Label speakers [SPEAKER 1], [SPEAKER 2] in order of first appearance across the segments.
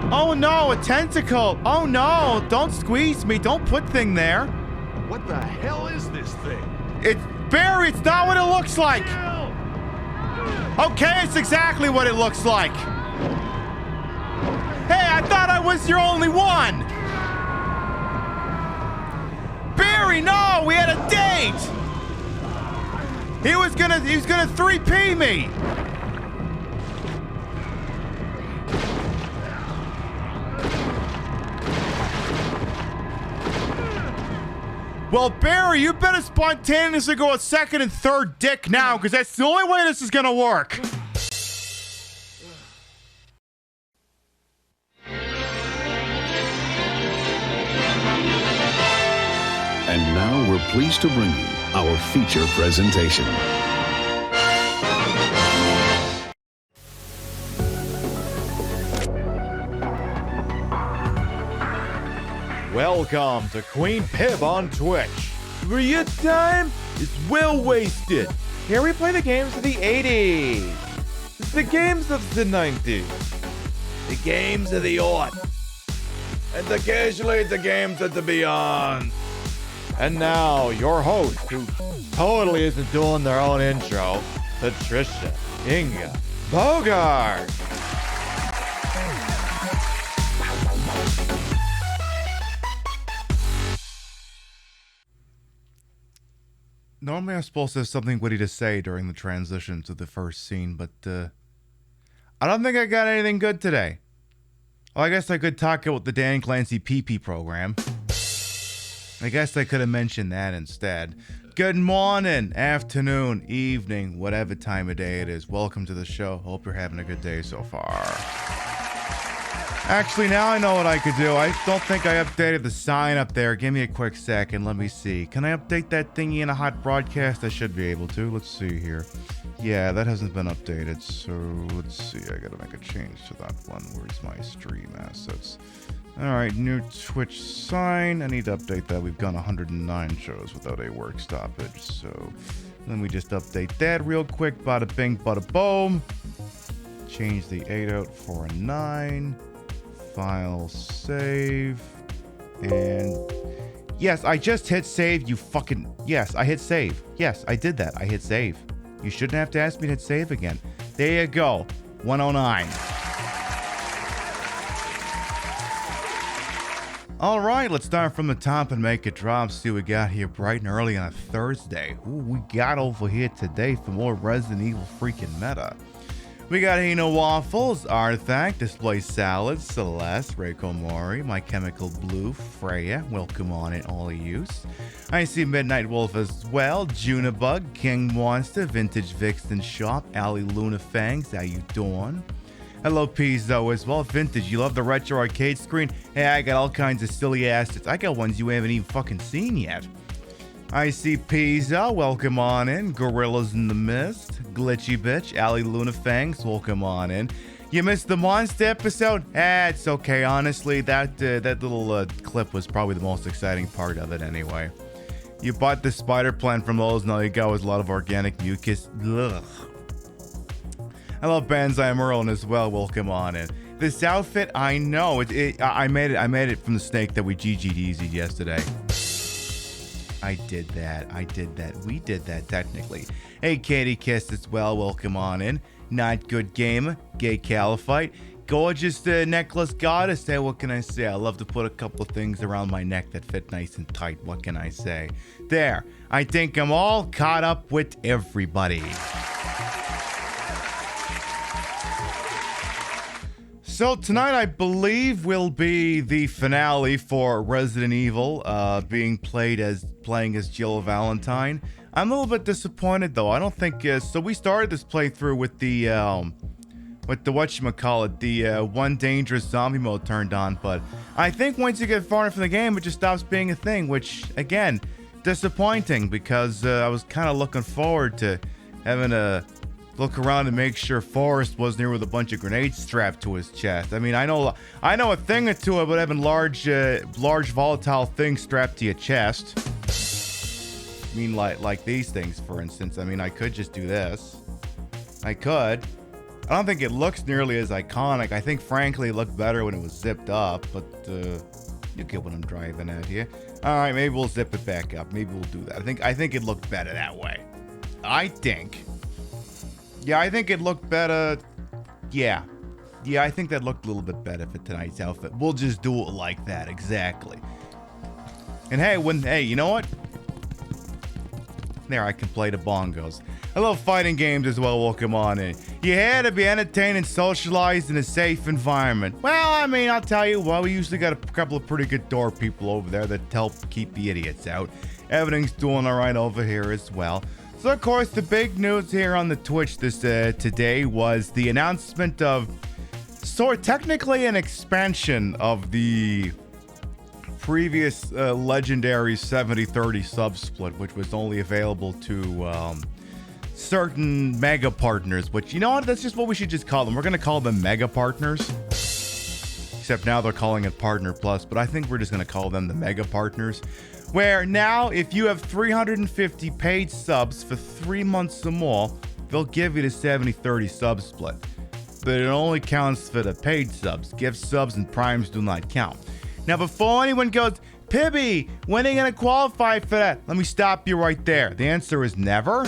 [SPEAKER 1] Oh no, a tentacle. Oh no, don't squeeze me. Don't put thing there.
[SPEAKER 2] What the hell is this thing?
[SPEAKER 1] It's Barry, it's not what it looks like. Okay, it's exactly what it looks like. Hey, I thought I was your only one. Barry, no, we had a date. He was gonna 3P me. Well, Barry, you better spontaneously go a second and third dick now, because that's the only way this is gonna work.
[SPEAKER 3] And now we're pleased to bring you our feature presentation.
[SPEAKER 4] Welcome to Queen Pib on Twitch, where your time is well wasted. Here we play the games of the 80s, the games of the 90s, the games of the aughts, and occasionally the games of the beyond. And now, your host, who totally isn't doing their own intro, Patricia Inga Bogart.
[SPEAKER 1] Normally I'm supposed to have something witty to say during the transition to the first scene, but I don't think I got anything good today. Well, I guess I could talk about the Dan Clancy PP program. I guess I could have mentioned that instead. Good morning, afternoon, evening, whatever time of day it is. Welcome to the show. Hope you're having a good day so far. Actually, now I know what I could do. I don't think I updated the sign up there. Give me a quick second. Let me see. Can I update that thingy in a hot broadcast? I should be able to. Let's see here. Yeah, that hasn't been updated. So let's see. I gotta make a change to that one. Where's my stream assets? Alright, new Twitch sign. I need to update that. We've gone 109 shows without a work stoppage. So let me just update that real quick. Bada bing, bada boom. Change the 8 out for a 9. File save. And yes, I just hit save, you fucking... Yes, I hit save. Yes, I did that. I hit save. You shouldn't have to ask me to hit save again. There you go. 109. All right, let's start from the top and make it drop. See what we got here bright and early on a Thursday. Who we got over here today for more Resident Evil freaking meta? We got Hino Waffles, Artifact, Display Salad, Celeste, Reiko Mori, My Chemical Blue, Freya, welcome on it, all of yous. I see Midnight Wolf as well, Junibug, King Monster, Vintage Vixen Shop, Ali Luna Fangs, how you doing? Hello Pizzo as well, Vintage, you love the retro arcade screen? Hey, I got all kinds of silly assets. I got ones you haven't even fucking seen yet. I see Pizza, welcome on in. Gorillas in the Mist, Glitchy Bitch, Ali Luna Fangs, welcome on in. You missed the monster episode? It's okay, honestly, that little clip was probably the most exciting part of it anyway. You bought the spider plant from Lowe's, now you got with a lot of organic mucus. Ugh. Hello Banzai Merlin as well, welcome on in. This outfit, I know, I made it from the snake that we GG'd easy yesterday. I did that. We did that, technically. Hey, Katie Kiss as well. Welcome on in. Not Good Gamer. Gay Caliphite. Gorgeous necklace goddess. Hey, what can I say? I love to put a couple of things around my neck that fit nice and tight. What can I say? There. I think I'm all caught up with everybody. So tonight, I believe, will be the finale for Resident Evil, playing as Jill Valentine. I'm a little bit disappointed though. I don't think so. We started this playthrough with the whatchamacallit, the one dangerous zombie mode turned on, but I think once you get far enough in the game, it just stops being a thing. Which again, disappointing because I was kind of looking forward to having a look around and make sure Forrest wasn't here with a bunch of grenades strapped to his chest. I mean, I know a thing or two about having large volatile things strapped to your chest. I mean, like these things, for instance. I mean, I could just do this. I could. I don't think it looks nearly as iconic. I think, frankly, it looked better when it was zipped up, but you get what I'm driving at here. All right, maybe we'll zip it back up. Maybe we'll do that. I think it looked better that way. I think. Yeah, I think it looked better. Yeah. Yeah, I think that looked a little bit better for tonight's outfit. We'll just do it like that, exactly. And hey, you know what? There, I can play the bongos. I love fighting games as well. Welcome on in. You had to be entertained and socialized in a safe environment. Well, I mean, I'll tell you what, we usually got a couple of pretty good door people over there that help keep the idiots out. Everything's doing all right over here as well. So, of course, the big news here on the Twitch today was the announcement of technically an expansion of the previous legendary 70-30 sub-split, which was only available to certain mega partners, which, you know what, that's just what we should just call them. We're going to call them mega partners. Except now they're calling it Partner Plus, but I think we're just going to call them the mega partners. Where now, if you have 350 paid subs for 3 months or more, they'll give you the 70-30 sub-split. But it only counts for the paid subs. Gift subs and primes do not count. Now, before anyone goes, Pibby, when are you going to qualify for that? Let me stop you right there. The answer is never.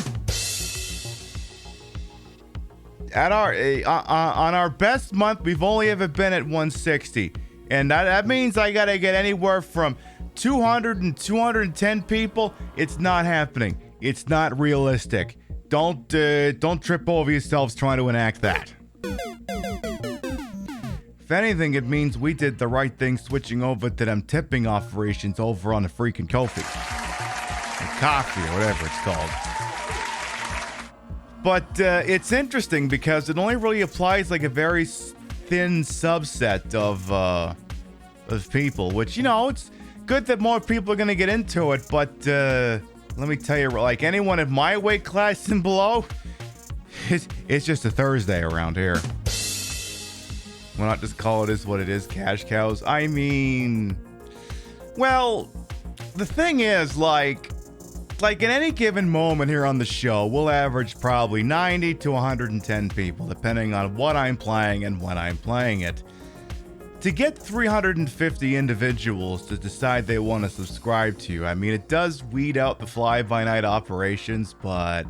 [SPEAKER 1] At on our best month, we've only ever been at 160. And that means I got to get anywhere from 200 and 210 people. It's not happening. It's not realistic. Don't trip over yourselves trying to enact that. If anything, it means we did the right thing switching over to them tipping operations over on the freaking Kofi. Or coffee, or whatever it's called. But it's interesting because it only really applies like a very thin subset of people, which, you know, it's good that more people are going to get into it, but let me tell you, like anyone in my weight class and below, it's just a Thursday around here. Why not just call it as what it is, cash cows? I mean, well, the thing is, like at any given moment here on the show, we'll average probably 90 to 110 people, depending on what I'm playing and when I'm playing it. To get 350 individuals to decide they want to subscribe to you, I mean, it does weed out the fly-by-night operations, but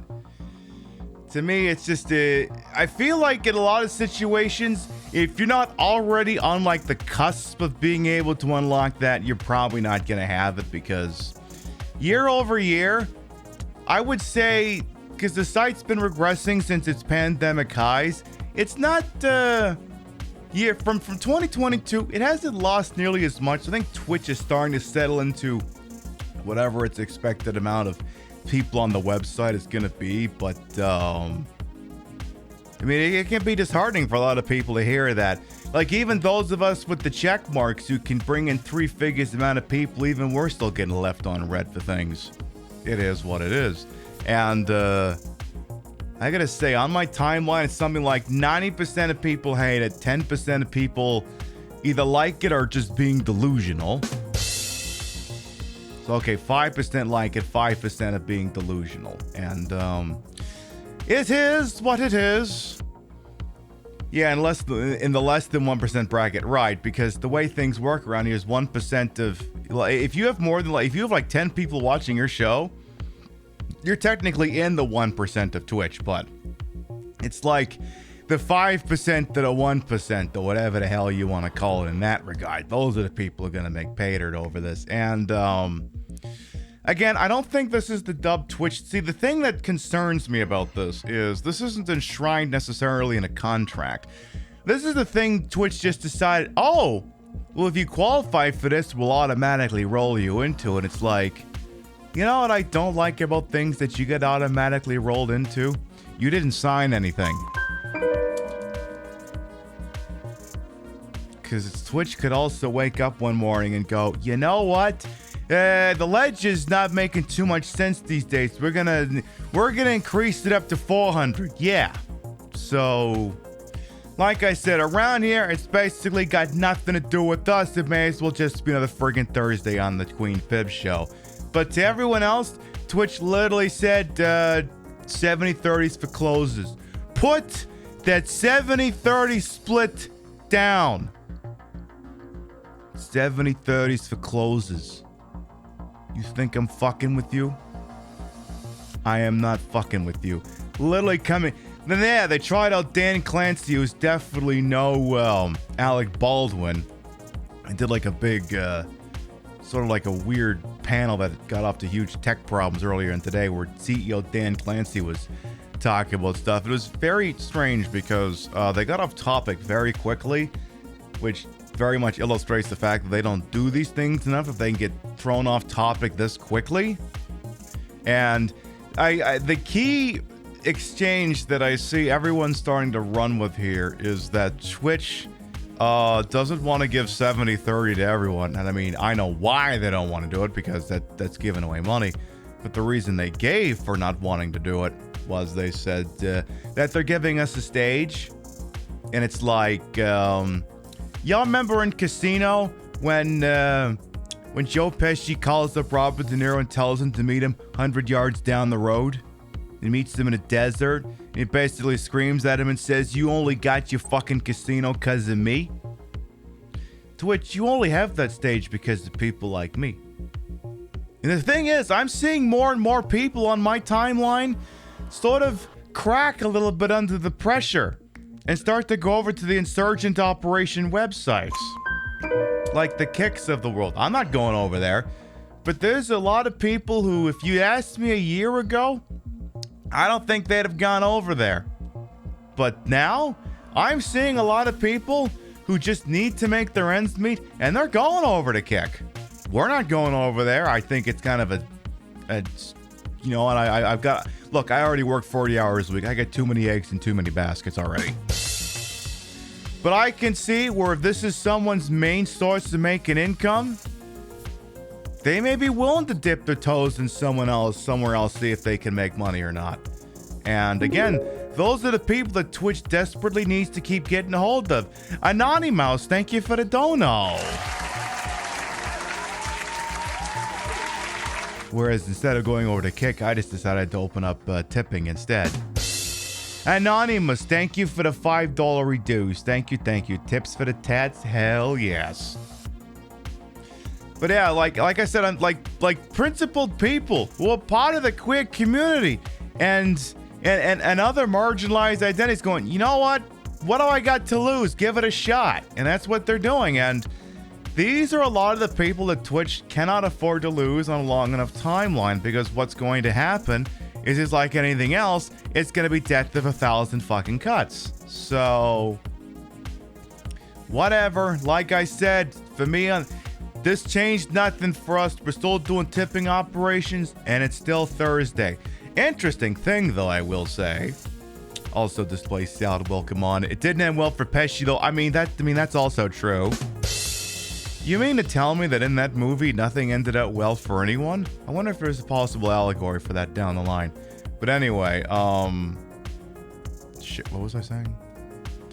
[SPEAKER 1] to me, it's just I feel like in a lot of situations, if you're not already on like the cusp of being able to unlock that, you're probably not going to have it, because year over year, I would say, because the site's been regressing since its pandemic highs, it's not from 2022, it hasn't lost nearly as much. I think Twitch is starting to settle into whatever its expected amount of people on the website is going to be, but I mean, it can be disheartening for a lot of people to hear that. Like, even those of us with the check marks who can bring in 3 figures amount of people, even we're still getting left on red for things. It is what it is. And I gotta say, on my timeline, it's something like 90% of people hate it, 10% of people either like it or just being delusional. So, okay, 5% like it, 5% of being delusional. And it is what it is. Yeah, in the less than 1% bracket, right? Because the way things work around here is 1% of, if you have more than, if you have like 10 people watching your show, you're technically in the 1% of Twitch, but it's like the 5% to the 1%, or whatever the hell you want to call it in that regard. Those are the people who are going to make paydirt over this. And again, I don't think this is the dub Twitch. See, the thing that concerns me about this is this isn't enshrined necessarily in a contract. This is the thing Twitch just decided, oh, well, if you qualify for this, we'll automatically roll you into it. It's like, you know what I don't like about things that you get automatically rolled into? You didn't sign anything. Because Twitch could also wake up one morning and go, you know what? The ledge is not making too much sense these days. We're gonna increase it up to 400. Yeah. So, like I said, around here, it's basically got nothing to do with us. It may as well just be another friggin' Thursday on the Queen Pib show. But to everyone else, Twitch literally said 70-30s for closes. Put that 70-30 split down. 70-30s for closes. You think I'm fucking with you? I am not fucking with you. Literally coming. Then yeah, they tried out Dan Clancy, who's definitely no Alec Baldwin. I did like a big, sort of like a weird panel that got off to huge tech problems earlier in today, where CEO Dan Clancy was talking about stuff. It was very strange because they got off topic very quickly, which very much illustrates the fact that they don't do these things enough if they can get thrown off topic this quickly. And the key exchange that I see everyone starting to run with here is that Twitch doesn't want to give 70-30 to everyone. And I mean, I know why they don't want to do it, because that's giving away money. But the reason they gave for not wanting to do it was they said that they're giving us a stage. And it's like, y'all remember in Casino when Joe Pesci calls up Robert De Niro and tells him to meet him 100 yards down the road? He meets him in a desert. And he basically screams at him and says, "You only got your fucking casino because of me." To which you only have that stage because of people like me. And the thing is, I'm seeing more and more people on my timeline sort of crack a little bit under the pressure and start to go over to the insurgent operation websites. Like the Kicks of the world. I'm not going over there. But there's a lot of people who, if you asked me a year ago, I don't think they'd have gone over there. But now, I'm seeing a lot of people who just need to make their ends meet, and they're going over to Kick. We're not going over there. I think it's kind of and I've got, look, I already work 40 hours a week. I get too many eggs in too many baskets already. But I can see where if this is someone's main source to make an income, they may be willing to dip their toes in somewhere else, see if they can make money or not. And again, those are the people that Twitch desperately needs to keep getting a hold of. Anonymous, thank you for the dono. Whereas instead of going over to Kick, I just decided to open up tipping instead. Anonymous, thank you for the $5 reduce. Thank you. Tips for the tats? Hell yes. But yeah, like I said, I'm like principled people who are part of the queer community and other marginalized identities going, you know what? What do I got to lose? Give it a shot. And that's what they're doing. And these are a lot of the people that Twitch cannot afford to lose on a long enough timeline, because what's going to happen is just like anything else, it's going to be death of 1,000 fucking cuts. So, whatever. Like I said, for me, this changed nothing for us. We're still doing tipping operations, and it's still Thursday. Interesting thing, though, I will say. Also, display salad, welcome on. It didn't end well for Pesci, though. I mean, that's also true. You mean to tell me that in that movie, nothing ended out well for anyone? I wonder if there's a possible allegory for that down the line. But anyway, shit, what was I saying?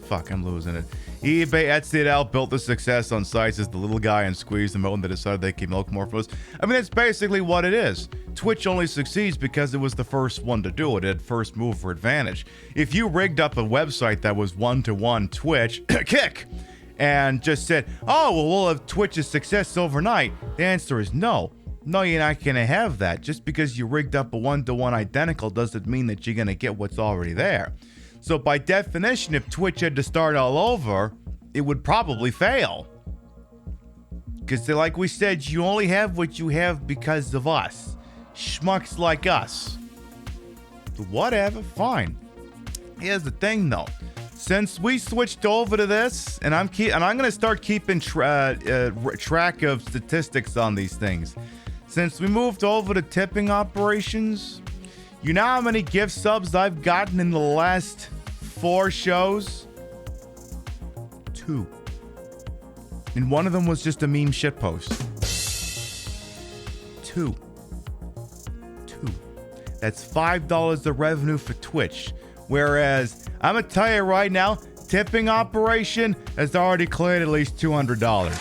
[SPEAKER 1] Fuck, I'm losing it. eBay, Etsy it out, built the success on sites as the little guy and squeezed the milk, and they decided they could milk more for us. I mean, that's basically what it is. Twitch only succeeds because it was the first one to do it. It had first mover advantage. If you rigged up a website that was one-to-one Twitch, Kick, and just said, oh, well, we'll have Twitch's success overnight, the answer is no. No, you're not going to have that. Just because you rigged up a one-to-one identical doesn't mean that you're going to get what's already there. So by definition, if Twitch had to start all over, it would probably fail. Because like we said, you only have what you have because of us. Schmucks like us. Whatever, fine. Here's the thing, though. Since we switched over to this, and I'm going to start keeping track of statistics on these things. Since we moved over to tipping operations, you know how many gift subs I've gotten in the last 4 shows? 2. And one of them was just a meme shitpost. 2. That's $5 of revenue for Twitch. Whereas, I'm going to tell you right now, tipping operation has already cleared at least $200.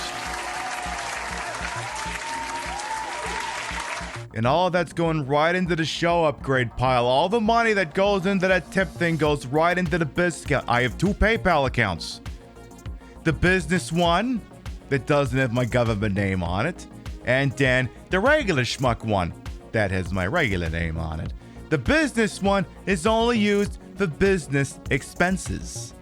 [SPEAKER 1] And all of that's going right into the show upgrade pile. All the money that goes into that tip thing goes right into the biz account. I have 2 PayPal accounts. The business one that doesn't have my government name on it. And then the regular schmuck one that has my regular name on it. The business one is only used for business expenses.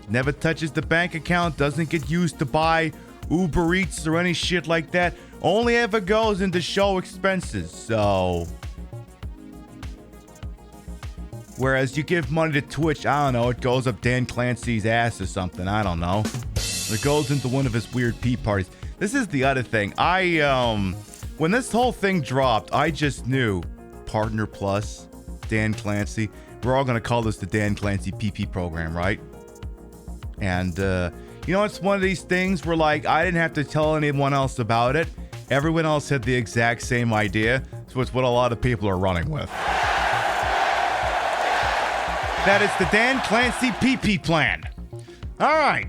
[SPEAKER 1] Never touches the bank account, doesn't get used to buy Uber Eats or any shit like that. Only ever goes into show expenses, so... Whereas you give money to Twitch, I don't know, it goes up Dan Clancy's ass or something, I don't know. It goes into one of his weird pee parties. This is the other thing. When this whole thing dropped, I just knew Partner Plus, Dan Clancy, we're all gonna call this the Dan Clancy PP program, right? And, you know, it's one of these things where, like, I didn't have to tell anyone else about it. Everyone else had the exact same idea, so it's what a lot of people are running with. That is the Dan Clancy PP plan. All right.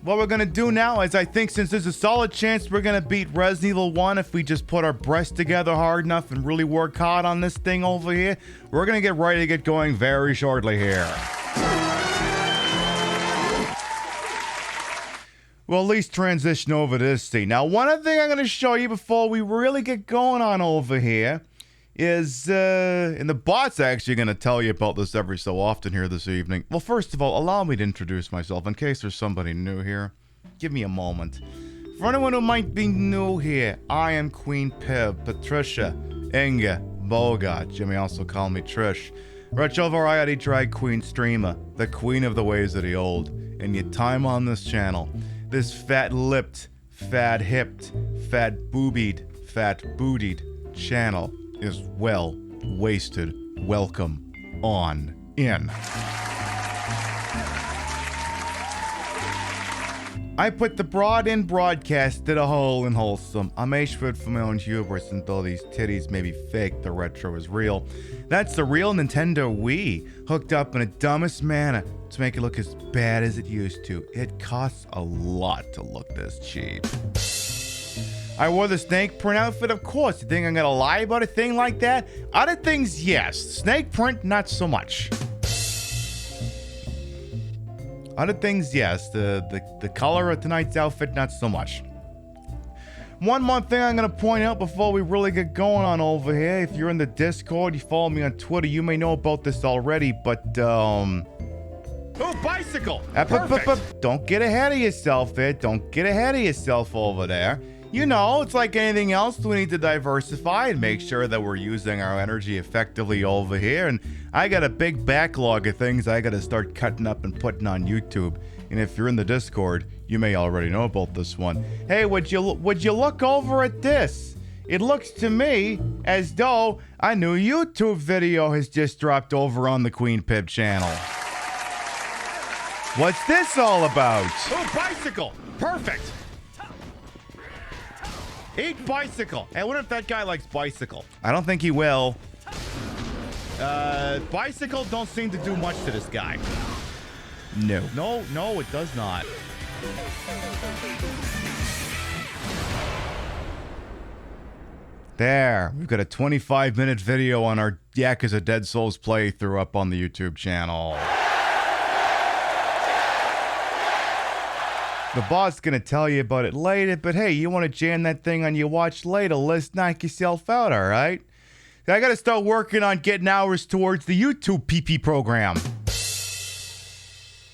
[SPEAKER 1] What we're going to do now is, I think since there's a solid chance we're going to beat Resident Evil 1 if we just put our breasts together hard enough and really work hard on this thing over here, we're going to get ready to get going very shortly here. Well, at least transition over to this scene. Now, one other thing I'm going to show you before we really get going on over here is, and the bot's actually going to tell you about this every so often here this evening. Well, first of all, allow me to introduce myself in case there's somebody new here. Give me a moment. For anyone who might be new here, I am Queen Pib, Patricia, Inga, Bogart. You may also call me Trish. Retro variety drag queen streamer, the queen of the ways of the old. And your time on this channel. This fat-lipped, fat-hipped, fat-boobied, fat-bootied channel is well wasted. Welcome on in. I put the broad in broadcast to the whole and wholesome. I'm Ashford for my own hubris, and though these titties may be fake, the retro is real. That's the real Nintendo Wii, hooked up in a dumbest manner to make it look as bad as it used to. It costs a lot to look this cheap. I wore the snake print outfit, of course. You think I'm gonna lie about a thing like that? Other things, yes. Snake print, not so much. Other things, yes. The color of tonight's outfit, not so much. One more thing I'm going to point out before we really get going on over here. If you're in the Discord, you follow me on Twitter, you may know about this already, but,
[SPEAKER 2] Oh, bicycle! Perfect.
[SPEAKER 1] Don't get ahead of yourself there. Don't get ahead of yourself over there. You know, it's like anything else. We need to diversify and make sure that we're using our energy effectively over here. And I got a big backlog of things I got to start cutting up and putting on YouTube. And if you're in the Discord, you may already know about this one. Hey, would you look over at this? It looks to me as though a new YouTube video has just dropped over on the Queen Pib channel. What's this all about?
[SPEAKER 2] Oh, bicycle! Perfect! Eat bicycle! Hey, I wonder if that guy likes bicycle.
[SPEAKER 1] I don't think he will.
[SPEAKER 2] Bicycle don't seem to do much to this guy.
[SPEAKER 1] No.
[SPEAKER 2] No, it does not.
[SPEAKER 1] There, we've got a 25-minute video on our Yakuza Dead Souls playthrough up on the YouTube channel. The boss gonna tell you about it later, but hey, you want to jam that thing on your watch later, let's knock yourself out, alright? I gotta start working on getting hours towards the YouTube PP program.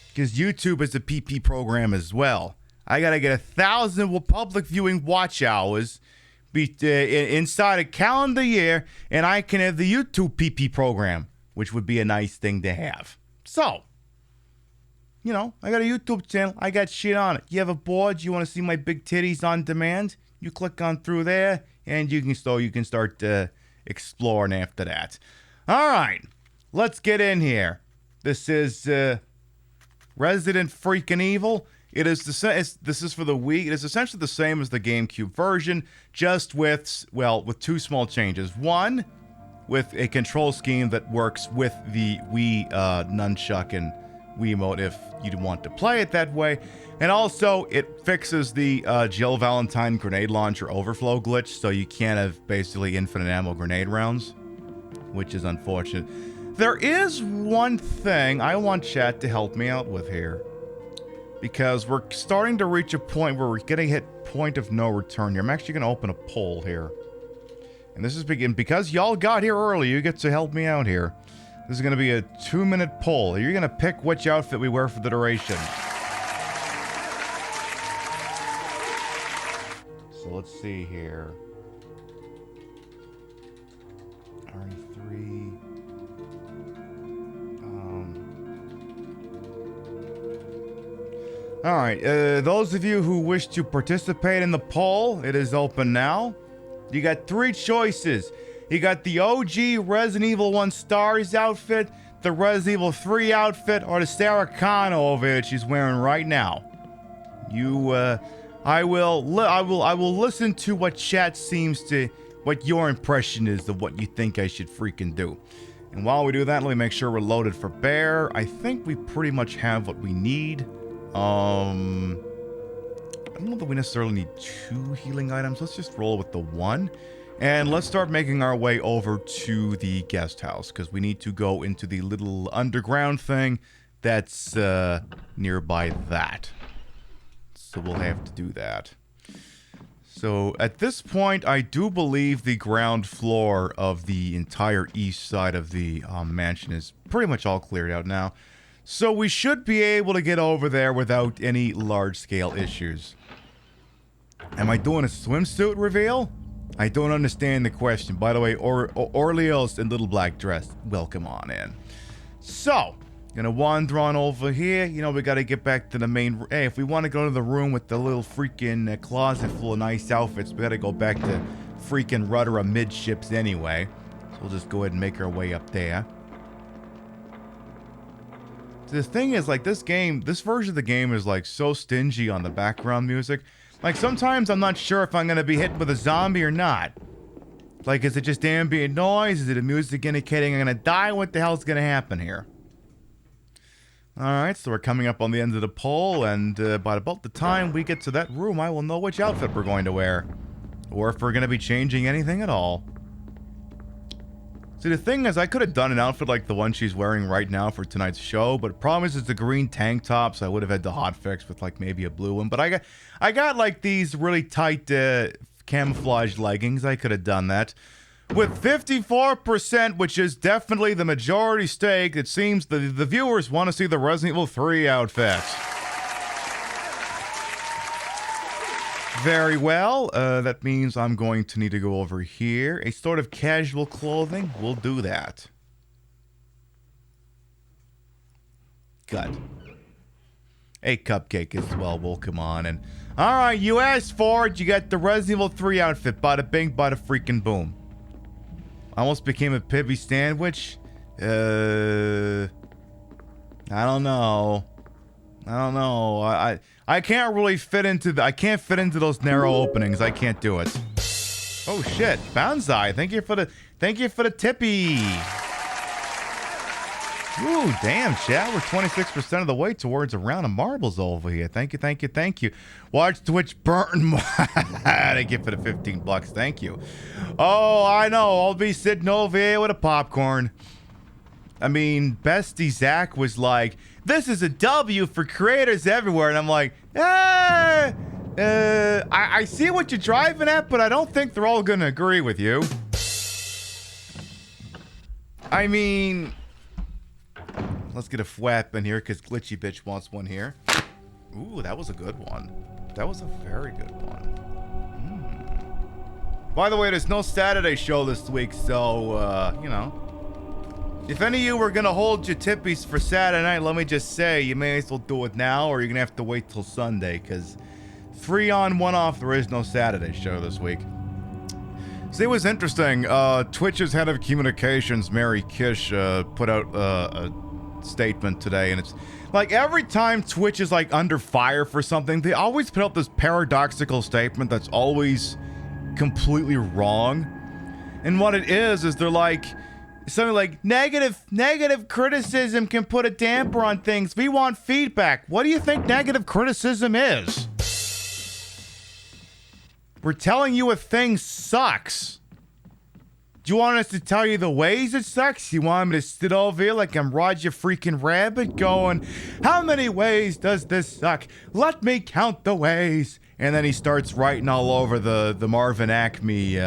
[SPEAKER 1] Because YouTube is a PP program as well. I gotta get 1,000 public viewing watch hours inside a calendar year, and I can have the YouTube PP program, which would be a nice thing to have. So, you know, I got a YouTube channel. I got shit on it. You have a board? You want to see my big titties on demand? You click on through there, and you can start exploring after that. All right, let's get in here. This is Resident Freaking Evil. It is this is for the Wii. It is essentially the same as the GameCube version, just with two small changes. One, with a control scheme that works with the Wii nunchuck and Wiimote if you'd want to play it that way. And also, it fixes the Jill Valentine grenade launcher overflow glitch, so you can't have basically infinite ammo grenade rounds, which is unfortunate. There is one thing I want chat to help me out with here, because we're starting to reach a point where we're getting hit point of no return here. I'm actually going to open a poll here. And this is because y'all got here early, you get to help me out here. This is going to be a 2-minute poll. You're going to pick which outfit we wear for the duration. So let's see here. RE3. Alright, those of you who wish to participate in the poll, it is open now. You got 3 choices. You got the OG Resident Evil 1 Stars outfit, the Resident Evil 3 outfit, or the Sarah Connor outfit she's wearing right now. I will listen to what chat seems to, what your impression is of what you think I should freaking do. And while we do that, let me make sure we're loaded for bear. I think we pretty much have what we need. I don't know that we necessarily need 2 healing items. Let's just roll with the 1. And let's start making our way over to the guest house, because we need to go into the little underground thing that's nearby that. So we'll have to do that. So at this point, I do believe the ground floor of the entire east side of the mansion is pretty much all cleared out now. So we should be able to get over there without any large-scale issues. Am I doing a swimsuit reveal? I don't understand the question. By the way, Orleos in little black dress. Welcome on in. So, gonna wander on over here. You know, we gotta get back to the main... Hey, if we want to go to the room with the little freaking closet full of nice outfits, we gotta go back to freaking rudder amidships anyway. So we'll just go ahead and make our way up there. The thing is, like, this version of the game is, like, so stingy on the background music. Like, sometimes I'm not sure if I'm gonna be hit with a zombie or not. Like, is it just ambient noise? Is it a music indicating I'm gonna die? What the hell's gonna happen here? Alright, so we're coming up on the end of the poll, and by about the time we get to that room, I will know which outfit we're going to wear. Or if we're gonna be changing anything at all. See, the thing is, I could have done an outfit like the one she's wearing right now for tonight's show, but the problem is it's a green tank top, so I would have had the hotfix with, like, maybe a blue one. But I got like, these really tight camouflage leggings. I could have done that. With 54%, which is definitely the majority stake, it seems the viewers want to see the Resident Evil 3 outfit. Very well, that means I'm going to need to go over here. A sort of casual clothing, we'll do that. Good. A cupcake as well, we'll come on in. Alright, you asked for it, you got the Resident Evil 3 outfit, bada bing, bada freaking boom. Almost became a Pibby sandwich. I don't know. I can't really fit into I can't fit into those narrow openings. I can't do it. Oh shit, Banzai! Thank you for the tippy. Ooh, damn, chat. We're 26% of the way towards a round of marbles over here. Thank you. Watch Twitch burn. Thank you for the $15. Thank you. Oh, I know. I'll be sitting over here with a popcorn. I mean, Bestie Zach was like, this is a W for creators everywhere. And I'm like, I see what you're driving at, but I don't think they're all going to agree with you. I mean, let's get a FWAP in here because Glitchy Bitch wants one here. Ooh, that was a good one. That was a very good one. By the way, there's no Saturday show this week, so, you know. If any of you were going to hold your tippies for Saturday night, let me just say, you may as well do it now, or you're going to have to wait till Sunday, because 3 on, 1 off, there is no Saturday show this week. See, it was interesting. Twitch's head of communications, Mary Kish, put out a statement today, and it's like every time Twitch is like under fire for something, they always put out this paradoxical statement that's always completely wrong. And what it is they're like, Something like negative criticism can put a damper on things. We want feedback. What do you think negative criticism is? We're telling you a thing sucks. Do you want us to tell you the ways it sucks? You want me to sit over here like I'm Roger freaking Rabbit going, how many ways does this suck? Let me count the ways. And then he starts writing all over the Marvin Acme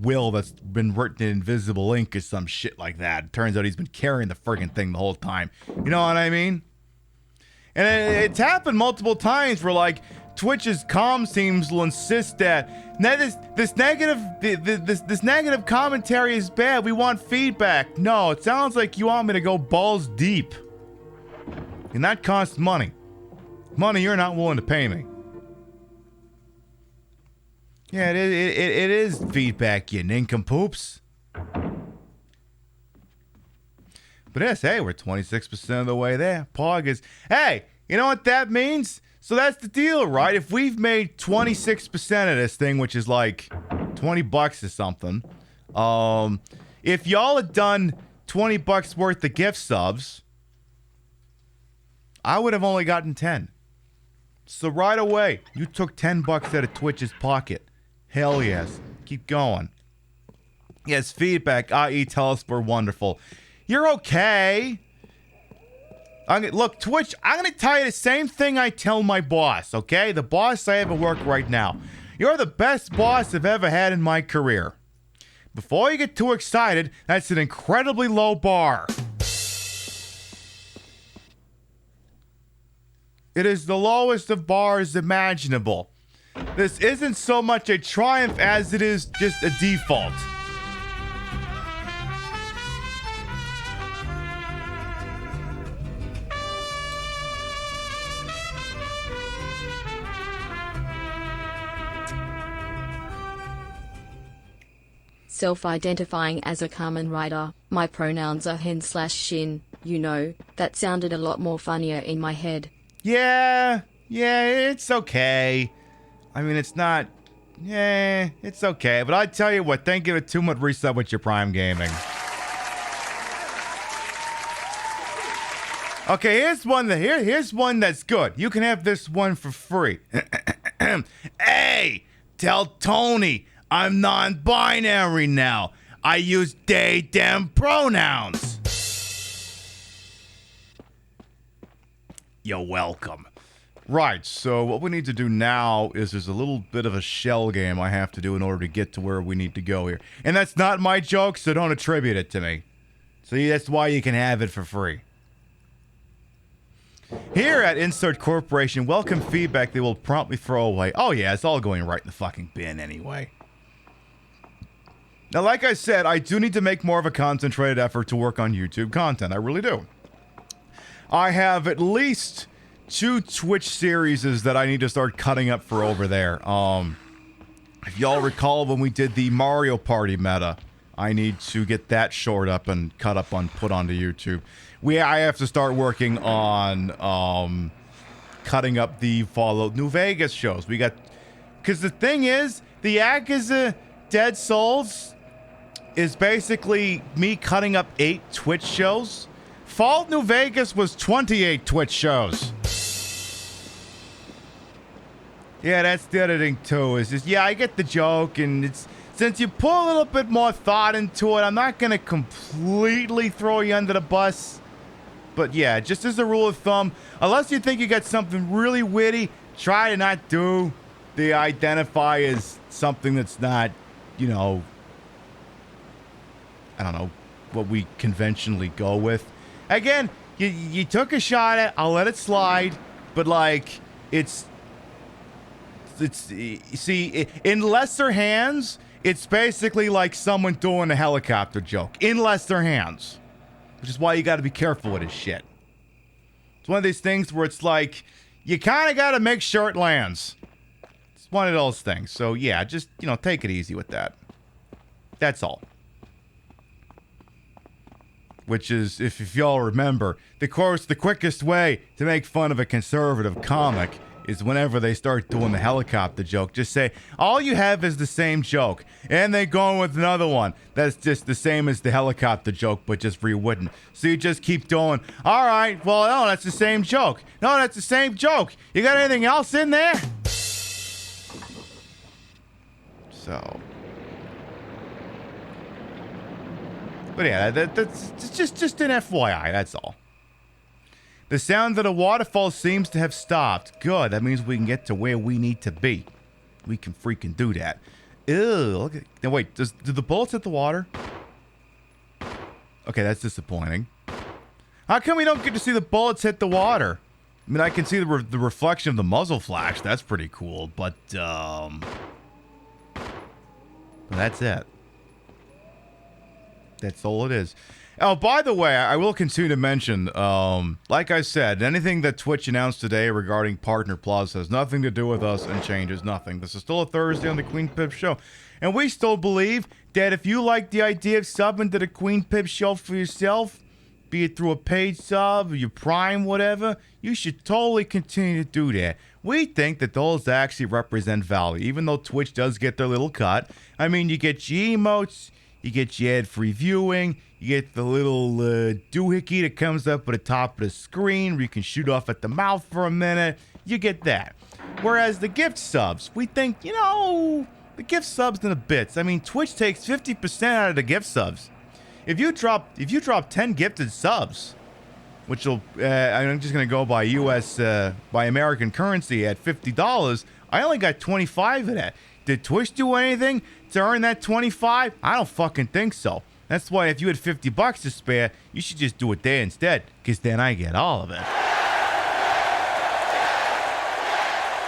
[SPEAKER 1] will that's been written in invisible ink or some shit like that. It turns out he's been carrying the friggin' thing the whole time. You know what I mean? And it's happened multiple times where, like, Twitch's comms teams will insist that this negative commentary is bad. We want feedback. No, it sounds like you want me to go balls deep. And that costs money. Money you're not willing to pay me. Yeah, it is feedback, you nincompoops. But yes, hey, we're 26% of the way there. Pog is, hey, you know what that means? So that's the deal, right? If we've made 26% of this thing, which is like $20 or something, if y'all had done $20 worth of gift subs, I would have only gotten 10. So right away, you took $10 out of Twitch's pocket. Hell yes. Keep going. Yes, feedback, i.e. tell us we're wonderful. You're okay. Look, Twitch, I'm going to tell you the same thing I tell my boss, okay? The boss I have at work right now. You're the best boss I've ever had in my career. Before you get too excited, that's an incredibly low bar. It is the lowest of bars imaginable. This isn't so much a triumph as it is just a default.
[SPEAKER 5] Self-identifying as a Kamen Rider, my pronouns are hen/shin. You know, that sounded a lot more funnier in my head.
[SPEAKER 1] Yeah, it's okay. I mean, it's not... Yeah, it's okay. But I tell you what, thank you to Too Much Reset with your Prime Gaming. Okay, here's one that's good. You can have this one for free. Hey, tell Tony I'm non-binary now. I use they, them pronouns. You're welcome. Right, so what we need to do now is there's a little bit of a shell game I have to do in order to get to where we need to go here. And that's not my joke, so don't attribute it to me. See, that's why you can have it for free. Here at Insert Corporation, welcome feedback they will promptly throw away. Oh yeah, it's all going right in the fucking bin anyway. Now, like I said, I do need to make more of a concentrated effort to work on YouTube content. I really do. I have at least 2 Twitch series that I need to start cutting up for over there. If y'all recall when we did the Mario Party meta, I need to get that short up and cut up on put onto YouTube. I have to start working on cutting up the Fallout New Vegas shows. We got, because the thing is, the Yakuza Dead Souls is basically me cutting up 8 Twitch shows. Fallout New Vegas was 28 Twitch shows. Yeah, that's the editing too. Is just, yeah, I get the joke, and it's since you put a little bit more thought into it, I'm not gonna completely throw you under the bus. But yeah, just as a rule of thumb, unless you think you got something really witty, try to not do the identify as something that's not, you know, I don't know, what we conventionally go with. Again, you took a shot at, I'll let it slide, but like, it's see, in lesser hands, it's basically like someone doing a helicopter joke. In lesser hands. Which is why you gotta be careful with this shit. It's one of these things where it's like, you kinda gotta make sure it lands. It's one of those things. So yeah, just, you know, take it easy with that. That's all. Which is, if y'all remember, the quickest way to make fun of a conservative comic is whenever they start doing the helicopter joke, just say, all you have is the same joke. And they go on with another one that's just the same as the helicopter joke, but just rewritten. So you just keep doing, all right, well, no, that's the same joke. No, that's the same joke. You got anything else in there? So. But yeah, that's just an FYI, that's all. The sound of the waterfall seems to have stopped. Good, that means we can get to where we need to be. We can freaking do that. Ew, look at... Now wait, do the bullets hit the water? Okay, that's disappointing. How come we don't get to see the bullets hit the water? I mean, I can see the reflection of the muzzle flash. That's pretty cool, but that's it. That's all it is. Oh, by the way, I will continue to mention, like I said, anything that Twitch announced today regarding Partner Plus has nothing to do with us and changes nothing. This is still a Thursday on the Queen Pip Show. And we still believe that if you like the idea of subbing to the Queen Pip Show for yourself, be it through a paid sub, or your Prime, whatever, you should totally continue to do that. We think that those actually represent value, even though Twitch does get their little cut. I mean, you get your emotes, you get your ad-free viewing, you get the little doohickey that comes up at the top of the screen where you can shoot off at the mouth for a minute. You get that. Whereas the gift subs, we think, you know, the gift subs in the bits. I mean, Twitch takes 50% out of the gift subs. If you drop 10 gifted subs, which will, I'm just going to go by by American currency at $50, I only got 25 of that. Did Twitch do anything to earn that 25? I don't fucking think so. That's why if you had $50 to spare, you should just do it there instead, because then I get all of it.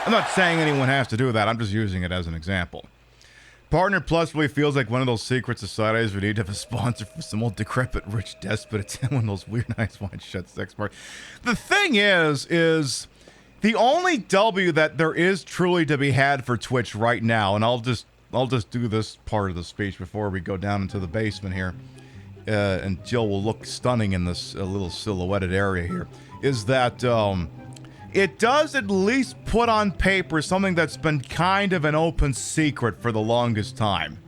[SPEAKER 1] I'm not saying anyone has to do that. I'm just using it as an example. Partner Plus really feels like one of those secret societies we need to have a sponsor for some old decrepit rich despot. It's one of those weird eyes wide shut sex parties. The thing is the only W that there is truly to be had for Twitch right now, and I'll just do this part of the speech before we go down into the basement here, and Jill will look stunning in this little silhouetted area here, is that it does at least put on paper something that's been kind of an open secret for the longest time.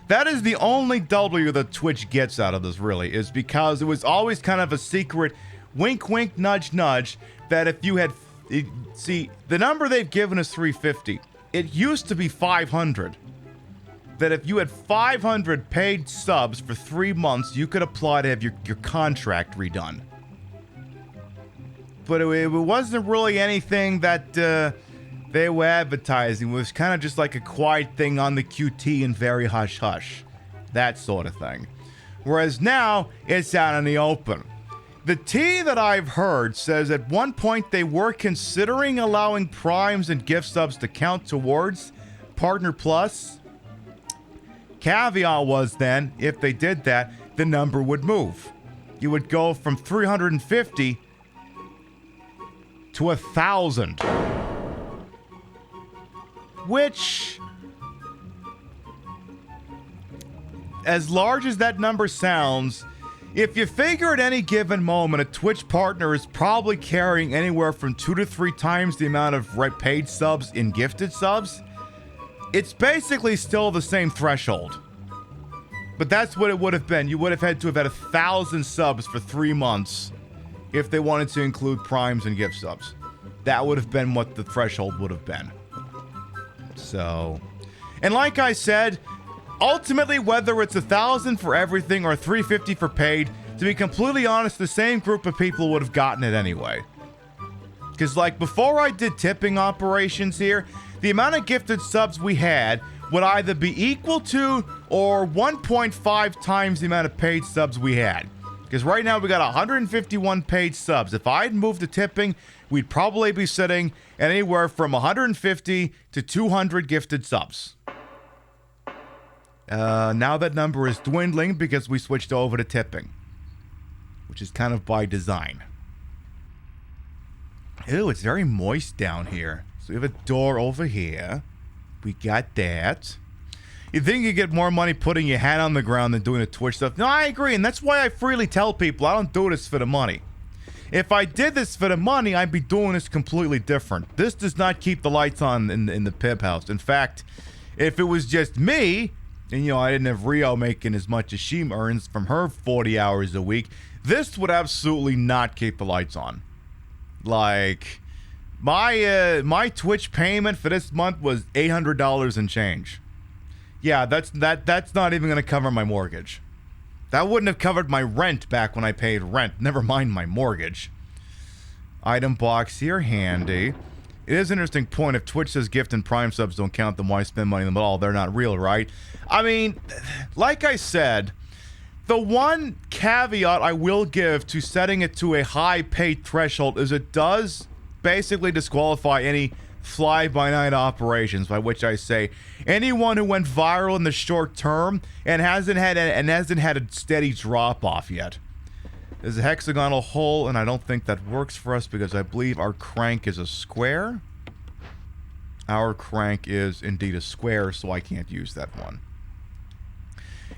[SPEAKER 1] That is the only W that Twitch gets out of this, really, is because it was always kind of a secret wink, wink, nudge, nudge, that if you had... See, the number they've given is 350. It used to be 500. That if you had 500 paid subs for 3 months, you could apply to have your contract redone. But it wasn't really anything that they were advertising. It was kind of just like a quiet thing on the QT and very hush-hush. That sort of thing. Whereas now, it's out in the open. The tea that I've heard says at one point they were considering allowing primes and gift subs to count towards Partner Plus. Caveat was then, if they did that, the number would move. You would go from 350 to 1,000. Which, as large as that number sounds, if you figure at any given moment a Twitch partner is probably carrying anywhere from 2 to 3 times the amount of paid subs in gifted subs, it's basically still the same threshold. But that's what it would have been. You would have had to have had 1,000 subs for 3 months if they wanted to include primes and gift subs. That would have been what the threshold would have been. So, and like I said, ultimately, whether it's 1,000 for everything or 350 for paid, to be completely honest, the same group of people would have gotten it anyway. Because, like, before I did tipping operations here, the amount of gifted subs we had would either be equal to or 1.5 times the amount of paid subs we had. Because right now we got 151 paid subs. If I had moved to tipping, we'd probably be sitting at anywhere from 150 to 200 gifted subs. Now that number is dwindling because we switched over to tipping, which is kind of by design. Ew, it's very moist down here. So we have a door over here. We got that. You think you get more money putting your hat on the ground than doing the Twitch stuff? No, I agree, and that's why I freely tell people I don't do this for the money. If I did this for the money, I'd be doing this completely different. This does not keep the lights on in the Pib house. In fact, if it was just me, and you know, I didn't have Rio making as much as she earns from her 40 hours a week, this would absolutely not keep the lights on. Like, my Twitch payment for this month was $800 and change. Yeah, that's not even going to cover my mortgage. That wouldn't have covered my rent back when I paid rent. Never mind my mortgage. Item box here, handy. It is an interesting point. If Twitch says gift and Prime subs don't count, then why spend money on them at all? They're not real, right? I mean, like I said, the one caveat I will give to setting it to a high paid threshold is it does basically disqualify any fly-by-night operations, by which I say anyone who went viral in the short term and hasn't had a steady drop-off yet. There's a hexagonal hole, and I don't think that works for us because I believe our crank is a square. Our crank is indeed a square, so I can't use that one.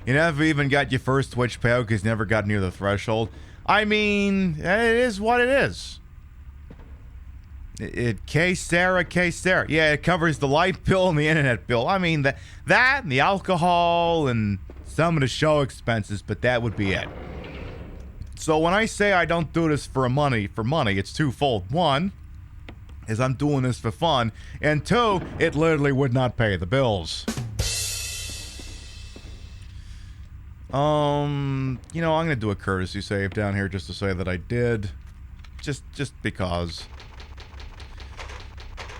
[SPEAKER 1] You never even got your first Twitch payout because you never got near the threshold. I mean, it is what it is. K-Sarah. Yeah, it covers the light bill and the internet bill. I mean, that and the alcohol and some of the show expenses, but that would be it. So when I say I don't do this for money, it's twofold. One, is I'm doing this for fun, and two, it literally would not pay the bills. You know, I'm gonna do a courtesy save down here just to say that I did, just because.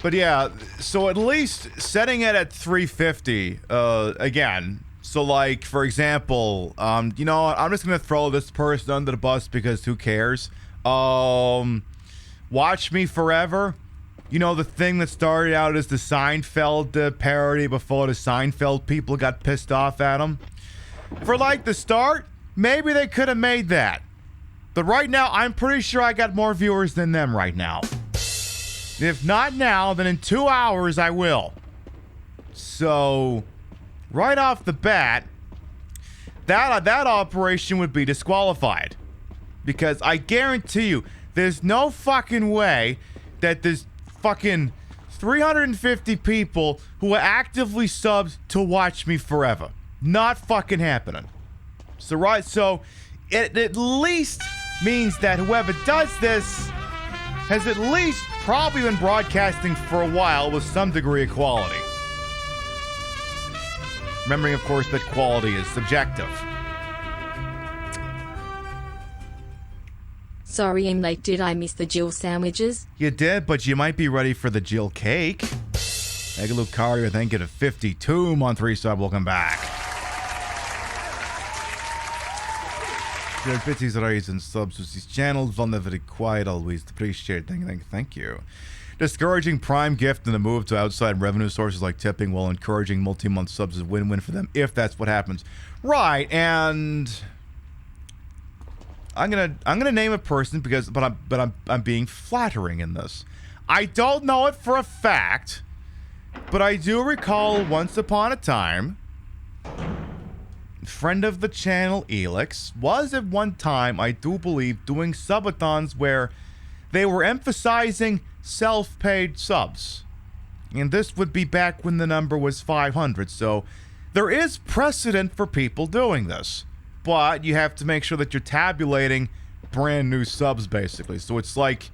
[SPEAKER 1] But yeah, so at least setting it at 350 again. So, like, for example, you know what? I'm just going to throw this person under the bus because who cares? Watch Me Forever. You know, the thing that started out as the Seinfeld parody before the Seinfeld people got pissed off at him. For, like, the start, maybe they could have made that. But right now, I'm pretty sure I got more viewers than them right now. If not now, then in 2 hours, I will. So... right off the bat, that operation would be disqualified. Because I guarantee you, there's no fucking way that there's fucking 350 people who are actively subbed to Watch Me Forever. Not fucking happening. So it at least means that whoever does this has at least probably been broadcasting for a while with some degree of quality. Remembering, of course, that quality is subjective.
[SPEAKER 5] Sorry I'm late, did I miss the Jill sandwiches?
[SPEAKER 1] You did, but you might be ready for the Jill cake. Mega Lucario, thank you to 52 month resub. Welcome back. Good 50s rays and subs to these channels. Very quiet, always appreciate. Thank you. Discouraging Prime gift and the move to outside revenue sources like tipping while encouraging multi-month subs is a win-win for them if that's what happens. Right, and I'm gonna name a person but I'm being flattering in this. I don't know it for a fact, but I do recall once upon a time, friend of the channel Elix was at one time, I do believe, doing subathons where they were emphasizing self-paid subs. And this would be back when the number was 500. So there is precedent for people doing this. But you have to make sure that you're tabulating brand new subs, basically. So it's like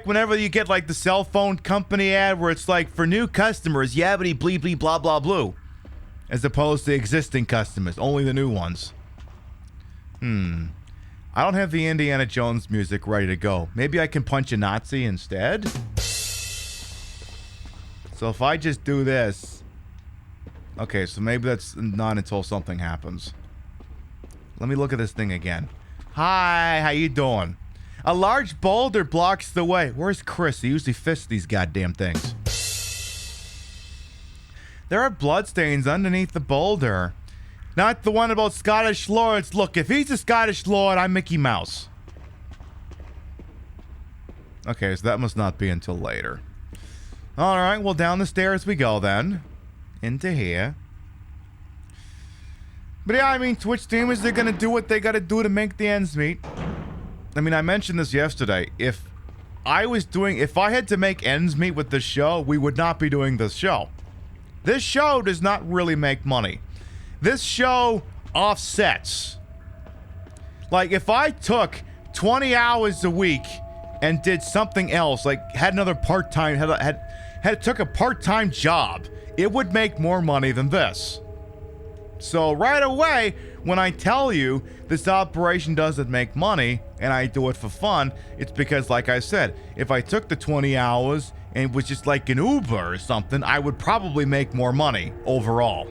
[SPEAKER 1] whenever you get like the cell phone company ad where it's like, for new customers, yabbity blee blee blah blah blue. As opposed to existing customers, only the new ones. I don't have the Indiana Jones music ready to go. Maybe I can punch a Nazi instead? So if I just do this... okay, so maybe that's not until something happens. Let me look at this thing again. Hi, how you doing? A large boulder blocks the way. Where's Chris? He usually fists these goddamn things. There are bloodstains underneath the boulder. Not the one about Scottish lords. Look, if he's a Scottish lord, I'm Mickey Mouse. Okay, so that must not be until later. Alright, well, down the stairs we go then. Into here. But yeah, I mean, Twitch streamers, they're gonna do what they gotta do to make the ends meet. I mean, I mentioned this yesterday. If I had to make ends meet with this show, we would not be doing this show. This show does not really make money. This show offsets. Like, if I took 20 hours a week and did something else, like had another part-time, took a part-time job, it would make more money than this. So right away, when I tell you this operation doesn't make money and I do it for fun, it's because, like I said, if I took the 20 hours and it was just like an Uber or something, I would probably make more money overall.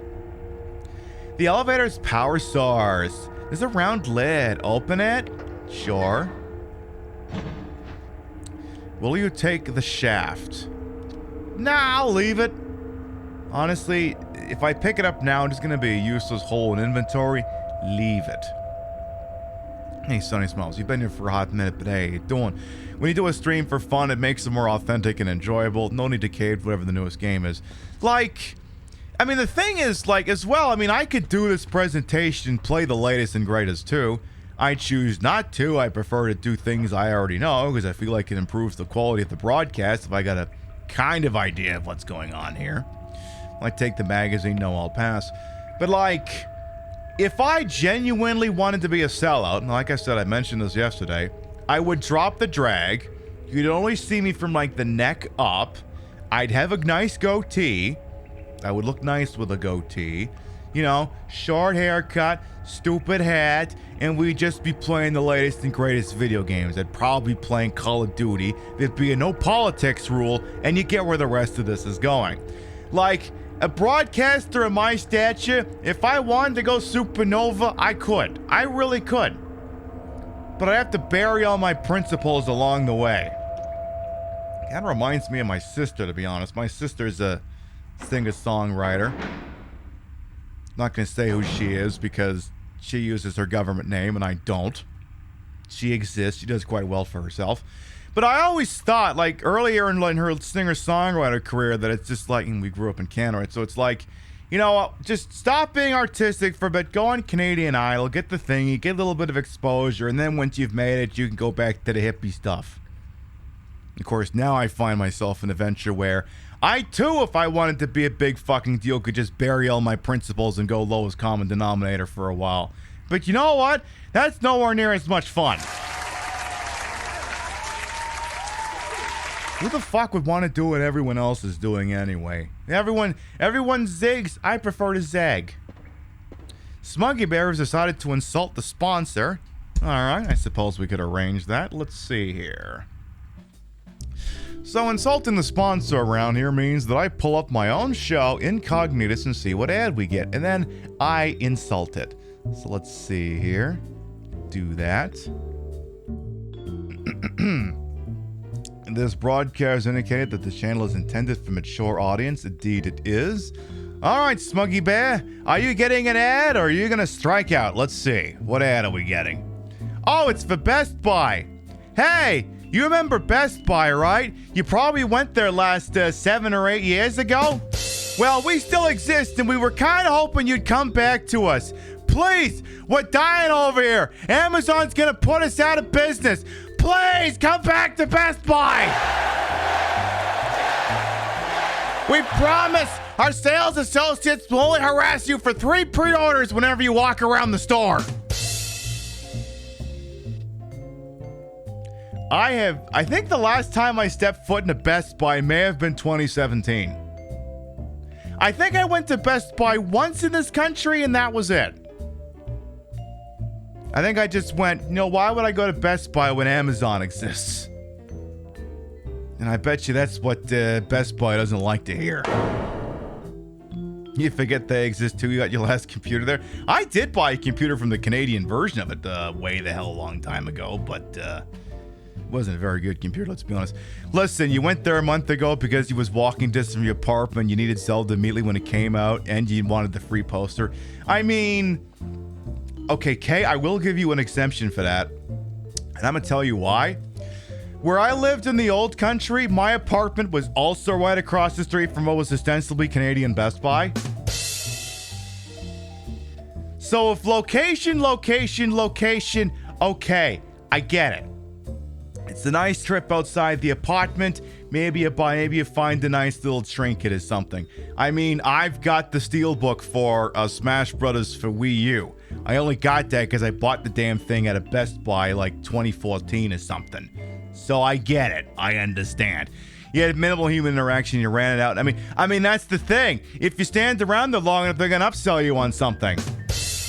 [SPEAKER 1] The elevator's power source. There's a round lid. Open it? Sure. Will you take the shaft? Nah, I'll leave it. Honestly, if I pick it up now, it's going to be a useless hole in inventory. Leave it. Hey, Sonny Smiles, you've been here for a hot minute, but hey, how you doing? When you do a stream for fun, it makes it more authentic and enjoyable. No need to cave whatever the newest game is. Like, I mean, the thing is, like, as well, I mean, I could do this presentation and play the latest and greatest too. I choose not to. I prefer to do things I already know because I feel like it improves the quality of the broadcast if I got a kind of idea of what's going on here. I take the magazine, no, I'll pass. But, like, if I genuinely wanted to be a sellout, and like I said, I mentioned this yesterday, I would drop the drag. You'd only see me from, like, the neck up. I'd have a nice goatee. I would look nice with a goatee. You know, short haircut, stupid hat, and we'd just be playing the latest and greatest video games. I'd probably be playing Call of Duty. There'd be a no politics rule, and you get where the rest of this is going. Like, a broadcaster of my stature, if I wanted to go supernova, I could. I really could. But I have to bury all my principles along the way. Kind of reminds me of my sister, to be honest. My sister's a singer-songwriter. Not going to say who she is because she uses her government name and I don't. She exists. She does quite well for herself. But I always thought, like, earlier in her singer-songwriter career, that it's just like, and we grew up in Canada, right? So it's like, you know, just stop being artistic for a bit, go on Canadian Idol, get the thingy, get a little bit of exposure, and then once you've made it, you can go back to the hippie stuff. Of course, now I find myself in a venture where I, too, if I wanted to be a big fucking deal, could just bury all my principles and go lowest common denominator for a while. But you know what? That's nowhere near as much fun. Who the fuck would want to do what everyone else is doing anyway? Everyone zigs. I prefer to zag. Smuggy Bear has decided to insult the sponsor. Alright, I suppose we could arrange that. Let's see here. So insulting the sponsor around here means that I pull up my own show incognitus and see what ad we get. And then I insult it. So let's see here. Do that. This broadcast indicated that the channel is intended for mature audience. Indeed it is. Alright, Smuggy Bear. Are you getting an ad or are you gonna strike out? Let's see. What ad are we getting? Oh, it's for Best Buy. Hey, you remember Best Buy, right? You probably went there last 7 or 8 years ago. Well, we still exist and we were kind of hoping you'd come back to us. Please, we're dying over here. Amazon's gonna put us out of business. Please come back to Best Buy. We promise our sales associates will only harass you for 3 pre-orders whenever you walk around the store. I think the last time I stepped foot in a Best Buy may have been 2017. I think I went to Best Buy once in this country and that was it. I think I just went, you know, why would I go to Best Buy when Amazon exists? And I bet you that's what Best Buy doesn't like to hear. You forget they exist too. You got your last computer there. I did buy a computer from the Canadian version of it way the hell a long time ago, but wasn't a very good computer, let's be honest. Listen, you went there a month ago because you was walking distance from your apartment. You needed Zelda immediately when it came out, and you wanted the free poster. I mean, okay, Kay, I will give you an exemption for that, and I'm gonna tell you why. Where I lived in the old country, my apartment was also right across the street from what was ostensibly Canadian Best Buy. So if location, okay, I get it. It's a nice trip outside the apartment. Maybe you find a nice little trinket or something. I mean, I've got the steelbook for Smash Brothers for Wii U. I only got that because I bought the damn thing at a Best Buy like 2014 or something. So I get it. I understand. You had minimal human interaction. You ran it out. I mean that's the thing. If you stand around there long enough, they're gonna upsell you on something.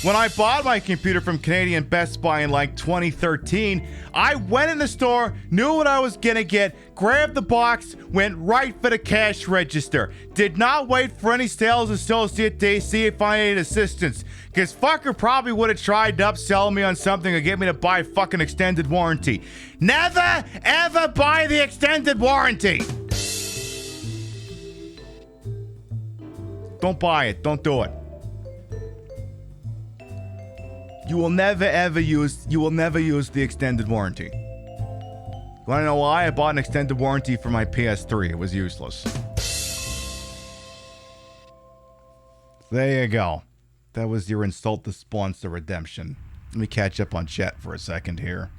[SPEAKER 1] When I bought my computer from Canadian Best Buy in like 2013, I went in the store, knew what I was gonna get, grabbed the box, went right for the cash register. Did not wait for any sales associate to see if I needed assistance. Cause fucker probably would have tried to upsell me on something or get me to buy fucking extended warranty. Never ever buy the extended warranty! Don't buy it, don't do it. You will never use the extended warranty. You wanna know why? I bought an extended warranty for my PS3. It was useless. There you go. That was your insult to sponsor redemption. Let me catch up on chat for a second here.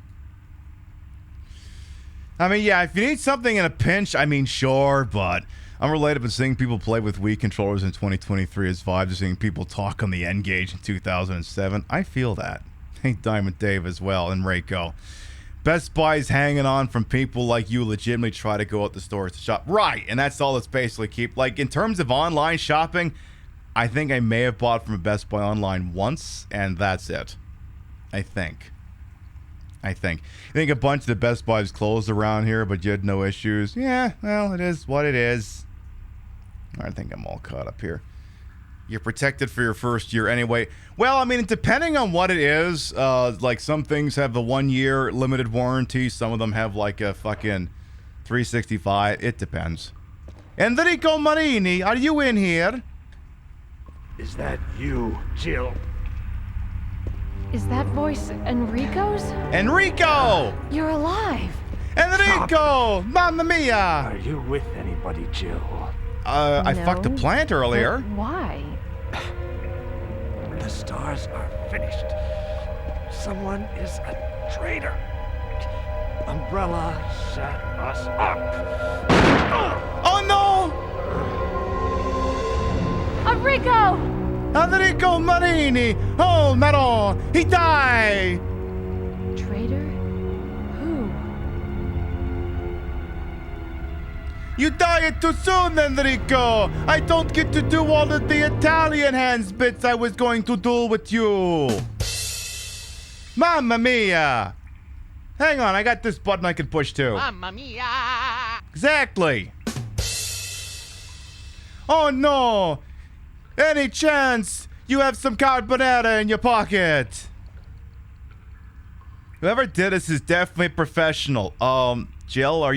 [SPEAKER 1] I mean, yeah, if you need something in a pinch, I mean, sure, but I'm related to seeing people play with Wii controllers in 2023 as vibes to seeing people talk on the N-Gage in 2007. I feel that. Hey, Diamond Dave as well, and Reiko. Best Buy's hanging on from people like you legitimately try to go out the stores to shop. Right, and that's all it's basically keep. Like, in terms of online shopping, I think I may have bought from a Best Buy online once, and that's it. I think a bunch of the Best Buys closed around here, but you had no issues. Yeah, well, it is what it is. I think I'm all caught up here. You're protected for your first year anyway. Well, I mean, depending on what it is, like some things have the 1 year limited warranty. Some of them have like a fucking 365. It depends. Enrico Marini, are you in here?
[SPEAKER 6] Is that you, Jill?
[SPEAKER 7] Is that voice Enrico's?
[SPEAKER 1] Enrico!
[SPEAKER 7] You're alive.
[SPEAKER 1] Enrico! Mamma mia!
[SPEAKER 6] Are you with anybody, Jill?
[SPEAKER 1] I fucked a plant earlier.
[SPEAKER 7] But why?
[SPEAKER 6] The stars are finished. Someone is a traitor. Umbrella set us up.
[SPEAKER 1] Oh no!
[SPEAKER 7] Enrico!
[SPEAKER 1] Enrico Marini! Oh, Maron! He died!
[SPEAKER 7] Traitor? Who?
[SPEAKER 1] You died too soon, Enrico! I don't get to do all of the Italian hands bits I was going to do with you! Mamma mia! Hang on, I got this button I can push too.
[SPEAKER 8] Mamma mia!
[SPEAKER 1] Exactly! Oh no! Any chance you have some carbonara in your pocket? Whoever did this is definitely professional. Jill,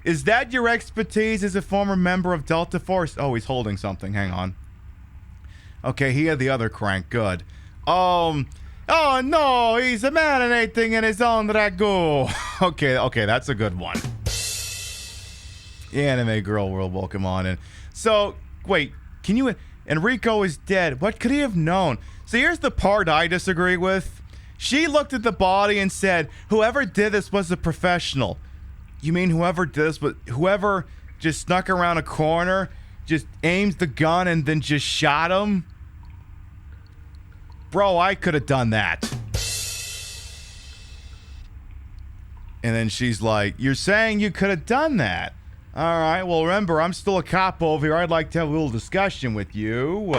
[SPEAKER 1] is that your expertise as a former member of Delta Force? Oh, he's holding something. Hang on. Okay, he had the other crank. Good. Oh no, he's marinating in his own ragu. Okay, that's a good one. Anime Girl World, welcome on in. So, wait, can you... Enrico is dead. What could he have known? So here's the part I disagree with. She looked at the body and said, whoever did this was a professional. You mean whoever did this, but whoever just snuck around a corner, just aims the gun and then just shot him? Bro, I could have done that. And then she's like, you're saying you could have done that? All right, well, remember, I'm still a cop over here. I'd like to have a little discussion with you.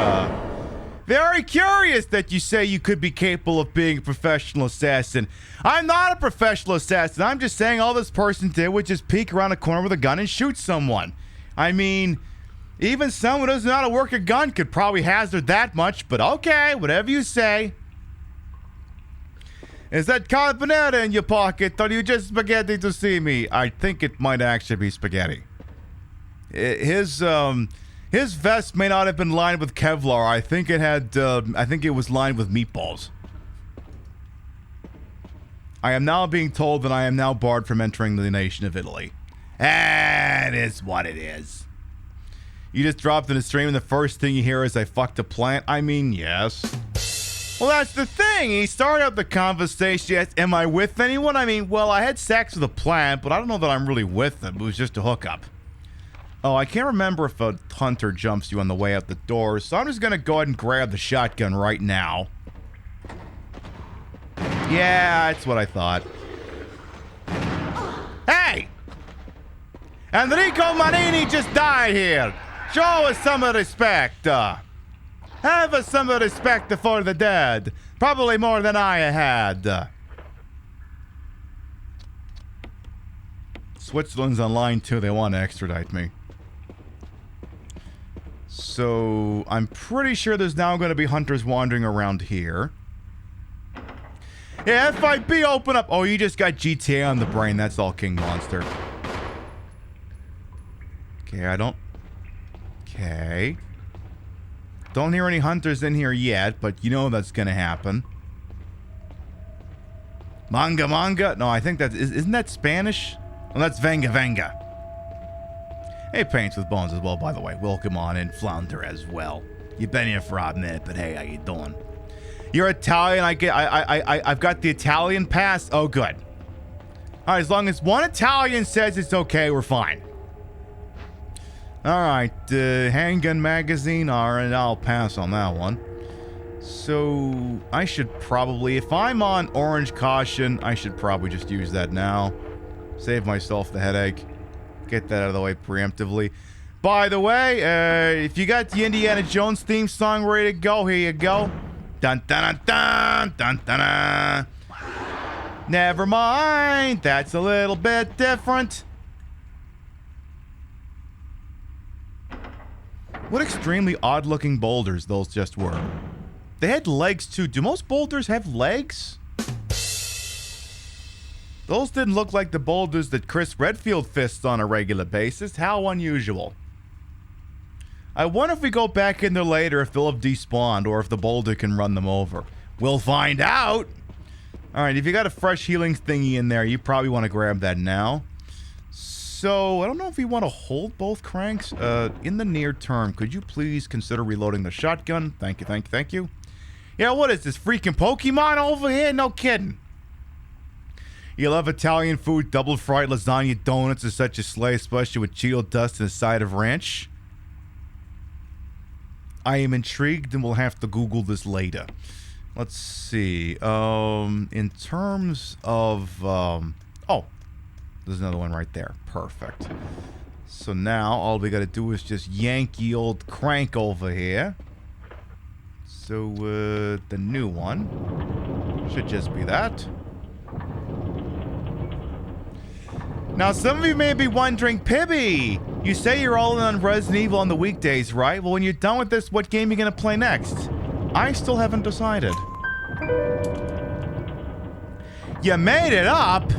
[SPEAKER 1] Very curious that you say you could be capable of being a professional assassin. I'm not a professional assassin. I'm just saying all this person did was just peek around a corner with a gun and shoot someone. I mean, even someone who doesn't know how to work a gun could probably hazard that much, but okay, whatever you say. Is that carbonara in your pocket, or are you just spaghetti to see me? I think it might actually be spaghetti. His vest may not have been lined with Kevlar. I think it was lined with meatballs. I am now being told that I am now barred from entering the nation of Italy. It is what it is. You just dropped in a stream and the first thing you hear is I fucked a plant? I mean, yes. Well, that's the thing. He started out the conversation as, am I with anyone? I mean, well, I had sex with a plant, but I don't know that I'm really with them. It was just a hookup. Oh, I can't remember if a hunter jumps you on the way out the door, so I'm just going to go ahead and grab the shotgun right now. Yeah, that's what I thought. Hey! Enrico Manini just died here. Show us some respect. Have us some respect for the dead. Probably more than I had. Switzerland's on line too. They want to extradite me. So, I'm pretty sure there's now going to be hunters wandering around here. Yeah, FIB, open up. Oh, you just got GTA on the brain. That's all, King Monster. Okay, I don't... Okay. Don't hear any hunters in here yet, but you know that's going to happen. Manga? No, I think that... Isn't that Spanish? Well, that's Venga. Hey, Paints with Bones as well, by the way. Welcome on in, Flounder as well. You've been here for a minute, but hey, how you doing? You're Italian. I've got the Italian pass. Oh, good. All right, as long as one Italian says it's okay, we're fine. All right, handgun magazine. All right, I'll pass on that one. So I should probably, if I'm on orange caution, I should probably just use that now. Save myself the headache. Get that out of the way preemptively. By the way, if you got the Indiana Jones theme song ready to go, here you go. Dun dun dun dun dun dun. Never mind, that's a little bit different. What extremely odd-looking boulders those just were. They had legs too. Do most boulders have legs? Those didn't look like the boulders that Chris Redfield fists on a regular basis. How unusual. I wonder if we go back in there later if they'll have despawned or if the boulder can run them over. We'll find out. Alright, if you got a fresh healing thingy in there, you probably want to grab that now. So, I don't know if we want to hold both cranks. In the near term, could you please consider reloading the shotgun? Thank you. Yeah, what is this, freaking Pokemon over here? No kidding. You love Italian food, double fried lasagna donuts is such a slay, especially with Cheeto dust and a side of ranch. I am intrigued and we'll have to Google this later. Let's see. In terms of... oh, there's another one right there. Perfect. So now all we gotta do is just yank the old crank over here. So, the new one should just be that. Now, some of you may be wondering, Pibby, you say you're all in on Resident Evil on the weekdays, right? Well, when you're done with this, what game are you going to play next? I still haven't decided. You made it up?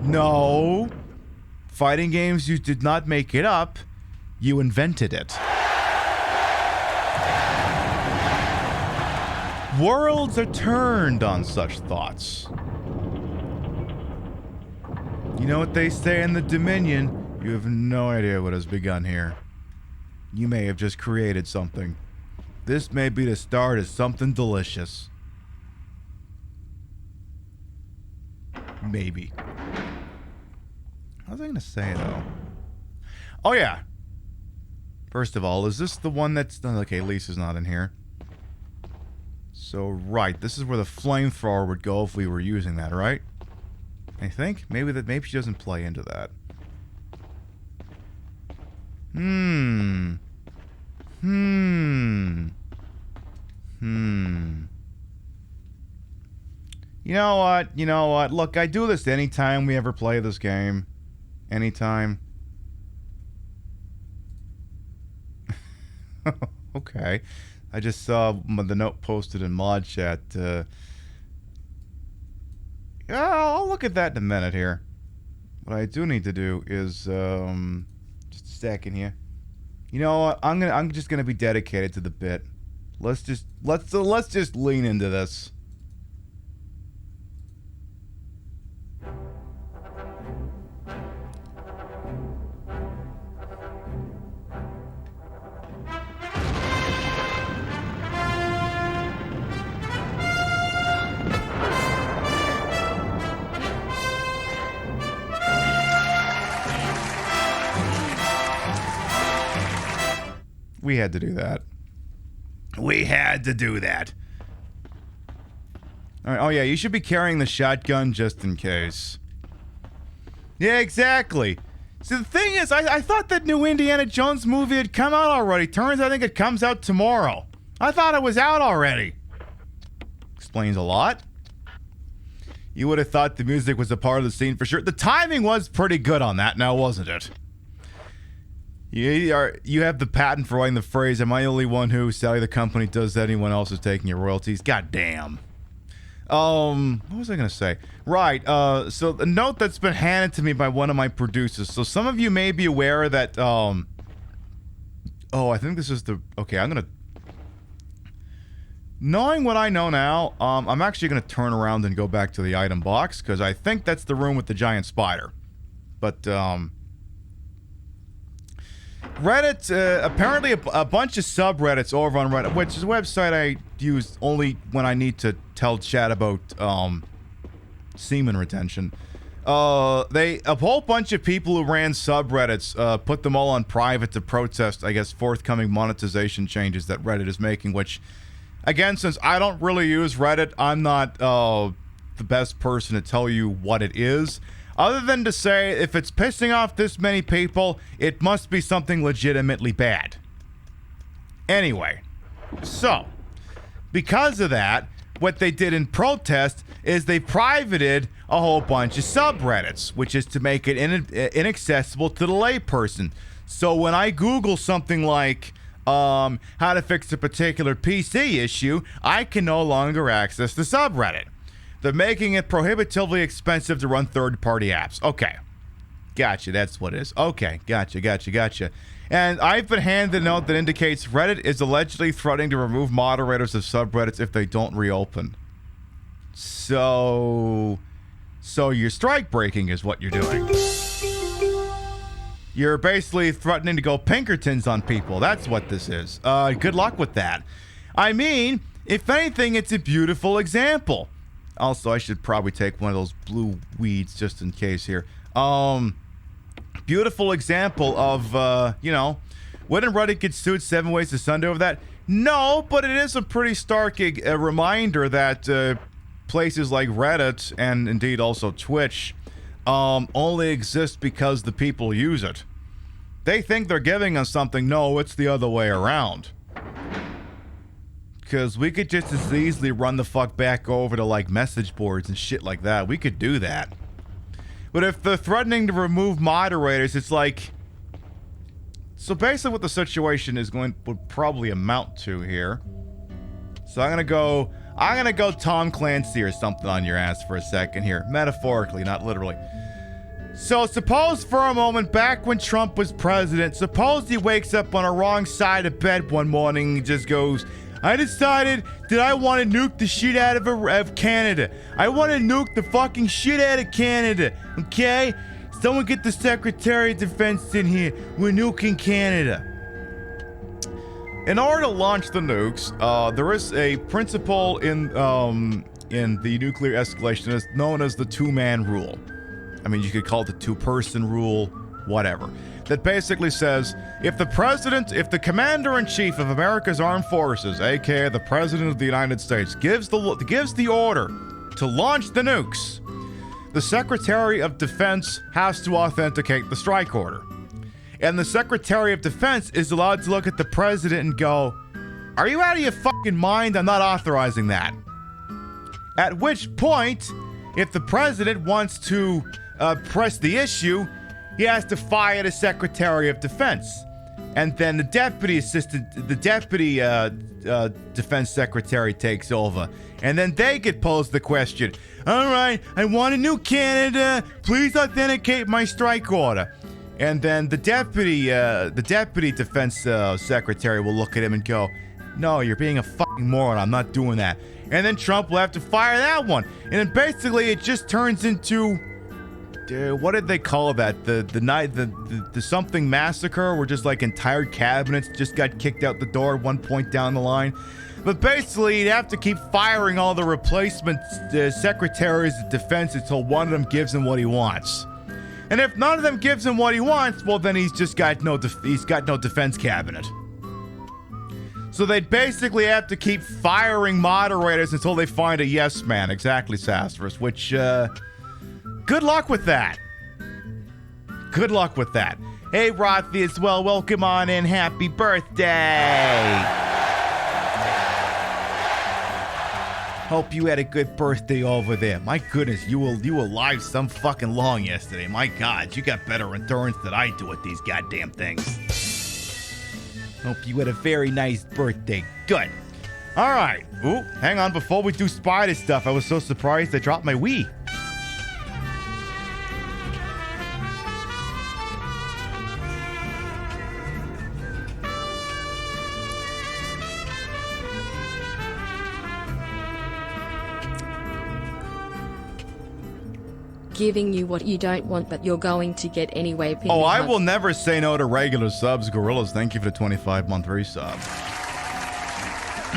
[SPEAKER 1] No. Fighting games, you did not make it up. You invented it. Worlds are turned on such thoughts. You know what they say in the Dominion? You have no idea what has begun here. You may have just created something. This may be the start of something delicious. Maybe. What was I going to say, though? Oh, yeah. First of all, is this the one that's... Okay, Lisa's not in here. So, right. This is where the flamethrower would go if we were using that, right? I think maybe she doesn't play into that. You know what? Look, I do this anytime we ever play this game. Anytime. Okay. I just saw the note posted in mod chat. Yeah, I'll look at that in a minute here. What I do need to do is just a second here. You know what? I'm just gonna be dedicated to the bit. Let's just lean into this. We had to do that. We had to do that. All right. Oh, yeah, you should be carrying the shotgun just in case. Yeah, exactly. See, the thing is, I thought that new Indiana Jones movie had come out already. Turns out I think it comes out tomorrow. I thought it was out already. Explains a lot. You would have thought the music was a part of the scene for sure. The timing was pretty good on that now, wasn't it? You have the patent for writing the phrase, "Am I the only one who, Sally, the company does that, anyone else is taking your royalties?" God damn. What was I going to say? Right, so the note that's been handed to me by one of my producers. So some of you may be aware that, oh, I think this is the, okay, I'm going to, knowing what I know now, I'm actually going to turn around and go back to the item box, because I think that's the room with the giant spider. But, Reddit, apparently a bunch of subreddits over on Reddit, which is a website I use only when I need to tell chat about, semen retention. A whole bunch of people who ran subreddits, put them all on private to protest, I guess, forthcoming monetization changes that Reddit is making, which, again, since I don't really use Reddit, I'm not, the best person to tell you what it is. Other than to say, if it's pissing off this many people, it must be something legitimately bad. Anyway, so, because of that, what they did in protest is they privated a whole bunch of subreddits, which is to make it inaccessible to the layperson. So when I Google something like, how to fix a particular PC issue, I can no longer access the subreddit. They're making it prohibitively expensive to run third-party apps. Okay. Gotcha, that's what it is. Okay, gotcha. And I've been handed a note that indicates Reddit is allegedly threatening to remove moderators of subreddits if they don't reopen. So you're strike breaking is what you're doing. You're basically threatening to go Pinkertons on people. That's what this is. Good luck with that. I mean, if anything, it's a beautiful example. Also, I should probably take one of those blue weeds just in case here. Beautiful example of, wouldn't Reddit get sued 7 ways to Sunday over that? No, but it is a pretty stark reminder that places like Reddit and indeed also Twitch only exist because the people use it. They think they're giving us something. No, it's the other way around. Because we could just as easily run the fuck back over to, like, message boards and shit like that. We could do that. But if they're threatening to remove moderators, it's like... So basically what the situation is would probably amount to here. So I'm gonna go Tom Clancy or something on your ass for a second here. Metaphorically, not literally. So suppose for a moment, back when Trump was president, suppose he wakes up on a wrong side of bed one morning and just goes... I decided that I want to nuke the shit out of Canada. I want to nuke the fucking shit out of Canada, okay? Someone get the Secretary of Defense in here. We're nuking Canada. In order to launch the nukes, there is a principle in the nuclear escalation that's known as the two-man rule. I mean, you could call it the two-person rule, whatever. That basically says, if the commander-in-chief of America's armed forces, aka the president of the United States, gives the order to launch the nukes, the Secretary of Defense has to authenticate the strike order. And the Secretary of Defense is allowed to look at the president and go, are you out of your fucking mind? I'm not authorizing that. At which point, if the president wants to press the issue, he has to fire the Secretary of Defense. And then the deputy defense secretary takes over. And then they get posed the question, all right, I want a new Canada. Please authenticate my strike order. And then the deputy defense secretary will look at him and go, no, you're being a fucking moron. I'm not doing that. And then Trump will have to fire that one. And then basically it just turns into... what did they call that? The something massacre, where just like entire cabinets just got kicked out the door at one point down the line. But basically, you'd have to keep firing all the replacement secretaries of defense until one of them gives him what he wants. And if none of them gives him what he wants, well, then he's got no defense cabinet. So they'd basically have to keep firing moderators until they find a yes man. Exactly, Sassarus. Which, good luck with that. Good luck with that. Hey, Rothy as well. Welcome on in. Happy birthday. Hope you had a good birthday over there. My goodness, you were live some fucking long yesterday. My God, you got better endurance than I do with these goddamn things. Hope you had a very nice birthday. Good. All right. Ooh, hang on. Before we do spider stuff, I was so surprised I dropped my Wii.
[SPEAKER 5] Giving you what you don't want, but you're going to get anyway.
[SPEAKER 1] Oh, I will never say no to regular subs. Gorillas, thank you for the 25-month resub.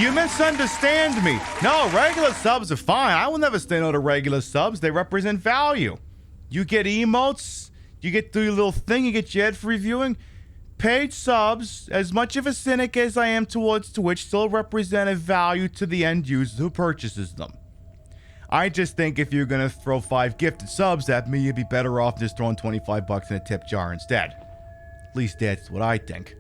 [SPEAKER 1] You misunderstand me. No, regular subs are fine. I will never say no to regular subs. They represent value. You get emotes. You get the little thing. You get your ad for reviewing. Paid subs, as much of a cynic as I am towards Twitch, still represent a value to the end user who purchases them. I just think if you're going to throw 5 gifted subs at me, you'd be better off just throwing 25 bucks in a tip jar instead. At least that's what I think.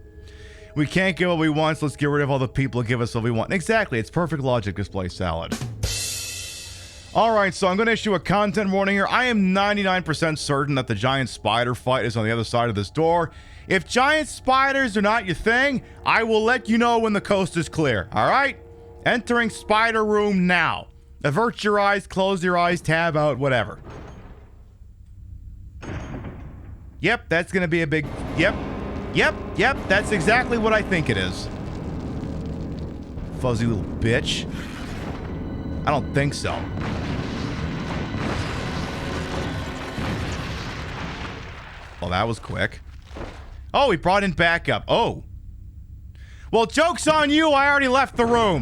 [SPEAKER 1] We can't get what we want, so let's get rid of all the people who give us what we want. Exactly, it's perfect logic, Display Salad. Alright, so I'm going to issue a content warning here. I am 99% certain that the giant spider fight is on the other side of this door. If giant spiders are not your thing, I will let you know when the coast is clear. Alright? Entering spider room now. Avert your eyes, close your eyes, tab out, whatever. Yep, that's gonna be a big... Yep, that's exactly what I think it is. Fuzzy little bitch. I don't think so. Well, that was quick. Oh, he brought in backup. Oh. Well, joke's on you, I already left the room.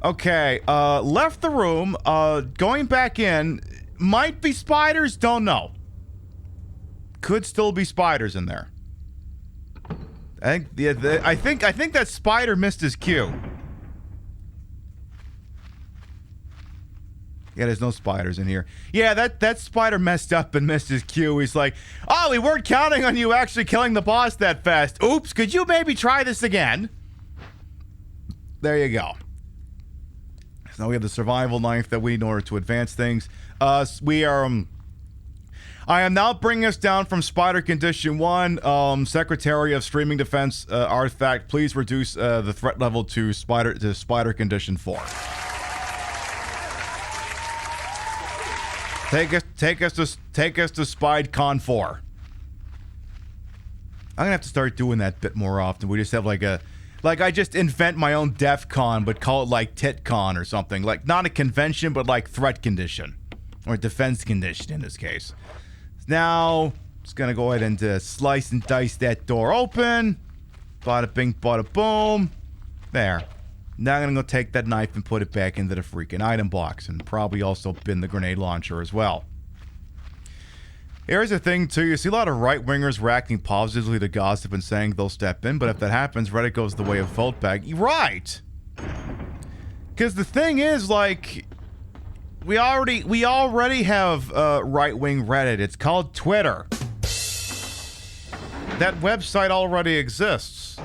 [SPEAKER 1] Okay, left the room, going back in, might be spiders, don't know. Could still be spiders in there. I think that spider missed his cue. Yeah, there's no spiders in here. Yeah, that spider messed up and missed his cue. He's like, oh, we weren't counting on you actually killing the boss that fast. Oops, could you maybe try this again? There you go. Now we have the survival knife that we need in order to advance things. I am now bringing us down from Spider Condition 1. Secretary of Streaming Defense Artifact, please reduce the threat level to Spider Condition 4. Take us to SpideCon 4. I'm gonna have to start doing that bit more often. We just have like I just invent my own DEF CON, but call it like TitCon or something. Like, not a convention, but like threat condition. Or defense condition in this case. Now, just gonna go ahead and slice and dice that door open. Bada bing, bada boom. There. Now I'm gonna go take that knife and put it back into the freaking item box. And probably also bin the grenade launcher as well. Here's the thing, too. You see a lot of right-wingers reacting positively to gossip and saying they'll step in, but if that happens, Reddit goes the way of vote bag. Right! Because the thing is, like, we already have right-wing Reddit. It's called Twitter. That website already exists.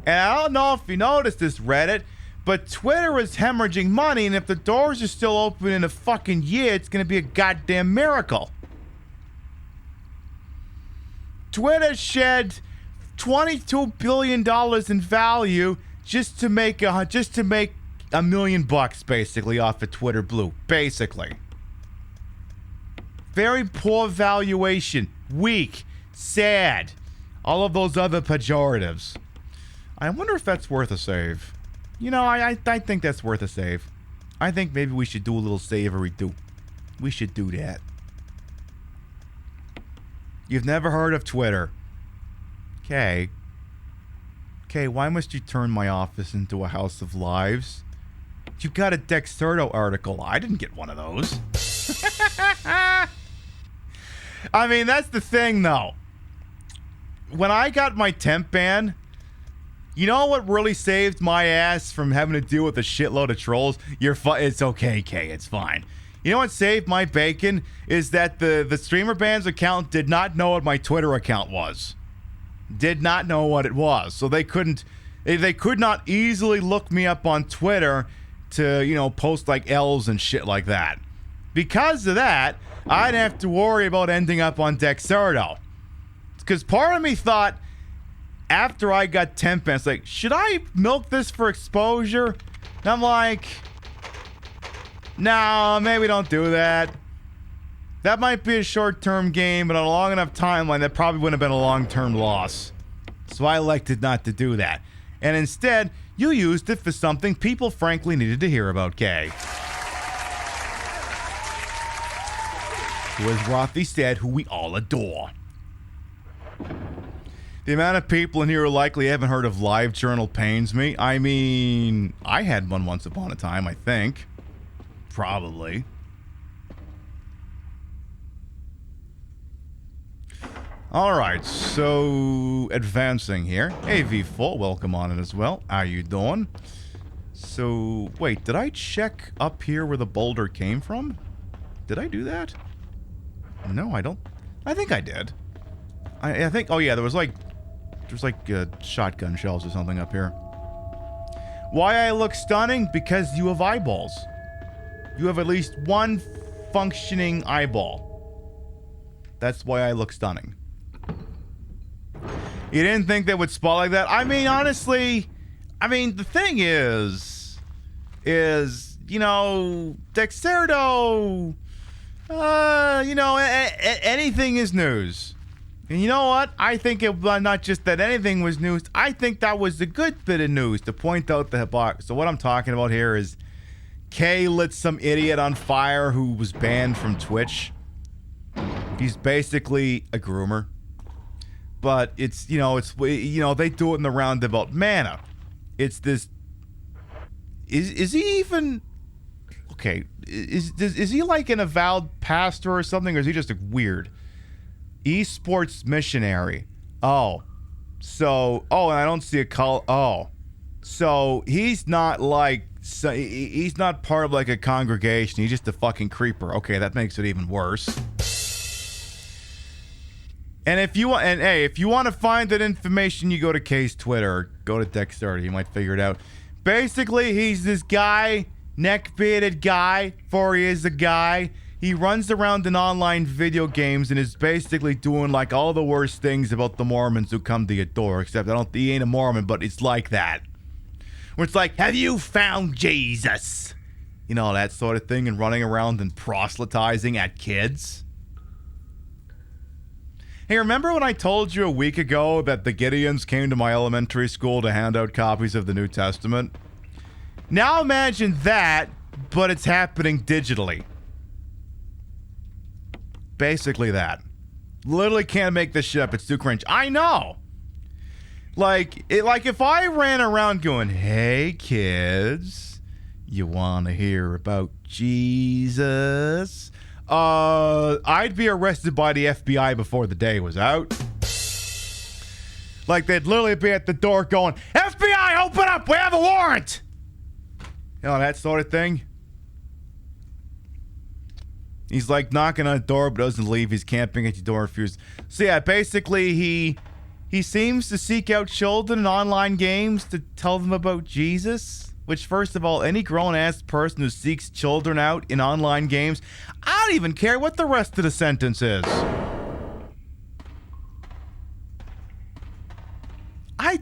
[SPEAKER 1] And I don't know if you noticed this, Reddit, but Twitter is hemorrhaging money, and if the doors are still open in a fucking year, it's gonna be a goddamn miracle. Twitter shed $22 billion in value just to make $1 million basically off of Twitter Blue, basically. Very poor valuation, weak, sad, all of those other pejoratives. I wonder if that's worth a save. You know, I think that's worth a save. I think maybe we should do a little save-a-re-do. We should do that. You've never heard of Twitter. Okay. Okay, why must you turn my office into a house of lives? You got a Dexerto article. I didn't get one of those. I mean, that's the thing, though. When I got my temp ban, You know what really saved my ass from having to deal with a shitload of trolls? It's okay, Kay. It's fine. You know what saved my bacon? Is that the Streamer Bands account did not know what my Twitter account was. Did not know what it was. So they could not easily look me up on Twitter to, post like L's and shit like that. Because of that, I'd have to worry about ending up on Dexerto. Because part of me thought, after I got 10 pence, like, should I milk this for exposure? And I'm like, no, maybe don't do that. That might be a short-term gain, but on a long enough timeline, that probably wouldn't have been a long-term loss. So I elected not to do that. And instead, you used it for something people frankly needed to hear about, Kay. Who is Rothy said, who we all adore. The amount of people in here who likely haven't heard of LiveJournal pains me. I mean, I had one once upon a time, I think. Probably. Alright, so advancing here. AV Full, welcome on it as well. How you doing? So, wait, did I check up here where the boulder came from? Did I do that? No, I don't. I think I did. I think, oh yeah, there's like shotgun shells or something up here. Why I look stunning? Because you have eyeballs. You have at least one functioning eyeball. That's why I look stunning. You didn't think they would spot like that? I mean, honestly, the thing is, Dexerto, anything is news. And you know what? I think not just that anything was news. I think that was a good bit of news to point out the hypocrisy. So what I'm talking about here is Kay lit some idiot on fire who was banned from Twitch. He's basically a groomer. But they do it in the roundabout manner. It's this. Is he even okay? Is he like an avowed pastor or something, or is he just a weird esports missionary? And I don't see a call. Oh, so he's not he's not part of like a congregation. He's just a fucking creeper. Okay, that makes it even worse. And if you want to find that information, you go to Kay's Twitter, go to Dexter, you might figure it out. Basically, he's this guy, neck-bearded guy, for he is a guy. He runs around in online video games and is basically doing like all the worst things about the Mormons who come to your door, except he ain't a Mormon, but it's like that. Where it's like, have you found Jesus? That sort of thing, and running around and proselytizing at kids. Hey, remember when I told you a week ago that the Gideons came to my elementary school to hand out copies of the New Testament? Now imagine that, but it's happening digitally. Basically that. Literally can't make this shit up. It's too cringe. I know. Like if I ran around going, "Hey kids, you want to hear about Jesus?" I'd be arrested by the FBI before the day was out. Like, they'd literally be at the door going, "FBI, open up, we have a warrant!" That sort of thing. He's like knocking on the door but doesn't leave. He's camping at your door, refused. So yeah, basically he seems to seek out children in online games to tell them about Jesus. Which, first of all, any grown-ass person who seeks children out in online games, I don't even care what the rest of the sentence is. I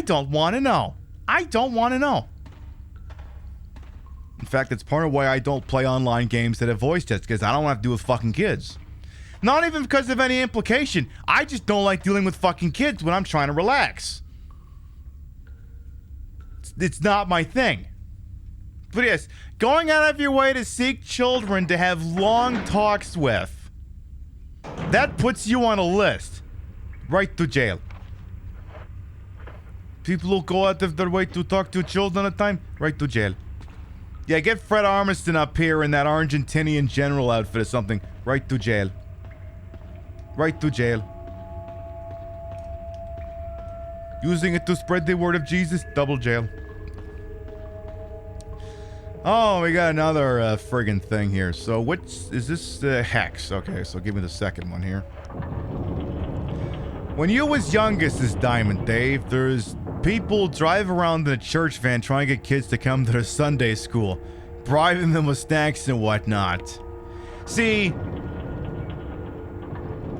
[SPEAKER 1] don't want to know. I don't want to know. In fact, it's part of why I don't play online games that have voice chats, because I don't want to have to deal with fucking kids. Not even because of any implication. I just don't like dealing with fucking kids when I'm trying to relax. It's not my thing. But yes, going out of your way to seek children to have long talks with, that puts you on a list. Right to jail. People who go out of their way to talk to children at a time, right to jail. Yeah, get Fred Armiston up here in that Argentinian general outfit or something, right to jail. Right to jail. Using it to spread the word of Jesus, double jail. Oh, we got another friggin' thing here. So which is this hex? Okay, so give me the second one here. When you was youngest, this Diamond Dave, there's people drive around in a church van trying to get kids to come to their Sunday school, bribing them with snacks and whatnot. See,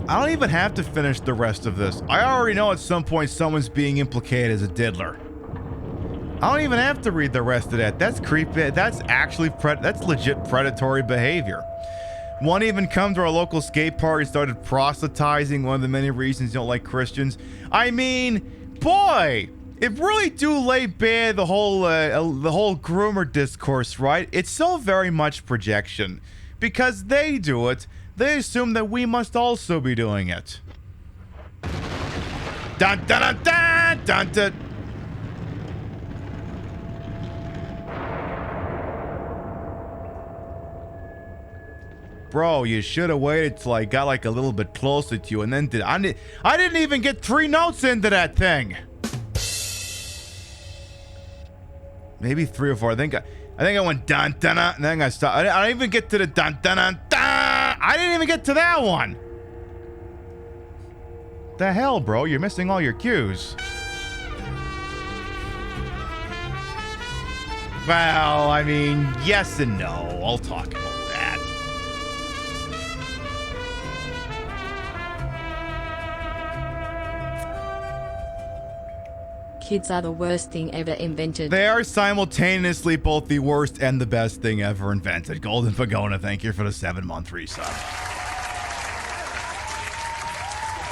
[SPEAKER 1] I don't even have to finish the rest of this. I already know at some point someone's being implicated as a diddler. I don't even have to read the rest of that. That's creepy. That's actually that's legit predatory behavior. One even come to our local skate park and started proselytizing, one of the many reasons you don't like Christians. I mean, boy, it really do lay bare the whole groomer discourse, right? It's so very much projection. Because they do it, they assume that we must also be doing it. Dun dun dun dun dun dun. Bro, you should have waited till I got like a little bit closer to you and then I didn't even get 3 notes into that thing. Maybe 3 or 4. I think I went dun dun dun and then I stopped. I didn't even get to the dun dun dun dun. I didn't even get to that one. The hell, bro? You're missing all your cues. Well, I mean, yes and no. I'll talk about that.
[SPEAKER 5] Kids are the worst thing ever invented.
[SPEAKER 1] They are simultaneously both the worst and the best thing ever invented. Golden Pagona, thank you for the 7-month resub.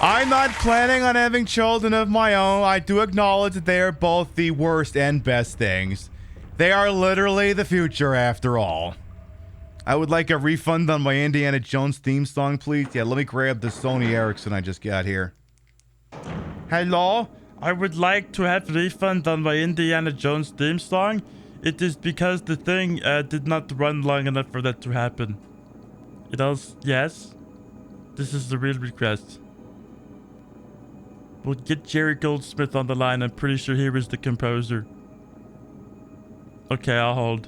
[SPEAKER 1] I'm not planning on having children of my own. I do acknowledge that they are both the worst and best things. They are literally the future after all. I would like a refund on my Indiana Jones theme song, please. Yeah, let me grab the Sony Ericsson I just got here. Hello?
[SPEAKER 8] I would like to have refund on my Indiana Jones theme song. It is because the thing did not run long enough for that to happen. It also, yes, this is the real request. We'll get Jerry Goldsmith on the line. I'm pretty sure he was the composer. Okay, I'll hold.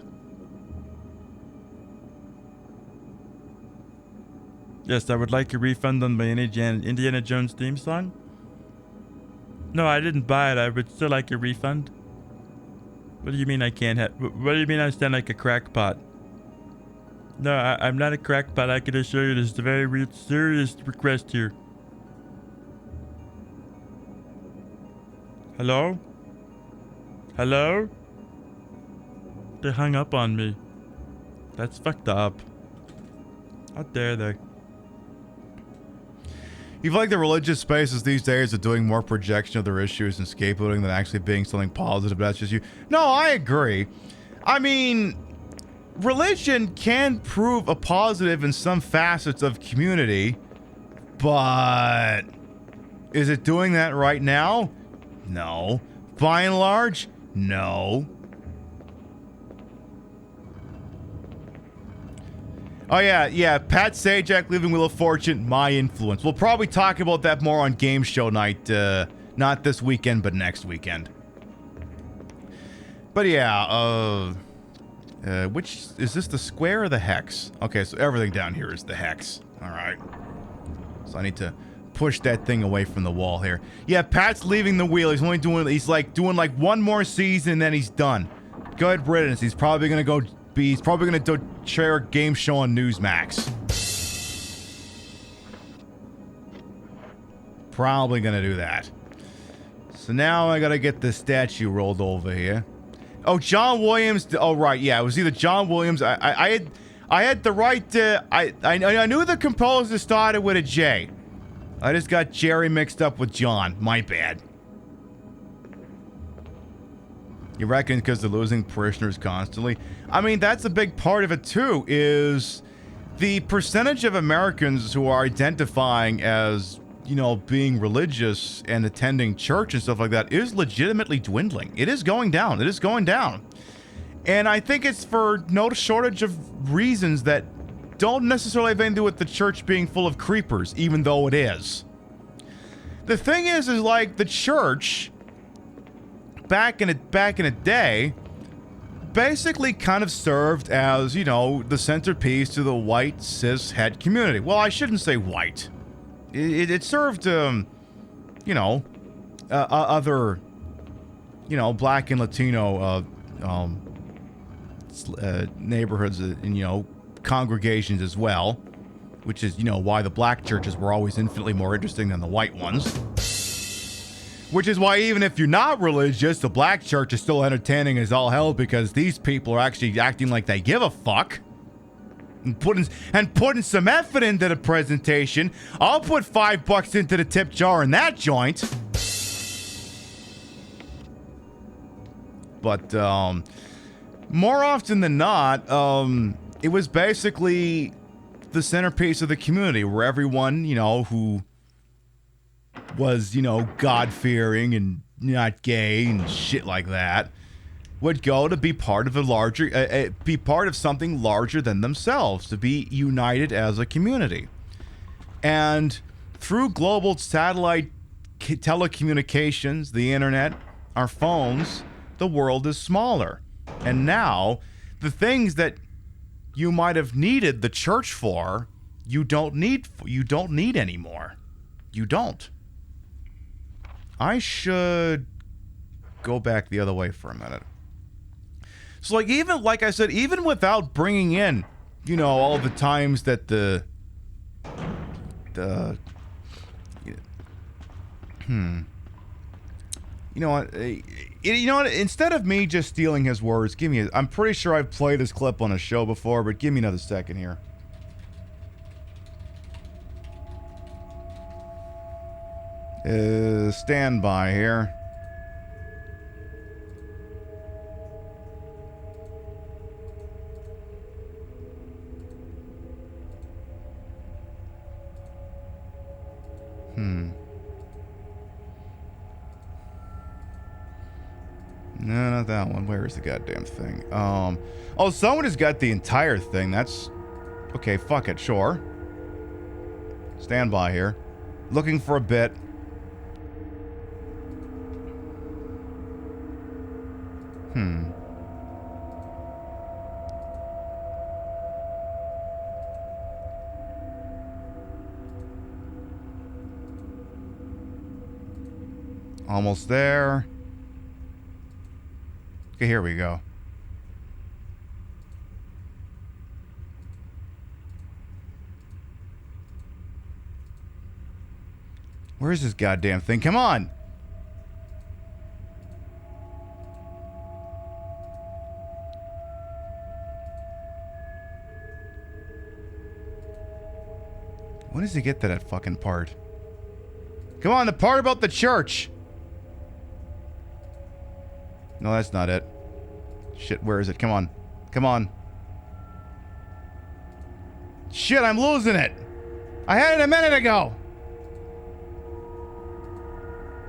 [SPEAKER 8] Yes, I would like a refund on my Indiana Jones theme song. No, I didn't buy it. I would still like a refund. What do you mean I can't have... What do you mean I sound like a crackpot? No, I'm not a crackpot. I can assure you this is a very real, serious request here. Hello? Hello? They hung up on me. That's fucked up. How dare they?
[SPEAKER 1] You feel like the religious spaces these days are doing more projection of their issues and scapegoating than actually being something positive. That's just you. No, I agree. I mean, religion can prove a positive in some facets of community, but is it doing that right now? No. By and large, no. Oh, yeah. Pat Sajak leaving Wheel of Fortune, my influence. We'll probably talk about that more on Game Show Night. Not this weekend, but next weekend. But yeah, which, is this the square or the hex? Okay, so everything down here is the hex. All right. So I need to push that thing away from the wall here. Yeah, Pat's leaving the wheel. He's doing like one more season and then he's done. Good riddance. He's probably going to do chair a game show on Newsmax. Probably gonna do that. So now I gotta get the statue rolled over here. Oh, John Williams. Oh, right. Yeah, it was either John Williams. I had the right. I knew the composer started with a J. I just got Jerry mixed up with John. My bad. You reckon because they're losing parishioners constantly? I mean, that's a big part of it too, is the percentage of Americans who are identifying as, you know, being religious and attending church and stuff like that is legitimately dwindling. It is going down. It is going down. And I think it's for no shortage of reasons that don't necessarily have anything to do with the church being full of creepers, even though it is. The thing is like the church back in a day, basically kind of served as, you know, the centerpiece to the white cis het community. Well, I shouldn't say white. It served, you know, other, you know, black and Latino neighborhoods and, you know, congregations as well, which is, you know, why the black churches were always infinitely more interesting than the white ones. Which is why even if you're not religious, the black church is still entertaining as all hell, because these people are actually acting like they give a fuck. And putting some effort into the presentation. I'll put $5 into the tip jar in that joint. But more often than not, it was basically the centerpiece of the community, where everyone, you know, who was, you know, God-fearing and not gay and shit like that, would go to be part of a larger, be part of something larger than themselves, to be united as a community. And through global satellite telecommunications, the internet, our phones, the world is smaller. And now, the things that you might have needed the church for, you don't need anymore. You don't. I should go back the other way for a minute. So, like, even, like I said, even without bringing in, you know, all the times that you know what, instead of me just stealing his words, I'm pretty sure I've played this clip on a show before, but give me another second here. Stand by here. No, not that one. Where is the goddamn thing? Oh, someone has got the entire thing. That's... Okay, fuck it, sure. Stand by here. Looking for a bit. Almost there. Okay, here we go. Where is this goddamn thing? Come on! When does he get to that fucking part? Come on, the part about the church! No, that's not it. Shit, where is it? Come on. Come on. Shit, I'm losing it! I had it a minute ago!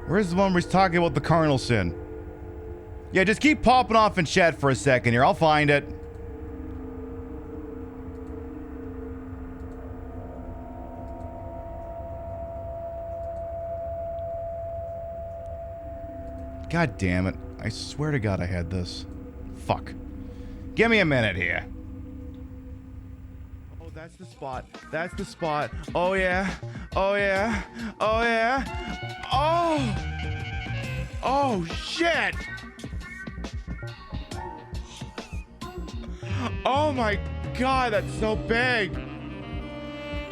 [SPEAKER 1] Where's the one where he's talking about the carnal sin? Yeah, just keep popping off in chat for a second here. I'll find it. God damn it. I swear to God I had this. Fuck. Give me a minute here. Oh, that's the spot. That's the spot. Oh, yeah. Oh, yeah. Oh, yeah. Oh! Oh, shit! Oh my God, that's so big!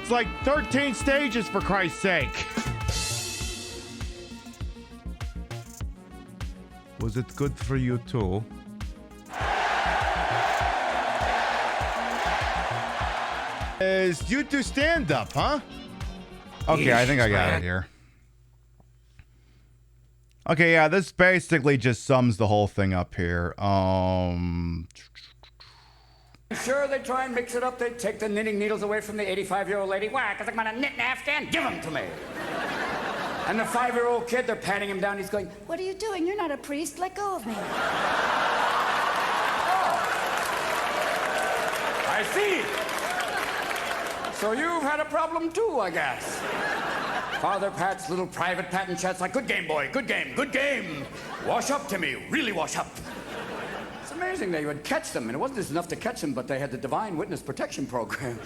[SPEAKER 1] It's like 13 stages, for Christ's sake! Was it good for you too? Is due to stand-up, huh? Okay, I think I got it here. Okay, yeah, this basically just sums the whole thing up here.
[SPEAKER 9] Sure, they try and mix it up. They take the knitting needles away from the 85-year-old lady. Why? Because I'm going to knit an Afghan? Give them to me. And the 5-year-old kid, they're patting him down. He's going,
[SPEAKER 10] "What are you doing? You're not a priest. Let go of me."
[SPEAKER 9] I see. So you've had a problem too, I guess. Father Pat's little private patent chat's like, good game, boy, good game, good game. Wash up, Timmy, really wash up. It's amazing they would catch them, and it wasn't just enough to catch them, but they had the Divine Witness Protection Program.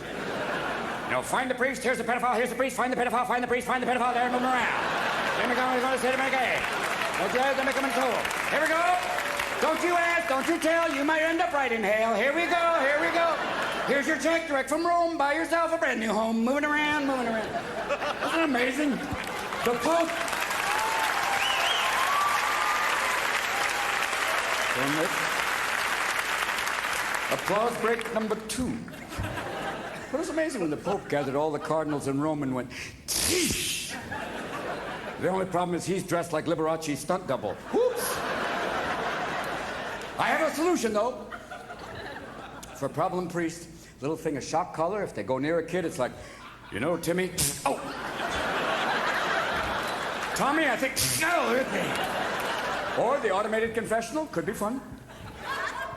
[SPEAKER 9] You know, find the priest, here's the pedophile, here's the priest, find the pedophile, find the priest, find the pedophile, there, move them around. Here we go, we're going to say to make a. Don't you have to make them in cool. Here we go. Don't you ask, don't you tell, you might end up right in hell. Here we go, here we go. Here's your check direct from Rome. Buy yourself a brand new home. Moving around, moving around. Isn't it amazing? The Pope. Applause break number 2. But it's amazing when the Pope gathered all the cardinals in Rome and went, "Sheesh." The only problem is he's dressed like Liberace's stunt double. Whoops. I have a solution, though. For problem priest, little thing, a shock collar. If they go near a kid, it's like, you know, Timmy. Oh. Tommy, I think. Oh, hit me. Or the automated confessional could be fun.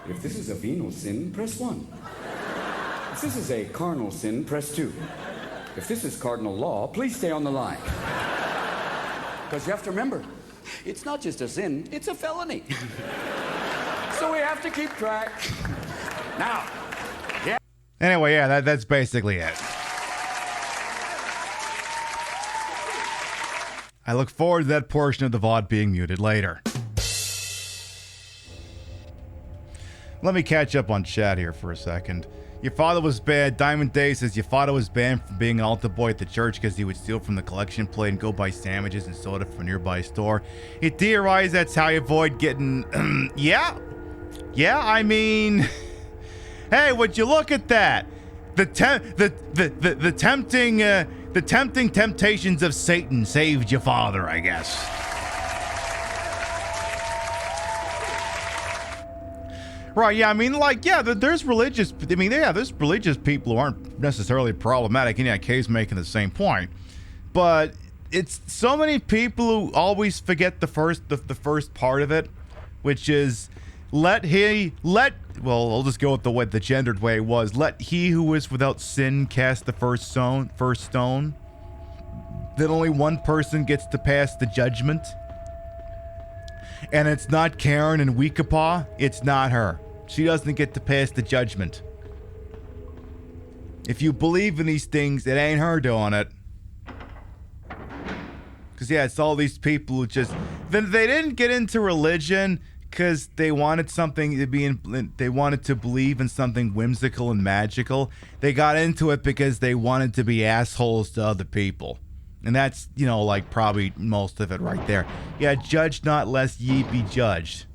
[SPEAKER 9] If this is a venal sin, press 1. If this is a carnal sin, press 2. If this is cardinal law, please stay on the line. Because you have to remember, it's not just a sin, it's a felony. So we have to keep track. Now, yeah.
[SPEAKER 1] Anyway, yeah, that's basically it. I look forward to that portion of the VOD being muted later. Let me catch up on chat here for a second. Your father was bad. Diamond Day says your father was banned from being an altar boy at the church because he would steal from the collection plate and go buy sandwiches and soda from a nearby store. He theorized that's how you avoid getting... Yeah, I mean... Hey, would you look at that? The tempting temptations of Satan saved your father, I guess. Right, yeah, I mean, like, yeah, there's religious people who aren't necessarily problematic in that case making the same point. But it's so many people who always forget the first part of it, which is well, I'll just go with the way the gendered way it was. Let he who is without sin cast the first stone. Then only one person gets to pass the judgment. And it's not Karen and Weekapaw. It's not her. She doesn't get to pass the judgment. If you believe in these things, it ain't her doing it. Because, yeah, it's all these people who just... Then they didn't get into religion because they wanted something to be in... They wanted to believe in something whimsical and magical. They got into it because they wanted to be assholes to other people. And that's, you know, like probably most of it right there. Yeah, judge not lest ye be judged.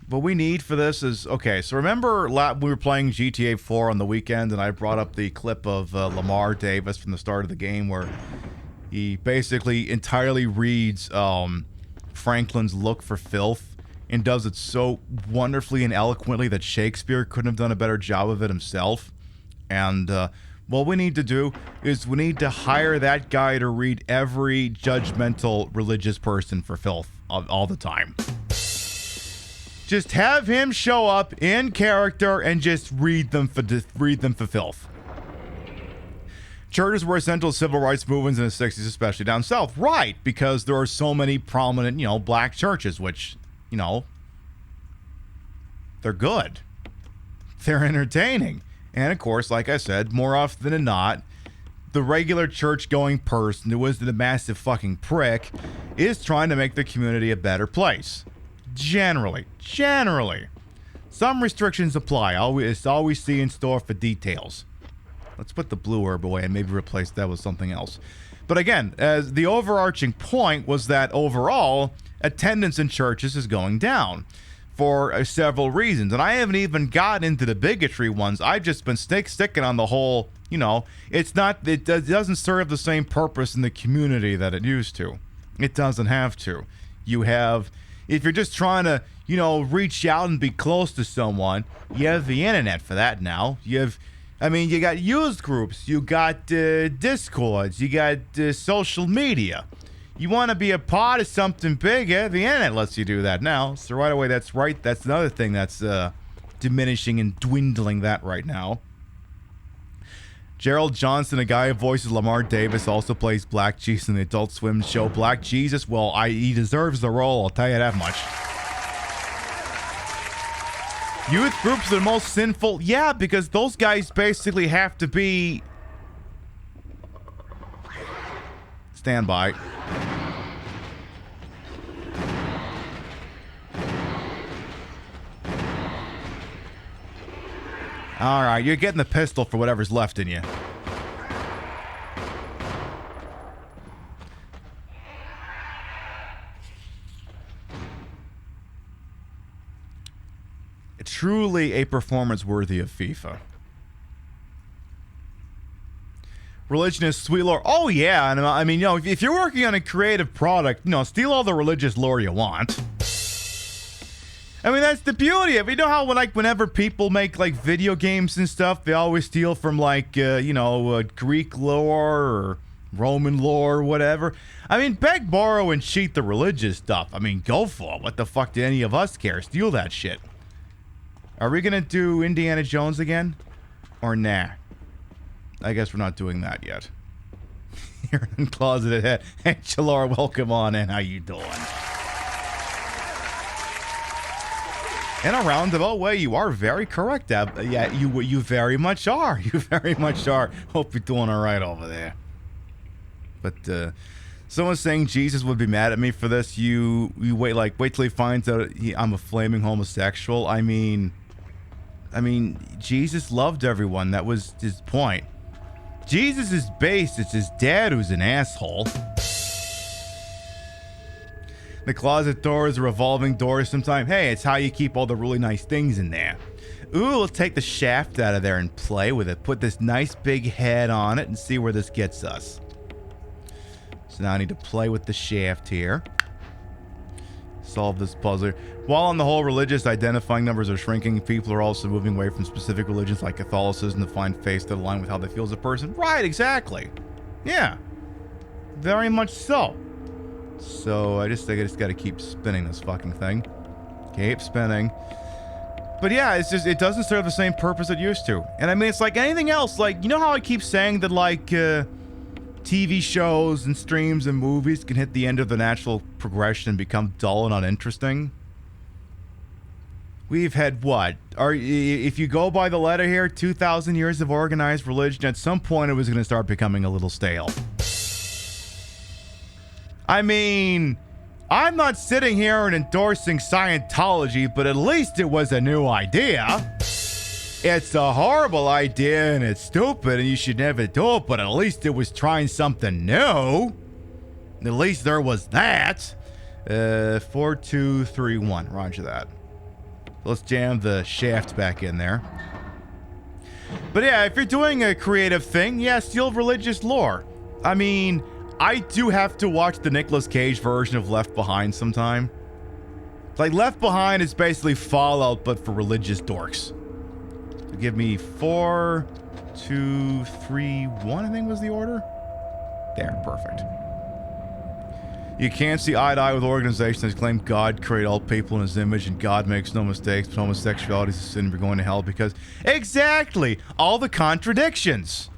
[SPEAKER 1] What we need for this is, okay, so remember we were playing GTA 4 on the weekend and I brought up the clip of Lamar Davis from the start of the game where he basically entirely reads Franklin's look for filth and does it so wonderfully and eloquently that Shakespeare couldn't have done a better job of it himself. And what we need to do is we need to hire that guy to read every judgmental religious person for filth all the time. Just have him show up in character and just read them for filth. Churches were essential civil rights movements in the 60s, especially down south. Right, because there are so many prominent, black churches, which, they're good. They're entertaining. And, of course, like I said, more often than not, the regular church-going person who isn't a massive fucking prick is trying to make the community a better place. Generally. Some restrictions apply. It's all we see in store for details. Let's put the blue herb away and maybe replace that with something else. But again, as the overarching point was that overall, attendance in churches is going down for several reasons. And I haven't even gotten into the bigotry ones. I've just been sticking on the whole, it doesn't serve the same purpose in the community that it used to. It doesn't have to. If you're just trying to, reach out and be close to someone, you have the internet for that now. You got used groups, you got Discords, you got social media. You want to be a part of something bigger, the internet lets you do that now. So right away, that's another thing that's diminishing and dwindling that right now. Gerald Johnson, a guy who voices Lamar Davis, also plays Black Jesus in the Adult Swim show Black Jesus. Well, he deserves the role, I'll tell you that much. Youth groups are the most sinful. Yeah, because those guys basically have to be... Stand by. Alright, you're getting the pistol for whatever's left in you. Truly a performance worthy of FIFA. Religion is sweet lore. Oh yeah, and I mean, you know, if you're working on a creative product, you know, steal all the religious lore you want. I mean, that's the beauty of it. You know how whenever people make like video games and stuff, they always steal from like Greek lore or Roman lore or whatever. I mean, beg, borrow, and cheat the religious stuff. I mean, go for it. What the fuck do any of us care? Steal that shit. Are we gonna do Indiana Jones again? Or nah? I guess we're not doing that yet. You're in closeted head. Hey, Chalor, welcome on in. How you doing? In a roundabout way, you are very correct, Ab. Yeah, you very much are. You very much are. Hope you're doing all right over there. But someone's saying Jesus would be mad at me for this. You wait till he finds out I'm a flaming homosexual. I mean, Jesus loved everyone. That was his point. Jesus is based. It's his dad who's an asshole. The closet door is a revolving door sometime. Hey, it's how you keep all the really nice things in there. Ooh, let's take the shaft out of there and play with it. Put this nice big head on it and see where this gets us. So now I need to play with the shaft here. Solve this puzzle. While on the whole, religious identifying numbers are shrinking, people are also moving away from specific religions like Catholicism to find faiths that align with how they feel as a person. Right, exactly. Yeah. Very much so. So I just got to keep spinning this fucking thing. Keep spinning. But yeah, it's just, it doesn't serve the same purpose it used to. And I mean, it's like anything else. Like, you know how I keep saying that, like, TV shows and streams and movies can hit the end of the natural progression and become dull and uninteresting? We've had what? If you go by the letter here, 2,000 years of organized religion. At some point, it was going to start becoming a little stale. I mean, I'm not sitting here and endorsing Scientology, but at least it was a new idea. It's a horrible idea and it's stupid and you should never do it, but at least it was trying something new. At least there was that. 4, 2, 3, 1. Roger that. Let's jam the shaft back in there. But yeah, if you're doing a creative thing, yeah, steal religious lore. I mean, I do have to watch the Nicolas Cage version of Left Behind sometime. Like, Left Behind is basically Fallout, but for religious dorks. So give me 4, 2, 3, 1, I think was the order. There, perfect. You can't see eye to eye with organizations that claim God created all people in his image and God makes no mistakes, but homosexuality is a sin and we're going to hell because... Exactly! All the contradictions!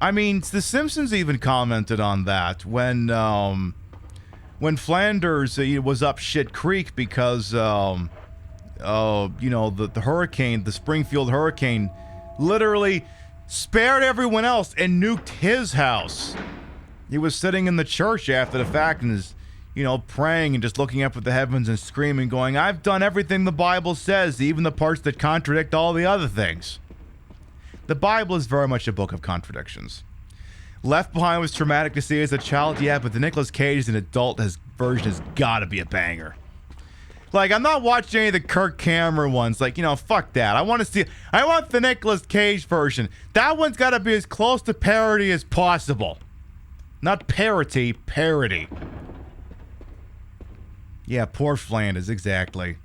[SPEAKER 1] I mean, The Simpsons even commented on that when Flanders was up shit creek because, you know, the hurricane, the Springfield hurricane, literally spared everyone else and nuked his house. He was sitting in the church after the fact and is, you know, praying and just looking up at the heavens and screaming, going, I've done everything the Bible says, even the parts that contradict all the other things. The Bible is very much a book of contradictions. Left Behind was traumatic to see as a child, yeah, but the Nicolas Cage as an adult version has got to be a banger. Like, I'm not watching any of the Kirk Cameron ones. Like, you know, fuck that. I want the Nicolas Cage version. That one's got to be as close to parody as possible. Not parody, parody. Yeah, poor Flanders, exactly.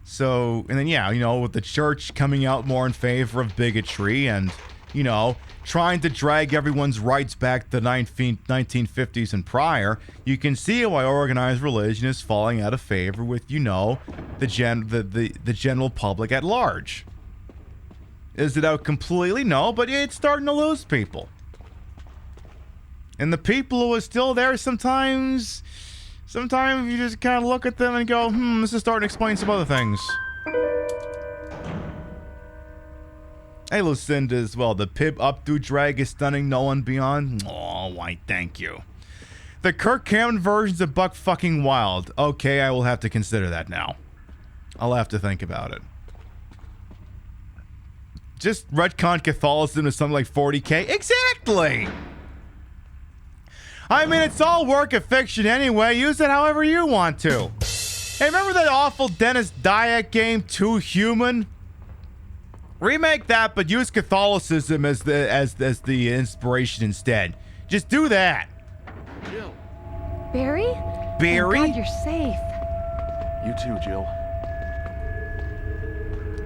[SPEAKER 1] So, and then, yeah, you know, with the church coming out more in favor of bigotry and, you know, trying to drag everyone's rights back to the 1950s and prior, you can see why organized religion is falling out of favor with, you know, the general public at large. Is it out completely? No, but it's starting to lose people. And the people who are still there, sometimes you just kind of look at them and go, this is starting to explain some other things. Hey, Lucinda as well. The Pib Updo drag is stunning. No one beyond. Oh, why, thank you. The Kirk Cameron version's a buck fucking wild. Okay, I will have to consider that now. I'll have to think about it. Just retcon Catholicism to something like 40K. Exactly! I mean, it's all work of fiction anyway. Use it however you want to. Hey, remember that awful Dennis Dyack game, Too Human? Remake that, but use Catholicism as the inspiration instead. Just do that.
[SPEAKER 6] Jill.
[SPEAKER 7] Barry?
[SPEAKER 1] Barry?
[SPEAKER 7] Thank God you're safe.
[SPEAKER 6] You too, Jill.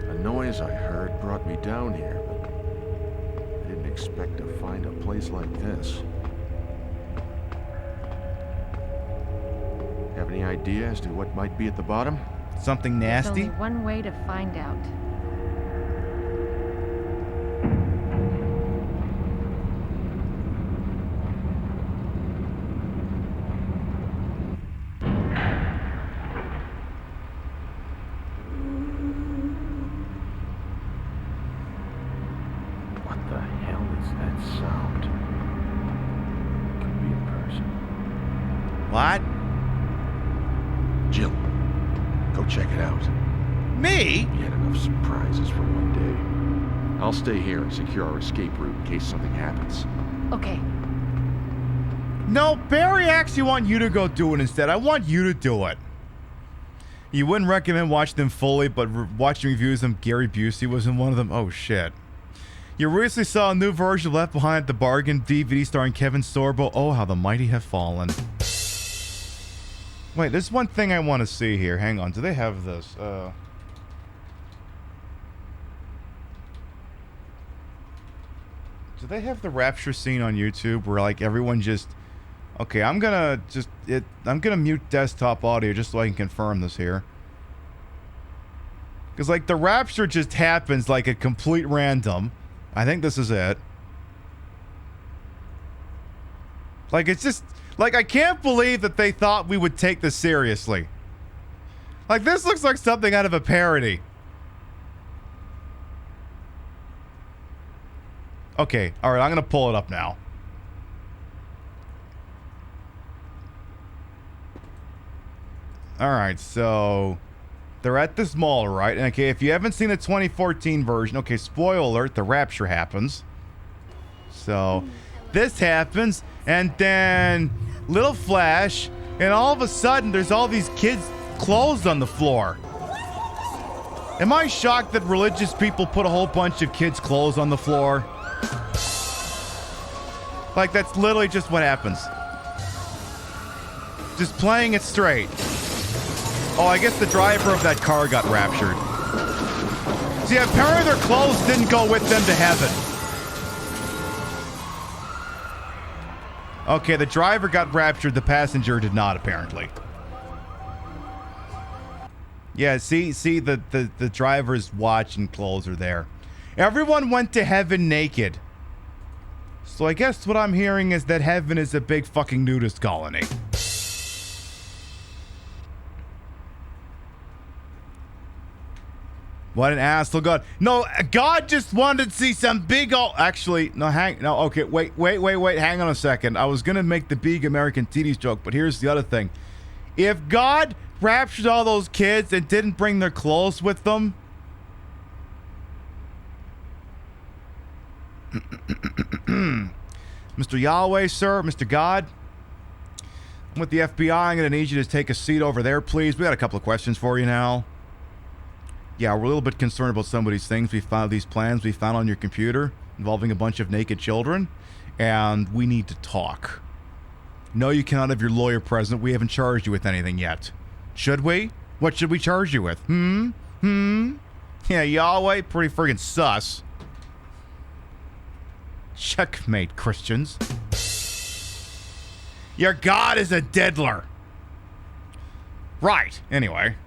[SPEAKER 6] A noise I heard brought me down here, but I didn't expect to find a place like this. Have any idea as to what might be at the bottom?
[SPEAKER 1] Something nasty?
[SPEAKER 7] There's only one way to find out.
[SPEAKER 6] What the hell is that sound? Could be a person.
[SPEAKER 1] What?
[SPEAKER 6] Jill, go check it out.
[SPEAKER 1] Me?
[SPEAKER 6] We had enough surprises for one day. I'll stay here and secure our escape route in case something happens.
[SPEAKER 7] Okay.
[SPEAKER 1] No, Barry actually want you to go do it instead. I want you to do it. You wouldn't recommend watching them fully, but watching reviews of them, Gary Busey was in one of them. Oh, shit. You recently saw a new version of Left Behind at the Bargain DVD starring Kevin Sorbo. Oh, how the mighty have fallen. Wait, there's one thing I want to see here. Hang on. Do they have this? Do they have the rapture scene on YouTube where like everyone just... Okay, I'm gonna mute desktop audio just so I can confirm this here. Because like the rapture just happens like a complete random. I think this is it. Like it's just... Like, I can't believe that they thought we would take this seriously. Like, this looks like something out of a parody. Okay, alright, I'm gonna pull it up now. Alright, so... They're at this mall, right? And okay, if you haven't seen the 2014 version, okay, spoiler alert, the rapture happens. So, this happens, and then... Little flash, and all of a sudden there's all these kids' clothes on the floor. Am I shocked that religious people put a whole bunch of kids' clothes on the floor? Like, that's literally just what happens. Just playing it straight. Oh, I guess the driver of that car got raptured. See, apparently their clothes didn't go with them to heaven. Okay, the driver got raptured, the passenger did not, apparently. Yeah, see, the driver's watch and clothes are there. Everyone went to heaven naked. So I guess what I'm hearing is that heaven is a big fucking nudist colony. What an asshole God. No, God just wanted to see some big old... Actually, okay, wait, hang on a second. I was going to make the big American titties joke, but here's the other thing. If God raptured all those kids and didn't bring their clothes with them... Mr. Yahweh, sir, Mr. God, I'm with the FBI. I'm going to need you to take a seat over there, please. We got a couple of questions for you now. Yeah, we're a little bit concerned about some of these things. We found these plans we found on your computer involving a bunch of naked children, and we need to talk. No, you cannot have your lawyer present. We haven't charged you with anything yet. Should we? What should we charge you with? Yeah, Yahweh, pretty friggin' sus. Checkmate, Christians. Your God is a diddler. Right, anyway.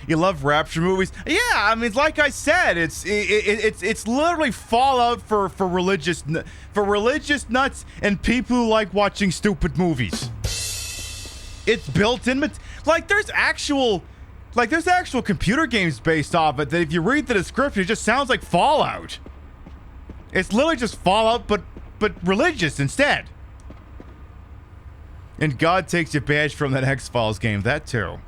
[SPEAKER 1] You love Rapture movies? Yeah, I mean, like I said, it's literally Fallout for religious nuts and people who like watching stupid movies. It's built in, like there's actual computer games based off it that if you read the description, it just sounds like Fallout. It's literally just Fallout, but religious instead. And God takes your badge from that X-Files game, that too.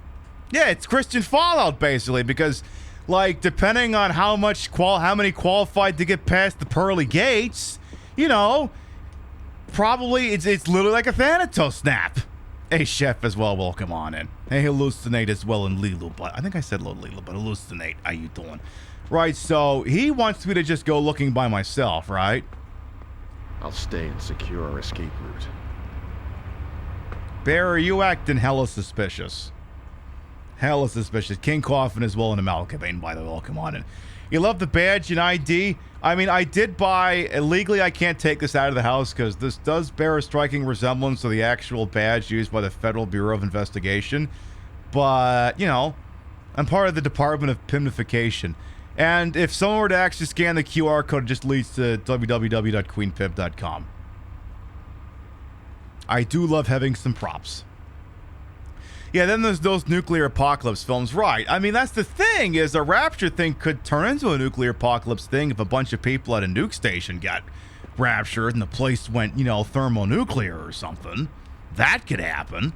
[SPEAKER 1] Yeah, it's Christian Fallout basically, because like depending on how many qualified to get past the pearly gates, you know, probably it's literally like a Thanatos snap. Hey, Chef as well, welcome on in. Hey, Hallucinate as well in Lilo, but I think I said Lilo, but Hallucinate, how you doing? Right, so he wants me to just go looking by myself, right?
[SPEAKER 6] I'll stay and secure our escape route.
[SPEAKER 1] Barry, you acting hella suspicious. Hella suspicious. King Coffin as well in Amalgamine, by the way, welcome on in. You love the badge and ID? I mean, I did buy, illegally I can't take this out of the house because this does bear a striking resemblance to the actual badge used by the Federal Bureau of Investigation. But, you know, I'm part of the Department of Pimnification. And if someone were to actually scan the QR code, it just leads to www.queenpip.com. I do love having some props. Yeah, then there's those nuclear apocalypse films, right? I mean, that's the thing, is a Rapture thing could turn into a nuclear apocalypse thing if a bunch of people at a nuke station got raptured and the place went, you know, thermonuclear or something. That could happen.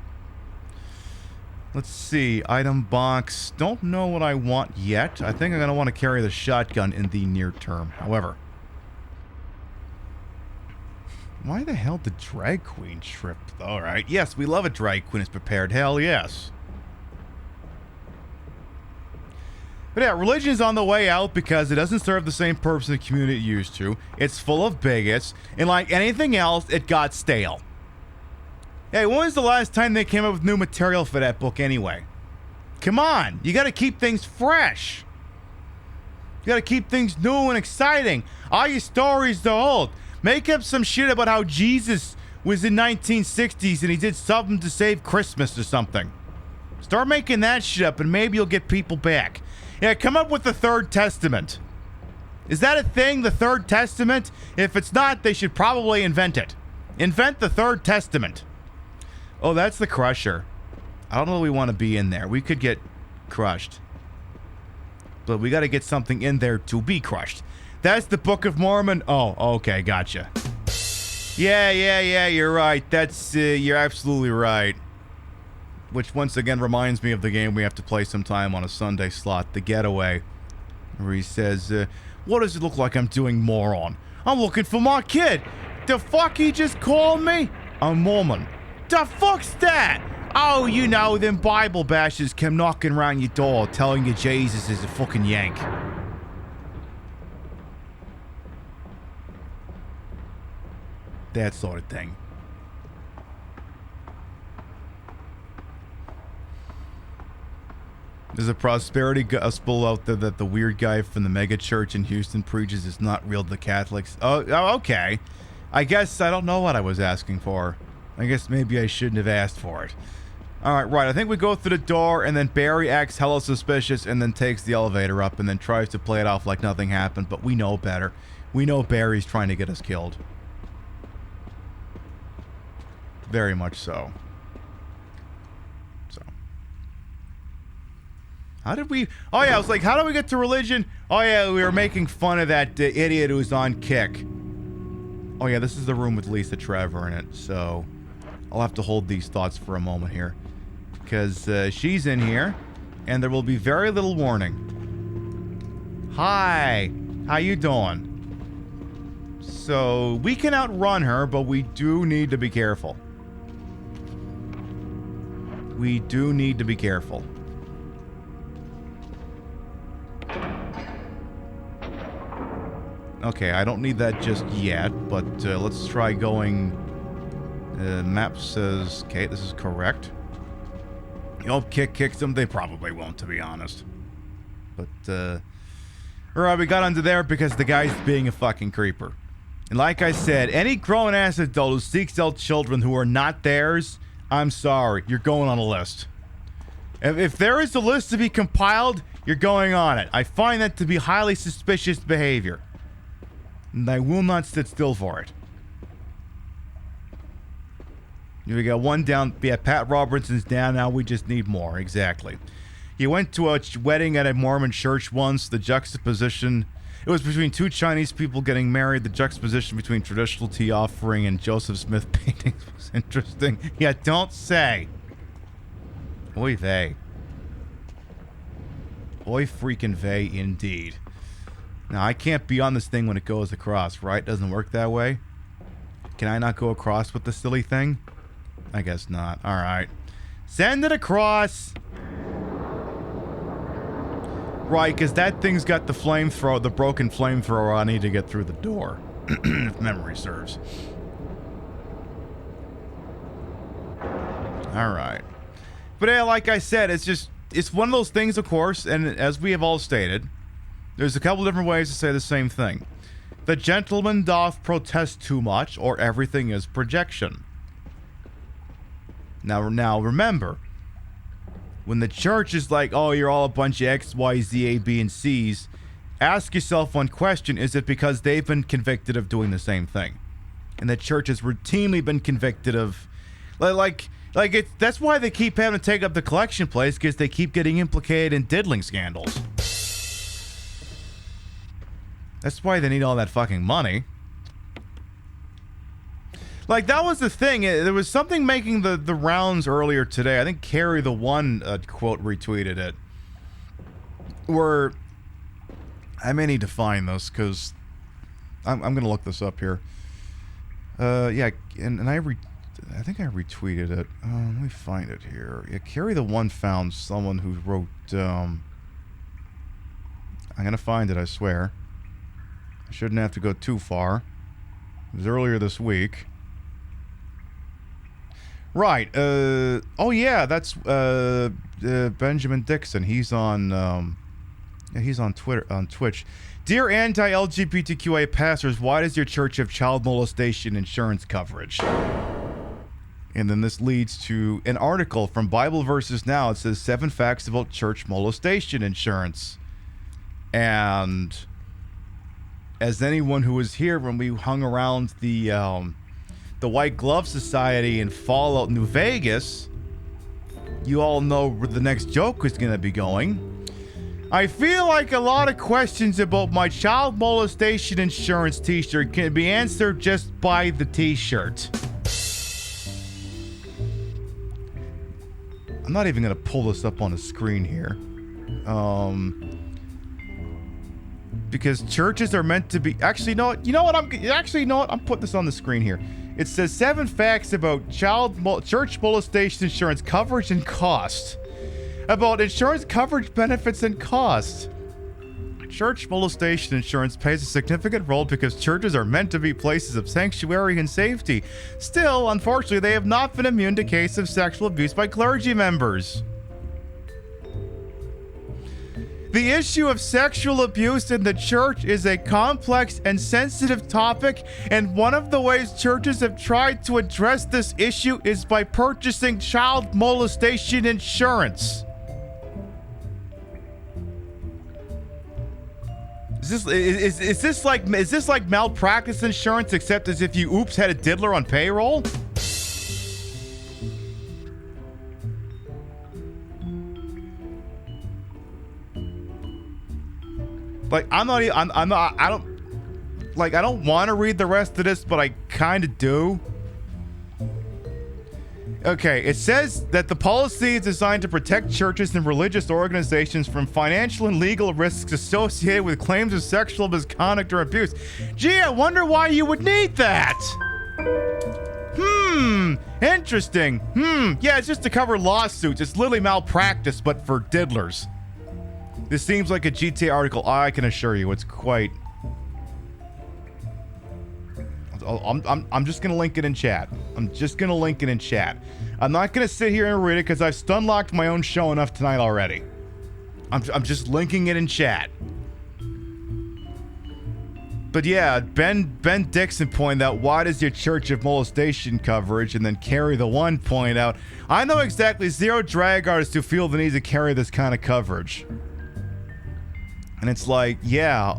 [SPEAKER 1] Let's see, item box. Don't know what I want yet. I think I'm going to want to carry the shotgun in the near term. However, why the hell did Drag Queen trip? All right. Yes, we love a Drag Queen is prepared. Hell yes. But yeah, religion is on the way out because it doesn't serve the same purpose the community used to. It's full of bigots. And like anything else, it got stale. Hey, when was the last time they came up with new material for that book anyway? Come on. You got to keep things fresh. You got to keep things new and exciting. All your stories are old. Make up some shit about how Jesus was in 1960s and he did something to save Christmas or something. Start making that shit up and maybe you'll get people back. Yeah, come up with the Third Testament. Is that a thing, the Third Testament? If it's not, they should probably invent it. Invent the Third Testament. Oh, that's the Crusher. I don't know if we want to be in there. We could get crushed. But we got to get something in there to be crushed. That's the Book of Mormon. Oh, okay, gotcha. Yeah, you're right. That's, you're absolutely right. Which once again reminds me of the game we have to play sometime on a Sunday slot, The Getaway. Where he says, what does it look like I'm doing, moron? I'm looking for my kid. The fuck he just called me? A Mormon. The fuck's that? Oh, you know, them Bible bashers come knocking around your door telling you Jesus is a fucking yank. That sort of thing. There's a prosperity gospel out there that the weird guy from the mega church in Houston preaches is not real to the Catholics. Oh, okay. I guess I don't know what I was asking for. I guess maybe I shouldn't have asked for it. Alright, right. I think we go through the door and then Barry acts hella suspicious and then takes the elevator up and then tries to play it off like nothing happened, but we know better. We know Barry's trying to get us killed. Very much so. So. How did we... Oh, yeah, I was like, how did we get to religion? Oh, yeah, we were making fun of that idiot who's on Kick. Oh, yeah, this is the room with Lisa Trevor in it, so... I'll have to hold these thoughts for a moment here. Because she's in here, and there will be very little warning. Hi! How you doing? So, we can outrun her, but we do need to be careful. We do need to be careful. Okay, I don't need that just yet, but let's try going... map says, okay, this is correct. You'll kick them. They probably won't, to be honest. But, alright, we got under there because the guy's being a fucking creeper. And like I said, any grown-ass adult who seeks out children who are not theirs, I'm sorry, you're going on a list. If there is a list to be compiled, you're going on it. I find that to be highly suspicious behavior. And I will not sit still for it. We got one down. Yeah, Pat Robertson's down. Now we just need more. Exactly. He went to a wedding at a Mormon church once. The juxtaposition... It was between two Chinese people getting married. The juxtaposition between traditional tea offering and Joseph Smith paintings was interesting. Yeah, don't say. Oy vey. Oy freaking vey indeed. Now, I can't be on this thing when it goes across, right? Doesn't work that way. Can I not go across with the silly thing? I guess not. All right. Send it across. Right, because that thing's got the flamethrower, the broken flamethrower I need to get through the door. If memory serves. All right. But yeah, like I said, it's one of those things, of course, and as we have all stated, there's a couple different ways to say the same thing. The gentleman doth protest too much, or everything is projection. Now remember, when the church is like, oh, you're all a bunch of X, Y, Z, A, B, and C's, ask yourself one question: is it because they've been convicted of doing the same thing? And the church has routinely been convicted of, that's why they keep having to take up the collection plates, because they keep getting implicated in diddling scandals. That's why they need all that fucking money. Like, that was the thing. There was something making the rounds earlier today. I think Carrie the One quote retweeted it. Where I may need to find this because I'm going to look this up here. Yeah, and I think I retweeted it. Let me find it here. Yeah, Carrie the One found someone who wrote. I'm going to find it, I swear. I shouldn't have to go too far. It was earlier this week. Right. Oh yeah, that's Benjamin Dixon. He's on he's on Twitter, on Twitch. Dear anti-LGBTQA pastors, why does your church have child molestation insurance coverage? And then this leads to an article from Bible Verses Now. It says 7 facts about church molestation insurance. And as anyone who was here when we hung around the White Glove Society in Fallout New Vegas, you all know where the next joke is going to be going. I feel like a lot of questions about my child molestation insurance t-shirt can be answered just by the t-shirt. I'm not even going to pull this up on the screen here. Because churches are meant to be... Actually, I'm putting this on the screen here. It says 7 facts about church molestation insurance coverage and cost. About insurance coverage benefits and cost. Church molestation insurance plays a significant role because churches are meant to be places of sanctuary and safety. Still, unfortunately, they have not been immune to cases of sexual abuse by clergy members. The issue of sexual abuse in the church is a complex and sensitive topic, and one of the ways churches have tried to address this issue is by purchasing child molestation insurance. Is this like malpractice insurance, except as if you had a diddler on payroll? Like, I don't want to read the rest of this, but I kind of do. Okay, it says that the policy is designed to protect churches and religious organizations from financial and legal risks associated with claims of sexual misconduct or abuse. Gee, I wonder why you would need that. Interesting. Yeah, it's just to cover lawsuits. It's literally malpractice, but for diddlers. This seems like a GTA article. I can assure you, it's quite... I'm just gonna link it in chat. I'm not gonna sit here and read it because I've stun-locked my own show enough tonight already. I'm just linking it in chat. But yeah, Ben Dixon pointed out, why does your Church of Molestation coverage, and then Carry the One point out, I know exactly 0 drag artists who feel the need to carry this kind of coverage. And it's like, yeah,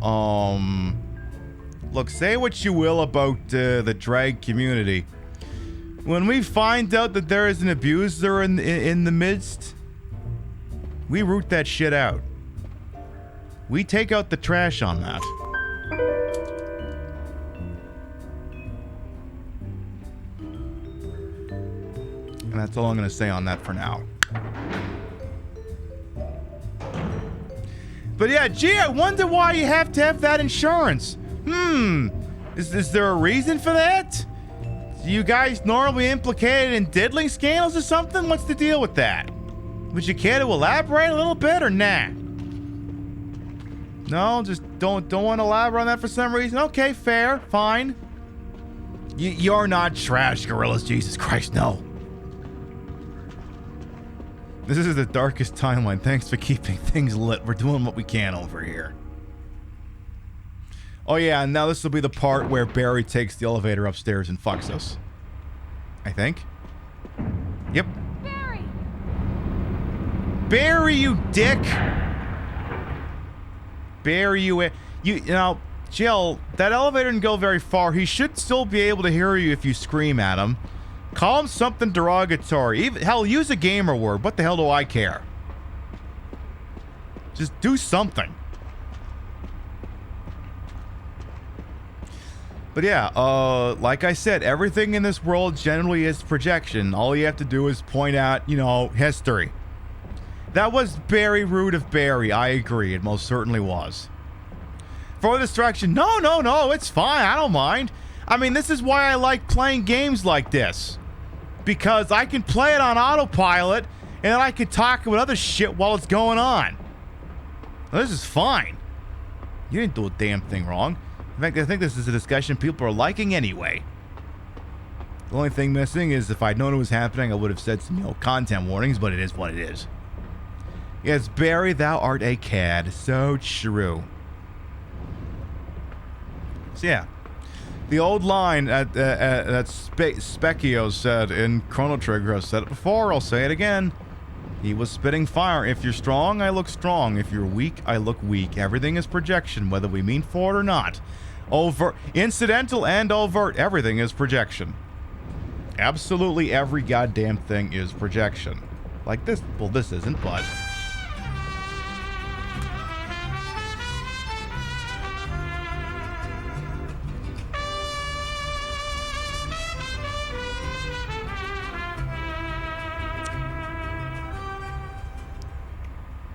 [SPEAKER 1] look, say what you will about the drag community. When we find out that there is an abuser in the midst, we root that shit out. We take out the trash on that. And that's all I'm going to say on that for now. But yeah, gee, I wonder why you have to have that insurance. Is there a reason for that? Do you guys normally implicated in diddling scandals or something? What's the deal with that? Would you care to elaborate a little bit or nah? No, just don't want to elaborate on that for some reason? Okay, fair, fine. You're not trash, gorillas, Jesus Christ, no. This is the darkest timeline. Thanks for keeping things lit. We're doing what we can over here. Oh yeah, and now this will be the part where Barry takes the elevator upstairs and fucks us. I think. Yep.
[SPEAKER 7] Barry!
[SPEAKER 1] Barry, you dick! Barry, you know, Jill, that elevator didn't go very far. He should still be able to hear you if you scream at him. Call him something derogatory. Even, hell, use a gamer word. What the hell do I care? Just do something. But yeah, like I said, everything in this world generally is projection. All you have to do is point out, you know, history. That was very rude of Barry. I agree. It most certainly was. For distraction, no, it's fine. I don't mind. I mean, this is why I like playing games like this. Because I can play it on autopilot, and then I can talk about other shit while it's going on. This is fine. You didn't do a damn thing wrong. In fact, I think this is a discussion people are liking anyway. The only thing missing is if I'd known it was happening, I would have said some, you know, content warnings, but it is what it is. Yes, Barry, thou art a cad. So true. So yeah. The old line that Specchio said in Chrono Trigger, I've said it before, I'll say it again. He was spitting fire. If you're strong, I look strong. If you're weak, I look weak. Everything is projection, whether we mean for it or not. Overt, incidental and overt, everything is projection. Absolutely every goddamn thing is projection. Like this, well, this isn't, but...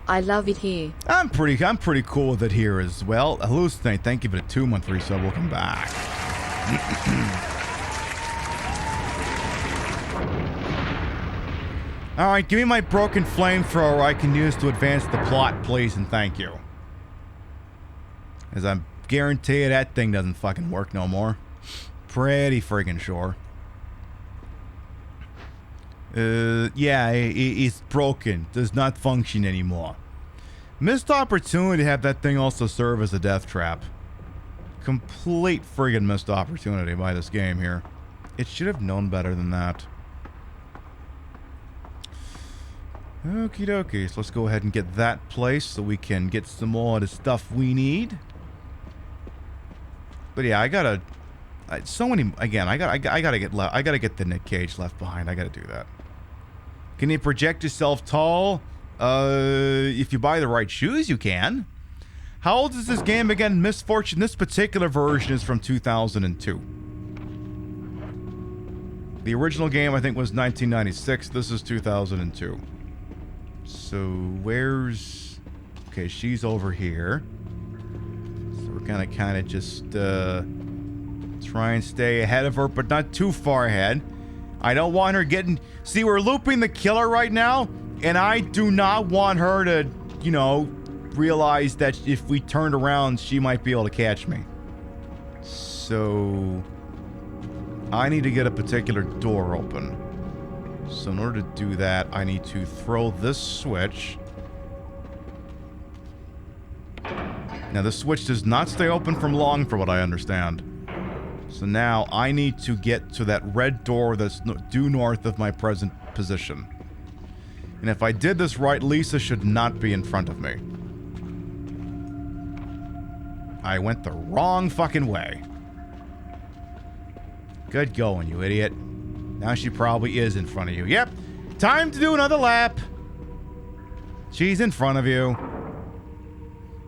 [SPEAKER 5] I love it here.
[SPEAKER 1] I'm pretty cool with it here as well. Hallucinate, thank you for the 2-month resub. Welcome back. Alright, give me my broken flamethrower I can use to advance the plot, please, and thank you. As I'm guaranteed that thing doesn't fucking work no more. Pretty friggin' sure. Yeah, it's broken. Does not function anymore. Missed opportunity to have that thing also serve as a death trap. Complete friggin' missed opportunity by this game here. It should have known better than that. Okie dokie, so let's go ahead and get that placed so we can get some more of the stuff we need. But yeah, I gotta... so many... Again, I gotta get the Nick Cage Left Behind. I gotta do that. Can you project yourself tall? If you buy the right shoes, you can. How old is this game again? Misfortune. This particular version is from 2002. The original game, I think, was 1996. This is 2002. So, where's... Okay, she's over here. So we're gonna kind of just, try and stay ahead of her, but not too far ahead. I don't want her getting... See, we're looping the killer right now, and I do not want her to, you know, realize that if we turned around, she might be able to catch me. So... I need to get a particular door open. So in order to do that, I need to throw this switch. Now, the switch does not stay open for long, for what I understand. So now I need to get to that red door that's due north of my present position. And if I did this right, Lisa should not be in front of me. I went the wrong fucking way. Good going, you idiot. Now she probably is in front of you. Yep. Time to do another lap. She's in front of you.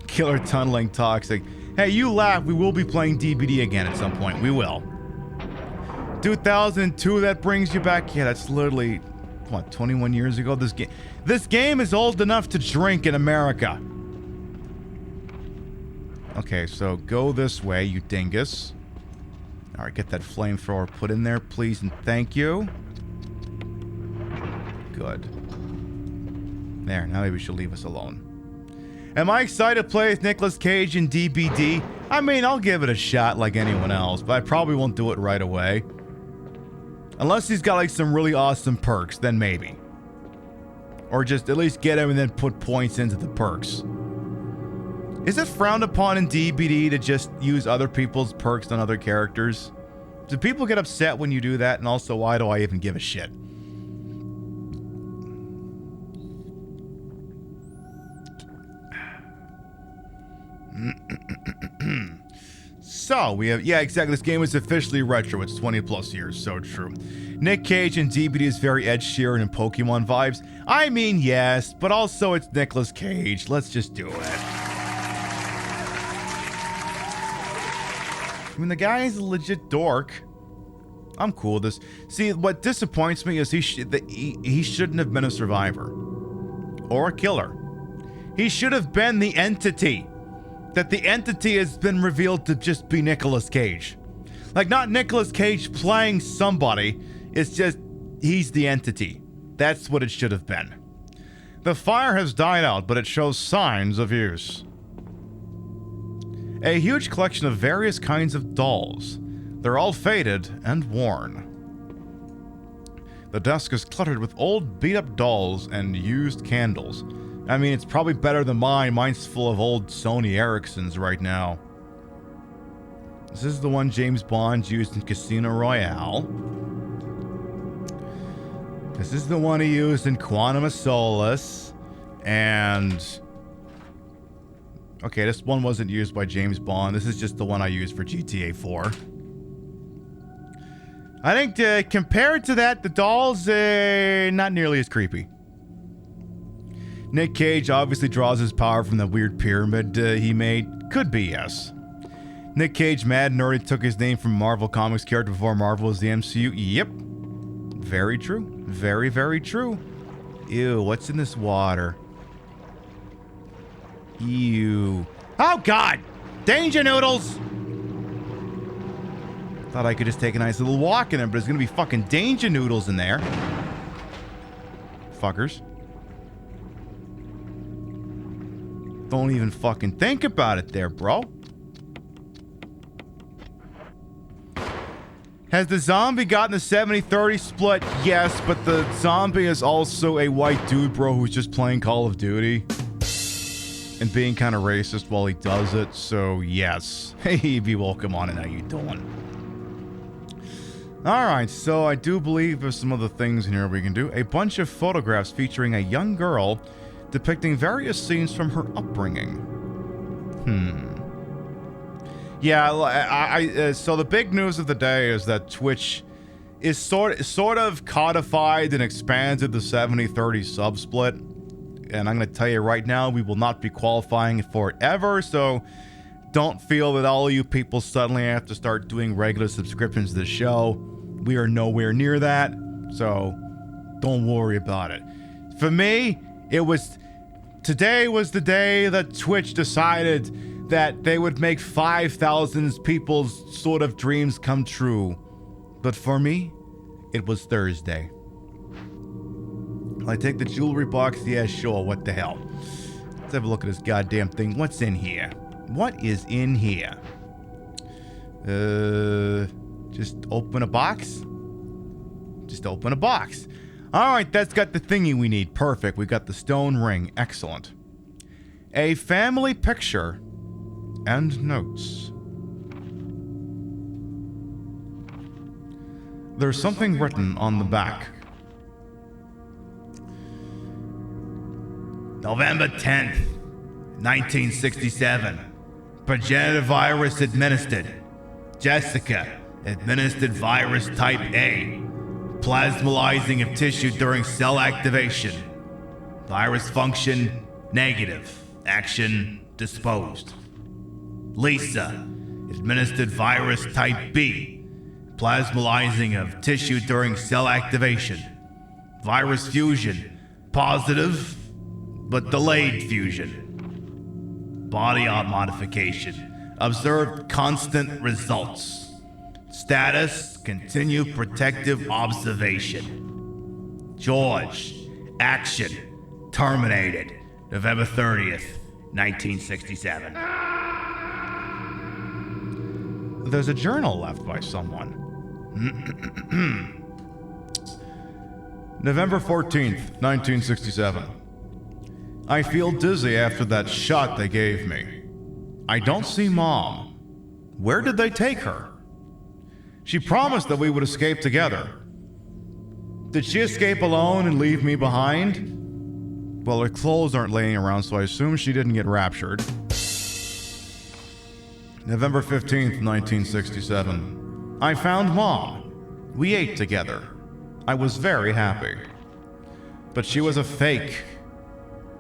[SPEAKER 1] Killer tunneling toxic. Hey, you laugh. We will be playing DBD again at some point. We will. 2002, that brings you back. Yeah, that's literally, what, 21 years ago? This game is old enough to drink in America. Okay, so go this way, you dingus. Alright, get that flamethrower put in there, please, and thank you. Good. There, now maybe she'll leave us alone. Am I excited to play with Nicolas Cage in DBD? I mean, I'll give it a shot like anyone else, but I probably won't do it right away. Unless he's got like some really awesome perks, then maybe. Or just at least get him and then put points into the perks. Is it frowned upon in DBD to just use other people's perks on other characters? Do people get upset when you do that? And also, why do I even give a shit? So, we have... Yeah, exactly. This game is officially retro. It's 20 plus years. So true. Nick Cage in DBD is very Ed Sheeran and Pokemon vibes. I mean, yes, but also it's Nicolas Cage. Let's just do it. I mean, the guy is a legit dork. I'm cool with this. See, what disappoints me is he shouldn't have been a survivor. Or a killer. He should have been the entity. That the entity has been revealed to just be Nicolas Cage. Like, not Nicolas Cage playing somebody. It's just, he's the entity. That's what it should have been. The fire has died out, but it shows signs of use. A huge collection of various kinds of dolls. They're all faded and worn. The desk is cluttered with old beat-up dolls and used candles. I mean, it's probably better than mine. Mine's full of old Sony Ericssons right now. This is the one James Bond used in Casino Royale. This is the one he used in Quantum of Solace. And... okay, this one wasn't used by James Bond. This is just the one I used for GTA 4. I think compared to that, the dolls, not nearly as creepy. Nick Cage obviously draws his power from the weird pyramid he made. Could be, yes. Nick Cage mad nerdy took his name from Marvel Comics character before Marvel was the MCU. Yep. Very true. Very, very true. Ew, what's in this water? Ew. Oh, God! Danger noodles! Thought I could just take a nice little walk in there, but there's gonna be fucking danger noodles in there. Fuckers. Don't even fucking think about it there, bro. Has the zombie gotten the 70-30 split? Yes, but the zombie is also a white dude, bro, who's just playing Call of Duty. And being kind of racist while he does it, so yes. Hey, be welcome on it, how you doing? Alright, so I do believe there's some other things in here we can do. A bunch of photographs featuring a young girl depicting various scenes from her upbringing. Yeah, so the big news of the day is that Twitch is sort of codified and expanded the 70-30 sub split. And I'm going to tell you right now, we will not be qualifying for it ever, so don't feel that all of you people suddenly have to start doing regular subscriptions to the show. We are nowhere near that, so don't worry about it. For me, today was the day that Twitch decided that they would make 5,000 people's sort of dreams come true. But for me, it was Thursday. I take the jewelry box? Yeah, sure, what the hell. Let's have a look at this goddamn thing. What's in here? What is in here? Just open a box? Just open a box. Alright, that's got the thingy we need. Perfect. We got the stone ring. Excellent. A family picture End notes. There's something written on the back.
[SPEAKER 2] November 10th, 1967. Progenitor virus administered. Jessica, administered virus type A. Plasmalizing of tissue during cell activation. Virus function negative. Action disposed. Lisa, administered virus type B. Plasmalizing of tissue during cell activation. Virus fusion positive, but delayed fusion. Body art modification. Observed constant results. Status, continue protective observation. George, action, terminated. November 30th, 1967.
[SPEAKER 1] There's a journal left by someone. November 14th, 1967. I feel dizzy after that shot they gave me. I don't see Mom. Where did they take her? She promised that we would escape together. Did she escape alone and leave me behind? Well, her clothes aren't laying around, so I assume she didn't get raptured. November 15th, 1967. I found Mom. We ate together. I was very happy. But she was a fake.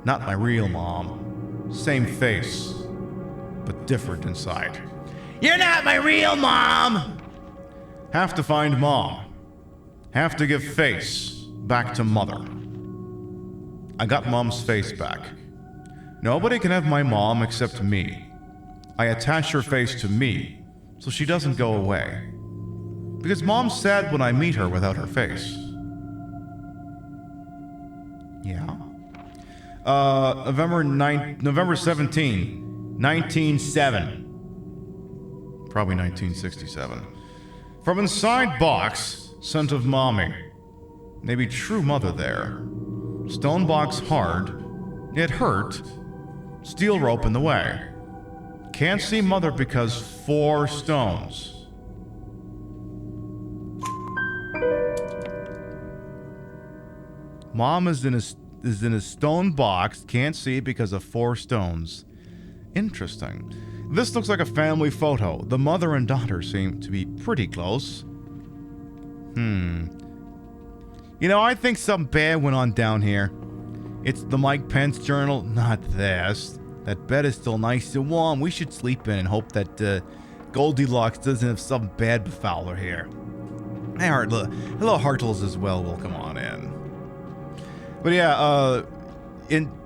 [SPEAKER 1] Not my real mom. Same face, but different inside.
[SPEAKER 2] You're not my real mom!
[SPEAKER 1] Have to find Mom. Have to give face back to Mother. I got Mom's face back. Nobody can have my mom except me. I attach her face to me so she doesn't go away. Because Mom's sad when I meet her without her face. Yeah. November 17, 1907. Probably 1967. From inside box, scent of mommy. Maybe true mother there. Stone box hard. It hurt. Steel rope in the way. Can't see mother because 4 stones. Mom is in a stone box. Can't see because of 4 stones. Interesting. This looks like a family photo. The mother and daughter seem to be pretty close. You know, I think something bad went on down here. It's the Mike Pence journal, not this. That bed is still nice and warm. We should sleep in and hope that Goldilocks doesn't have something bad befoul her here. Hey, hello, Hartles as well. Will come on in. But yeah,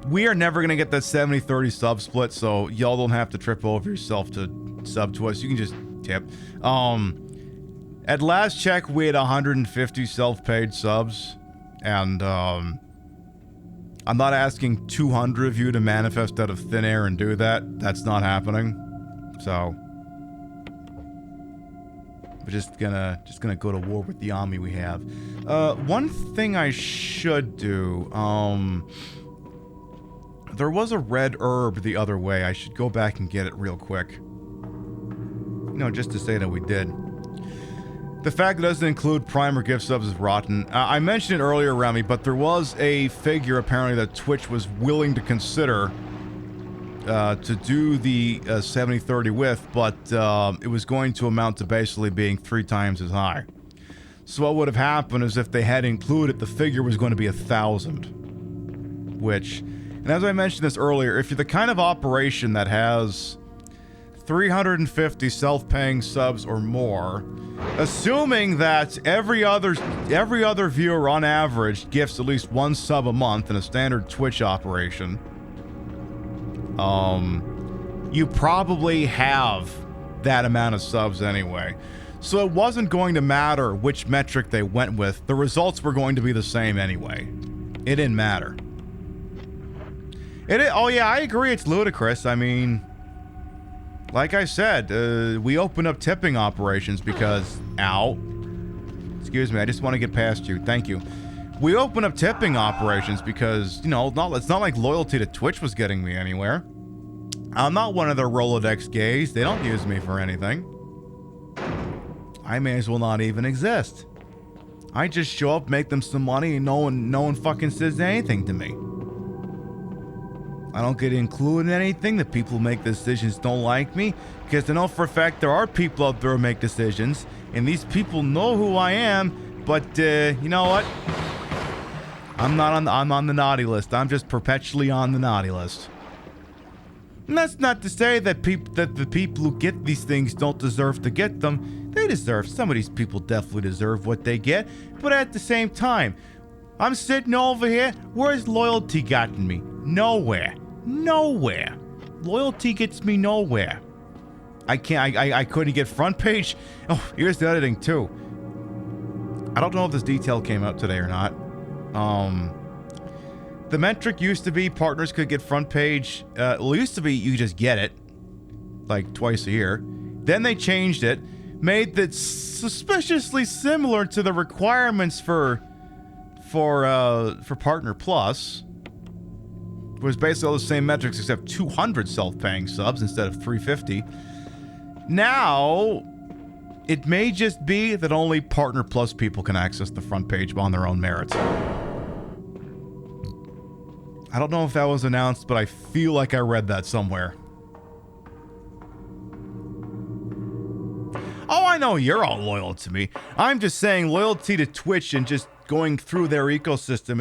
[SPEAKER 1] we are never gonna get that 70-30 sub split, so y'all don't have to trip over yourself to sub to us. You can just tip. At last check, we had 150 self-paid subs, and I'm not asking 200 of you to manifest out of thin air and do that. That's not happening. So we're just gonna go to war with the army we have. One thing I should do, there was a red herb the other way. I should go back and get it real quick. You know, just to say that we did. The fact that it doesn't include primer gift subs is rotten. I mentioned it earlier, Remy, but there was a figure apparently that Twitch was willing to consider to do the 70-30 with, but it was going to amount to basically being 3 times as high. So what would have happened is if they had included, the figure was going to be 1,000. Which, and as I mentioned this earlier, if you're the kind of operation that has 350 self-paying subs or more, assuming that every other viewer on average gifts at least 1 sub a month in a standard Twitch operation, you probably have that amount of subs anyway. So it wasn't going to matter which metric they went with. The results were going to be the same anyway. It didn't matter. Oh yeah, I agree. It's ludicrous. I mean, like I said, we opened up tipping operations because... Ow. Excuse me, I just want to get past you. Thank you. We opened up tipping operations because, you know, it's not like loyalty to Twitch was getting me anywhere. I'm not one of their Rolodex gays. They don't use me for anything. I may as well not even exist. I just show up, make them some money, and no one fucking says anything to me. I don't get included in anything. The people who make decisions don't like me, because I know for a fact there are people out there who make decisions, and these people know who I am. But you know what? I'm on the naughty list. I'm just perpetually on the naughty list. And that's not to say that the people who get these things don't deserve to get them. They deserve. Some of these people definitely deserve what they get. But at the same time, I'm sitting over here. Where's loyalty gotten me? Nowhere. Nowhere. Loyalty gets me nowhere. I couldn't get front page. Oh, here's the other thing too. I don't know if this detail came out today or not. The metric used to be partners could get front page. Well, it used to be you just get it like twice a year. Then they changed it, made that suspiciously similar to the requirements for Partner Plus. It was basically all the same metrics except 200 self-paying subs instead of 350. Now, it may just be that only Partner Plus people can access the front page on their own merits. I don't know if that was announced, but I feel like I read that somewhere. Oh, I know you're all loyal to me. I'm just saying loyalty to Twitch and just going through their ecosystem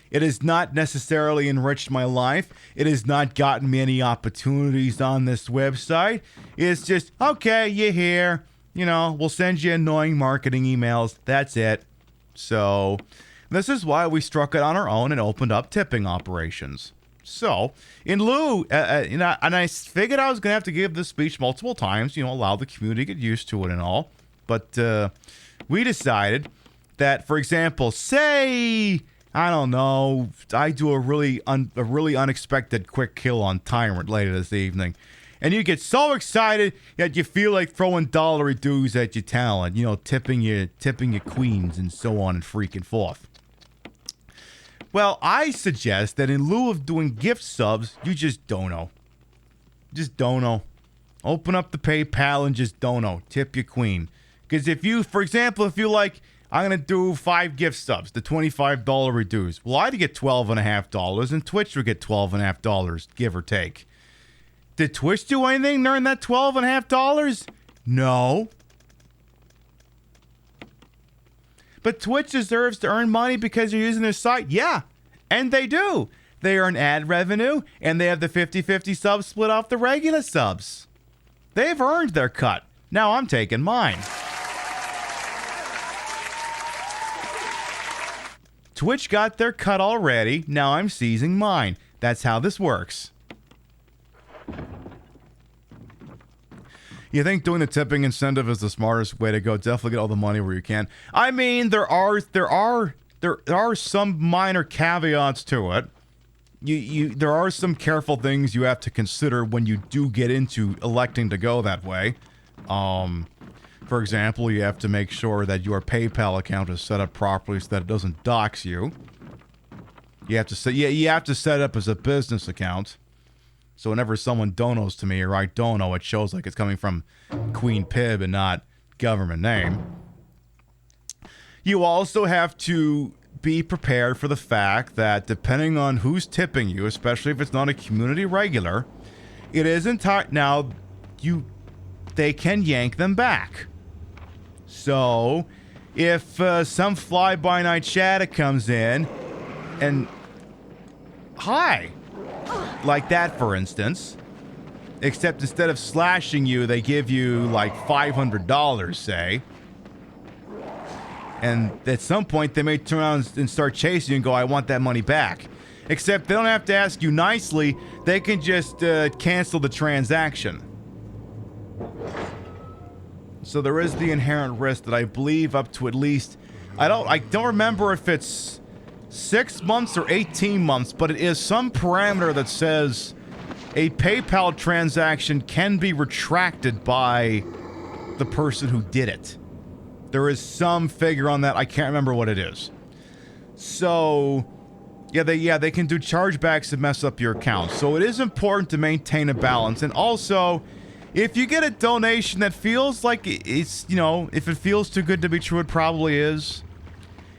[SPEAKER 1] it has not necessarily enriched my life. It has not gotten me any opportunities on this website. It's just, okay, you're here. You know, we'll send you annoying marketing emails. That's it. So, this is why we struck it on our own and opened up tipping operations. So, in lieu, and I figured I was going to have to give this speech multiple times, allow the community to get used to it and all. But we decided that, for example, say, I don't know, I do a really unexpected quick kill on Tyrant later this evening. And you get so excited that you feel like throwing dollary dues at your talent, tipping your queens and so on and freaking forth. Well, I suggest that in lieu of doing gift subs, you just dono. Just dono. Open up the PayPal and just dono. Tip your queen. Because if you like, I'm going to do 5 gift subs, the $25 reduce. Well, I'd get $12.50 and Twitch would get $12.50, give or take. Did Twitch do anything during that $12.50? No. But Twitch deserves to earn money because you're using their site. Yeah, and they do. They earn ad revenue, and they have the 50-50 subs split off the regular subs. They've earned their cut. Now I'm taking mine. Twitch got their cut already. Now I'm seizing mine. That's how this works. You think doing the tipping incentive is the smartest way to go? Definitely get all the money where you can. I mean, there are some minor caveats to it. There are some careful things you have to consider when you do get into electing to go that way. For example, you have to make sure that your PayPal account is set up properly so that it doesn't dox you. You have to set it up as a business account. So whenever someone donos to me or I dono, it shows like it's coming from Queen Pib and not government name. You also have to be prepared for the fact that depending on who's tipping you, especially if it's not a community regular, it isn't now they can yank them back. So if some fly-by-night shadow comes in and hi, like that, for instance. Except instead of slashing you, they give you like $500, say. And at some point, they may turn around and start chasing you and go, I want that money back. Except they don't have to ask you nicely. They can just cancel the transaction. So there is the inherent risk that I believe up to at least... I don't remember if it's 6 months or 18 months, but it is some parameter that says a PayPal transaction can be retracted by the person who did it. There is some figure on that. I can't remember what it is. So they can do chargebacks to mess up your account. So it is important to maintain a balance. And also, if you get a donation that feels like it's, you know, if it feels too good to be true, it probably is.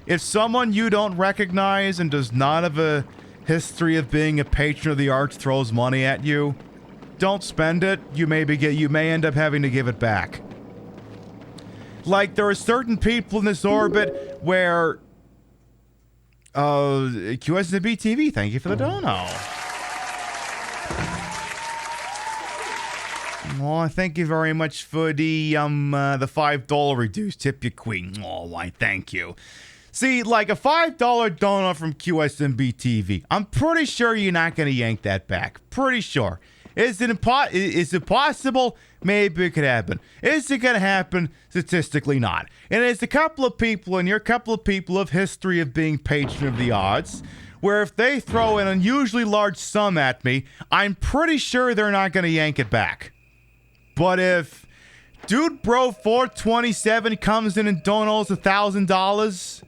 [SPEAKER 1] If someone you don't recognize and does not have a history of being a patron of the arts throws money at you, don't spend it. You may end up having to give it back. Like, there are certain people in this orbit where QSNB TV, thank you for the dono. Oh, thank you very much for the $5 reduced. Tip you queen. Oh, why, thank you. See, like a $5 dono from QSNB TV, I'm pretty sure you're not going to yank that back. Pretty sure. Is it possible? Maybe it could happen. Is it going to happen? Statistically not. And there's a couple of people, and you're a couple of people of history of being patron of the odds, where if they throw an unusually large sum at me, I'm pretty sure they're not going to yank it back. But if Dude Bro 427 comes in and donos $1,000,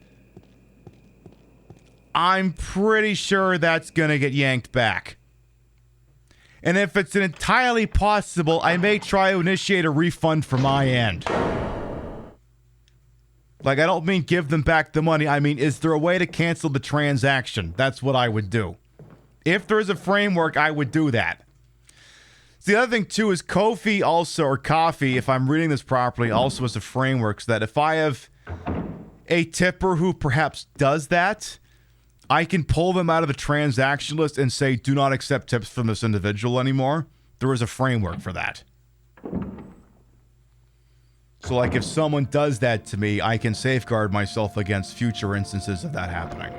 [SPEAKER 1] I'm pretty sure that's going to get yanked back. And if it's entirely possible, I may try to initiate a refund from my end. Like, I don't mean give them back the money. I mean, is there a way to cancel the transaction? That's what I would do. If there's a framework, I would do that. So the other thing, too, is Ko-fi also, or Coffee, if I'm reading this properly, also has a framework so that if I have a tipper who perhaps does that, I can pull them out of the transaction list and say, do not accept tips from this individual anymore. There is a framework for that. So, like, if someone does that to me, I can safeguard myself against future instances of that happening.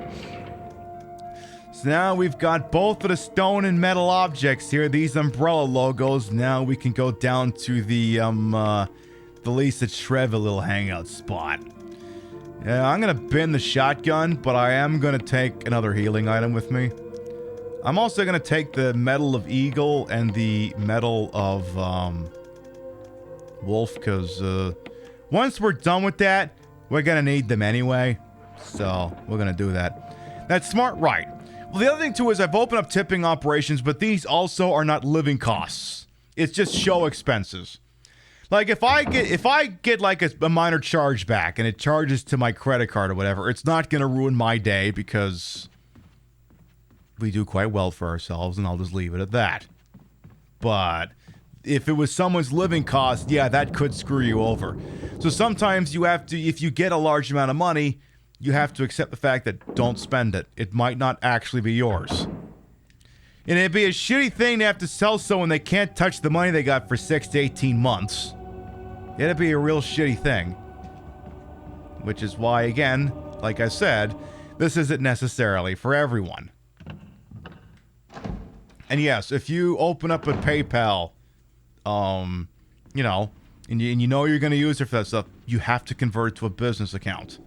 [SPEAKER 1] So now we've got both of the stone and metal objects here, these umbrella logos. Now we can go down to the Lisa Trevor little hangout spot. Yeah, I'm going to bin the shotgun, but I am going to take another healing item with me. I'm also going to take the Medal of Eagle and the Medal of Wolf, because once we're done with that, we're going to need them anyway. So we're going to do that. That's smart, right? Well, the other thing, too, is I've opened up tipping operations, but these also are not living costs. It's just show expenses. Like, if I get like a minor charge back and it charges to my credit card or whatever, it's not going to ruin my day because we do quite well for ourselves, and I'll just leave it at that. But if it was someone's living cost, yeah, that could screw you over. So sometimes you have to, if you get a large amount of money, you have to accept the fact that don't spend it. It might not actually be yours. And it'd be a shitty thing to have to sell someone they can't touch the money they got for 6 to 18 months. It'd be a real shitty thing. Which is why, again, like I said, this isn't necessarily for everyone. And yes, if you open up a PayPal, you know, and you know you're going to use it for that stuff, you have to convert it to a business account.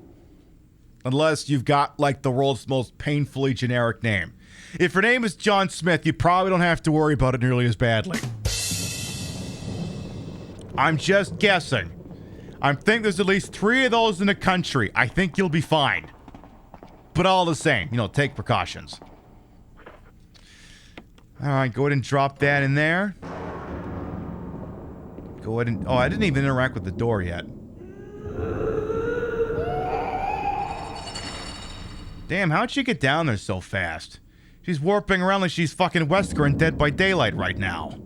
[SPEAKER 1] Unless you've got, like, the world's most painfully generic name. If your name is John Smith, you probably don't have to worry about it nearly as badly. I'm just guessing. I think there's at least 3 of those in the country. I think you'll be fine. But all the same, you know, take precautions. Alright, go ahead and drop that in there. Go ahead and... Oh, I didn't even interact with the door yet. Damn, how'd she get down there so fast? She's warping around like she's fucking Wesker in Dead by Daylight right now.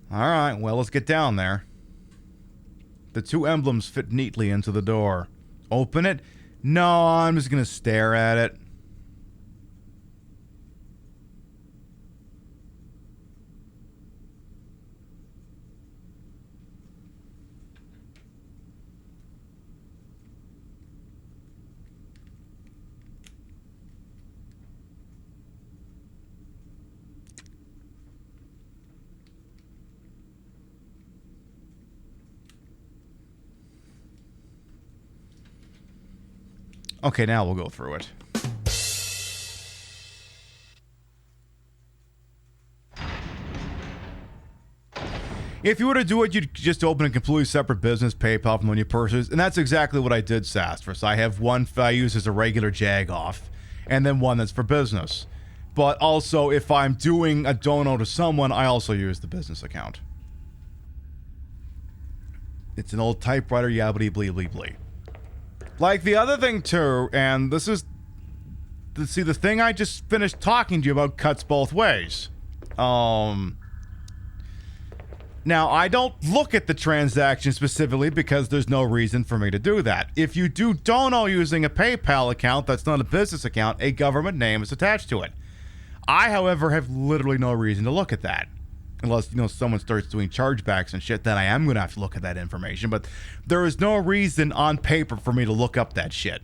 [SPEAKER 1] Alright, well, let's get down there. The 2 emblems fit neatly into the door. Open it? No, I'm just gonna stare at it. Okay, now we'll go through it. If you were to do it, you'd just open a completely separate business, PayPal from one of your purses, and that's exactly what I did, Sastrus. I have one I use as a regular jag-off, and then one that's for business. But also, if I'm doing a dono to someone, I also use the business account. It's an old typewriter, yabbity blee blee blee. Like the other thing too, and this is... See, the thing I just finished talking to you about cuts both ways. Now, I don't look at the transaction specifically because there's no reason for me to do that. If you do dono using a PayPal account that's not a business account, a government name is attached to it. I, however, have literally no reason to look at that. Unless, someone starts doing chargebacks and shit, then I am going to have to look at that information. But there is no reason on paper for me to look up that shit.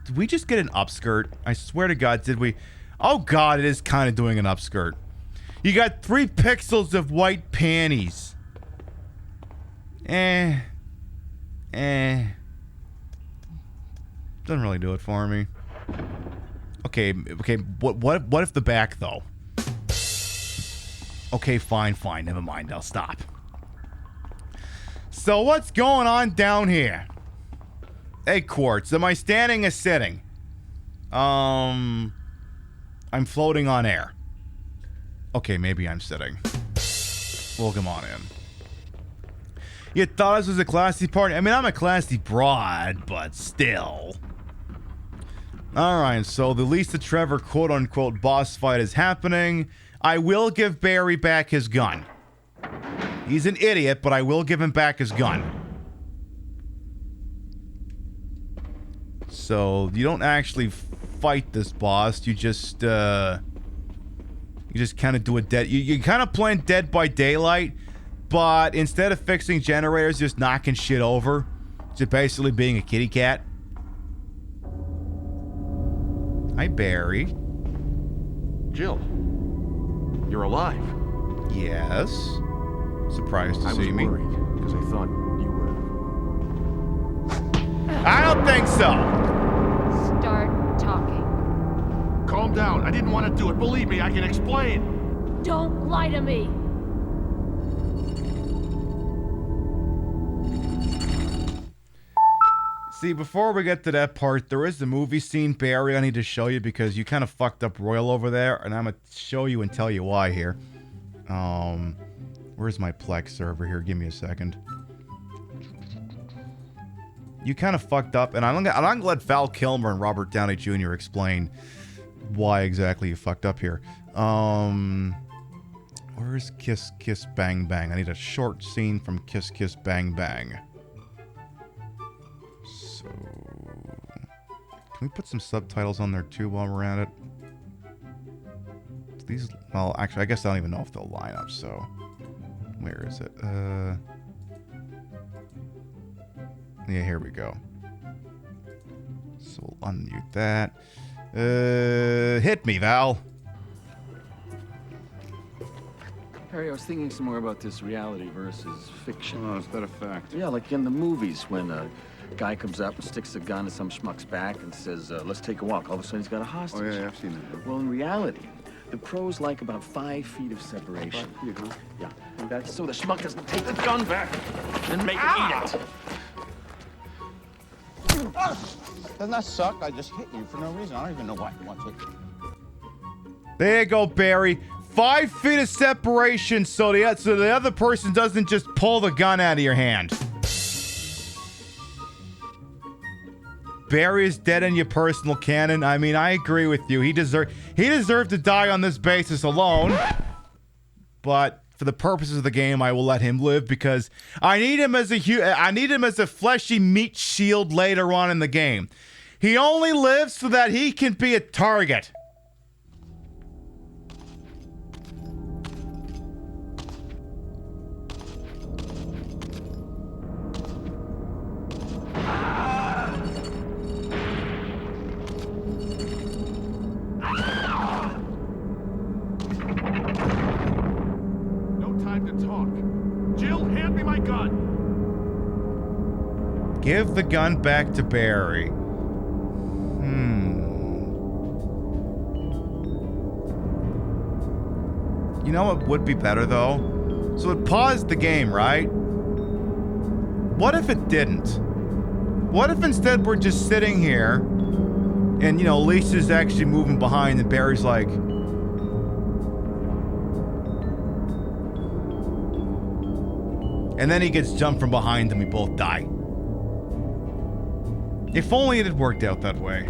[SPEAKER 1] Did we just get an upskirt? I swear to God, did we? Oh God, it is kind of doing an upskirt. You got 3 pixels of white panties. Doesn't really do it for me. Okay. What if the back though? Okay, fine. Never mind. I'll stop. So what's going on down here? Hey, Quartz. Am I standing or sitting? I'm floating on air. Okay, maybe I'm sitting. Well, come on in. You thought this was a classy party? I mean, I'm a classy broad, but still. Alright, so the Lisa Trevor quote-unquote boss fight is happening. I will give Barry back his gun. He's an idiot, but I will give him back his gun. So, you don't actually fight this boss. You just kind of do a dead... You're kind of playing Dead by Daylight, but instead of fixing generators, just knocking shit over. Just basically being a kitty cat. Hi, Barry.
[SPEAKER 6] Jill, you're alive.
[SPEAKER 1] Yes. Surprised to see me.
[SPEAKER 6] I was worried, because I thought you were...
[SPEAKER 1] I don't think so.
[SPEAKER 7] Start talking.
[SPEAKER 6] Calm down. I didn't want to do it. Believe me, I can explain.
[SPEAKER 7] Don't lie to me.
[SPEAKER 1] See, before we get to that part, there is the movie scene, Barry, I need to show you because you kind of fucked up Royal over there, and I'm going to show you and tell you why here. Where's my Plex server here? Give me a second. You kind of fucked up, and I'm going to let Val Kilmer and Robert Downey Jr. explain why exactly you fucked up here. Where's Kiss Kiss Bang Bang? I need a short scene from Kiss Kiss Bang Bang. So, can we put some subtitles on there too while we're at it? These, well, actually, I guess I don't even know if they'll line up, so. Where is it? Yeah, here we go. So we'll unmute that. Hit me, Val.
[SPEAKER 11] Harry, I was thinking some more about this reality versus fiction.
[SPEAKER 6] Oh, is that a fact?
[SPEAKER 11] Yeah, like in the movies when a guy comes up and sticks a gun in some schmuck's back and says, let's take a walk. All of a sudden he's got a hostage.
[SPEAKER 6] Oh, yeah, I've seen that.
[SPEAKER 11] Well, in reality, the pros like about 5 feet of separation.
[SPEAKER 6] 5 feet, huh?
[SPEAKER 11] Yeah, and that's so the schmuck doesn't take the gun back and make it eat it.
[SPEAKER 12] Doesn't that suck? I just hit you for no reason. I don't even know why you want to hit me.
[SPEAKER 1] There you go, Barry. 5 feet of separation so the other person doesn't just pull the gun out of your hand. Barry is dead in your personal canon. I mean, I agree with you. He deserved to die on this basis alone. But for the purposes of the game, I will let him live because I need him as a fleshy meat shield later on in the game. He only lives so that he can be a target. Give the gun back to Barry. You know what would be better, though? So it paused the game, right? What if it didn't? What if instead we're just sitting here and, you know, Lisa's actually moving behind and Barry's like... And then he gets jumped from behind and we both die. If only it had worked out that way.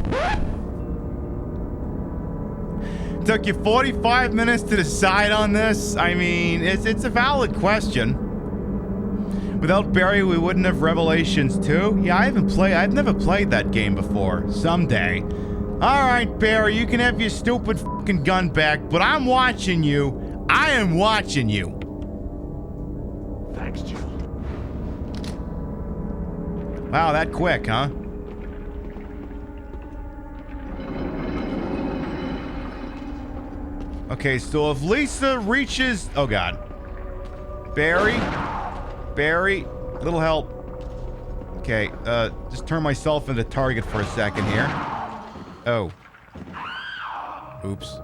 [SPEAKER 1] Took you 45 minutes to decide on this? I mean, it's a valid question. Without Barry, we wouldn't have Revelations 2? Yeah, I've never played that game before. Someday. Alright, Barry, you can have your stupid fucking gun back, but I'm watching you. I am watching you.
[SPEAKER 6] Thanks, Jill.
[SPEAKER 1] Wow, that quick, huh? Okay, so if Lisa reaches... Oh, God. Barry, little help. Okay, just turn myself into target for a second here. Oh. Oops.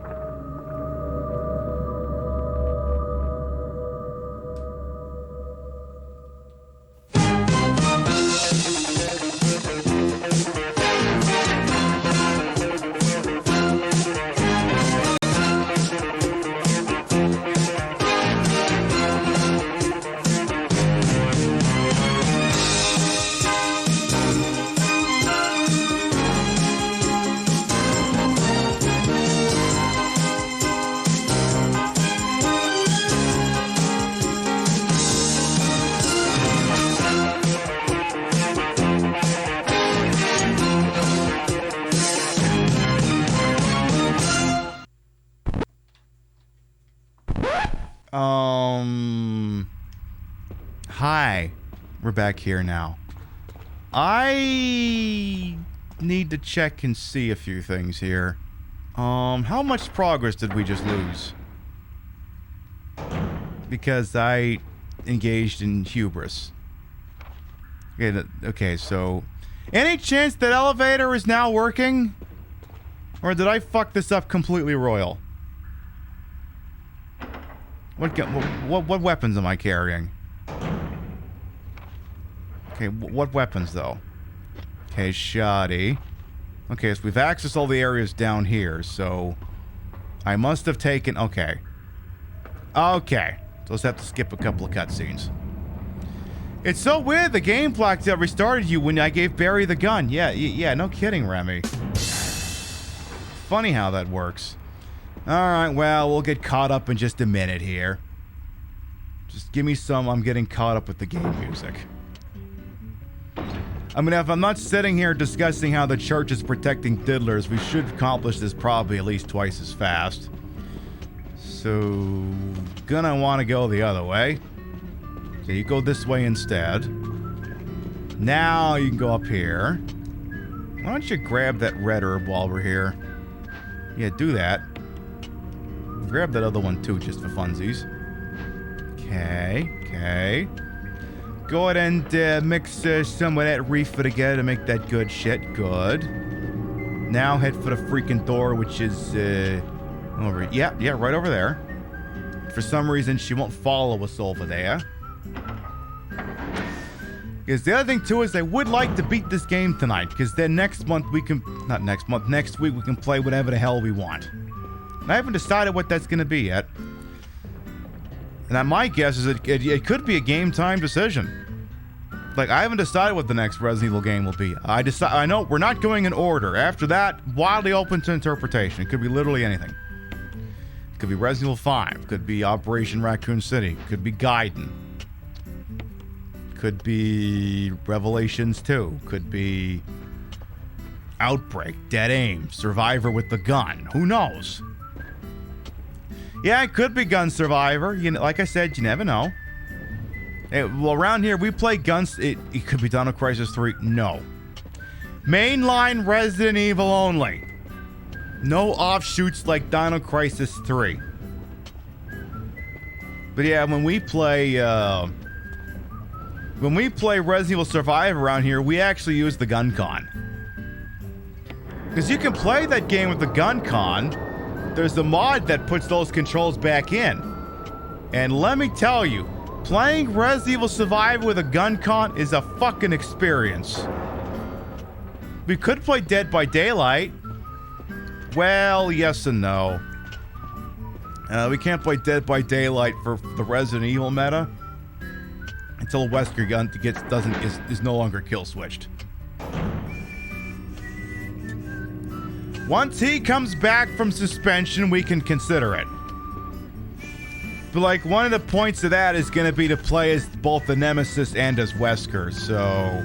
[SPEAKER 1] Hi. We're back here now. I need to check and see a few things here. How much progress did we just lose? Because I engaged in hubris. Okay, so... Any chance that elevator is now working? Or did I fuck this up completely royal? What weapons am I carrying? Okay, what weapons, though? Okay, shoddy. Okay, so we've accessed all the areas down here, so... I must have taken... Okay. Okay. So let's have to skip a couple of cutscenes. It's so weird the game clock that restarted you when I gave Barry the gun. Yeah, no kidding, Remy. Funny how that works. Alright, well, we'll get caught up in just a minute here. Just give me some, I'm getting caught up with the game music. I mean, if I'm not sitting here discussing how the church is protecting diddlers, we should accomplish this probably at least twice as fast. So, gonna want to go the other way. So you go this way instead. Now you can go up here. Why don't you grab that red herb while we're here? Yeah, do that. Grab that other one too, just for funsies. Okay. Go ahead and mix some of that reefer together to make that good shit. Good. Now head for the freaking door, which is over. Yeah, right over there. For some reason, she won't follow us over there. Because the other thing too is I would like to beat this game tonight, because then next month we can, not next month, next week we can play whatever the hell we want. And I haven't decided what that's going to be yet. And my guess is it could be a game time decision. Like, I haven't decided what the next Resident Evil game will be. I know we're not going in order. After that, wildly open to interpretation. It could be literally anything. It could be Resident Evil 5. Could be Operation Raccoon City. Could be Gaiden. Could be Revelations 2. Could be Outbreak, Dead Aim, Survivor with the Gun. Who knows? Yeah, it could be Gun Survivor. You know, like I said, you never know. Well, around here, we play guns. It could be Dino Crisis 3. No. Mainline Resident Evil only. No offshoots like Dino Crisis 3. But yeah, when we play Resident Evil Survivor around here, we actually use the gun con. Because you can play that game with the gun con. There's the mod that puts those controls back in. And let me tell you, playing Resident Evil Survivor with a gun con is a fucking experience. We could play Dead by Daylight. Well, yes and no. We can't play Dead by Daylight for the Resident Evil meta until Wesker gun is no longer kill switched. Once he comes back from suspension, we can consider it. But like one of the points of that is going to be to play as both the Nemesis and as Wesker. So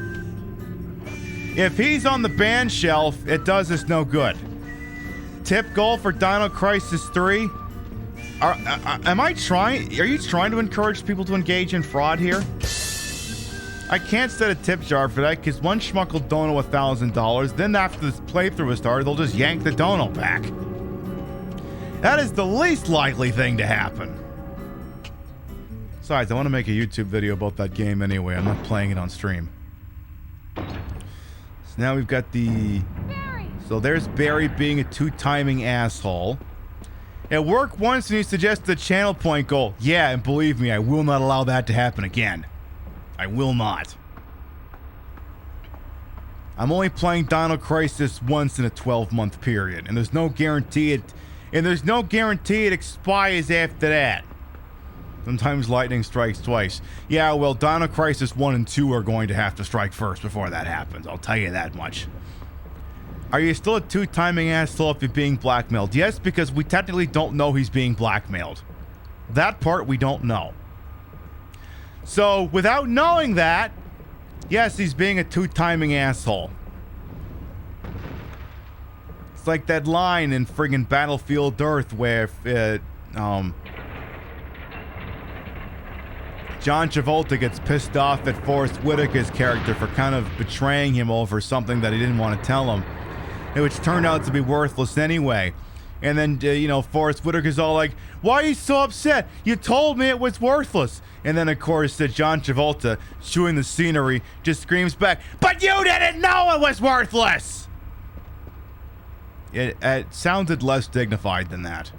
[SPEAKER 1] if he's on the ban shelf, it does us no good. Tip goal for Dino Crisis 3. Are you trying to encourage people to engage in fraud here? I can't set a tip jar for that because one schmuck will dono $1,000. Then after this playthrough is started, they'll just yank the dono back. That is the least likely thing to happen. Besides, I want to make a YouTube video about that game anyway. I'm not playing it on stream. So now we've got the... Barry. So there's Barry being a two-timing asshole. It worked once and he suggested a channel point goal. Yeah, and believe me, I will not allow that to happen again. I will not. I'm only playing Dino Crisis once in a 12-month period, and there's no guarantee it expires after that. Sometimes lightning strikes twice. Yeah, well, Dino Crisis 1 and 2 are going to have to strike first before that happens. I'll tell you that much. Are you still a two-timing asshole if you're being blackmailed? Yes, because we technically don't know he's being blackmailed. That part we don't know. So, without knowing that, yes, he's being a two-timing asshole. It's like that line in friggin' Battlefield Earth where John Travolta gets pissed off at Forrest Whitaker's character for kind of betraying him over something that he didn't want to tell him, which turned out to be worthless anyway. And then, Forrest Whitaker's all like, why are you so upset? You told me it was worthless. And then, of course, John Travolta, chewing the scenery, just screams back, but you didn't know it was worthless! It sounded less dignified than that.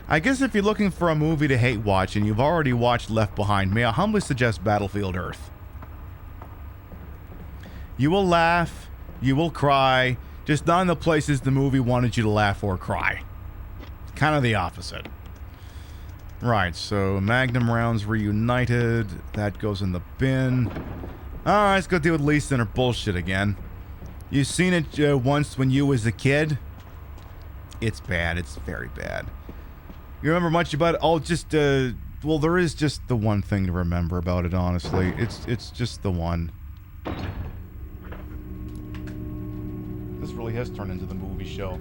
[SPEAKER 1] I guess if you're looking for a movie to hate watch and you've already watched Left Behind, may I humbly suggest Battlefield Earth. You will laugh, you will cry, just not in the places the movie wanted you to laugh or cry. Kind of the opposite. Right, so Magnum rounds reunited. That goes in the bin. Alright, let's go deal with Lisa and her bullshit again. You seen it once when you was a kid? It's bad. It's very bad. You remember much about it? Oh, just, well, there is just the one thing to remember about it, honestly. It's just the one. This really has turned into the movie show.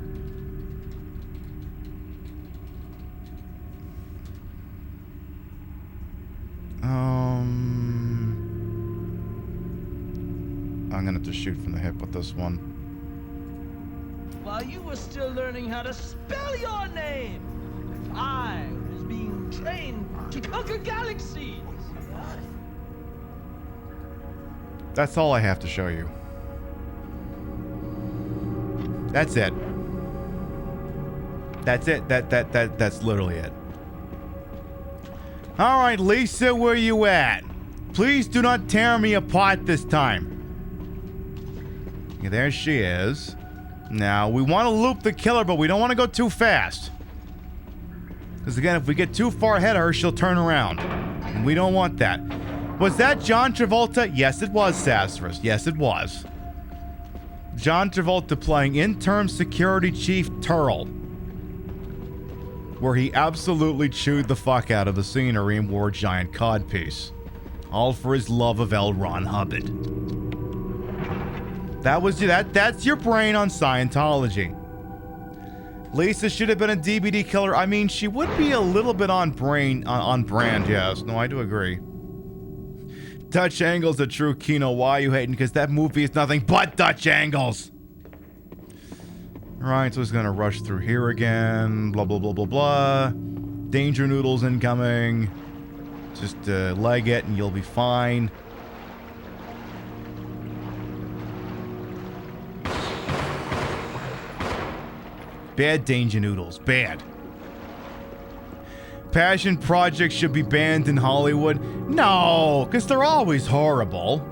[SPEAKER 1] I'm gonna have to shoot from the hip with this one.
[SPEAKER 13] While you were still learning how to spell your name, I was being trained to conquer galaxies.
[SPEAKER 1] That's all I have to show you. That's it. That's it. That's literally it. All right, Lisa, where you at? Please do not tear me apart this time. Yeah, there she is. Now, we want to loop the killer, but we don't want to go too fast. Because again, if we get too far ahead of her, she'll turn around. And we don't want that. Was that John Travolta? Yes, it was, Sassarus. Yes, it was. John Travolta playing Interim Security Chief Turl, where he absolutely chewed the fuck out of the scenery and wore a giant codpiece. All for his love of L. Ron Hubbard. That's your brain on Scientology. Lisa should have been a DVD killer. I mean, she would be a little bit on brand, yes. No, I do agree. Dutch Angle's a true Kino. Why are you hating? Because that movie is nothing but Dutch Angles. Alright, so he's gonna rush through here again. Blah, blah, blah, blah, blah. Danger noodles incoming. Just leg it and you'll be fine. Bad danger noodles. Bad. passion projects should be banned in Hollywood? No, because they're always horrible.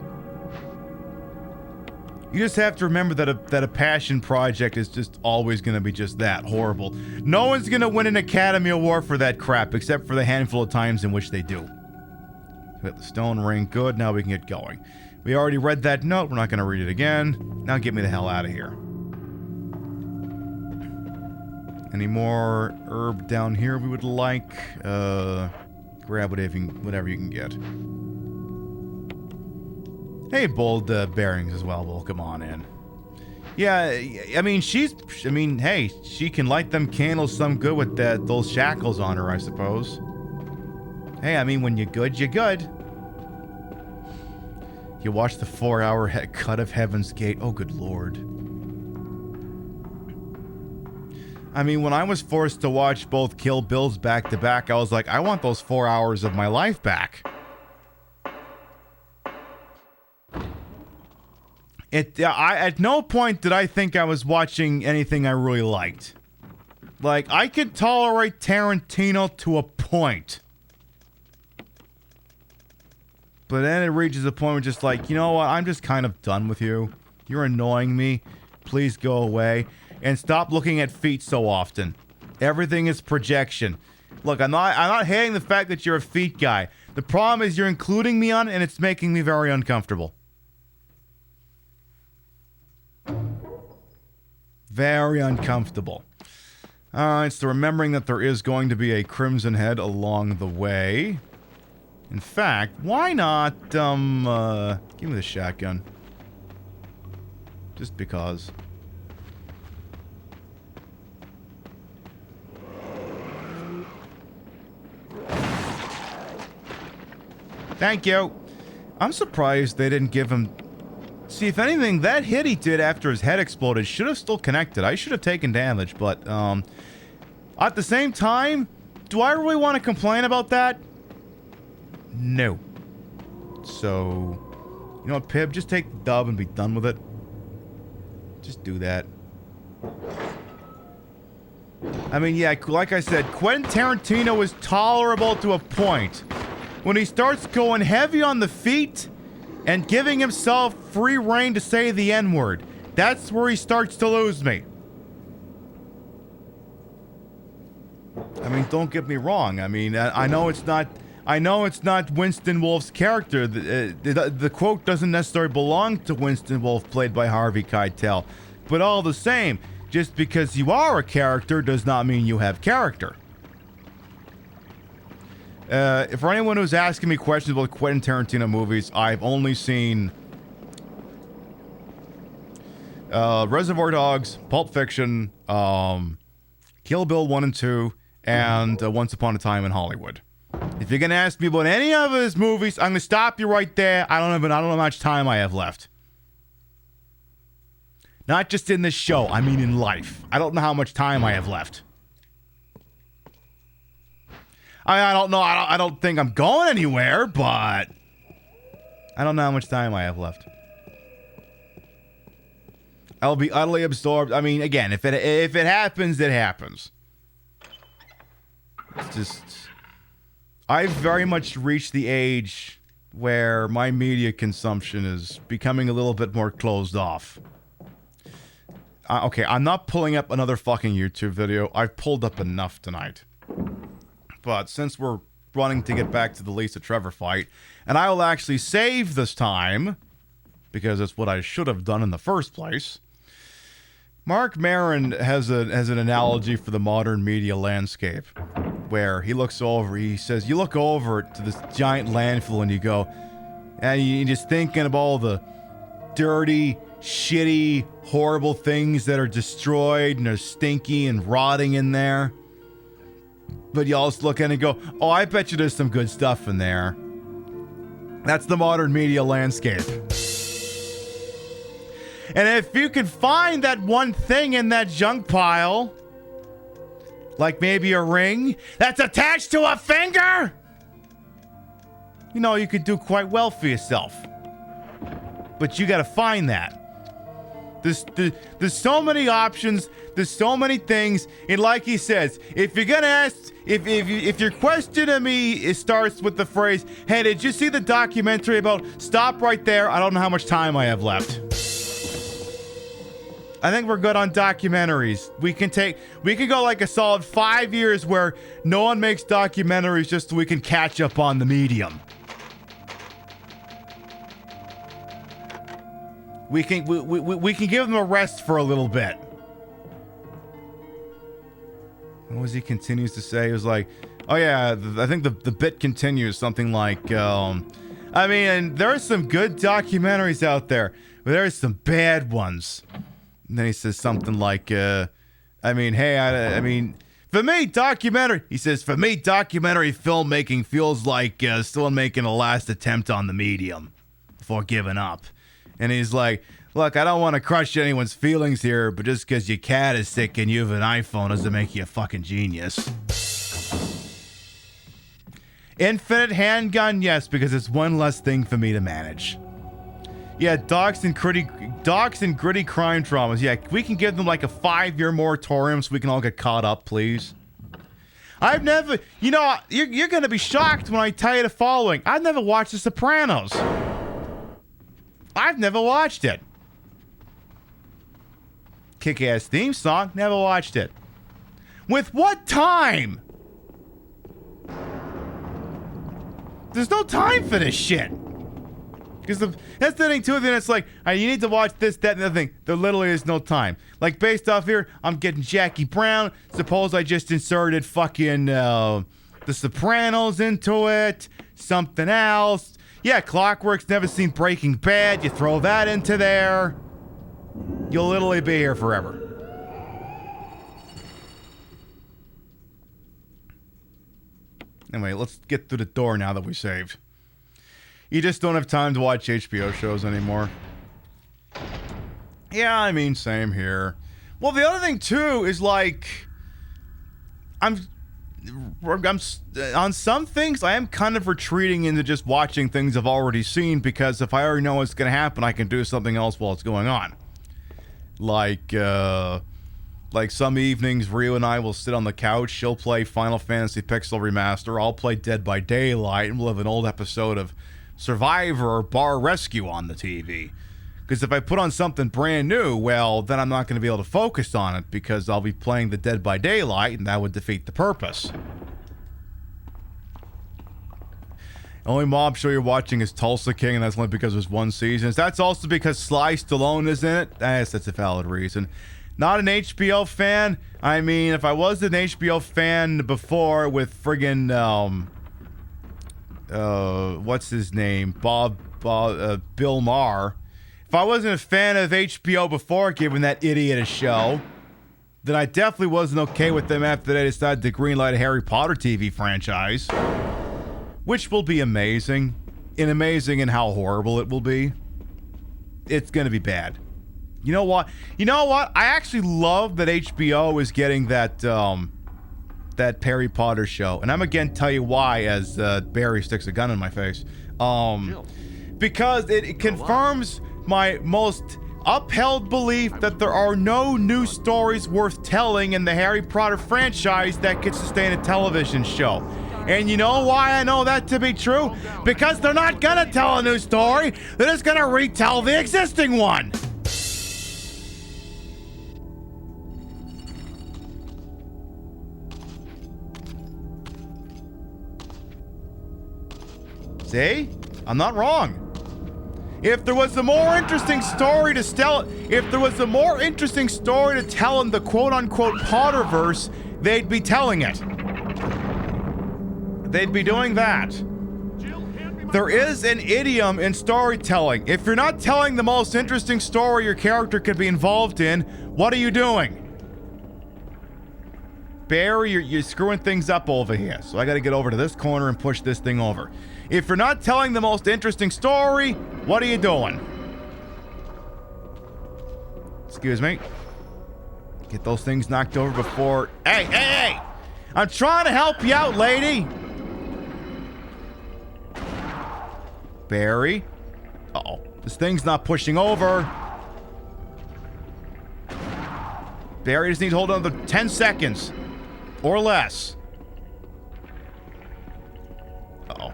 [SPEAKER 1] You just have to remember that a passion project is just always going to be just that, horrible. No one's going to win an Academy Award for that crap, except for the handful of times in which they do. We have the stone ring. Good, now we can get going. We already read that note. We're not going to read it again. Now get me the hell out of here. Any more herb down here we would like? Grab whatever you can get. Hey, bold bearings as well. Well, come on in. Yeah, I mean, hey, she can light them candles some good with those shackles on her, I suppose. Hey, I mean, when you're good, you're good. You watch the 4-hour cut of Heaven's Gate. Oh, good lord. I mean, when I was forced to watch both Kill Bills back to back, I was like, I want those 4 hours of my life back. At no point did I think I was watching anything I really liked. Like, I could tolerate Tarantino to a point. But then it reaches a point where just like, you know what, I'm just kind of done with you. You're annoying me. Please go away. And stop looking at feet so often. Everything is projection. Look, I'm not hating the fact that you're a feet guy. The problem is you're including me on it and it's making me very uncomfortable. Very uncomfortable. Alright, so remembering that there is going to be a Crimson Head along the way. In fact, why not, give me the shotgun. Just because. Thank you. I'm surprised they didn't give him... See, if anything, that hit he did after his head exploded should have still connected. I should have taken damage, but, at the same time, do I really want to complain about that? No. So, you know what, Pib? Just take the dub and be done with it. Just do that. I mean, yeah, like I said, Quentin Tarantino is tolerable to a point. When he starts going heavy on the feet and giving himself free rein to say the N-word, that's where he starts to lose me. I mean, don't get me wrong. I mean, I know it's not Winston Wolfe's character. The quote doesn't necessarily belong to Winston Wolfe, played by Harvey Keitel. But all the same, just because you are a character does not mean you have character. For anyone who's asking me questions about Quentin Tarantino movies, I've only seen Reservoir Dogs, Pulp Fiction, Kill Bill 1 and 2, and Once Upon a Time in Hollywood. If you're gonna ask me about any of his movies, I'm gonna stop you right there. I don't know how much time I have left. Not just in this show, I mean in life. I don't know how much time I have left. I don't know. I don't think I'm going anywhere, but I don't know how much time I have left. I'll be utterly absorbed. I mean, again, if it happens, it happens. It's just, I've very much reached the age where my media consumption is becoming a little bit more closed off. Okay, I'm not pulling up another fucking YouTube video. I've pulled up enough tonight. But since we're running to get back to the Lisa Trevor fight, and I will actually save this time, because it's what I should have done in the first place. Mark Maron has an analogy for the modern media landscape, where he looks over, he says, you look over to this giant landfill and you go, and you're just thinking of all the dirty, shitty, horrible things that are destroyed and are stinky and rotting in there. But you also look at it and go, oh, I bet you there's some good stuff in there. That's the modern media landscape. And if you can find that one thing in that junk pile, like maybe a ring that's attached to a finger, you know, you could do quite well for yourself. But you gotta find that. There's so many options. There's so many things. And like he says, if you're gonna ask, if your question to me starts with the phrase, "Hey, did you see the documentary about?" Stop right there. I don't know how much time I have left. I think we're good on documentaries. We can go like a solid 5 years where no one makes documentaries just so we can catch up on the medium. We can give them a rest for a little bit. What was he continues to say? It was like, oh yeah, I think the bit continues something like, I mean, there are some good documentaries out there, but there are some bad ones. And then he says something like, I mean, for me, documentary, he says, for me, documentary filmmaking feels like still making a last attempt on the medium before giving up. And he's like, look, I don't want to crush anyone's feelings here, but just because your cat is sick and you have an iPhone doesn't make you a fucking genius. Infinite handgun, yes, because it's one less thing for me to manage. Yeah, docs and gritty crime dramas. Yeah, we can give them like a 5-year moratorium so we can all get caught up, please. I've never, you're going to be shocked when I tell you the following. I've never watched The Sopranos. I've never watched it. Kick-ass theme song, never watched it. With what time? There's no time for this shit. Because that's the thing too, then it's like, you need to watch this, that, and the other thing. There literally is no time. Like, based off here, I'm getting Jackie Brown. Suppose I just inserted fucking The Sopranos into it. Something else. Yeah, Clockwork's never seen Breaking Bad. You throw that into there. You'll literally be here forever. Anyway, let's get through the door now that we saved. You just don't have time to watch HBO shows anymore. Yeah, I mean, same here. Well, the other thing too is like, I'm on some things I am kind of retreating into just watching things I've already seen, because if I already know what's going to happen, I can do something else while it's going on. Like some evenings, Rio and I will sit on the couch. She'll play Final Fantasy Pixel Remaster. I'll play Dead by Daylight, and we'll have an old episode of Survivor or Bar Rescue on the TV. Because if I put on something brand new, well, then I'm not going to be able to focus on it, because I'll be playing the Dead by Daylight, and that would defeat the purpose. The only mob show you're watching is Tulsa King, and that's only because there's one season. That's also because Sly Stallone is in it. Yes, that's a valid reason. Not an HBO fan. I mean, if I was an HBO fan before with friggin' what's his name? Bill Maher. If I wasn't a fan of HBO before giving that idiot a show, then I definitely wasn't okay with them after they decided to greenlight a Harry Potter TV franchise. Which will be amazing. And amazing in how horrible it will be. It's going to be bad. You know what? I actually love that HBO is getting that Harry Potter show. And I'm again tell you why as Barry sticks a gun in my face. Because it confirms my most upheld belief that there are no new stories worth telling in the Harry Potter franchise that could sustain a television show. And you know why I know that to be true? Because they're not gonna tell a new story. They're just gonna retell the existing one. See? I'm not wrong. If there was a more interesting story to tell, if there was a more interesting story to tell in the quote-unquote Potterverse, they'd be telling it. They'd be doing that. There is an idiom in storytelling. If you're not telling the most interesting story your character could be involved in, what are you doing? Barry, you're screwing things up over here. So I gotta get over to this corner and push this thing over. If you're not telling the most interesting story, what are you doing? Excuse me. Get those things knocked over before... Hey! I'm trying to help you out, lady! Barry? Uh-oh. This thing's not pushing over. Barry just needs to hold on to 10 seconds. Or less. Uh-oh.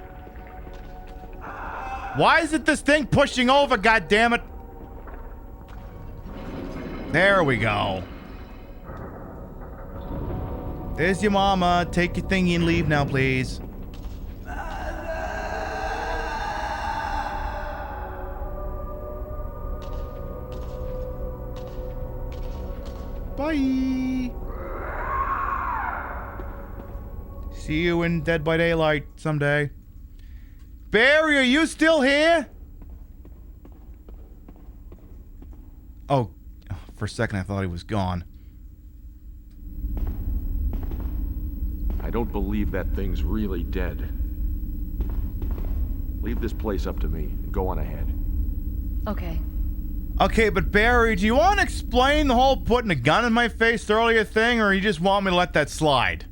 [SPEAKER 1] Why is it this thing pushing over, goddammit? There we go. There's your mama. Take your thingy and leave now, please. Bye. See you in Dead by Daylight someday. Barry, are you still here? Oh, for a second I thought he was gone.
[SPEAKER 6] I don't believe that thing's really dead. Leave this place up to me and go on ahead.
[SPEAKER 7] Okay.
[SPEAKER 1] Okay, but Barry, do you want to explain the whole putting a gun in my face earlier thing, or you just want me to let that slide?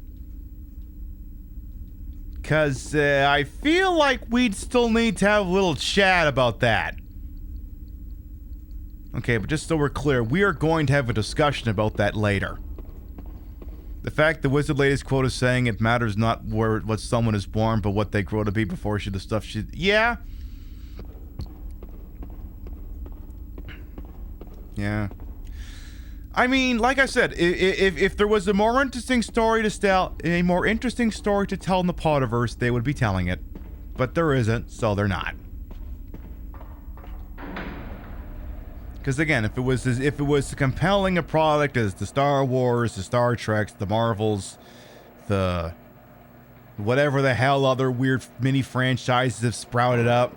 [SPEAKER 1] Because I feel like we'd still need to have a little chat about that. Okay, but just so we're clear, we are going to have a discussion about that later. The fact the Wizard Lady's quote is saying it matters not where what someone is born, but what they grow to be before she the stuff she... Yeah. Yeah. I mean, like I said, if there was a more interesting story to tell, in the Potterverse, they would be telling it. But there isn't, so they're not. Because again, if it was compelling a product as the Star Wars, the Star Treks, the Marvels, the whatever the hell other weird mini franchises have sprouted up,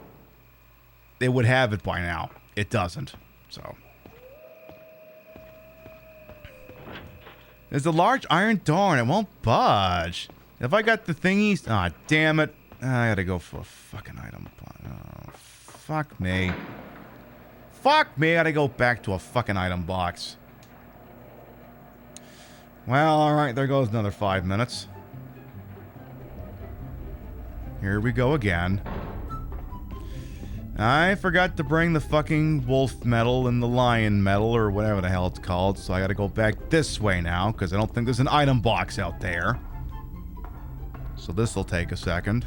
[SPEAKER 1] they would have it by now. It doesn't. So there's a large iron door and it won't budge. If I got the thingies, ah, oh, damn it! I gotta go for a fucking item. Oh, fuck me. Fuck me, I gotta go back to a fucking item box. Well, alright, there goes another 5 minutes. Here we go again. I forgot to bring the fucking wolf medal and the lion medal, or whatever the hell it's called, so I gotta go back this way now, because I don't think there's an item box out there. So this'll take a second.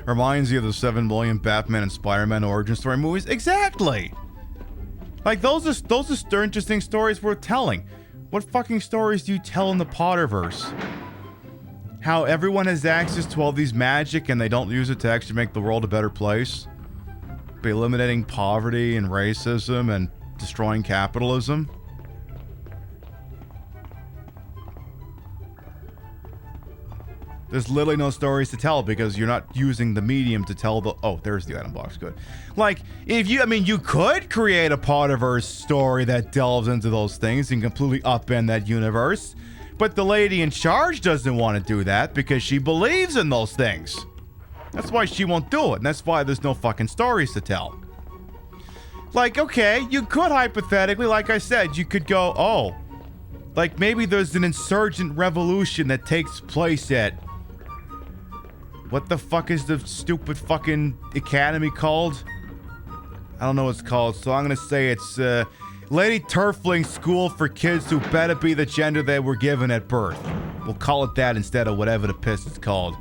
[SPEAKER 1] Reminds you of the 7 million Batman and Spider-Man origin story movies. Exactly! Like, those are interesting stories worth telling. What fucking stories do you tell in the Potterverse? How everyone has access to all these magic and they don't use it to actually make the world a better place? By eliminating poverty and racism and destroying capitalism? There's literally no stories to tell because you're not using the medium to tell the... Oh, there's the item box. Good. Like, if you... I mean, you could create a Potterverse story that delves into those things and completely upend that universe. But the lady in charge doesn't want to do that because she believes in those things. That's why she won't do it. And that's why there's no fucking stories to tell. Like, okay, you could hypothetically, like I said, you could go, oh... Like, maybe there's an insurgent revolution that takes place at... What the fuck is the stupid fucking academy called? I don't know what it's called, so I'm gonna say it's Lady Turfling School for Kids Who Better Be the Gender They Were Given at Birth. We'll call it that instead of whatever the piss it's called.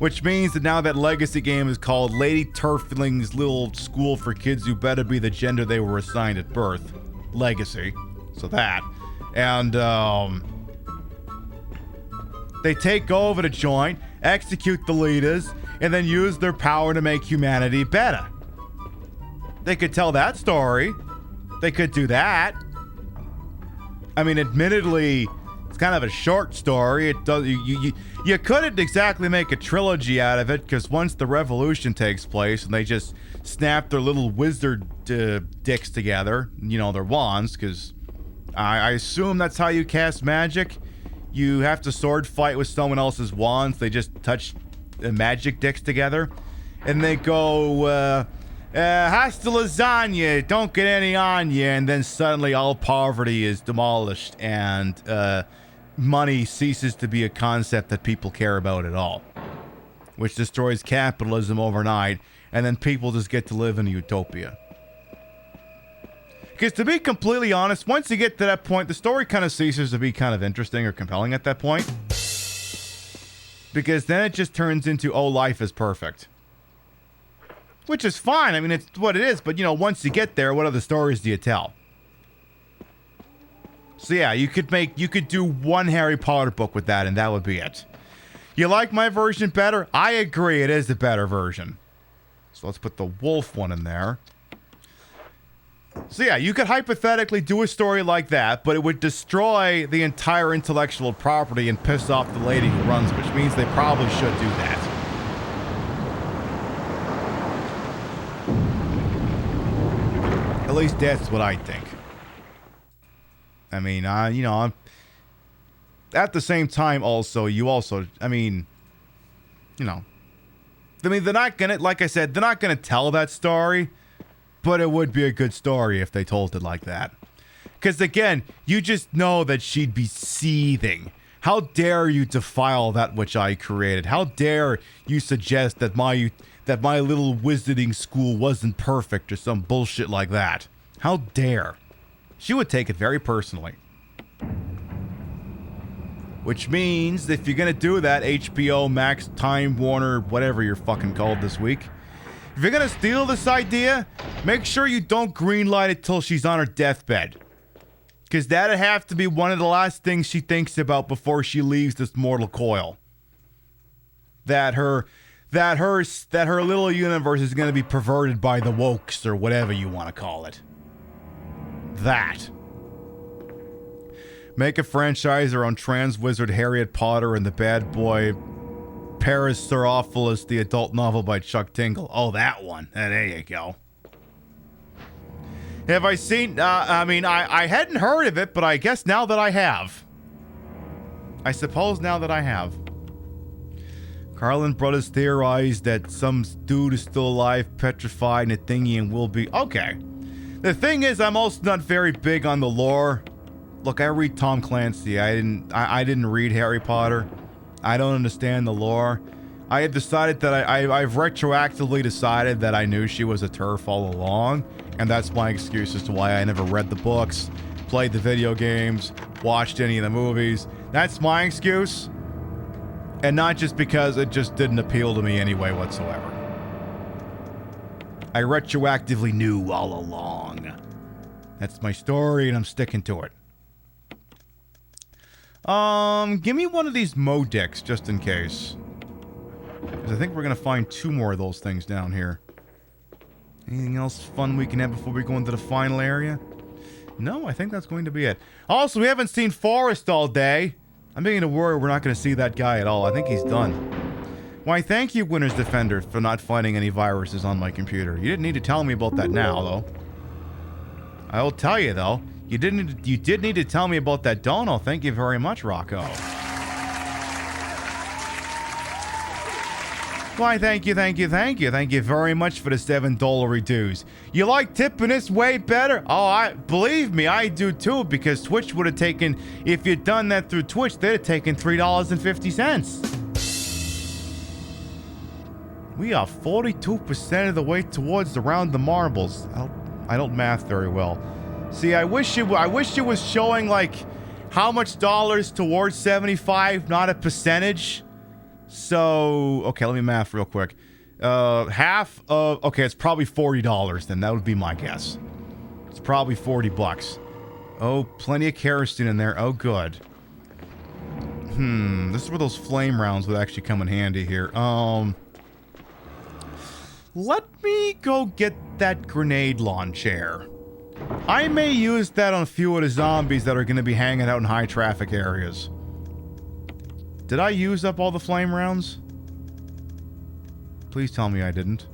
[SPEAKER 1] Which means that now that legacy game is called Lady Turfling's Little School for Kids Who Better Be the Gender They Were Assigned at Birth. Legacy. So that. And, they take over the joint, execute the leaders, and then use their power to make humanity better. They could tell that story. They could do that. I mean, admittedly, it's kind of a short story. It does you couldn't exactly make a trilogy out of it because once the revolution takes place and they just snap their little wizard dicks together, you know, their wands, because I assume that's how you cast magic. You have to sword fight with someone else's wands. They just touch magic dicks together. And they go, hasta lasagna, don't get any on you. And then suddenly all poverty is demolished and money ceases to be a concept that people care about at all. Which destroys capitalism overnight. And then people just get to live in a utopia. Because to be completely honest, once you get to that point, the story kind of ceases to be kind of interesting or compelling at that point. Because then it just turns into, oh, life is perfect. Which is fine. I mean, it's what it is. But, you know, once you get there, what other stories do you tell? So, yeah, you could do one Harry Potter book with that, and that would be it. You like my version better? I agree. It is the better version. So let's put the wolf one in there. So yeah, you could hypothetically do a story like that, but it would destroy the entire intellectual property and piss off the lady who runs, which means they probably should do that. At least that's what I think. I mean, you know, I'm at the same time also, you know, they're not gonna, like I said, they're not gonna tell that story. But it would be a good story if they told it like that. Because again, you just know that she'd be seething. How dare you defile that which I created? How dare you suggest that my little wizarding school wasn't perfect or some bullshit like that? How dare? She would take it very personally. Which means if you're going to do that, HBO, Max, Time Warner, whatever you're fucking called this week, if you're gonna steal this idea, make sure you don't greenlight it till she's on her deathbed. Because that'd have to be one of the last things she thinks about before she leaves this mortal coil. That her little universe is gonna be perverted by the wokes or whatever you want to call it. That. Make a franchise around trans wizard Harriet Potter and the bad boy Parasaurolophus, the adult novel by Chuck Tingle. Oh, that one. There you go. Have I seen... I mean, I hadn't heard of it, but I guess now that I have. I suppose now that I have. Carlin Brothers theorized that some dude is still alive, petrified, and a thingy and will be... Okay. The thing is, I'm also not very big on the lore. Look, I read Tom Clancy. I didn't read Harry Potter. I don't understand the lore. I have decided that I've retroactively decided that I knew she was a TERF all along, and that's my excuse as to why I never read the books, played the video games, watched any of the movies. That's my excuse, and not just because it just didn't appeal to me anyway whatsoever. I retroactively knew all along. That's my story, and I'm sticking to it. Give me one of these Modicks, just in case. Because I think we're going to find 2 more of those things down here. Anything else fun we can have before we go into the final area? No, I think that's going to be it. Also, we haven't seen Forrest all day. I'm beginning to worry we're not going to see that guy at all. I think he's done. Why, thank you, Winner's Defender, for not finding any viruses on my computer. You didn't need to tell me about that now, though. I will tell you, though. You did need to tell me about that dono. Thank you very much, Rocco. Why, thank you very much for the $7 dues. You like tipping us way better? Oh, believe me, I do too, because Twitch would have taken, if you'd done that through Twitch, they'd have taken $3.50. We are 42% of the way towards the round of marbles. I don't math very well. See, I wish it was showing like how much dollars towards 75, not a percentage. So, okay, let me math real quick. Half of, okay, it's probably $40 then. That would be my guess. It's probably $40. Oh, plenty of kerosene in there. Oh, good. This is where those flame rounds would actually come in handy here. Let me go get that grenade launcher. I may use that on a few of the zombies that are going to be hanging out in high traffic areas. Did I use up all the flame rounds? Please tell me I didn't.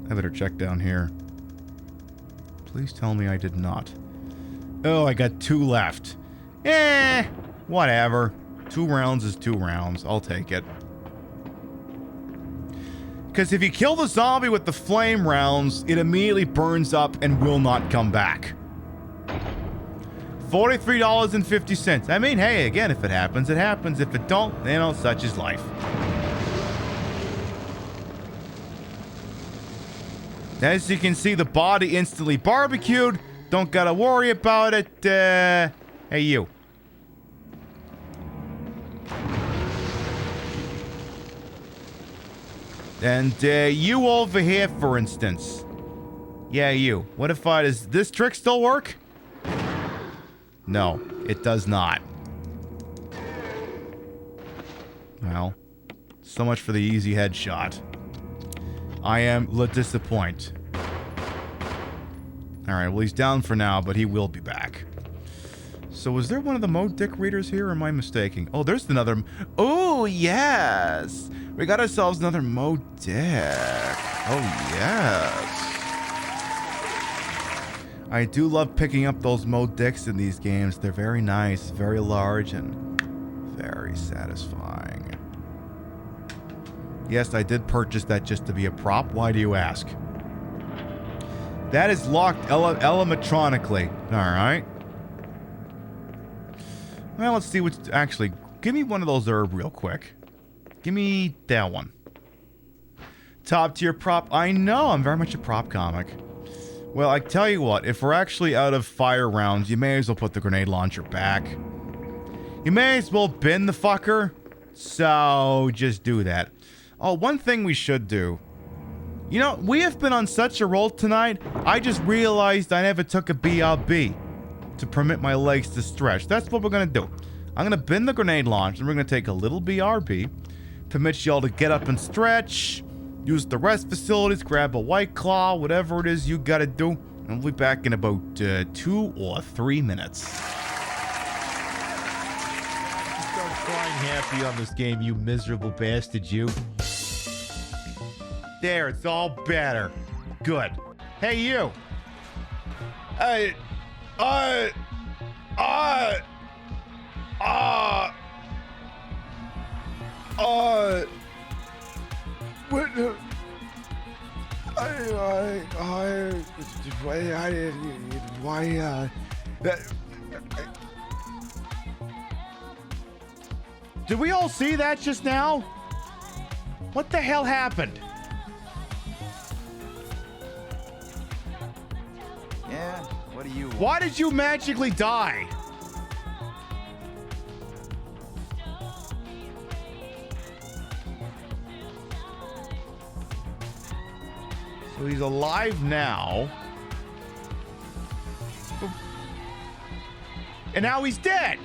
[SPEAKER 1] I better check down here. Please tell me I did not. Oh, I got 2 left. Whatever. 2 rounds is 2 rounds. I'll take it. Because if you kill the zombie with the flame rounds, it immediately burns up and will not come back. $43.50. I mean, hey, again, if it happens, it happens. If it don't, you know, such is life. As you can see, the body instantly barbecued. Don't gotta worry about it. Hey, you. And you over here, for instance. Yeah, you. What if does this trick still work? No, it does not. Well, so much for the easy headshot. I am disappointed. Alright, well he's down for now, but he will be back. So was there one of the Mo Dick readers here, or am I mistaken? Oh, there's another... Oh, yes! We got ourselves another Mo Dick. Oh, yes. I do love picking up those Mo Dicks in these games. They're very nice, very large, and very satisfying. Yes, I did purchase that just to be a prop. Why do you ask? That is locked electronically. Alright. Well, let's see what's... Actually, give me one of those herb real quick. Give me that one. Top tier prop. I know, I'm very much a prop comic. Well, I tell you what, if we're actually out of fire rounds, you may as well put the grenade launcher back. You may as well bin the fucker. So, just do that. Oh, one thing we should do. You know, we have been on such a roll tonight, I just realized I never took a BRB to permit my legs to stretch. That's what we're going to do. I'm going to bin the grenade launch, and we're going to take a little BRB, permit y'all to get up and stretch, use the rest facilities, grab a White Claw, whatever it is you got to do, and we'll be back in about 2 or 3 minutes.
[SPEAKER 2] Start crying happy on this game, you miserable bastard, you.
[SPEAKER 1] There, it's all better. Good. Hey, you. Did we all see that just now? What the hell happened?
[SPEAKER 14] Yeah, what do you want?
[SPEAKER 1] Why did you magically die? So he's alive now. And now he's dead.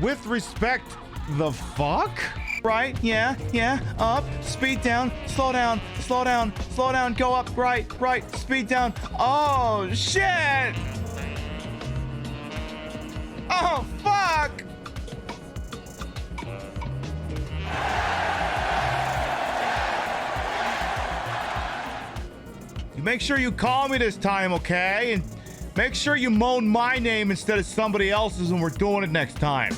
[SPEAKER 1] With respect, the fuck? Right, yeah, up, speed down, slow down, go up, right, speed down. Oh, shit! Oh, fuck! You make sure you call me this time, okay? And make sure you moan my name instead of somebody else's when we're doing it next time.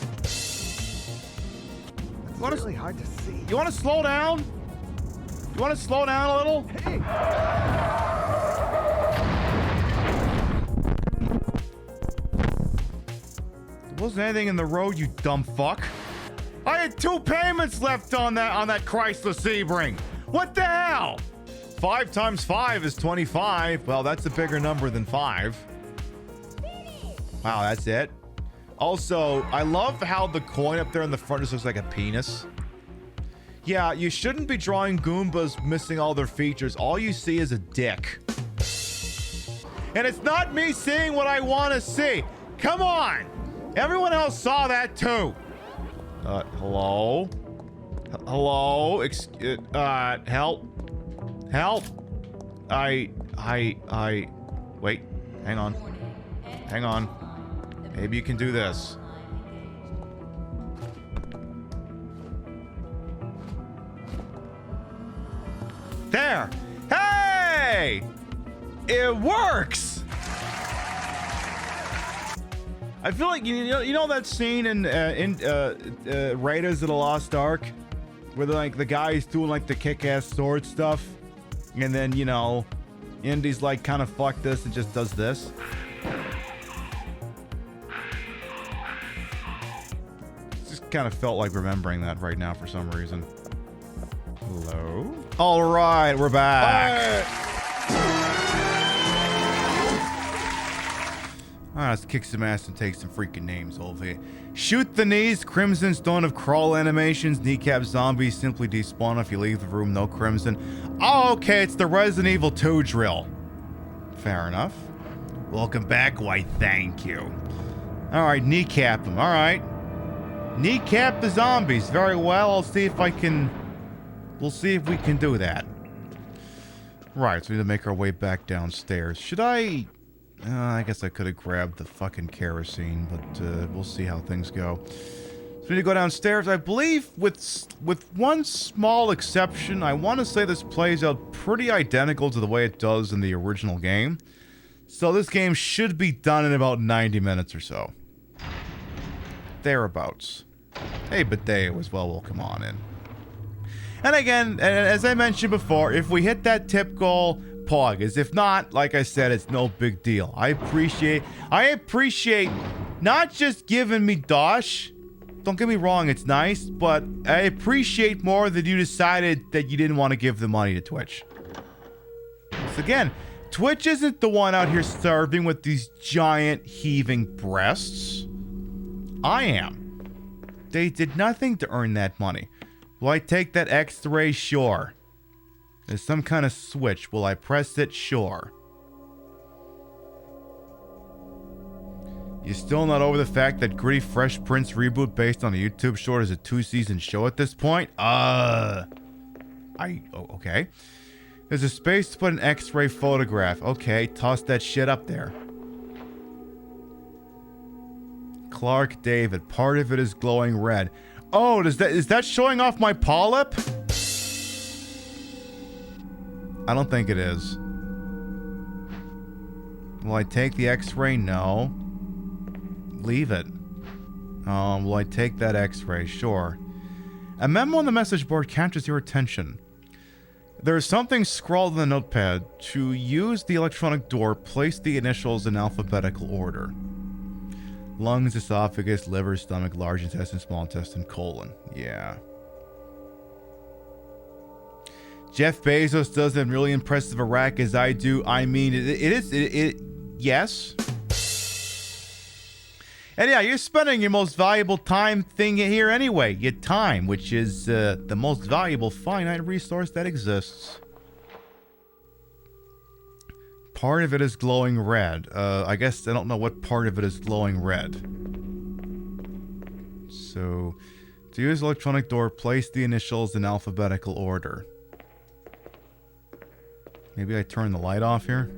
[SPEAKER 14] It's really hard to see.
[SPEAKER 1] You want to slow down? You want to slow down a little?
[SPEAKER 14] Hey!
[SPEAKER 1] There wasn't anything in the road, you dumb fuck. I had 2 payments left on that Chrysler Sebring. What the hell? 5 times 5 is 25. Well, that's a bigger number than 5. Wow, that's it. Also, I love how the coin up there in the front just looks like a penis. Yeah, you shouldn't be drawing Goombas missing all their features. All you see is a dick. And it's not me seeing what I want to see. Come on! Everyone else saw that too. Hello? Hello? Help? Help! Wait, hang on. Maybe you can do this. There! Hey! It works! I feel like you know that scene in Raiders of the Lost Ark, where the guy's doing like the kick-ass sword stuff, and then Indy's like kind of fuck this and just does this. Just kind of felt like remembering that right now for some reason. Hello? All right, we're back. All right, let's kick some ass and take some freaking names over here. Shoot the knees, Crimson Stone of Crawl animations, kneecap zombies, simply despawn if you leave the room, no crimson. Oh, okay, it's the Resident Evil 2 drill. Fair enough. Welcome back, why thank you. All right, kneecap them, all right. Kneecap the zombies, very well, I'll see if I can... We'll see if we can do that. Right, so we need to make our way back downstairs. Should I... I guess I could have grabbed the fucking kerosene, but we'll see how things go. So we need to go downstairs. I believe, with one small exception, I want to say this plays out pretty identical to the way it does in the original game. So this game should be done in about 90 minutes or so. Thereabouts. Hey, Badeo as well, welcome on in. And again, as I mentioned before, if we hit that tip goal... Poggers. If not, like I said, it's no big deal. I appreciate not just giving me dosh. Don't get me wrong, it's nice, but I appreciate more that you decided that you didn't want to give the money to Twitch. So again, Twitch isn't the one out here starving with these giant heaving breasts. I am. They did nothing to earn that money. Will I take that X-ray? Sure. There's some kind of switch. Will I press it? Sure. You still not over the fact that Gritty Fresh Prince reboot based on a YouTube short is a 2-season show at this point? Okay. There's a space to put an X-ray photograph. Okay, toss that shit up there. Clark David. Part of it is glowing red. Oh, is that showing off my polyp? I don't think it is. Will I take the X-ray? No. Leave it. Will I take that X-ray? Sure. A memo on the message board captures your attention. There is something scrawled in the notepad. To use the electronic door, place the initials in alphabetical order. Lungs, esophagus, liver, stomach, large intestine, small intestine, colon. Yeah. Jeff Bezos does a really impressive a rack as I do. I mean, yes. And yeah, you're spending your most valuable time thing here anyway. Your time, which is the most valuable finite resource that exists. Part of it is glowing red. I guess I don't know what part of it is glowing red. So, to use electronic door, place the initials in alphabetical order. Maybe I turn the light off here.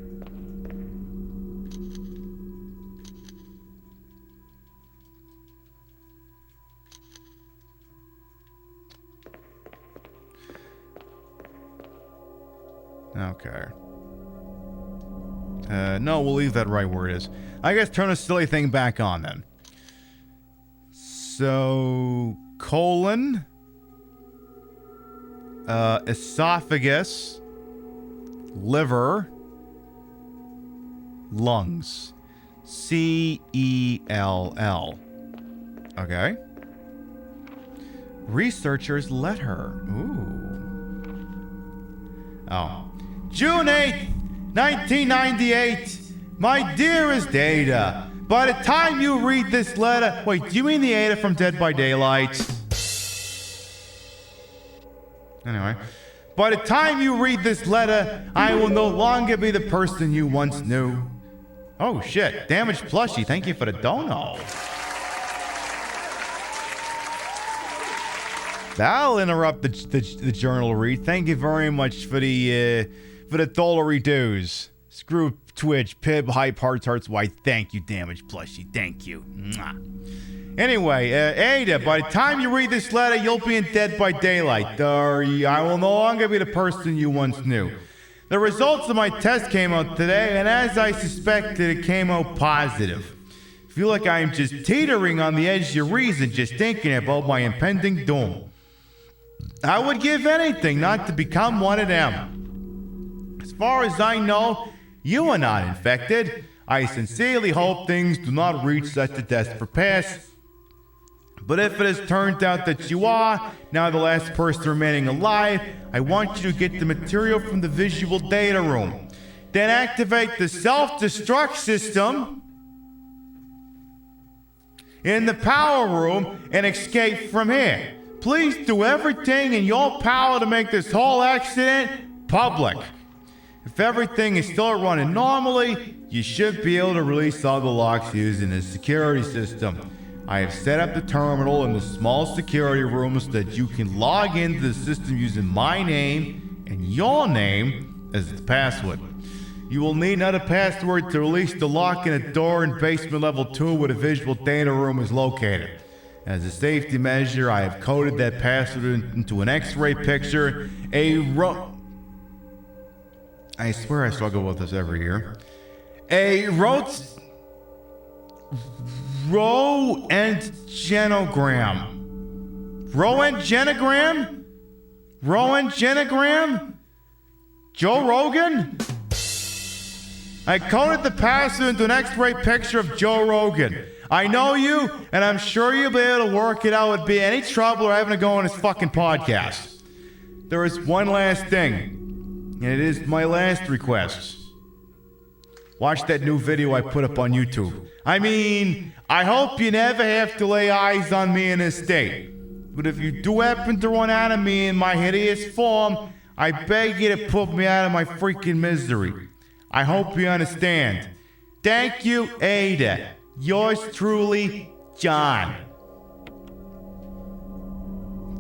[SPEAKER 1] Okay. No, we'll leave that right where it is. I guess turn a silly thing back on then. So, colon, esophagus, liver, lungs. C-E-L-L. Okay. Researchers let her. Ooh. Oh. June 8th, 1998. My dearest Ada, by the time you read this letter... Wait, do you mean the Ada from Dead by Daylight? Anyway. By the time you read this letter, I will no longer be the person you once knew. Oh shit, damaged plushie, thank you for the dono. That'll interrupt the journal read. Thank you very much for the dollary dues. Screw Twitch, Pib, hype, hearts, why thank you, damaged plushie, thank you. Mwah. Anyway, Ada, by the time you read this letter, you'll be in Dead by Daylight. I will no longer be the person you once knew. The results of my test came out today, and as I suspected, it came out positive. I feel like I am just teetering on the edge of reason just thinking about my impending doom. I would give anything not to become one of them. As far as I know, you are not infected. I sincerely hope things do not reach such a desperate pass. But if it has turned out that you are now the last person remaining alive, I want you to get the material from the visual data room. Then activate the self-destruct system in the power room and escape from here. Please do everything in your power to make this whole accident public. If everything is still running normally, you should be able to release all the locks using the security system. I have set up the terminal in the small security room so that you can log into the system using my name and your name as the password. You will need another password to release the lock in a door in basement level 2 where the visual data room is located. As a safety measure, I have coded that password into an X-ray picture, I swear I struggle with this every year. A Roentgenogram. Roentgenogram? Joe Rogan? I coded the password into an X-ray picture of Joe Rogan. I know you, and I'm sure you'll be able to work it out without any trouble or having to go on his fucking podcast. There is one last thing, and it is my last request. Watch that new video I put up on YouTube. I mean, I hope you never have to lay eyes on me in this state. But if you do happen to run out of me in my hideous form, I beg you to put me out of my freaking misery. I hope you understand. Thank you, Ada. Yours truly, John.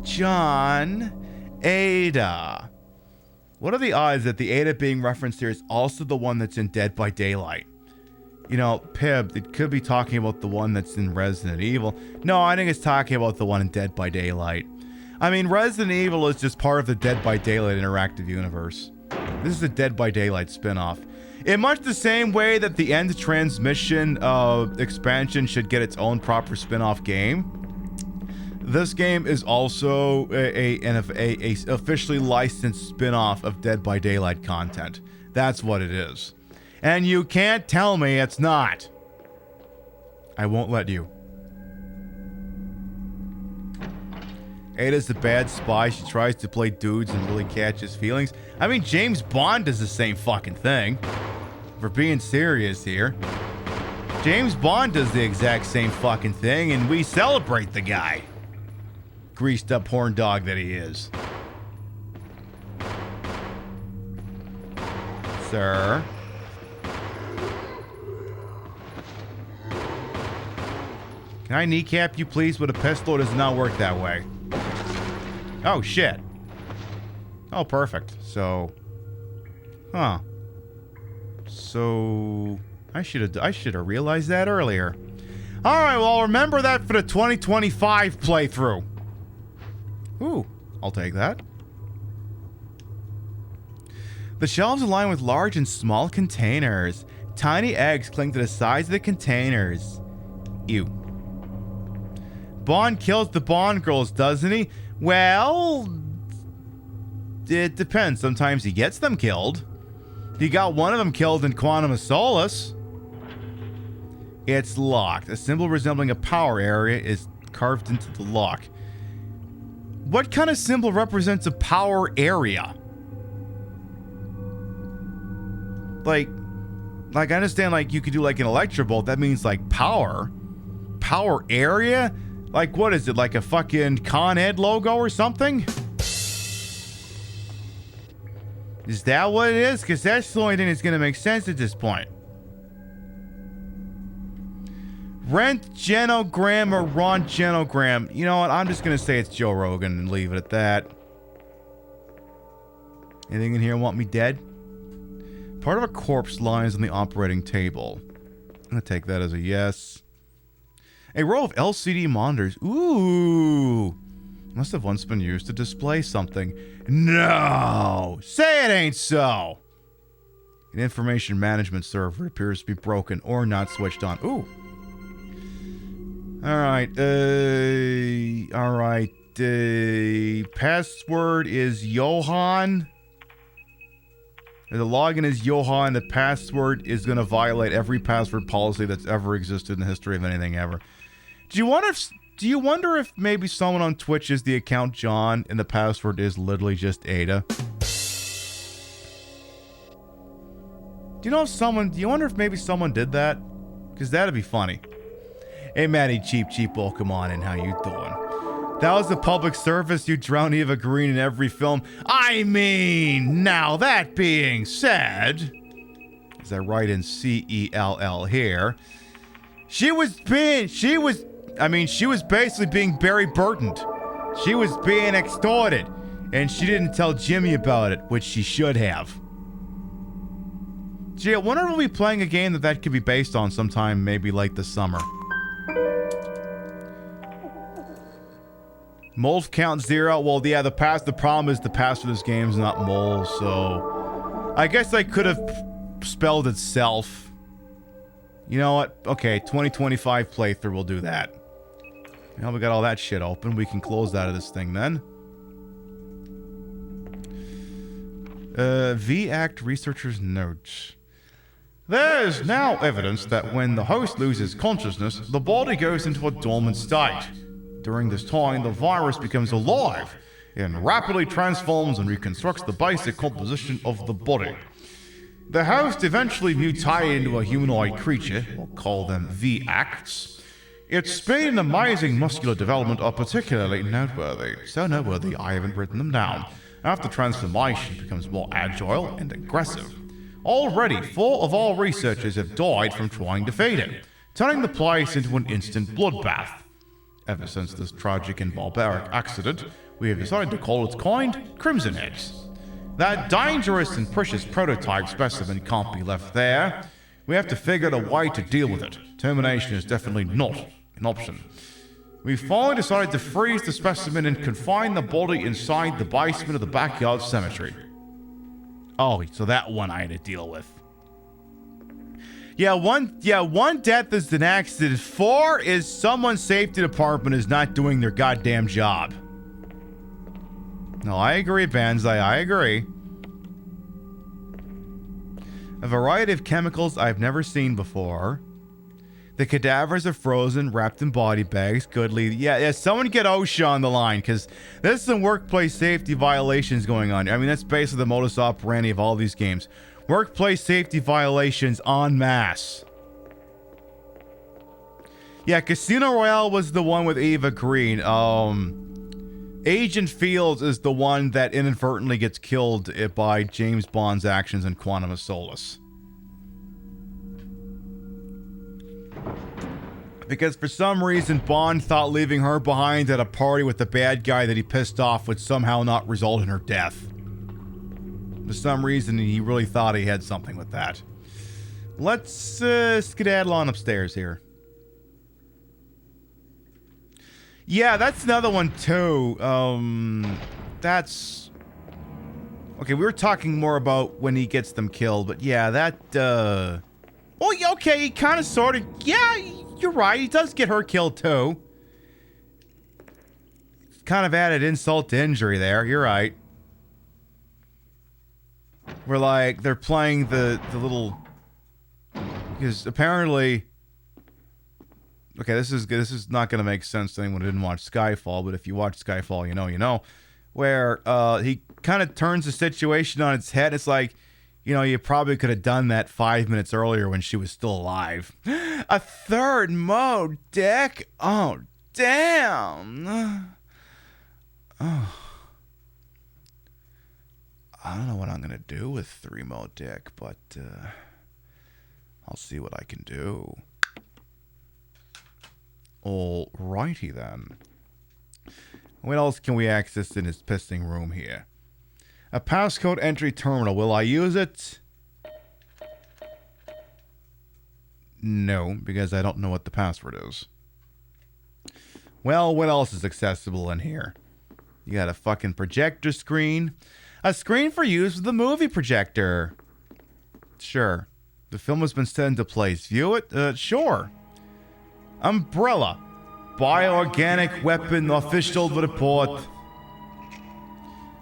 [SPEAKER 1] John Ada. What are the odds that the Ada being referenced here is also the one that's in Dead by Daylight? You know, Pib, it could be talking about the one that's in Resident Evil. No, I think it's talking about the one in Dead by Daylight. I mean, Resident Evil is just part of the Dead by Daylight interactive universe. This is a Dead by Daylight spin-off. In much the same way that the End Transmission expansion should get its own proper spin-off game, this game is also an officially licensed spin-off of Dead by Daylight content. That's what it is. And you can't tell me it's not. I won't let you. Ada's the bad spy. She tries to play dudes and really catch his feelings. I mean, James Bond does the same fucking thing. If we're being serious here. James Bond does the exact same fucking thing, and we celebrate the guy. Greased up horn dog that he is. Sir. Can I kneecap you, please, with a pistol? It does not work that way. Oh, shit. Oh, perfect. So... Huh. So... I should have realized that earlier. Alright, well, I'll remember that for the 2025 playthrough. Ooh, I'll take that. The shelves are lined with large and small containers. Tiny eggs cling to the sides of the containers. Ew. Bond kills the Bond girls, doesn't he? Well, it depends. Sometimes he gets them killed. He got one of them killed in Quantum of Solace. It's locked. A symbol resembling a power area is carved into the lock. What kind of symbol represents a power area? Like I understand, like, you could do like an electrobolt. That means like power. Power area? Like, what is it? Like a fucking Con Ed logo or something? Is that what it is? Because that's the only thing that's going to make sense at this point. Rentgenogram or Rontgenogram. You know what? I'm just going to say it's Joe Rogan and leave it at that. Anything in here want me dead? Part of a corpse lies on the operating table. I'm going to take that as a yes. A row of LCD monitors. Ooh. Must have once been used to display something. No! Say it ain't so! An information management server appears to be broken or not switched on. Ooh. Alright, password is Johan. The login is Johan. The password is going to violate every password policy that's ever existed in the history of anything ever. Do you want to Do you wonder if maybe someone on Twitch is the account John and the password is literally just Ada? Do you wonder if maybe someone did that? Because that'd be funny. Hey, Matty Cheap, welcome on in. How you doing? That was a public service. You drown Eva Green in every film. I mean, now that being said, as I write in CELL here, she was basically being Barry Burtoned. She was being extorted, and she didn't tell Jimmy about it, which she should have. Gee, I wonder if we'll be playing a game that could be based on sometime, maybe like this summer. Moles count 0. Well, yeah, the problem is the pass for this game is not moles, so I guess I could have spelled itself. You know what? Okay, 2025 playthrough, we'll do that. Now we got all that shit open. We can close out of this thing then. V-Act researcher's notes. There is now evidence that when the host loses consciousness, the body goes into a dormant state. During this time, the virus becomes alive and rapidly transforms and reconstructs the basic composition of the body. The host eventually mutated into a humanoid creature, we'll call them V-Acts. Its speed and amazing muscular development are particularly noteworthy. So noteworthy, I haven't written them down. After transformation, it becomes more agile and aggressive. Already, 4 of our researchers have died from trying to feed it, turning the place into an instant bloodbath. Ever since this tragic and barbaric accident, we have decided to call its kind Crimson Heads. That dangerous and precious prototype specimen can't be left there. We have to figure out a way to deal with it. Termination is definitely not an option. We finally decided to freeze the specimen and confine the body inside the basement of the backyard cemetery. Oh, so that one I had to deal with. Yeah, one death is an accident. 4 is someone's safety department is not doing their goddamn job. No, I agree, Banzai, I agree. A variety of chemicals I've never seen before. The cadavers are frozen, wrapped in body bags. Goodly. Yeah, someone get OSHA on the line, because there's some workplace safety violations going on. I mean, that's basically the modus operandi of all these games. Workplace safety violations en masse. Yeah, Casino Royale was the one with Eva Green. Agent Fields is the one that inadvertently gets killed by James Bond's actions in Quantum of Solace. Because for some reason, Bond thought leaving her behind at a party with the bad guy that he pissed off would somehow not result in her death. For some reason, he really thought he had something with that. Let's skedaddle on upstairs here. Yeah, that's another one too. That's... Okay, we were talking more about when he gets them killed, but yeah, that, well, yeah, okay, he kind of sort of... Yeah, you're right, he does get her killed too. Kind of added insult to injury there, you're right. Where, like, they're playing the little... Because apparently... Okay, this is not going to make sense to anyone who didn't watch Skyfall, but if you watch Skyfall, you know. Where he kind of turns the situation on its head. It's like, you know, you probably could have done that 5 minutes earlier when she was still alive. A third mode deck? Oh, damn. Oh. I don't know what I'm going to do with 3 mode deck, but I'll see what I can do. Alrighty then. What else can we access in his pissing room here? A passcode entry terminal. Will I use it? No, because I don't know what the password is. Well, what else is accessible in here? You got a fucking projector screen. A screen for use with the movie projector. Sure. The film has been set into place. View it? Sure. Umbrella. Bioorganic weapon official report.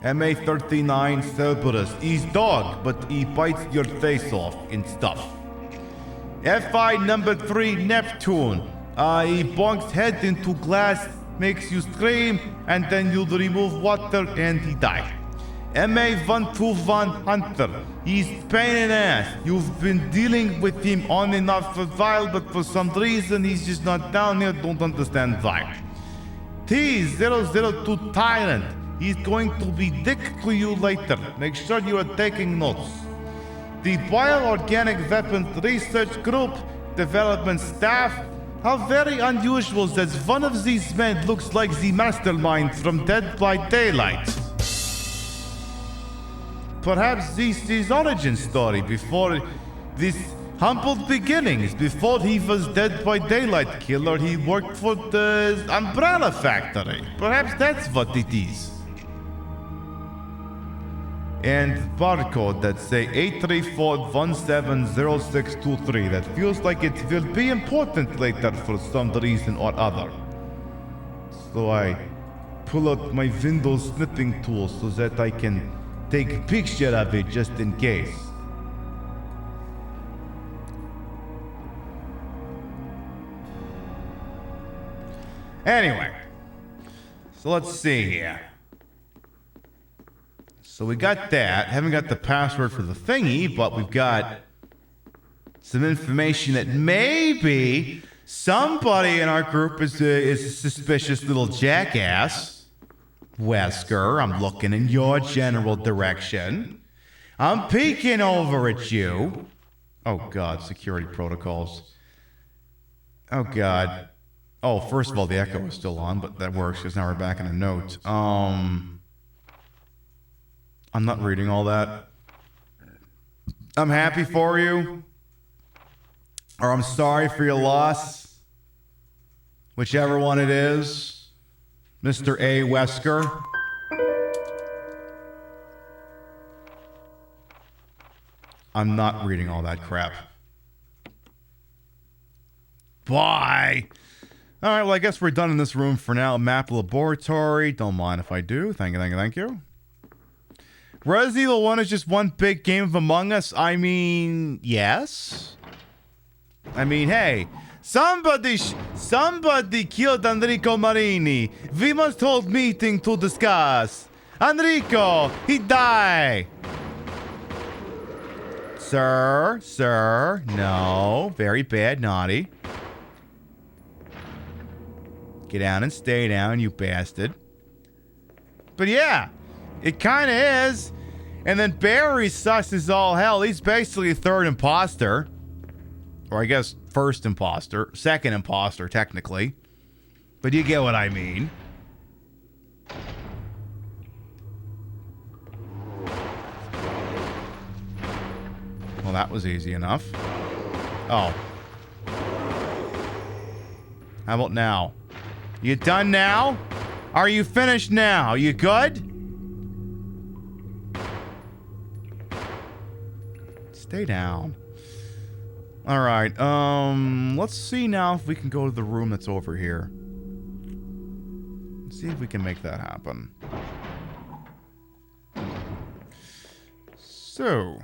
[SPEAKER 1] MA-39 Cerberus. He's dog, but he bites your face off and stuff. FI number 3 Neptune. He bonks head into glass, makes you scream, and then you remove water and he die. MA121 Hunter. He's pain in the ass. You've been dealing with him on and off for a while, but for some reason he's just not down here. Don't understand why. T002 Tyrant. He's going to be dick to you later. Make sure you are taking notes. The Bioorganic Weapons Research Group Development Staff. How very unusual that one of these men looks like the mastermind from Dead by Daylight. Perhaps this is his origin story before this humble beginnings. Before he was Dead by Daylight killer, he worked for the Umbrella Factory. Perhaps that's what it is. And barcode that say 834170623. That feels like it will be important later for some reason or other. So I pull out my window snipping tool so that I can take a picture of it just in case. Anyway, so let's see here. So we got that. Haven't got the password for the thingy, but we've got some information that maybe somebody in our group is a suspicious little jackass. Wesker, I'm looking in your general direction. I'm peeking over at you. Oh, God, security protocols. Oh, God. Oh, first of all, the echo is still on, but that works because now we're back in a note. I'm not reading all that. I'm happy for you. Or I'm sorry for your loss. Whichever one it is. Mr. A. Wesker. I'm not reading all that crap. Bye. All right, well, I guess we're done in this room for now. Map laboratory. Don't mind if I do. Thank you, thank you, thank you. Resident Evil 1 is just one big game of Among Us. I mean, yes. I mean, hey, somebody killed Enrico Marini. We must hold meeting to discuss. Enrico, he died. Sir, no, very bad, naughty. Get down and stay down, you bastard. But yeah. It kind of is. And then Barry sus as all hell. He's basically a third imposter. Or I guess first imposter. Second imposter, technically. But you get what I mean. Well, that was easy enough. Oh. How about now? You done now? Are you finished now? You good? Stay down. All right. Let's see now if we can go to the room that's over here. Let's see if we can make that happen. So,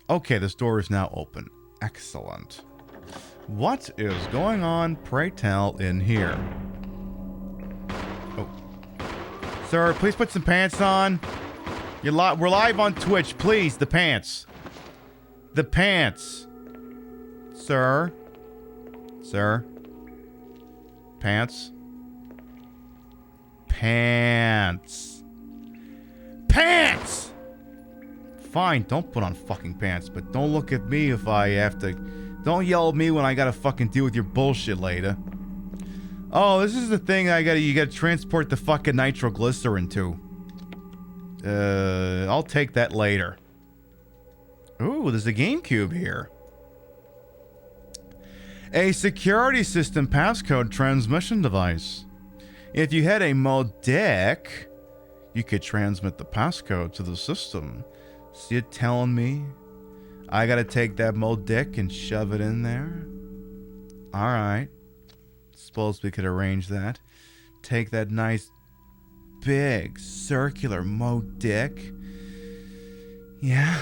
[SPEAKER 1] okay, this door is now open. Excellent. What is going on, pray tell, in here? Oh. Sir, please put some pants on. We're live on Twitch. Please, the pants. The pants. Sir. Pants. Pants. Fine, don't put on fucking pants, but don't look at me if I have to. Don't yell at me when I gotta fucking deal with your bullshit later. Oh, this is the thing you gotta transport the fucking nitroglycerin to. I'll take that later. Ooh, there's a GameCube here. A security system passcode transmission device. If you had a modec, you could transmit the passcode to the system. So you're telling me I gotta take that modec and shove it in there? Alright. Suppose we could arrange that. Take that nice big circular modec. Yeah.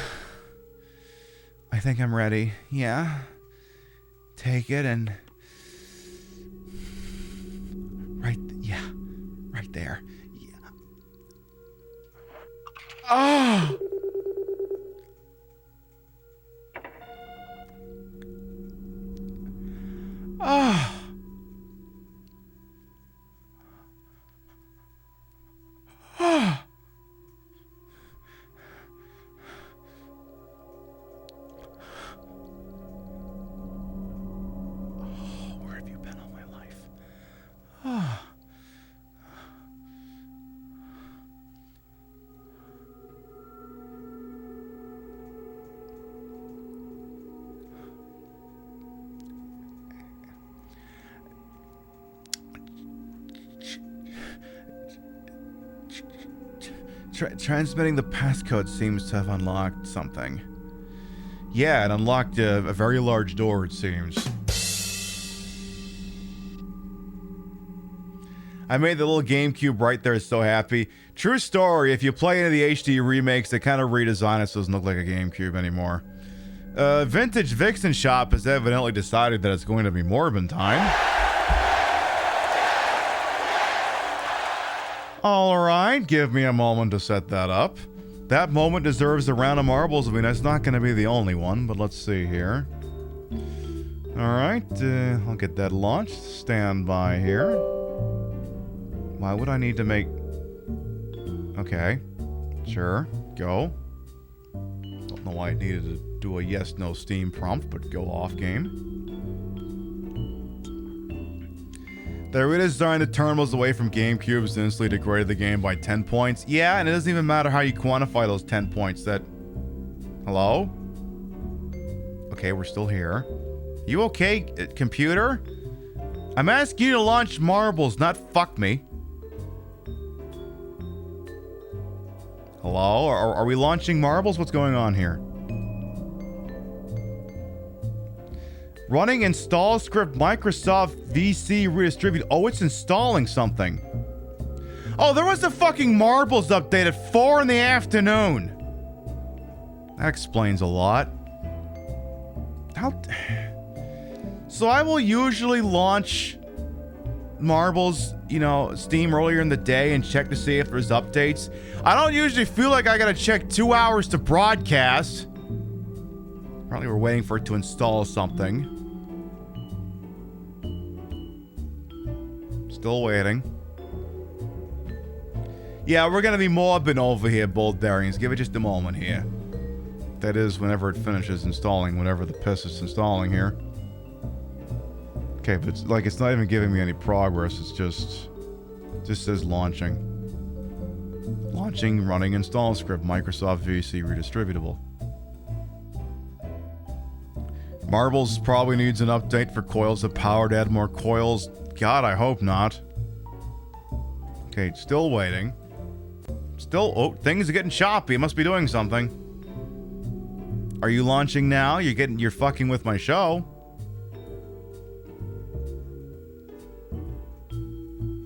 [SPEAKER 1] I think I'm ready. Yeah. Take it and there. Yeah. Oh! Oh! Oh! Where have you been all my life? Oh. Transmitting the passcode seems to have unlocked something. Yeah, it unlocked a very large door, it seems. I made the little GameCube right there, so happy. True story, if you play any of the HD remakes, they kind of redesign it so it doesn't look like a GameCube anymore. Vintage Vixen Shop has evidently decided that it's going to be Morbin time. Alright, give me a moment to set that up. That moment deserves a round of marbles. I mean, that's not going to be the only one, but let's see here. Alright, I'll get that launched. Stand by here. Why would I need to make... Okay. Sure. Go. Don't know why I needed to do a yes-no Steam prompt, but go off game. They redesigned the terminals away from GameCubes and instantly degraded the game by 10 points. Yeah, and it doesn't even matter how you quantify those 10 points. That... Hello? Okay, we're still here. You okay, computer? I'm asking you to launch marbles, not fuck me. Hello? Are we launching marbles? What's going on here? Running install script Microsoft VC redistribute. Oh, it's installing something. Oh, there was a fucking marbles update at 4 in the afternoon. That explains a lot. So I will usually launch marbles, you know, Steam earlier in the day and check to see if there's updates. I don't usually feel like I gotta check 2 hours to broadcast. Apparently we're waiting for it to install something. Still waiting. Yeah, we're gonna be morbid over here, Boldarians. Give it just a moment here. That is, whenever it finishes installing, whenever the piss is installing here. Okay, but it's like it's not even giving me any progress. It's just says launching. Launching, running, install script, Microsoft VC redistributable. Marbles probably needs an update for coils of power to add more coils. God, I hope not. Okay, still waiting. Still, oh, things are getting choppy. It must be doing something. Are you launching now? You're fucking with my show.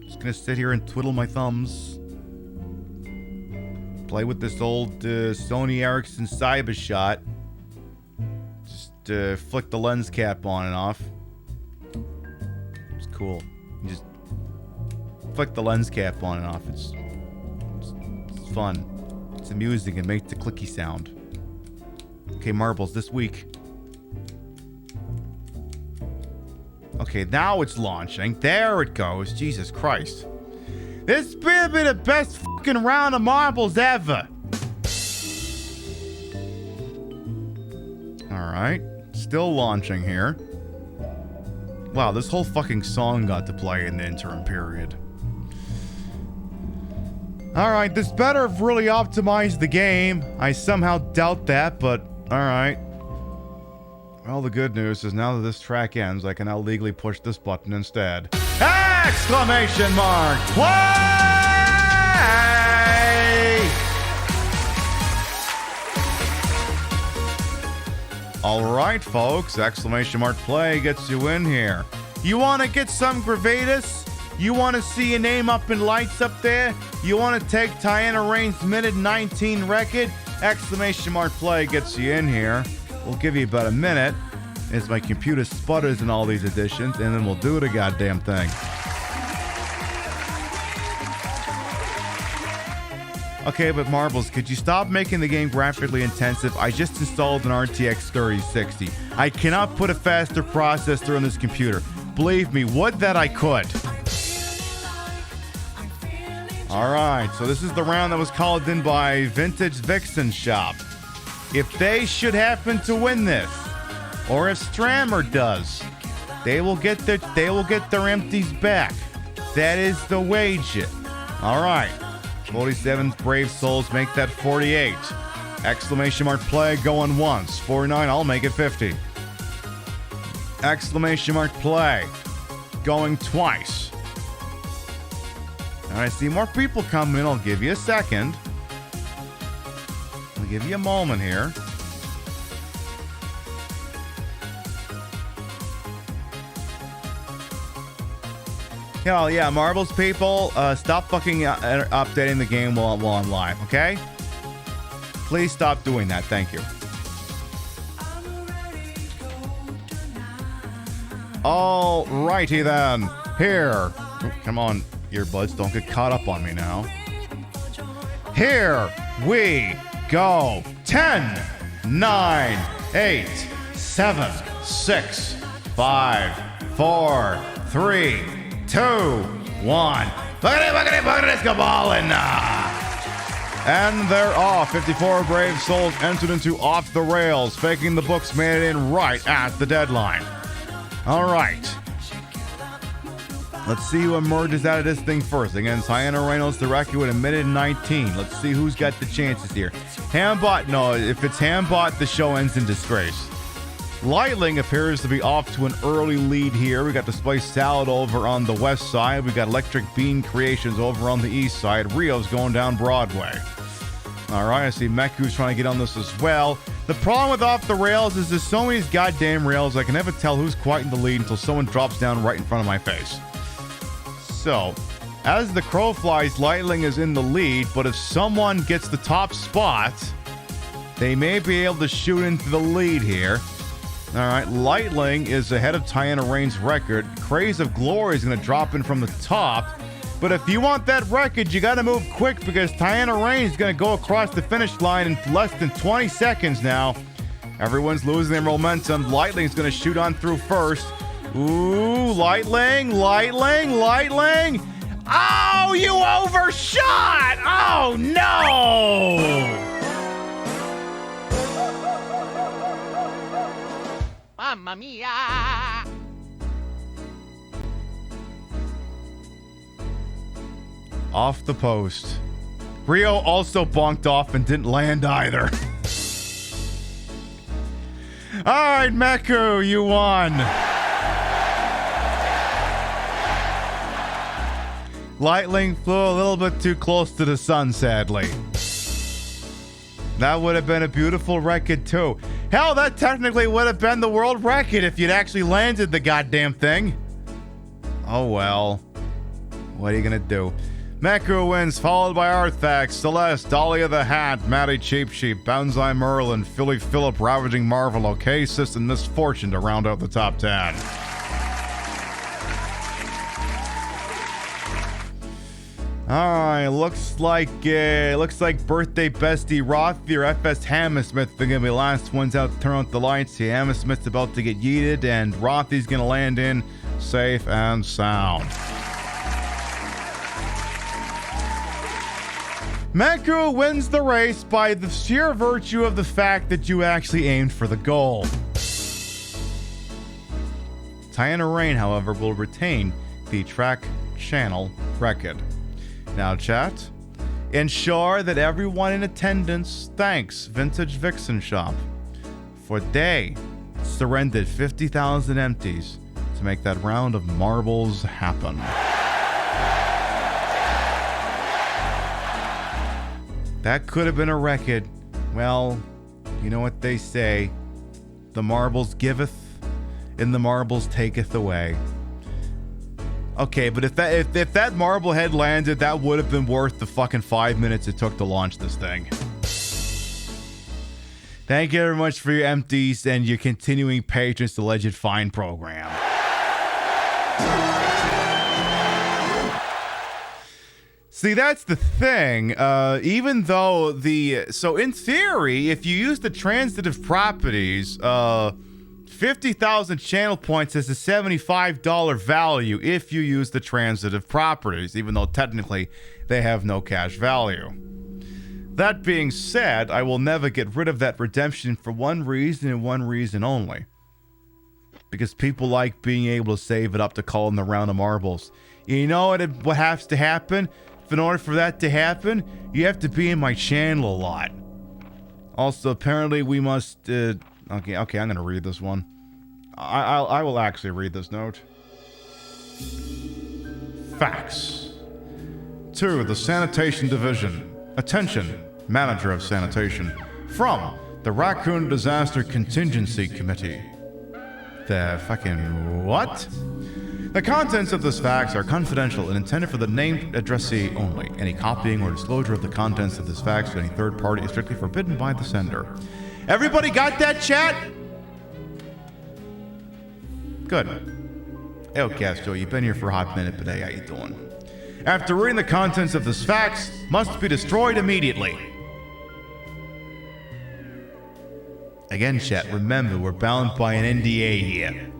[SPEAKER 1] Just gonna sit here and twiddle my thumbs. Play with this old Sony Ericsson Cybershot. Just flick the lens cap on and off. It's cool. You just flick the lens cap on and off. It's fun. It's amusing. It makes the clicky sound. Okay, marbles this week. Okay, now it's launching. There it goes. Jesus Christ. This better be the best fucking round of marbles ever. Alright. Still launching here. Wow, this whole fucking song got to play in the interim period. Alright, this better have really optimized the game. I somehow doubt that, but alright. Well, the good news is now that this track ends, I can now legally push this button instead. Exclamation mark! Play! Alright, folks. Exclamation mark play gets you in here. You want to get some gravitas? You want to see your name up in lights up there? You want to take Tiana Rain's minute 19 record? Exclamation mark play gets you in here. We'll give you about a minute as my computer sputters in all these editions, and then we'll do the goddamn thing. Okay, but Marbles, could you stop making the game graphically intensive? I just installed an RTX 3060. I cannot put a faster processor on this computer. Believe me, would that I could. Alright, so this is the round that was called in by Vintage Vixen Shop. If they should happen to win this, or if Strammer does, they will get their empties back. That is the wager. Alright. 47 brave souls make that 48. Exclamation mark play going once. 49, I'll make it 50. Exclamation mark play going twice. All right, I see more people coming in. I'll give you a second. I'll give you a moment here. Hell yeah, Marbles people, stop fucking updating the game while I'm live, okay? Please stop doing that, thank you. Alrighty then, here. Oh, come on, earbuds, don't get caught up on me now. Here we go. 10, 9, 8, 7, 6, 5, 4, 3, 2, 1. Let's go ballin'. And they're off. 54 brave souls entered into Off the Rails. Faking the Books made it in right at the deadline. All right. Let's see who emerges out of this thing first. Against Hyena Reynolds, the record would admitted 19. Let's see who's got the chances here. Hambot, no, if it's Hambot, the show ends in disgrace. Lightling appears to be off to an early lead here. We got Display Salad over on the west side. We got Electric Bean Creations over on the east side. Rio's going down Broadway. All right, I see Meku's trying to get on this as well. The problem with Off the Rails is there's so many goddamn rails, I can never tell who's quite in the lead until someone drops down right in front of my face. So, as the crow flies, Lightling is in the lead, but if someone gets the top spot, they may be able to shoot into the lead here. All right, Lightling is ahead of Tiana Rain's record. Craze of Glory is going to drop in from the top. But if you want that record, you got to move quick because Tiana Rain is going to go across the finish line in less than 20 seconds now. Everyone's losing their momentum. Lightning's going to shoot on through first. Ooh, Lightling. Oh, you overshot! Oh, no!
[SPEAKER 15] Mamma mia!
[SPEAKER 1] Off the post. Rio also bonked off and didn't land either. All right, Meku, you won. Lightning flew a little bit too close to the sun, sadly. That would have been a beautiful record, too. Hell, that technically would have been the world record if you'd actually landed the goddamn thing. Oh, well. What are you going to do? Meku wins, followed by Arthax, Celeste, Dahlia the Hat, Matty Cheap Sheep, Bounzai Merlin, Philly Phillip, Ravaging Marvel, Oasis, and Misfortune to round out the top 10. Alright, looks like birthday bestie Rothy or FS Hammersmith are gonna be the last ones out to turn out the lights. Here, Hammersmith's about to get yeeted, and Rothy's gonna land in safe and sound. Meku wins the race by the sheer virtue of the fact that you actually aimed for the goal. Tiana Rain, however, will retain the track channel record. Now, chat, ensure that everyone in attendance thanks Vintage Vixen Shop, for they surrendered 50,000 empties to make that round of marbles happen. That could have been a record. Well, you know what they say. The marbles giveth, and the marbles taketh away. Okay, but if that marble had landed, that would have been worth the fucking 5 minutes it took to launch this thing. Thank you very much for your empties and your continuing patrons to Legend Find program. See, that's the thing. Even though so in theory, if you use the transitive properties, 50,000 channel points has a $75 value if you use the transitive properties, even though technically they have no cash value. That being said, I will never get rid of that redemption for one reason and one reason only. Because people like being able to save it up to call in the round of marbles. You know what has to happen? In order for that to happen, you have to be in my channel a lot. Also, apparently we must... Okay, I'm going to read this one. I will actually read this note. Facts. To the Sanitation Division. Attention, Manager of Sanitation. From the Raccoon Disaster Contingency Committee. The fucking what? The contents of this fax are confidential and intended for the named addressee only. Any copying or disclosure of the contents of this fax to any third party is strictly forbidden by the sender. Everybody got that, chat? Good. El Castro, you've been here for a hot minute, but hey, how you doing? After reading the contents of this fax, must be destroyed immediately. Again, chat, remember, we're bound by an NDA here.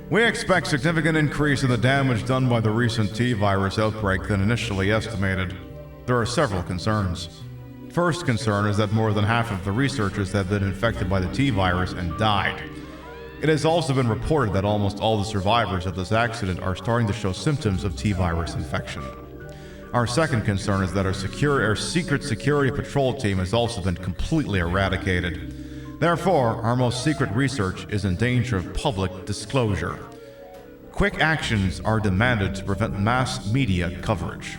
[SPEAKER 1] We expect significant increase in the damage done by the recent T-virus outbreak than initially estimated. There are several concerns. First concern is that more than half of the researchers have been infected by the T-virus and died. It has also been reported that almost all the survivors of this accident are starting to show symptoms of T-virus infection. Our second concern is that our secret security patrol team has also been completely eradicated. Therefore, our most secret research is in danger of public disclosure. Quick actions are demanded to prevent mass media coverage.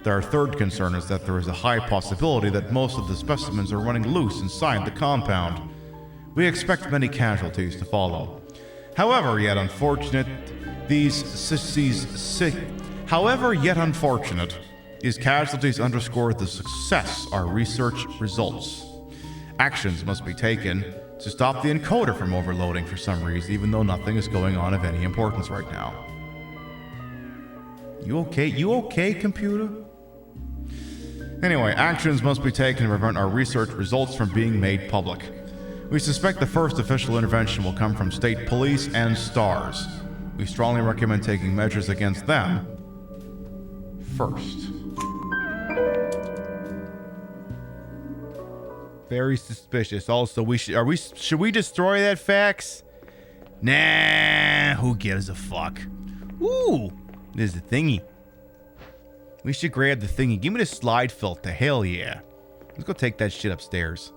[SPEAKER 1] Our third concern is that there is a high possibility that most of the specimens are running loose inside the compound. We expect many casualties to follow. However, yet unfortunate, these casualties underscore the success our research results. Actions must be taken to stop the encoder from overloading for some reason, even though nothing is going on of any importance right now. You okay? You okay, computer? Anyway, actions must be taken to prevent our research results from being made public. We suspect the first official intervention will come from state police and STARS. We strongly recommend taking measures against them first. Very suspicious. Also, should we destroy that fax? Nah, who gives a fuck? Ooh, there's a thingy. We should grab the thingy. Give me the slide filter. Hell yeah. Let's go take that shit upstairs.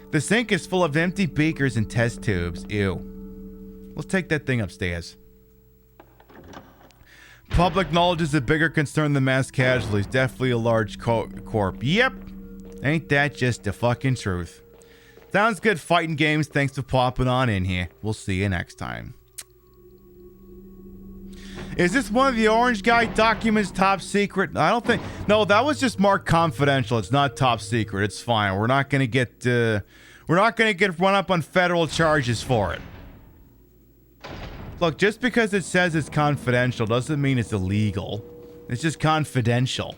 [SPEAKER 1] The sink is full of empty beakers and test tubes. Ew. Let's take that thing upstairs. Public knowledge is a bigger concern than mass casualties. Definitely a large corp. Yep. Ain't that just the fucking truth? Sounds good, fighting games. Thanks for popping on in here. We'll see you next time. Is this one of the Orange Guy documents top secret? I don't think. No, that was just marked confidential. It's not top secret. It's fine. We're not gonna get run up on federal charges for it. Look, just because it says it's confidential doesn't mean it's illegal. It's just confidential.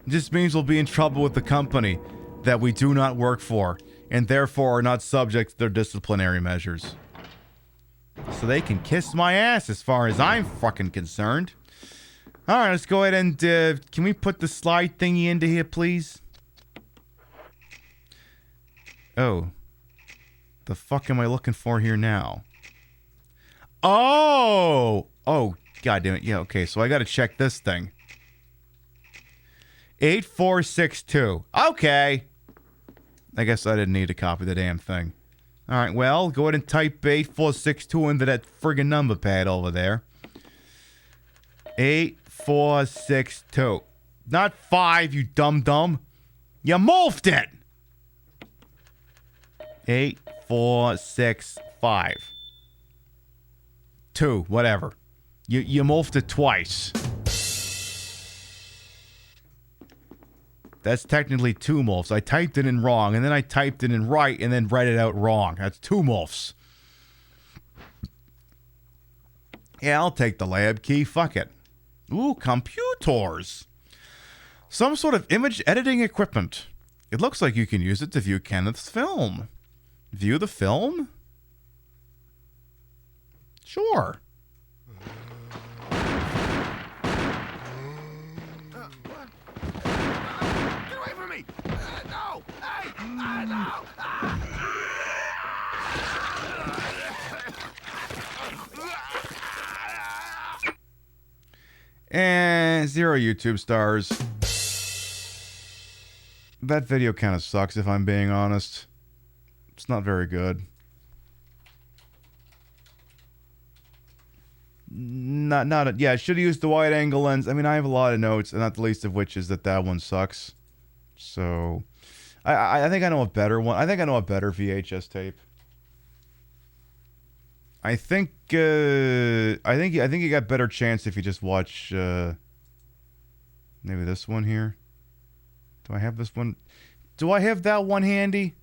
[SPEAKER 1] It just means we'll be in trouble with the company that we do not work for, and therefore are not subject to their disciplinary measures. So they can kiss my ass as far as I'm fucking concerned. Alright, let's go ahead and, can we put the slide thingy into here, please? Oh. The fuck am I looking for here now? Oh! Oh, goddammit. Yeah, okay, so I gotta check this thing. 8462. Okay. I guess I didn't need to copy the damn thing. Alright, well, go ahead and type 8462 into that friggin' number pad over there. 8462. Not 5, you dum-dum. You morphed it! 8465. 2, whatever. You morphed it twice. That's technically 2 morphs. I typed it in wrong, and then I typed it in right, and then read it out wrong. That's 2 morphs. Yeah, I'll take the lab key. Fuck it. Ooh, computers. Some sort of image editing equipment. It looks like you can use it to view Kenneth's film. View the film? Sure.
[SPEAKER 6] Get away from me! No! Hey! No!
[SPEAKER 1] And 0 YouTube stars. That video kind of sucks if I'm being honest. It's not very good. Yeah, I should have used the wide angle lens. I mean, I have a lot of notes, and not the least of which is that one sucks. So, I think I know a better one. I think I know a better VHS tape. I think you got better chance if you just watch maybe this one here. Do I have this one? Do I have that one handy?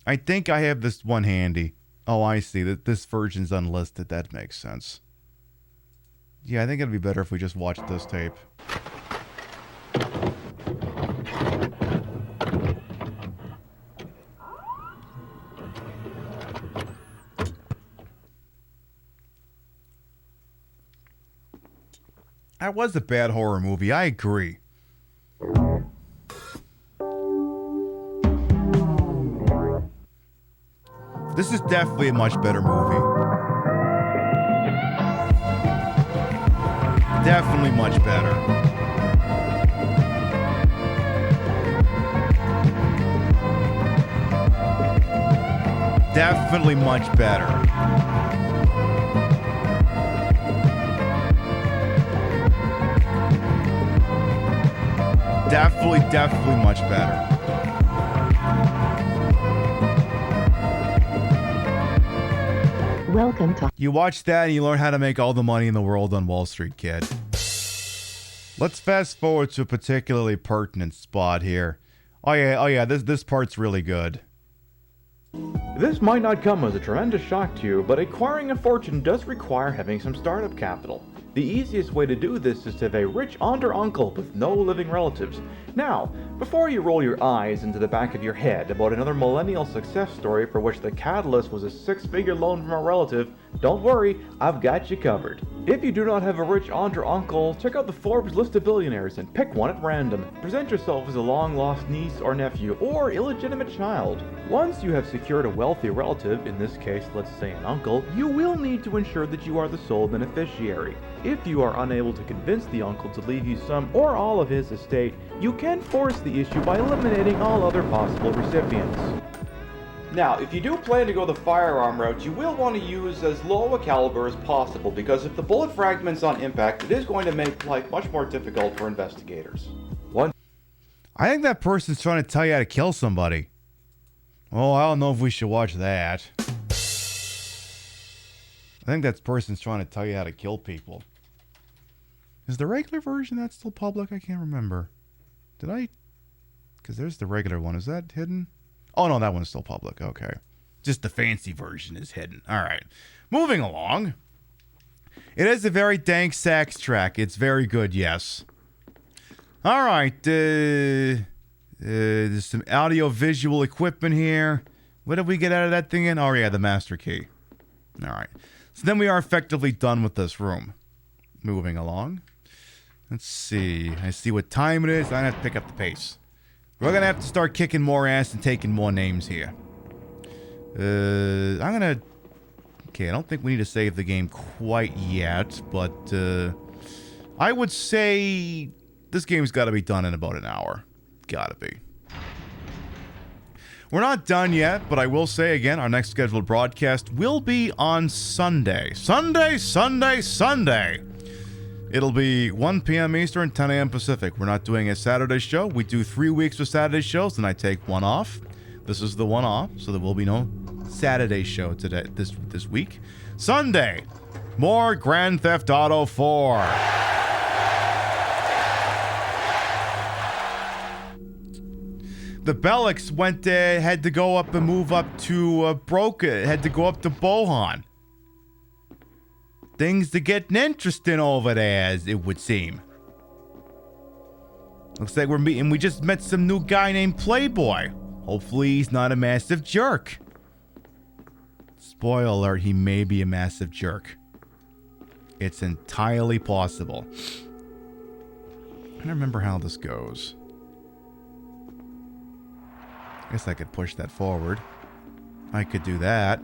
[SPEAKER 1] I think I have this one handy. Oh, I see. This version's unlisted. That makes sense. Yeah, I think it'd be better if we just watched this tape. That was a bad horror movie. I agree. This is definitely a much better movie. Definitely much better. Definitely much better. Definitely much better.
[SPEAKER 16] Welcome to...
[SPEAKER 1] You watch that and you learn how to make all the money in the world on Wall Street, kid. Let's fast forward to a particularly pertinent spot here. Oh yeah, this part's really good.
[SPEAKER 17] This might not come as a tremendous shock to you, but acquiring a fortune does require having some startup capital. The easiest way to do this is to have a rich aunt or uncle with no living relatives. Now, before you roll your eyes into the back of your head about another millennial success story for which the catalyst was a 6-figure loan from a relative, don't worry, I've got you covered. If you do not have a rich aunt or uncle, check out the Forbes list of billionaires and pick one at random. Present yourself as a long-lost niece or nephew or illegitimate child. Once you have secured a wealthy relative, in this case let's say an uncle, you will need to ensure that you are the sole beneficiary. If you are unable to convince the uncle to leave you some or all of his estate, you can force the issue by eliminating all other possible recipients. Now, if you do plan to go the firearm route, you will want to use as low a caliber as possible, because if the bullet fragments on impact, it is going to make life much more difficult for investigators.
[SPEAKER 1] I think that person's trying to tell you how to kill somebody. Oh, I don't know if we should watch that. I think that person's trying to tell you how to kill people. Is the regular version that's still public? I can't remember. Did I? Because there's the regular one. Is that hidden? Oh, no, that one's still public. Okay. Just the fancy version is hidden. All right. Moving along. It is a very dank sax track. It's very good, yes. All right. There's some audio-visual equipment here. What did we get out of that thing in? Oh, yeah, the master key. All right. So then we are effectively done with this room. Moving along. Let's see. I see what time it is. I have to pick up the pace. We're going to have to start kicking more ass and taking more names here. I'm going to... Okay, I don't think we need to save the game quite yet, but I would say this game's got to be done in about an hour. Gotta be. We're not done yet, but I will say again, our next scheduled broadcast will be on Sunday. Sunday! It'll be 1 p.m. Eastern, 10 a.m. Pacific. We're not doing a Saturday show. We do 3 weeks of Saturday shows, and I take one off. This is the one off, so there will be no Saturday show today this week. Sunday, more Grand Theft Auto 4. The Bellics had to go up and move up to Broca, had to go up to Bohan. things are getting interesting over there, as it would seem. Looks like we just met some new guy named Playboy. Hopefully he's not a massive jerk. Spoiler alert, he may be a massive jerk. It's entirely possible. I don't remember how this goes. I guess I could push that forward. I could do that.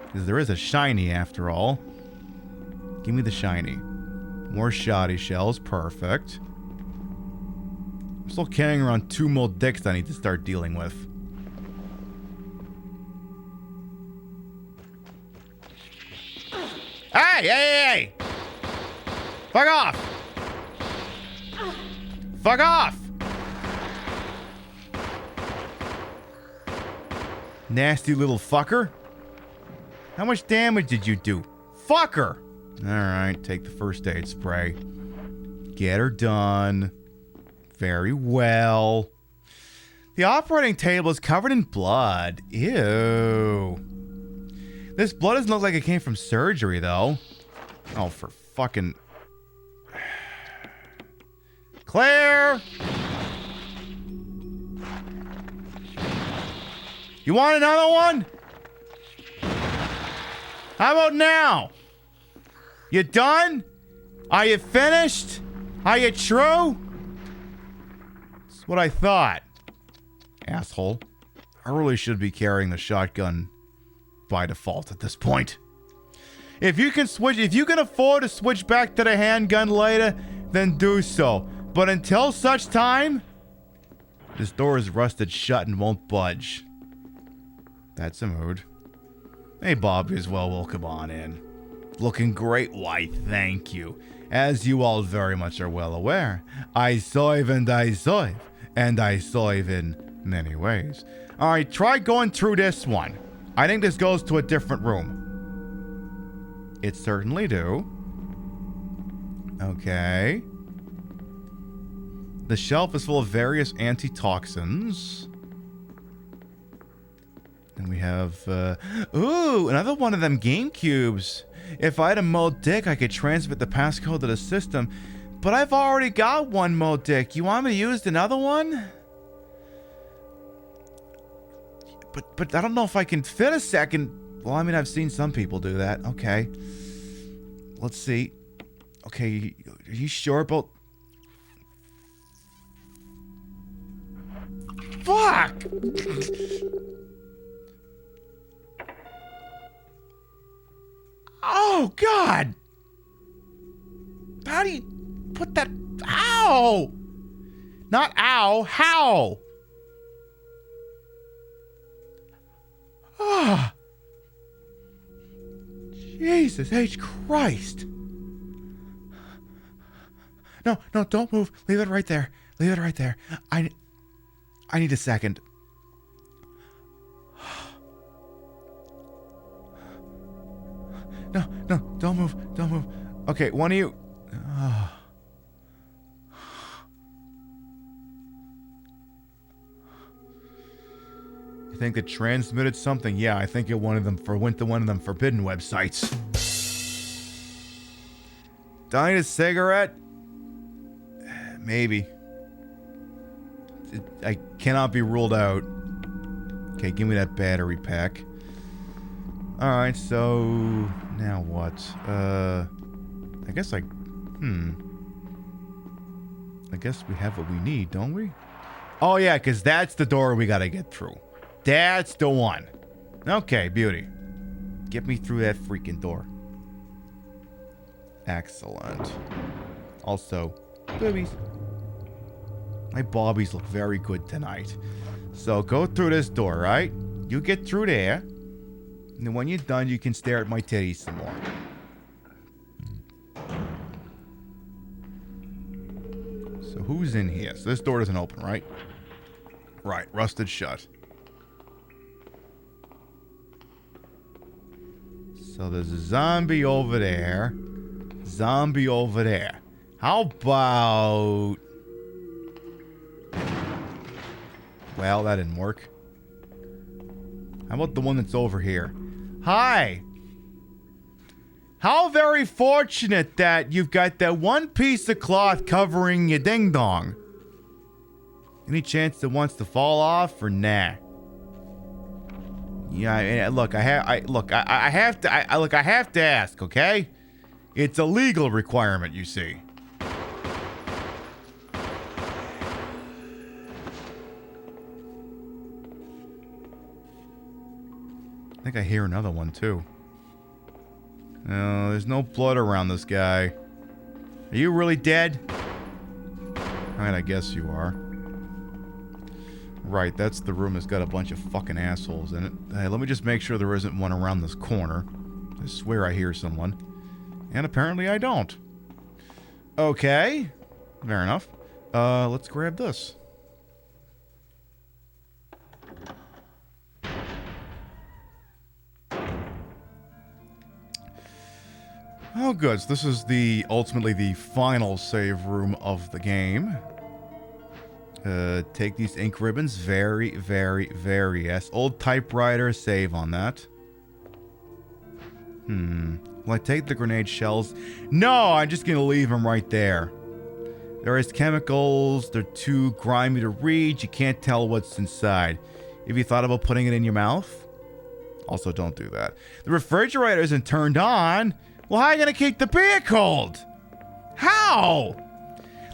[SPEAKER 1] Because there is a shiny after all. Give me the shiny. More shoddy shells. Perfect. I'm still carrying around 2 more dicks I need to start dealing with. Hey, hey, hey! Fuck off! Fuck off! Nasty little fucker. How much damage did you do? Fucker! Alright, take the first aid spray. Get her done. Very well. The operating table is covered in blood. Ew. This blood doesn't look like it came from surgery, though. Oh, for fucking... Claire! You want another one? How about now? You done? Are you finished? Are you true? That's what I thought. Asshole. I really should be carrying the shotgun by default at this point. If you can afford to switch back to the handgun later, then do so. But until such time, this door is rusted shut and won't budge. That's a mood. Hey, Bobby as well. Welcome on in. Looking great, why, thank you. As you all very much are well aware, I soive and I soive. And I soive in many ways. Alright, try going through this one. I think this goes to a different room. It certainly do. Okay. The shelf is full of various antitoxins. And we have, ooh, another one of them GameCubes. If I had a Mode Dick, I could transmit the passcode to the system. But I've already got one Mode Dick. You want me to use another one? But I don't know if I can fit a second. Well, I mean, I've seen some people do that. Okay. Let's see. Okay, are you sure about... Fuck! Oh, God! How do you put that... Ow! Not ow, how? Ah! Jesus H. Christ! No, no, don't move. Leave it right there. Leave it right there. I need a second. No, no, don't move. Don't move. Okay, one of you... You think it transmitted something? Yeah, I think it went to one of them forbidden websites. Do I need a cigarette? Maybe. I cannot be ruled out. Okay, give me that battery pack. Alright, so... Now what? I guess I guess we have what we need, don't we? Oh yeah, because that's the door we gotta get through. That's the one. Okay, beauty. Get me through that freaking door. Excellent. Also, boobies. My bobbies look very good tonight. So go through this door, right? You get through there. And then when you're done, you can stare at my titties some more. So who's in here? So this door doesn't open, right? Right, rusted shut. So there's a zombie over there. Zombie over there. How about... Well, that didn't work. How about the one that's over here? Hi! How very fortunate that you've got that one piece of cloth covering your ding-dong. Any chance it wants to fall off or nah? Yeah, look, I have to ask, okay? It's a legal requirement, you see. I think I hear another one too. No, there's no blood around this guy. Are you really dead? Alright, I guess you are. Right, that's the room that's got a bunch of fucking assholes in it. Hey, let me just make sure there isn't one around this corner. I swear I hear someone. And apparently I don't. Okay. Fair enough. Let's grab this. Oh, good. So this is ultimately the final save room of the game. Take these ink ribbons. Very, very, very yes. Old typewriter. Save on that. Will I take the grenade shells? No, I'm just gonna leave them right there. There is chemicals. They're too grimy to read. You can't tell what's inside. Have you thought about putting it in your mouth? Also, don't do that. The refrigerator isn't turned on. Well, how are you gonna keep the beer cold? How?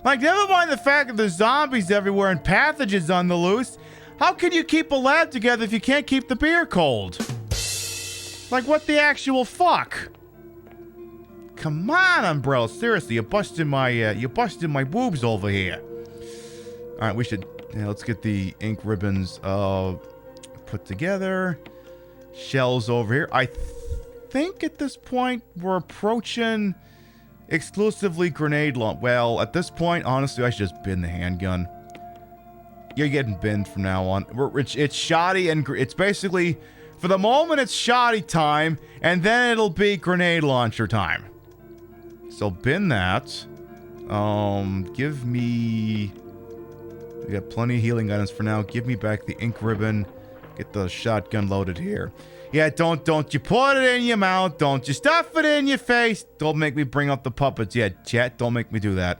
[SPEAKER 1] Like, never mind the fact that there's zombies everywhere and pathogens on the loose. How can you keep a lab together if you can't keep the beer cold? Like, what the actual fuck? Come on, Umbrella. Seriously, you're busting my boobs over here. All right, we should. Yeah, let's get the ink ribbons put together. Shells over here. I think at this point we're approaching exclusively grenade launch. Well, at this point, honestly, I should just bin the handgun. You're getting binned from now on. It's shoddy and it's basically, for the moment, it's shoddy time, and then it'll be grenade launcher time. So bin that. Give me. We got plenty of healing items for now. Give me back the ink ribbon. Get the shotgun loaded here. Yeah, don't you put it in your mouth. Don't you stuff it in your face. Don't make me bring up the puppets yet, chat. Don't make me do that.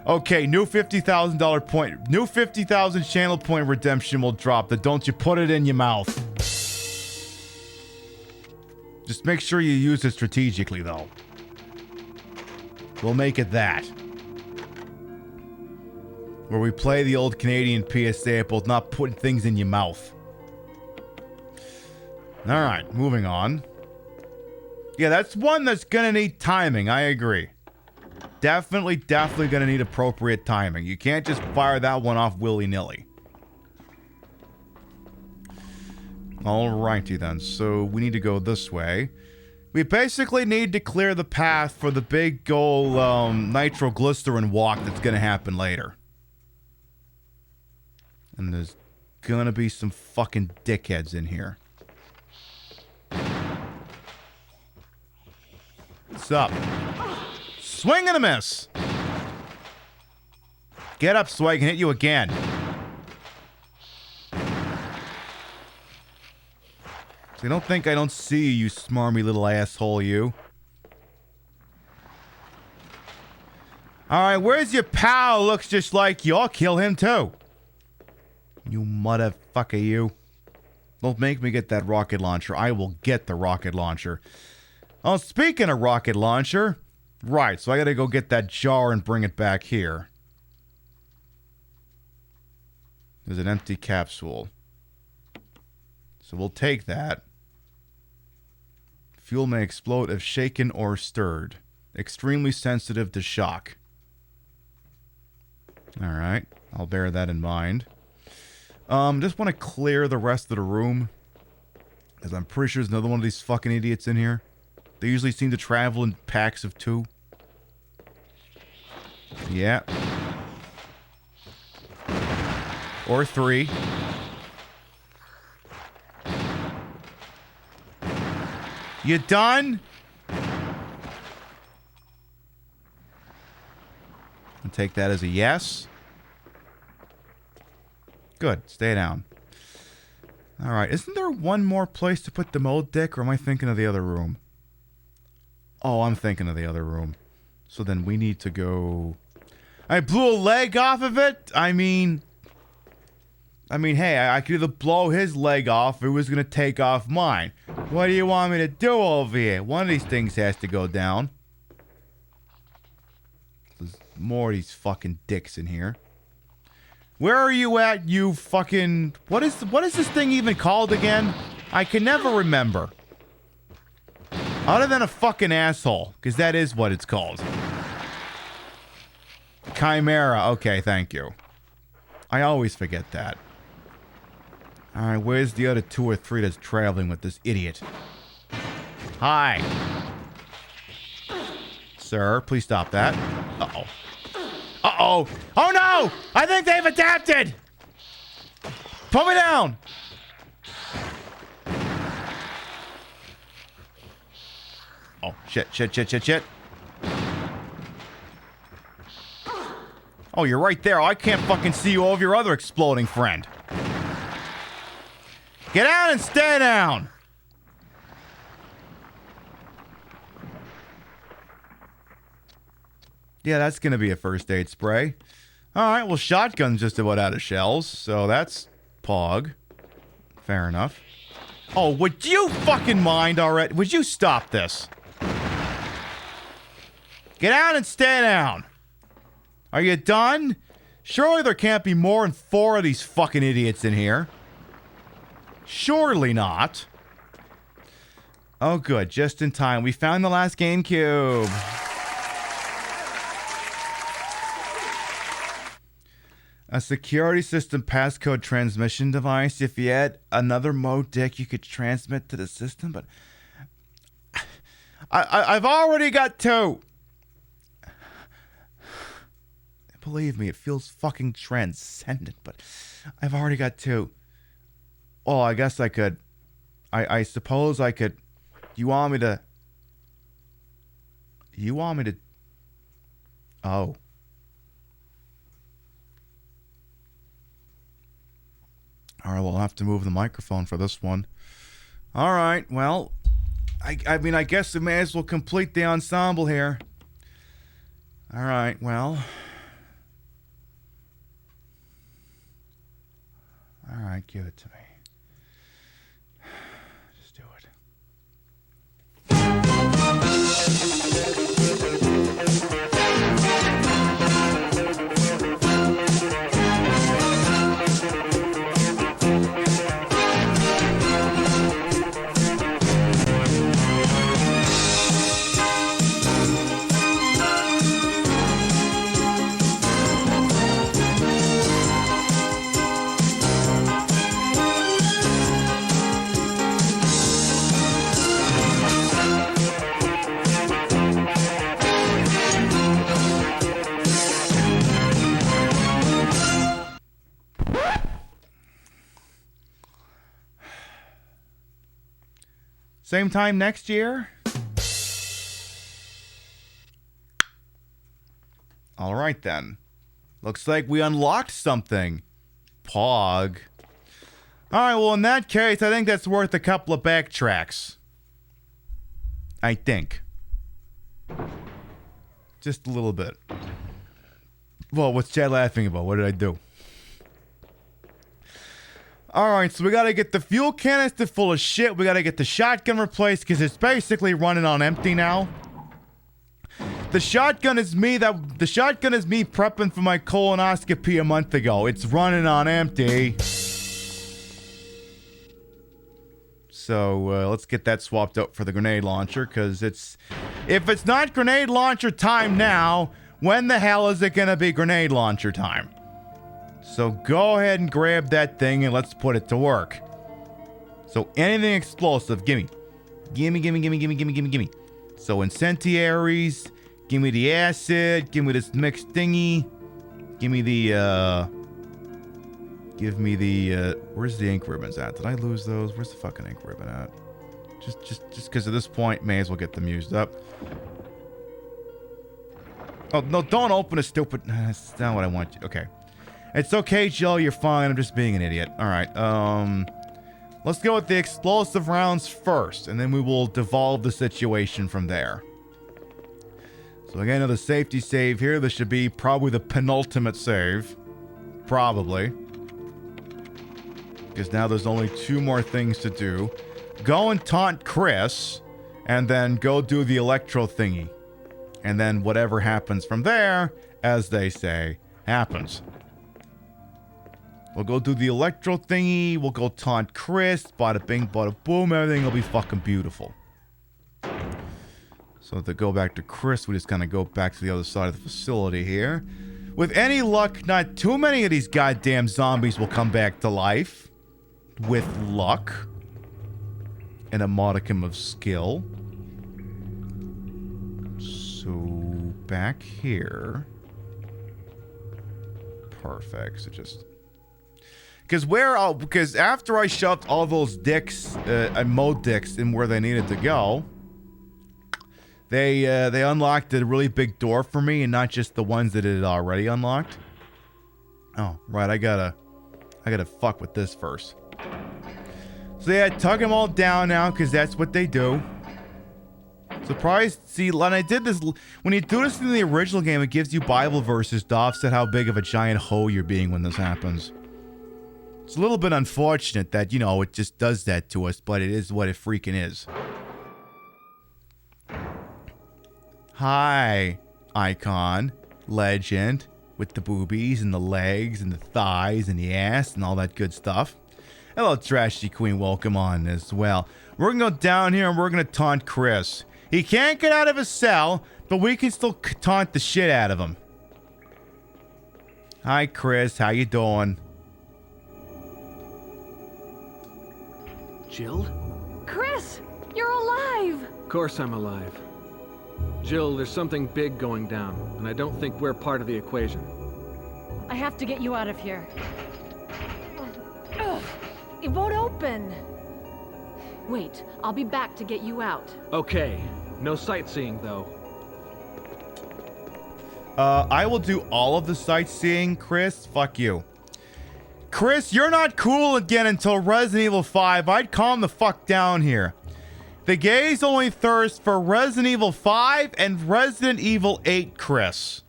[SPEAKER 1] Okay, new $50,000 point. New 50,000 channel point redemption will drop. The don't you put it in your mouth. Just make sure you use it strategically, though. We'll make it that. Where we play the old Canadian PSA about not putting things in your mouth. Alright, moving on. Yeah, that's one that's gonna need timing, I agree. Definitely gonna need appropriate timing. You can't just fire that one off willy-nilly. Alrighty then, so we need to go this way. We basically need to clear the path for the big old nitroglycerin walk that's gonna happen later. And there's gonna be some fucking dickheads in here. What's up? Swing and a miss! Get up so I can hit you again. So don't think I don't see you, smarmy little asshole, you. Alright, where's your pal? Looks just like you. I'll kill him too. You motherfucker, you. Don't make me get that rocket launcher. I will get the rocket launcher. Oh, speaking of rocket launcher. Right, so I gotta go get that jar and bring it back here. There's an empty capsule. So we'll take that. Fuel may explode if shaken or stirred. Extremely sensitive to shock. Alright, I'll bear that in mind. Just want to clear the rest of the room. Because I'm pretty sure there's another one of these fucking idiots in here. They usually seem to travel in packs of 2. Yeah. Or 3. You done? I'll take that as a yes. Good. Stay down. Alright, isn't there one more place to put the mold deck, or am I thinking of the other room? Oh, I'm thinking of the other room. So then we need to go... I blew a leg off of it? I mean, hey, I could either blow his leg off or it was going to take off mine. What do you want me to do over here? One of these things has to go down. There's more of these fucking dicks in here. Where are you at, you fucking... What is this thing even called again? I can never remember. Other than a fucking asshole, because that is what it's called. Chimera. Okay, thank you. I always forget that. Alright, where's the other 2 or 3 that's traveling with this idiot? Hi. Sir, please stop that. Uh-oh. Uh-oh. Oh no! I think they've adapted! Put me down! Oh, shit. Oh, you're right there. I can't fucking see you over your other exploding friend. Get down and stay down! Yeah, that's gonna be a first aid spray. Alright, well, shotgun's just about out of shells, so that's Pog. Fair enough. Oh, would you fucking mind already? Would you stop this? Get down and stay down! Are you done? Surely there can't be more than 4 of these fucking idiots in here. Surely not. Oh, good. Just in time. We found the last GameCube. A security system passcode transmission device. If you had another mode deck, you could transmit to the system, but... I've already got 2. Believe me, it feels fucking transcendent, but I've already got 2. Oh, I guess I could. I suppose I could. You want me to... Oh. Alright, well, I'll have to move the microphone for this one. Alright, well... I mean, I guess we may as well complete the ensemble here. Alright, well... Alright, give it to me. Just do it. Same time next year? Alright then. Looks like we unlocked something. Pog. Alright, well in that case, I think that's worth a couple of backtracks. I think. Just a little bit. Well, what's Chad laughing about? What did I do? Alright, so we gotta get the fuel canister full of shit. We gotta get the shotgun replaced because it's basically running on empty now. The shotgun is me prepping for my colonoscopy a month ago. It's running on empty. So let's get that swapped out for the grenade launcher because if it's not grenade launcher time now, when the hell is it gonna be grenade launcher time? So go ahead and grab that thing and let's put it to work. So anything explosive, gimme. Gimme. So incendiaries, gimme the acid, gimme this mixed thingy. Gimme the, where's the ink ribbons at? Did I lose those? Where's the fucking ink ribbon at? Just because at this point, may as well get them used up. Oh, no, don't open a stupid, that's not what I want you, okay. It's okay, Joe. You're fine. I'm just being an idiot. All right. Let's go with the explosive rounds first, and then we will devolve the situation from there. So again, another safety save here. This should be probably the penultimate save. Probably. Because now there's only 2 more things to do. Go and taunt Chris, and then go do the electro thingy. And then whatever happens from there, as they say, happens. We'll go do the electro thingy. We'll go taunt Chris. Bada bing, bada boom. Everything will be fucking beautiful. So to go back to Chris, we just kind of go back to the other side of the facility here. With any luck, not too many of these goddamn zombies will come back to life. With luck. And a modicum of skill. So back here. Perfect. So just... Because after I shoved all those dicks, mode dicks in where they needed to go, they unlocked a really big door for me, and not just the ones that it had already unlocked. Oh, right, I gotta fuck with this first. So yeah, tug them all down now, because that's what they do. Surprised, see, when I did this, when you do this in the original game, it gives you Bible verses to offset how big of a giant hoe you're being when this happens. It's a little bit unfortunate that, you know, it just does that to us, but it is what it freaking is. Hi, icon, legend, with the boobies and the legs and the thighs and the ass and all that good stuff. Hello, Trashy Queen, welcome on as well. We're gonna go down here and we're gonna taunt Chris. He can't get out of his cell, but we can still taunt the shit out of him. Hi, Chris, how you doing?
[SPEAKER 16] Jill?
[SPEAKER 7] Chris, you're alive!
[SPEAKER 16] Of course I'm alive. Jill, there's something big going down, and I don't think we're part of the equation.
[SPEAKER 7] I have to get you out of here. Ugh, it won't open. Wait, I'll be back to get you out.
[SPEAKER 16] Okay, no sightseeing though.
[SPEAKER 1] I will do all of the sightseeing, Chris. Fuck you. Chris, you're not cool again until Resident Evil 5. I'd calm the fuck down here. The gays only thirst for Resident Evil 5 and Resident Evil 8, Chris.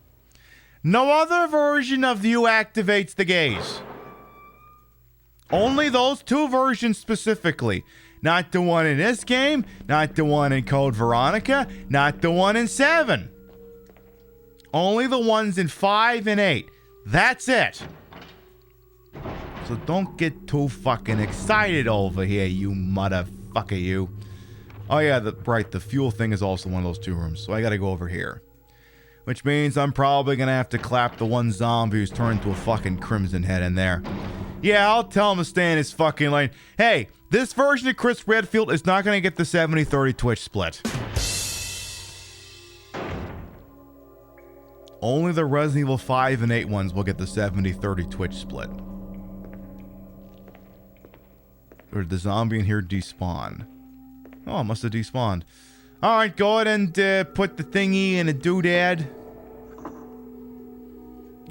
[SPEAKER 1] No other version of you activates the gays. Only those 2 versions specifically. Not the one in this game, not the one in Code Veronica, not the one in 7. Only the ones in 5 and 8. That's it. So don't get too fucking excited over here, you motherfucker, you. Oh yeah, the fuel thing is also one of those 2 rooms, so I gotta go over here. Which means I'm probably gonna have to clap the one zombie who's turned into a fucking crimson head in there. Yeah, I'll tell him to stay in his fucking lane. Hey, this version of Chris Redfield is not gonna get the 70-30 Twitch split. Only the Resident Evil 5 and 8 ones will get the 70-30 Twitch split. Or did the zombie in here despawn? Oh, it must have despawned. Alright, go ahead and put the thingy in a doodad.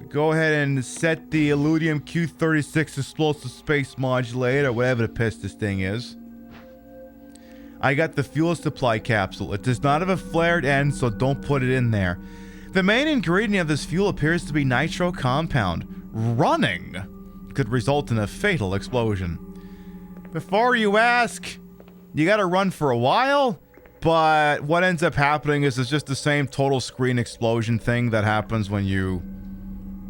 [SPEAKER 1] Go ahead and set the Illudium Q36 explosive space modulator, whatever the piss this thing is. I got the fuel supply capsule. It does not have a flared end, so don't put it in there. The main ingredient of this fuel appears to be nitro compound. Running could result in a fatal explosion. Before you ask, you gotta run for a while, but what ends up happening is it's just the same total screen explosion thing that happens when you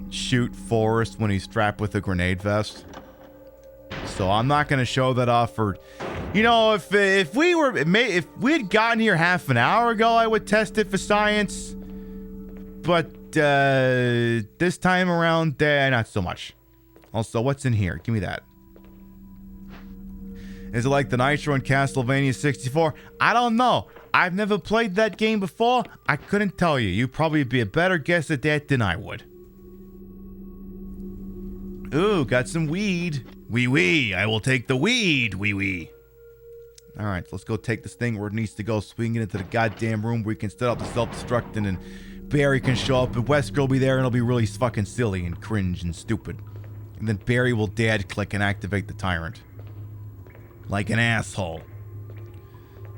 [SPEAKER 1] shoot Forrest when he's strapped with a grenade vest. So I'm not gonna show that off for, you know, if we had gotten here half an hour ago, I would test it for science. But this time around, not so much. Also, what's in here? Give me that. Is it like the Nitro in Castlevania 64? I don't know. I've never played that game before. I couldn't tell you. You'd probably be a better guess at that than I would. Ooh, got some weed. Wee. I will take the weed. Wee. Alright, so let's go take this thing where it needs to go. Swing it into the goddamn room where we can set up the self-destructing, and Barry can show up and Wesker will be there and it'll be really fucking silly and cringe and stupid. And then Barry will dad click and activate the tyrant. like an asshole.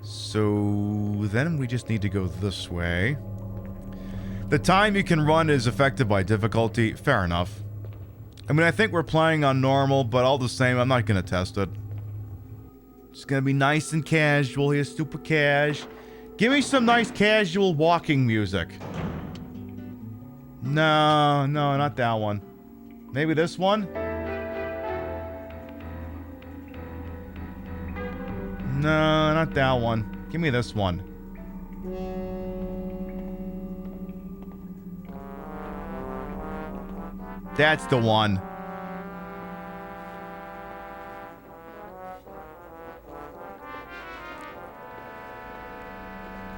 [SPEAKER 1] So then we just need to go this way. The time you can run is affected by difficulty. Fair enough. I mean, I think we're playing on normal, but all the same, I'm not going to test it. It's going to be nice and casual here, super cash. Give me some nice casual walking music. No, not that one. Maybe this one? No, not that one. Give me this one. That's the one.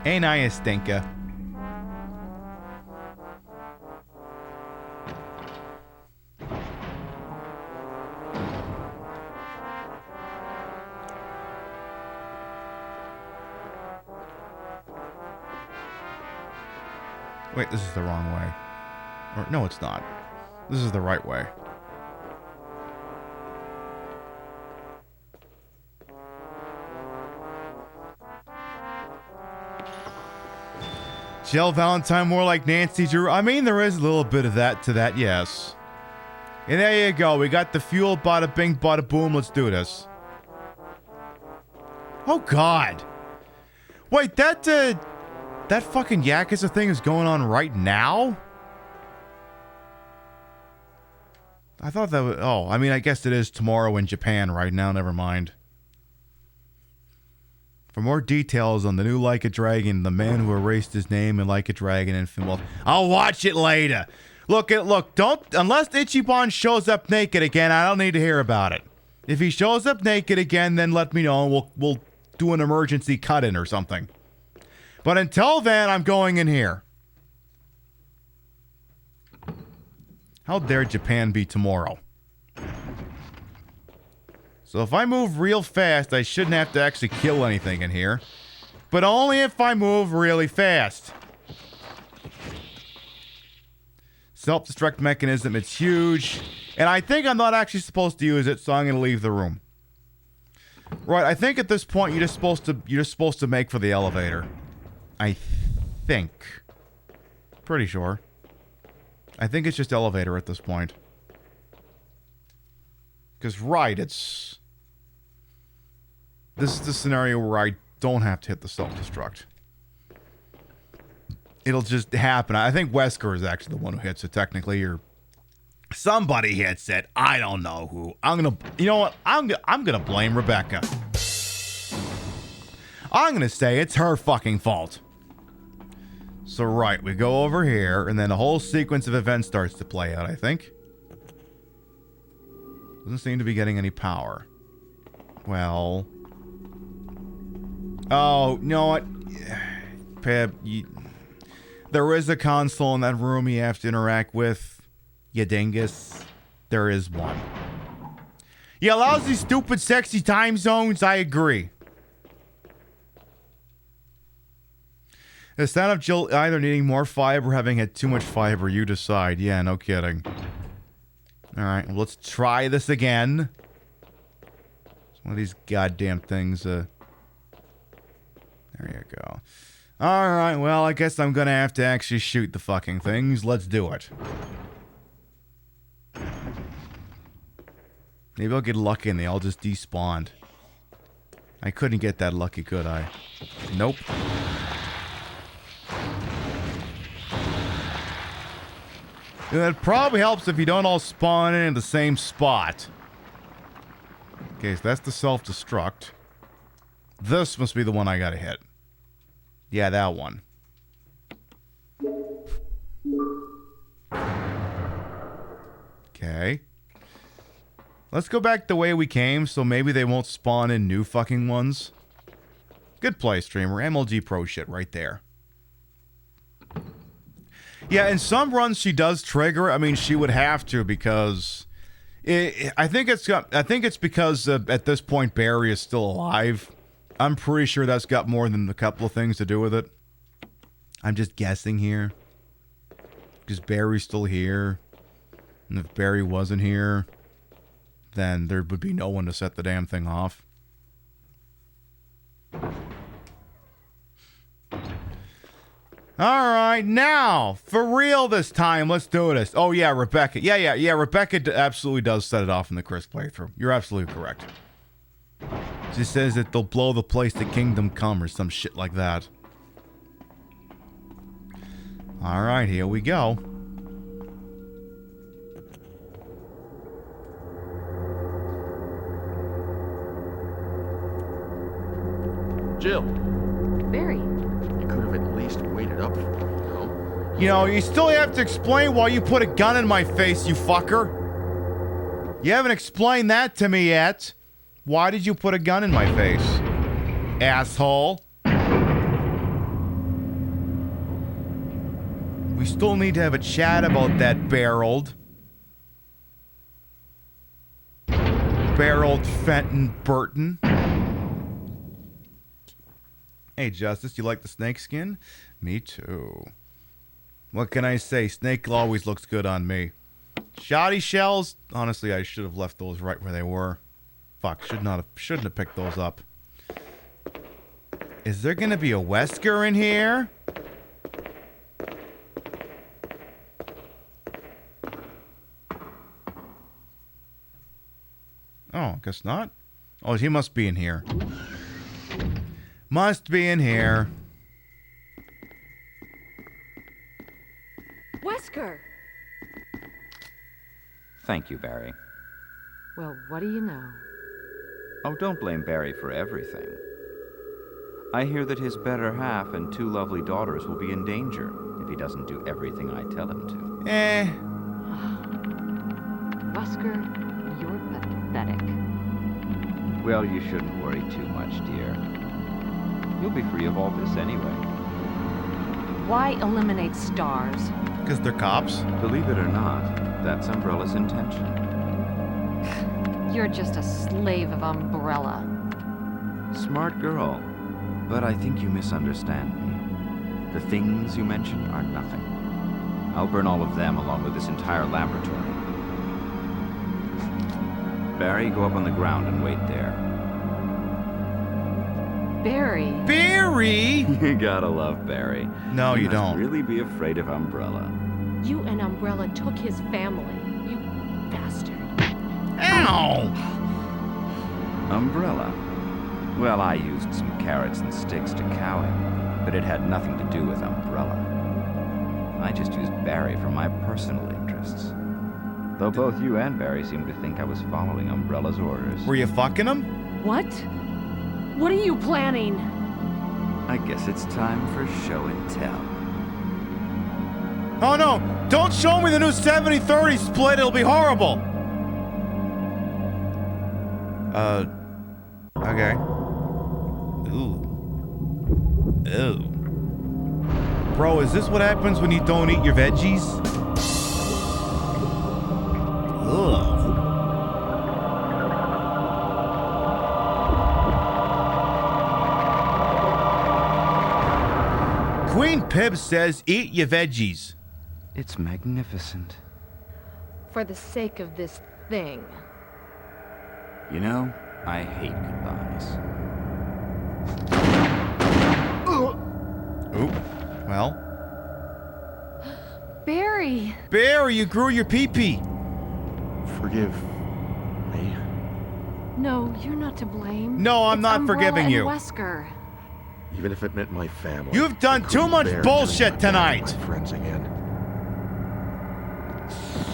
[SPEAKER 1] Ain't I a stinker? Wait, this is the wrong way. Or, no, it's not. This is the right way. Jill Valentine more like Nancy Drew. I mean, there is a little bit of that to that, yes. And there you go. We got the fuel. Bada bing, bada boom. Let's do this. Oh, God. Wait, that fucking Yakuza thing is going on right now? I thought that was... Oh, I mean, I guess it is tomorrow in Japan right now. Never mind. For more details on the new Like a Dragon, the man who erased his name in Like a Dragon Infant Wealth. I'll watch it later. Look, don't... Unless Ichiban shows up naked again, I don't need to hear about it. If he shows up naked again, then let me know and we'll do an emergency cut-in or something. But until then, I'm going in here. How dare Japan be tomorrow? So if I move real fast, I shouldn't have to actually kill anything in here. But only if I move really fast. Self-destruct mechanism, it's huge. And I think I'm not actually supposed to use it, so I'm going to leave the room. Right, I think at this point you're just supposed to make for the elevator. I think. Pretty sure. I think it's just elevator at this point. Because, right, this is the scenario where I don't have to hit the self-destruct. It'll just happen. I think Wesker is actually the one who hits it, technically, or somebody hits it. I don't know who. You know what? I'm gonna blame Rebecca. I'm gonna say it's her fucking fault. So, right, we go over here, and then the whole sequence of events starts to play out, I think. Doesn't seem to be getting any power. Well... Oh, you know what? Peb, there is a console in that room you have to interact with. You dingus. There is one. Yeah, lousy, stupid, sexy time zones, I agree. The sound of Jill either needing more fiber or having had too much fiber, you decide. Yeah, no kidding. Alright, well, let's try this again. It's one of these goddamn things, There you go. Alright, well, I guess I'm gonna have to actually shoot the fucking things. Let's do it. Maybe I'll get lucky and they all just despawned. I couldn't get that lucky, could I? Nope. It probably helps if you don't all spawn in the same spot. Okay, so that's the self-destruct. This must be the one I gotta hit. Yeah, that one. Okay. Let's go back the way we came, so maybe they won't spawn in new fucking ones. Good play, streamer. MLG Pro shit right there. Yeah, in some runs she does trigger. I mean, she would have to because I think it's because at this point Barry is still alive. I'm pretty sure that's got more than a couple of things to do with it. I'm just guessing here because Barry's still here, and if Barry wasn't here, then there would be no one to set the damn thing off. All right, now, for real this time, let's do this. Oh, yeah, Rebecca. Yeah, Rebecca absolutely does set it off in the Chris playthrough. You're absolutely correct. She says that they'll blow the place to Kingdom Come or some shit like that. All right, here we go.
[SPEAKER 6] Jill.
[SPEAKER 7] Barry.
[SPEAKER 6] You could have at least waited up for me, you know?
[SPEAKER 1] You know, you still have to explain why you put a gun in my face, you fucker. You haven't explained that to me yet. Why did you put a gun in my face? Asshole. We still need to have a chat about that barreled Fenton Burton. Hey, Justice, you like the snake skin? Me too. What can I say? Snake always looks good on me. Shoddy shells? Honestly, I should have left those right where they were. Fuck, shouldn't have picked those up. Is there gonna be a Wesker in here? Oh, guess not. Oh, he must be in here. Must be in here.
[SPEAKER 7] Wesker!
[SPEAKER 18] Thank you, Barry.
[SPEAKER 7] Well, what do you know?
[SPEAKER 18] Oh, don't blame Barry for everything. I hear that his better half and 2 lovely daughters will be in danger if he doesn't do everything I tell him to.
[SPEAKER 7] Wesker, you're pathetic.
[SPEAKER 18] Well, you shouldn't worry too much, dear. You'll be free of all this anyway.
[SPEAKER 7] Why eliminate stars?
[SPEAKER 1] Because they're cops?
[SPEAKER 18] Believe it or not, that's Umbrella's intention.
[SPEAKER 7] You're just a slave of Umbrella.
[SPEAKER 18] Smart girl. But I think you misunderstand me. The things you mention are nothing. I'll burn all of them along with this entire laboratory. Barry, go up on the ground and wait there.
[SPEAKER 7] Barry?
[SPEAKER 1] Barry?
[SPEAKER 18] You gotta love Barry.
[SPEAKER 1] No, you
[SPEAKER 18] must
[SPEAKER 1] don't.
[SPEAKER 18] Really be afraid of Umbrella.
[SPEAKER 7] You and Umbrella took his family. You bastard.
[SPEAKER 1] Ow!
[SPEAKER 18] Umbrella? Well, I used some carrots and sticks to cow him, but it had nothing to do with Umbrella. I just used Barry for my personal interests. Though both you and Barry seem to think I was following Umbrella's orders.
[SPEAKER 1] Were you fucking him?
[SPEAKER 7] What? What are you planning?
[SPEAKER 18] I guess it's time for show and tell.
[SPEAKER 1] Oh no! Don't show me the new 70-30 split, it'll be horrible! Okay. Ooh. Ew. Bro, is this what happens when you don't eat your veggies? Ugh. Queen Pib says, eat your veggies.
[SPEAKER 18] It's magnificent.
[SPEAKER 7] For the sake of this thing.
[SPEAKER 18] You know, I hate goodbyes.
[SPEAKER 1] Oop. Well.
[SPEAKER 7] Barry!
[SPEAKER 1] Barry, you grew your pee-pee.
[SPEAKER 6] Forgive me.
[SPEAKER 7] No, you're not to blame.
[SPEAKER 1] No, I'm
[SPEAKER 7] It's
[SPEAKER 1] not
[SPEAKER 7] Umbrella
[SPEAKER 1] forgiving
[SPEAKER 7] and
[SPEAKER 1] you.
[SPEAKER 7] Wesker.
[SPEAKER 6] Even if it meant my family.
[SPEAKER 1] You've done too much bullshit tonight.
[SPEAKER 6] My friends again.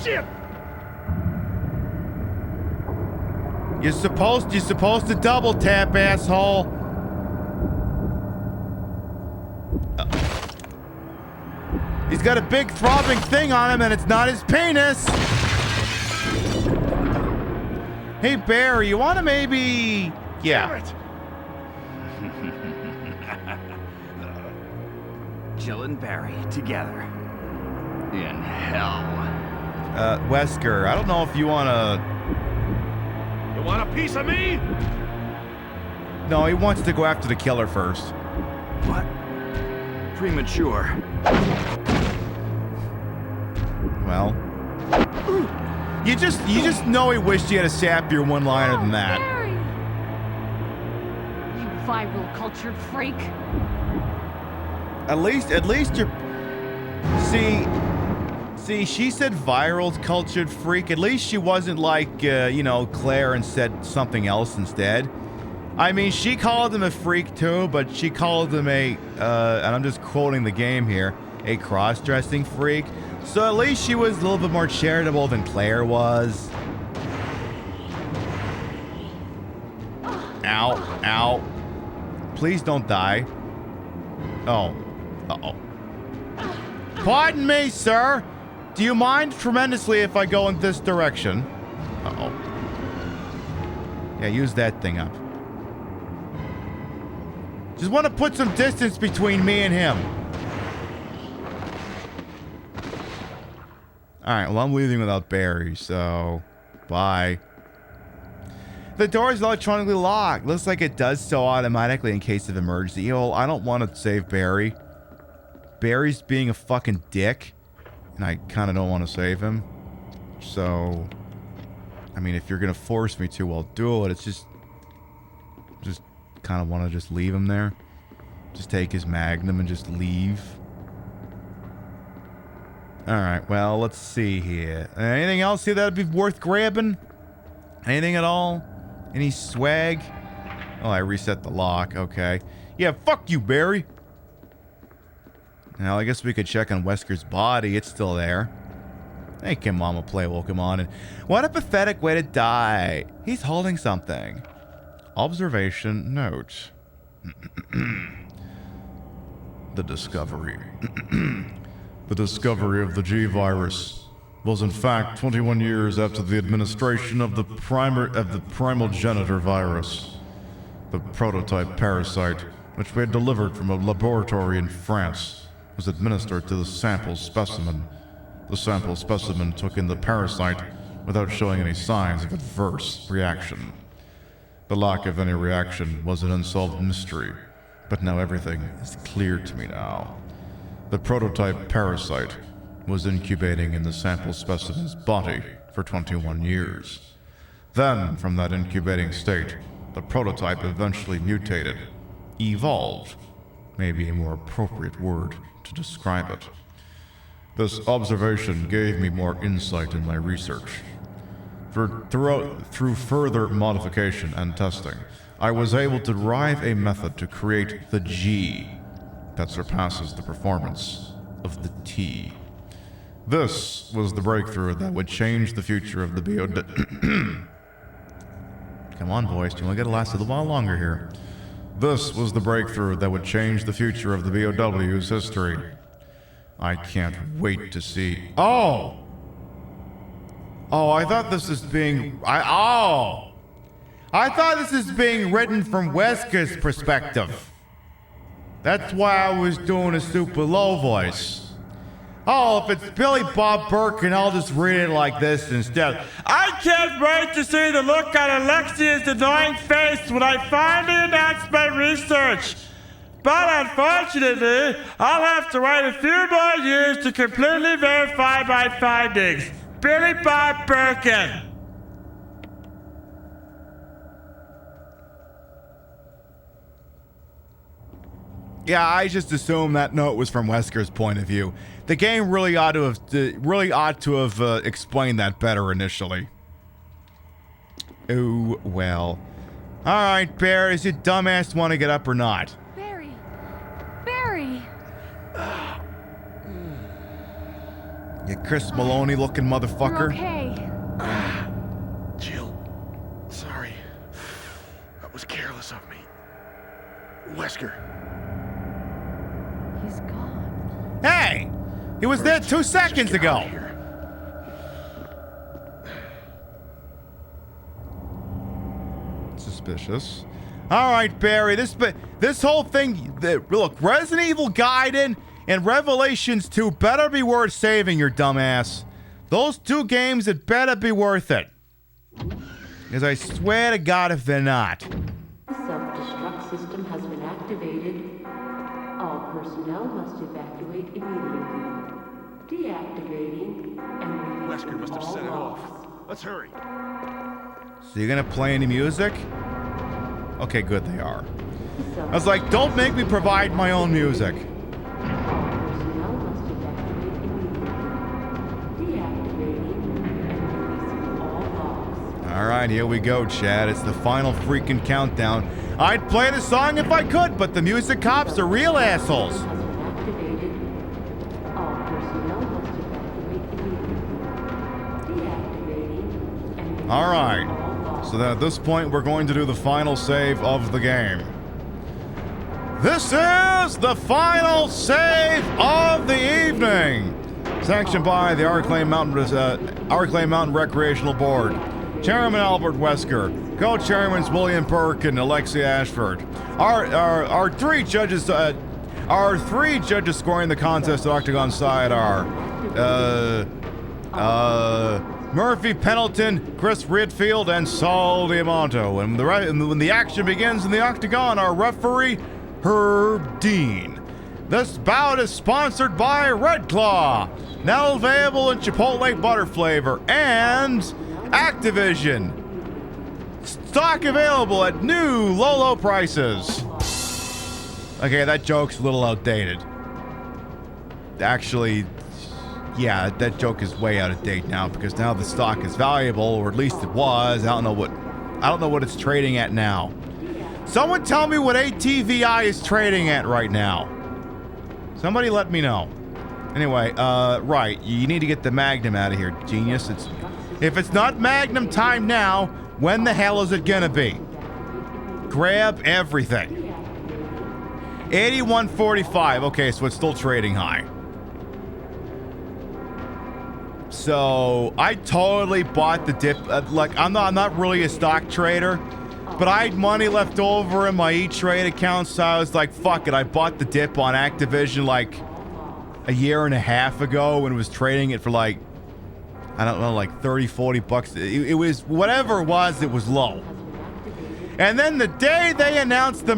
[SPEAKER 1] Shit! You're supposed to double tap, asshole. He's got a big throbbing thing on him and it's not his penis. Hey, Barry, you want to maybe... Yeah.
[SPEAKER 18] Jill and Barry together. In hell.
[SPEAKER 1] Wesker, I don't know if you want to...
[SPEAKER 6] You want a piece of me?
[SPEAKER 1] No, he wants to go after the killer first.
[SPEAKER 18] What? Premature.
[SPEAKER 1] Well... You just know he wished he had a sappier one-liner than that.
[SPEAKER 7] Barry! You viral cultured freak.
[SPEAKER 1] At least you're... See, she said viral cultured freak. At least she wasn't like, you know, Claire and said something else instead. I mean, she called him a freak too, but she called him a, and I'm just quoting the game here, a cross-dressing freak. So at least she was a little bit more charitable than Claire was. Ow, ow. Please don't die. Oh. Uh-oh. Pardon me, sir. Do you mind tremendously if I go in this direction? Uh-oh. Yeah, use that thing up. Just want to put some distance between me and him. Alright, well, I'm leaving without Barry, so... Bye. The door is electronically locked. Looks like it does so automatically in case of emergency. Yo, I don't want to save Barry. Barry's being a fucking dick. And I kind of don't want to save him. So... I mean, if you're going to force me to, I'll do it. It's just kind of want to just leave him there. Just take his magnum and just leave. Alright, well, let's see here. Anything else here that'd be worth grabbing? Anything at all? Any swag? Oh, I reset the lock. Okay. Yeah, fuck you, Barry. Now, I guess we could check on Wesker's body. It's still there. Hey, come on, we'll play welcome on. And what a pathetic way to die. He's holding something. Observation note. The discovery. The discovery of the G-virus was in fact 21 years after the administration of the primal genitor virus. The prototype parasite, which we had delivered from a laboratory in France, was administered to the sample specimen. The sample specimen took in the parasite without showing any signs of adverse reaction. The lack of any reaction was an unsolved mystery, but now everything is clear to me now. The prototype parasite was incubating in the sample specimen's body for 21 years. Then, from that incubating state, the prototype eventually mutated, evolved, maybe a more appropriate word to describe it. This observation gave me more insight in my research. Through further modification and testing, I was able to derive a method to create the G that surpasses the performance of the T. This was the breakthrough that would change the future of the Come on, boys, do you want to get last a little while longer here? This was the breakthrough that would change the future of the BOW's history. I can't wait to see... Oh! Oh, I thought this is being... I thought this is being written from Wesker's perspective. That's why I was doing a super low voice. Oh, if it's Billy Bob Birkin, I'll just read it like this instead.
[SPEAKER 8] I can't wait to see the look on Alexia's annoying face when I finally announce my research. But unfortunately, I'll have to wait a few more years to completely verify my findings. Billy Bob Birkin.
[SPEAKER 1] Yeah, I just assumed that note was from Wesker's point of view. The game really ought to have explained that better initially. Oh, well. Alright, Bear, does your dumbass want to get up or not?
[SPEAKER 7] Barry! Barry!
[SPEAKER 1] You Chris Maloney looking motherfucker.
[SPEAKER 7] You're okay.
[SPEAKER 6] Jill, sorry. That was careless of me. Wesker.
[SPEAKER 7] He's gone.
[SPEAKER 1] Hey! He was there 2 seconds ago! Suspicious. Alright, Barry, this whole thing... Look, Resident Evil Gaiden and Revelations 2 better be worth saving, your dumbass. Those 2 games, it better be worth it. Because I swear to God if they're not.
[SPEAKER 19] Self-destruct system has been activated. All personnel must evacuate immediately. Deactivating and
[SPEAKER 6] Wesker must have set it off. Let's hurry.
[SPEAKER 1] So you're gonna play any music? Okay, good, they are. I was like, don't make me provide my own music. right, here we go, Chad. It's the final freaking countdown. I'd play the song if I could, but the music cops are real assholes. All right. So then at this point, we're going to do the final save of the game. This is the final save of the evening. Sanctioned by the Arclay Mountain Recreational Board. Chairman Albert Wesker. Co-chairmans William Burke and Alexia Ashford. Our three judges scoring the contest at Octagon side are Murphy Pendleton, Chris Redfield, and Saul Diamanto. And when the action begins in the Octagon, our referee, Herb Dean. This bout is sponsored by Red Claw, now available in Chipotle Butter Flavor, and Activision. Stock available at new low prices. Okay, that joke's a little outdated. Actually, yeah, that joke is way out of date now because now the stock is valuable, or at least it was. I don't know what it's trading at now. Someone tell me what ATVI is trading at right now. Somebody let me know. Anyway, right, you need to get the Magnum out of here, genius. If it's not Magnum time now, when the hell is it gonna be? Grab everything. 81.45. Okay, so it's still trading high. So I totally bought the dip. I'm not really a stock trader, but I had money left over in my E-Trade account, so I was like, fuck it. I bought the dip on Activision like a year and a half ago and was trading it for like, I don't know, like 30, 40 bucks. It was, whatever it was low. And then the day they announced the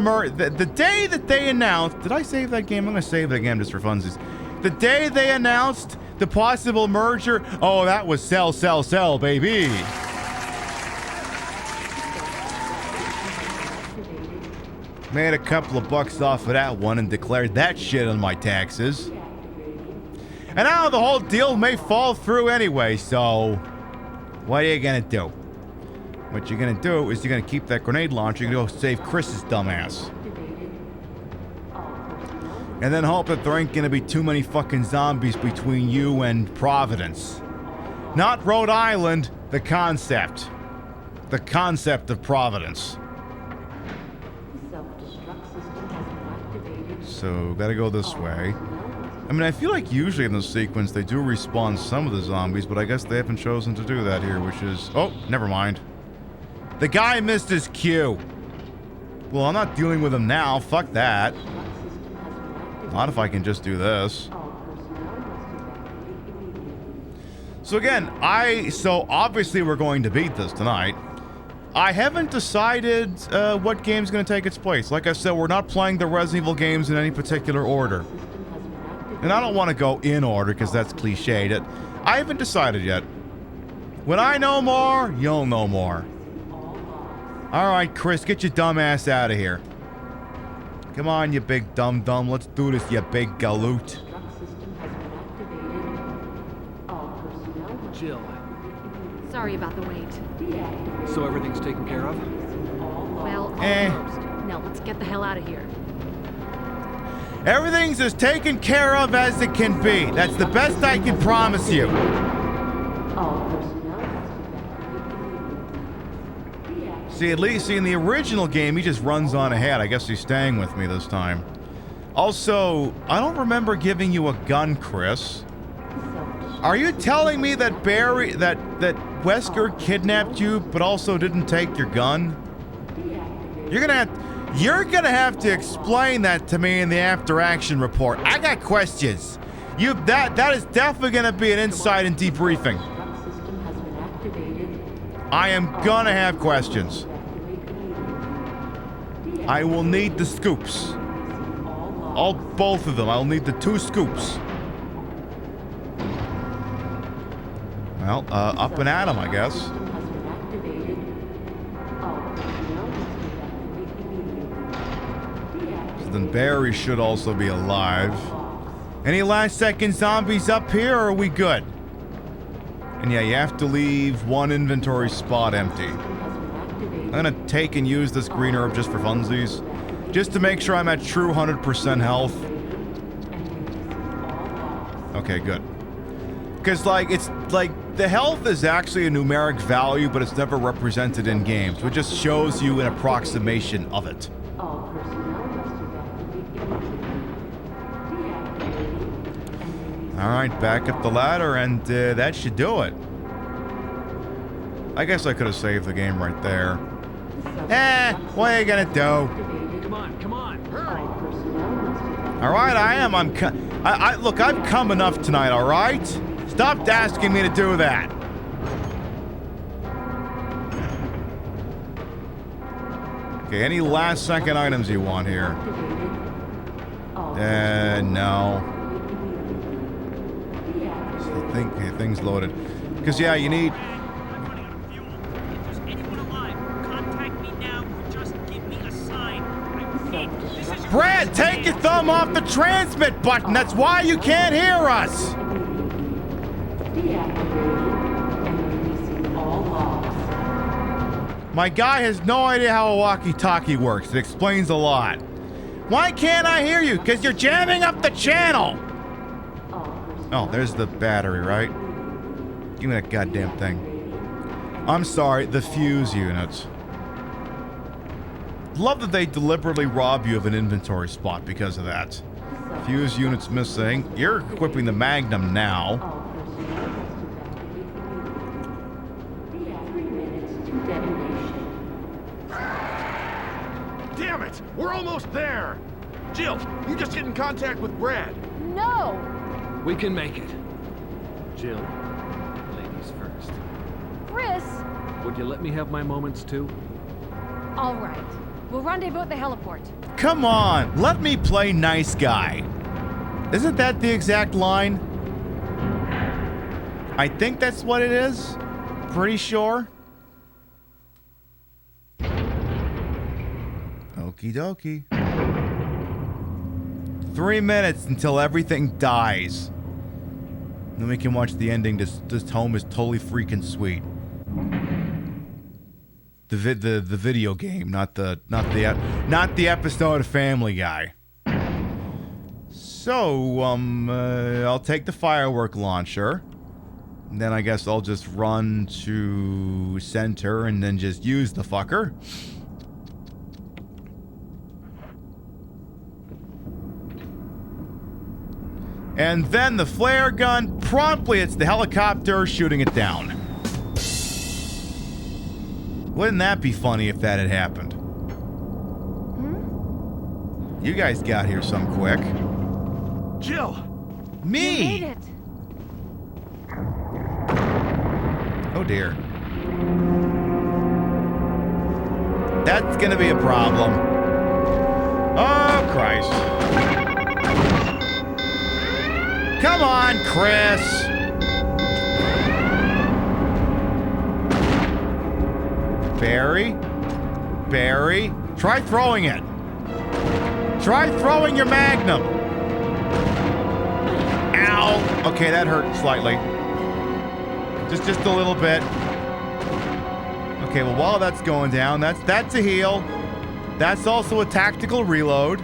[SPEAKER 1] day that they announced, did I save that game? I'm going to save that game just for funsies. The day they announced the possible merger, oh, that was sell, baby. Made a couple of bucks off of that one and declared that shit on my taxes. And now the whole deal may fall through anyway, so what are you gonna do? What you're gonna do is you're gonna keep that grenade launcher, you're gonna go save Chris's dumbass. And then hope that there ain't gonna be too many fucking zombies between you and Providence. Not Rhode Island, the concept. The concept of Providence. So, gotta go this way. I mean, I feel like usually in this sequence they do respawn some of the zombies, but I guess they haven't chosen to do that here, which is... Oh, never mind. The guy missed his cue. Well, I'm not dealing with him now. Fuck that. Not if I can just do this. So again, so obviously we're going to beat this tonight. I haven't decided what game's going to take its place. Like I said, we're not playing the Resident Evil games in any particular order. And I don't want to go in order because that's cliched. I haven't decided yet. When I know more, you'll know more. Alright, Chris, get your dumb ass out of here. Come on, you big dum-dum. Let's do this, you big galoot.
[SPEAKER 16] Jill.
[SPEAKER 7] Sorry about the wait.
[SPEAKER 16] So everything's taken care of?
[SPEAKER 7] Well, almost. Now let's get the hell out of here.
[SPEAKER 1] Everything's as taken care of as it can be. That's the best I can promise you. See, at least in the original game, he just runs on ahead. I guess he's staying with me this time. Also, I don't remember giving you a gun, Chris. Are you telling me that that Wesker kidnapped you, but also didn't take your gun? You're gonna have to explain that to me in the after-action report. I got questions. That is definitely gonna be an insight and debriefing. I am gonna have questions. I will need the scoops. Both of them. I'll need the 2 scoops. Well, up and at 'em, I guess. So then Barry should also be alive. Any last second zombies up here, or are we good? And yeah, you have to leave 1 inventory spot empty. I'm gonna take and use this green herb just for funsies. Just to make sure I'm at true 100% health. Okay, good. Because, like, it's like the health is actually a numeric value, but it's never represented in games. So it just shows you an approximation of it. Alright, back up the ladder, and that should do it. I guess I could have saved the game right there. What are you gonna do?
[SPEAKER 16] Come on, hurry!
[SPEAKER 1] Alright, look, I've come enough tonight, alright? Stop asking me to do that. Okay, any last second items you want here? No. I think things loaded. Because, yeah, you need... Brad, take your thumb off the transmit button. That's why you can't hear us. My guy has no idea how a walkie-talkie works. It explains a lot. Why can't I hear you? Because you're jamming up the channel. Oh, there's the battery, right? Give me that goddamn thing. I'm sorry, the fuse units. Love that they deliberately rob you of an inventory spot because of that. Fuse units missing. You're equipping the Magnum now.
[SPEAKER 6] Damn it! We're almost there! Jill, you just get in contact with Brad.
[SPEAKER 7] No!
[SPEAKER 16] We can make it. Jill, ladies first.
[SPEAKER 7] Chris!
[SPEAKER 16] Would you let me have my moments too?
[SPEAKER 7] All right. We'll rendezvous at the heliport.
[SPEAKER 1] Come on, let me play nice guy. Isn't that the exact line? I think that's what it is. Pretty sure. Okie dokie. 3 minutes until everything dies. Then we can watch the ending. This home is totally freaking sweet. The video game, not the episode of Family Guy. So, I'll take the firework launcher. And then I guess I'll just run to center and then just use the fucker. And then the flare gun promptly hits the helicopter, shooting it down. Wouldn't that be funny if that had happened? You guys got here some quick.
[SPEAKER 6] Jill!
[SPEAKER 1] Me!
[SPEAKER 7] You made it.
[SPEAKER 1] Oh dear. That's gonna be a problem. Oh, Christ. Come on, Chris! Barry, try throwing it. Try throwing your Magnum. Ow. Okay, that hurt slightly. Just a little bit. Okay, well, while that's going down, that's a heal. That's also a tactical reload.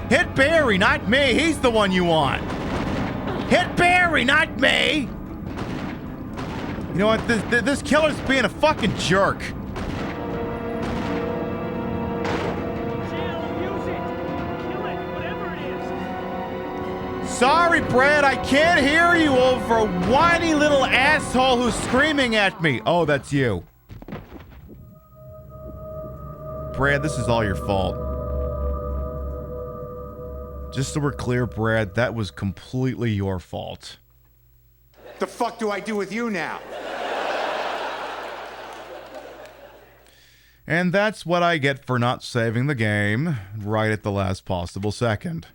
[SPEAKER 1] Hit Barry, not me. He's the one you want. Hit Barry, not me! You know what? This killer's being a fucking jerk. Sorry, Brad, I can't hear you over a whiny little asshole who's screaming at me. Oh, that's you. Brad, this is all your fault. Just so we're clear, Brad, that was completely your fault.
[SPEAKER 20] The fuck do I do with you now?
[SPEAKER 1] And that's what I get for not saving the game right at the last possible second.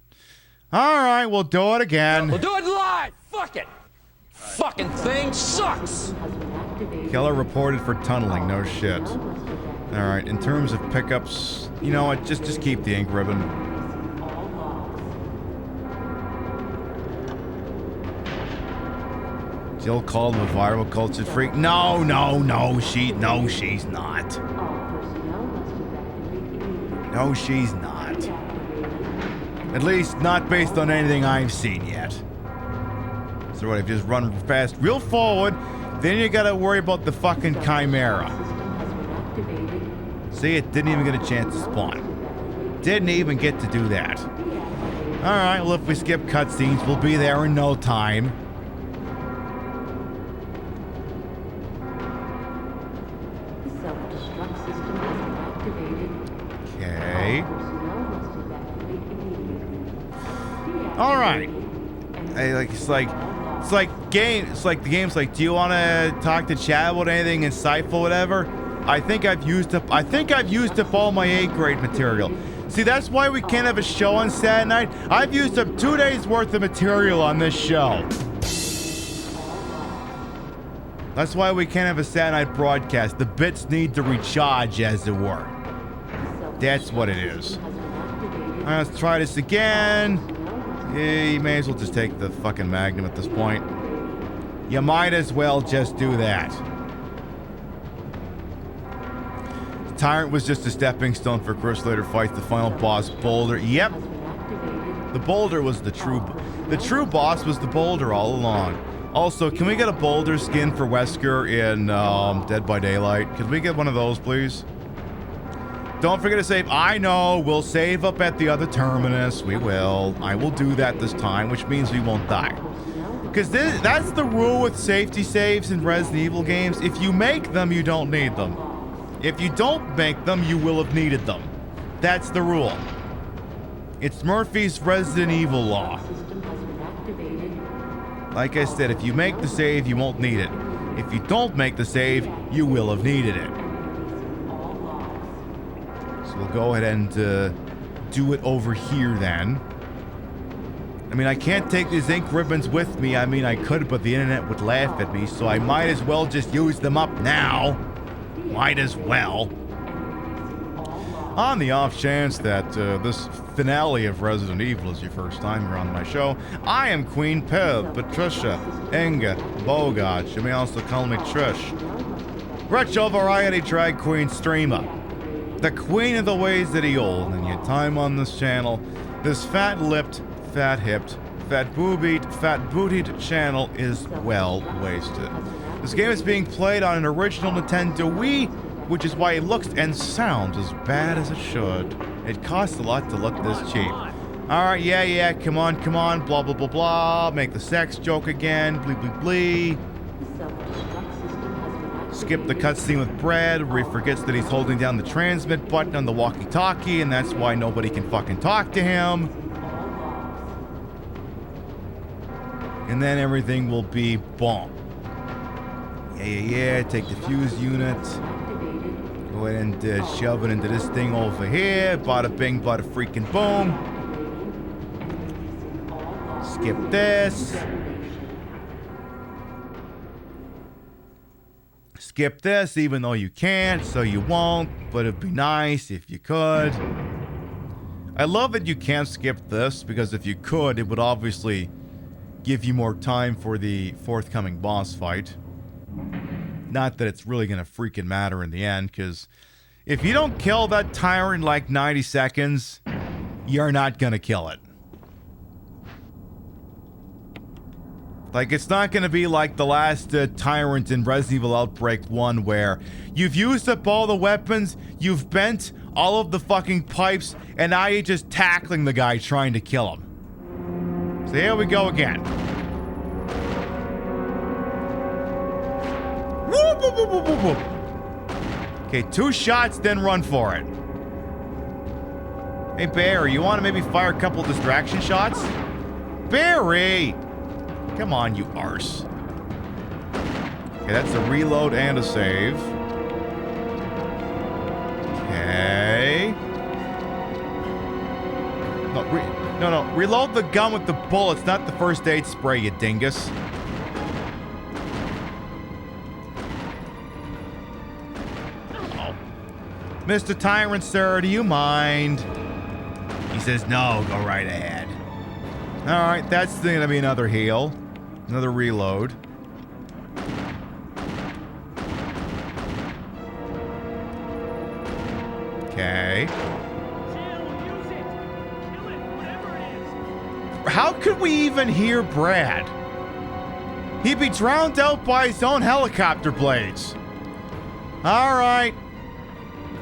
[SPEAKER 1] Alright, we'll do it again.
[SPEAKER 21] We'll do it live! Fuck it! Fucking thing sucks!
[SPEAKER 1] Keller reported for tunneling, no shit. Alright, in terms of pickups, you know what, just keep the ink ribbon. Jill called him a viral culture freak. No, she's not. No, she's not. At least not based on anything I've seen yet. So what, if you just run fast real forward, then you gotta worry about the fucking Chimera. See, it didn't even get a chance to spawn. Didn't even get to do that. Alright, well if we skip cutscenes, we'll be there in no time. Okay. Alright. It's like the game's like, do you want to talk to chat about anything insightful, whatever? I think I've used up all my A-grade material. See, that's why we can't have a show on Saturday night. I've used up 2 days worth of material on this show. That's why we can't have a Saturday night broadcast. The bits need to recharge, as it were. That's what it is. All right, let's try this again. Yeah, you may as well just take the fucking Magnum at this point. You might as well just do that. The Tyrant was just a stepping stone for Chris later fights the final boss, Boulder. Yep. The Boulder was the true boss was the Boulder all along. Also, can we get a Boulder skin for Wesker in Dead by Daylight? Can we get one of those, please? Don't forget to save. I know, we'll save up at the other terminus. We will. I will do that this time, which means we won't die. Because that's the rule with safety saves in Resident Evil games. If you make them, you don't need them. If you don't make them, you will have needed them. That's the rule. It's Murphy's Resident Evil law. Like I said, if you make the save, you won't need it. If you don't make the save, you will have needed it. So we'll go ahead and do it over here then. I mean, I can't take these ink ribbons with me. I mean, I could, but the internet would laugh at me, so I might as well just use them up now. Might as well. On the off chance that this finale of Resident Evil is your first time here on my show, I am Queen Peb, Patricia, Inga, Bogart. You may also call me Trish. Retro Variety Drag Queen Streamer. The queen of the ways that he old, and your time on this channel, this fat-lipped, fat-hipped, fat-boobied, fat-bootied channel is well wasted. This game is being played on an original Nintendo Wii, which is why it looks and sounds as bad as it should. It costs a lot to look this cheap. Alright, yeah, come on, blah, blah, blah, blah. Make the sex joke again, blee, blee, blee. Skip the cutscene with Brad, where he forgets that he's holding down the transmit button on the walkie-talkie, and that's why nobody can fucking talk to him. And then everything will be boom. Yeah, take the fuse unit. Go ahead and shove it into this thing over here. Bada bing, bada freaking boom. Skip this. Skip this, even though you can't, so you won't. But it'd be nice if you could. I love that you can't skip this, because if you could, it would obviously give you more time for the forthcoming boss fight. Not that it's really gonna freaking matter in the end, because if you don't kill that tyrant in like 90 seconds, you're not gonna kill it. Like, it's not gonna be like the last tyrant in Resident Evil Outbreak 1, where you've used up all the weapons, you've bent all of the fucking pipes, and now you're just tackling the guy trying to kill him. So here we go again. Whoop, whoop, whoop, whoop, whoop, whoop. Okay, 2 shots, then run for it. Hey, Barry, you want to maybe fire a couple distraction shots? Barry! Come on, you arse. Okay, that's a reload and a save. Okay. No, reload the gun with the bullets, not the first aid spray, you dingus. Mr. Tyrant, sir, do you mind? He says, no, go right ahead. Alright, that's gonna be another heal. Another reload. Okay. How could we even hear Brad? He'd be drowned out by his own helicopter blades. All right.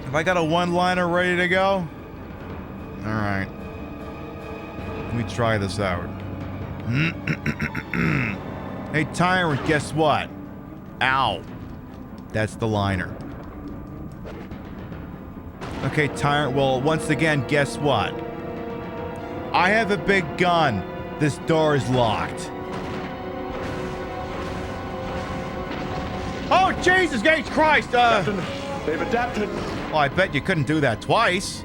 [SPEAKER 1] Have I got a one-liner ready to go? All right. Let me try this out. Hey, Tyrant, guess what? Ow. That's the liner. Okay, Tyrant, well, once again, guess what? I have a big gun. This door is locked. Oh, Jesus H. Christ!
[SPEAKER 6] Captain, they've adapted.
[SPEAKER 1] Well, I bet you couldn't do that twice.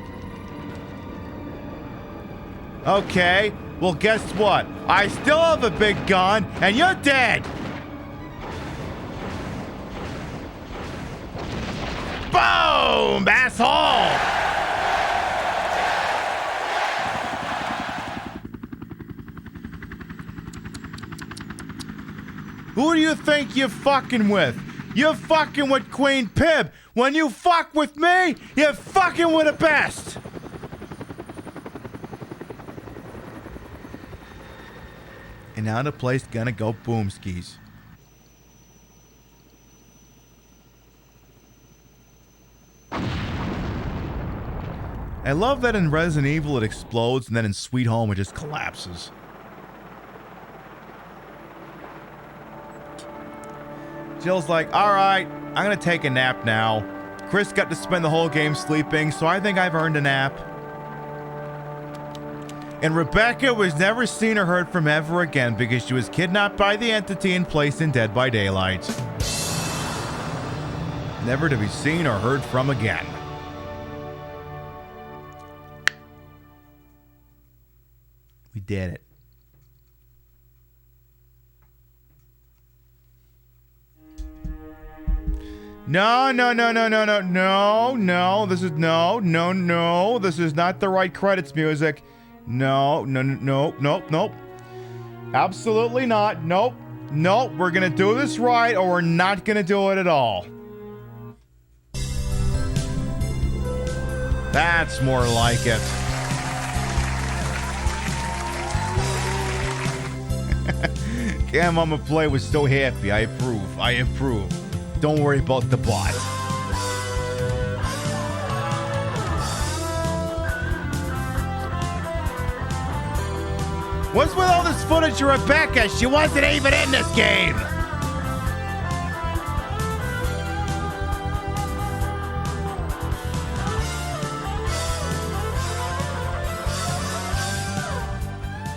[SPEAKER 1] Okay, well, guess what? I still have a big gun, and you're dead! Boom! Asshole! Who do you think you're fucking with? You're fucking with Queen Pib. When you fuck with me, you're fucking with the best. And now the place gonna go boom skis. I love that in Resident Evil it explodes and then in Sweet Home it just collapses. Jill's like, alright, I'm gonna take a nap now. Chris got to spend the whole game sleeping, so I think I've earned a nap. And Rebecca was never seen or heard from ever again because she was kidnapped by the entity and placed in Dead by Daylight. Never to be seen or heard from again. We did it. No, this is no, this is not the right credits music. No, nope. Absolutely not. Nope. We're gonna do this right or we're not gonna do it at all. That's more like it. Cam Mama Play was so happy. I approve. Don't worry about the bot. What's with all this footage of Rebecca? She wasn't even in this game.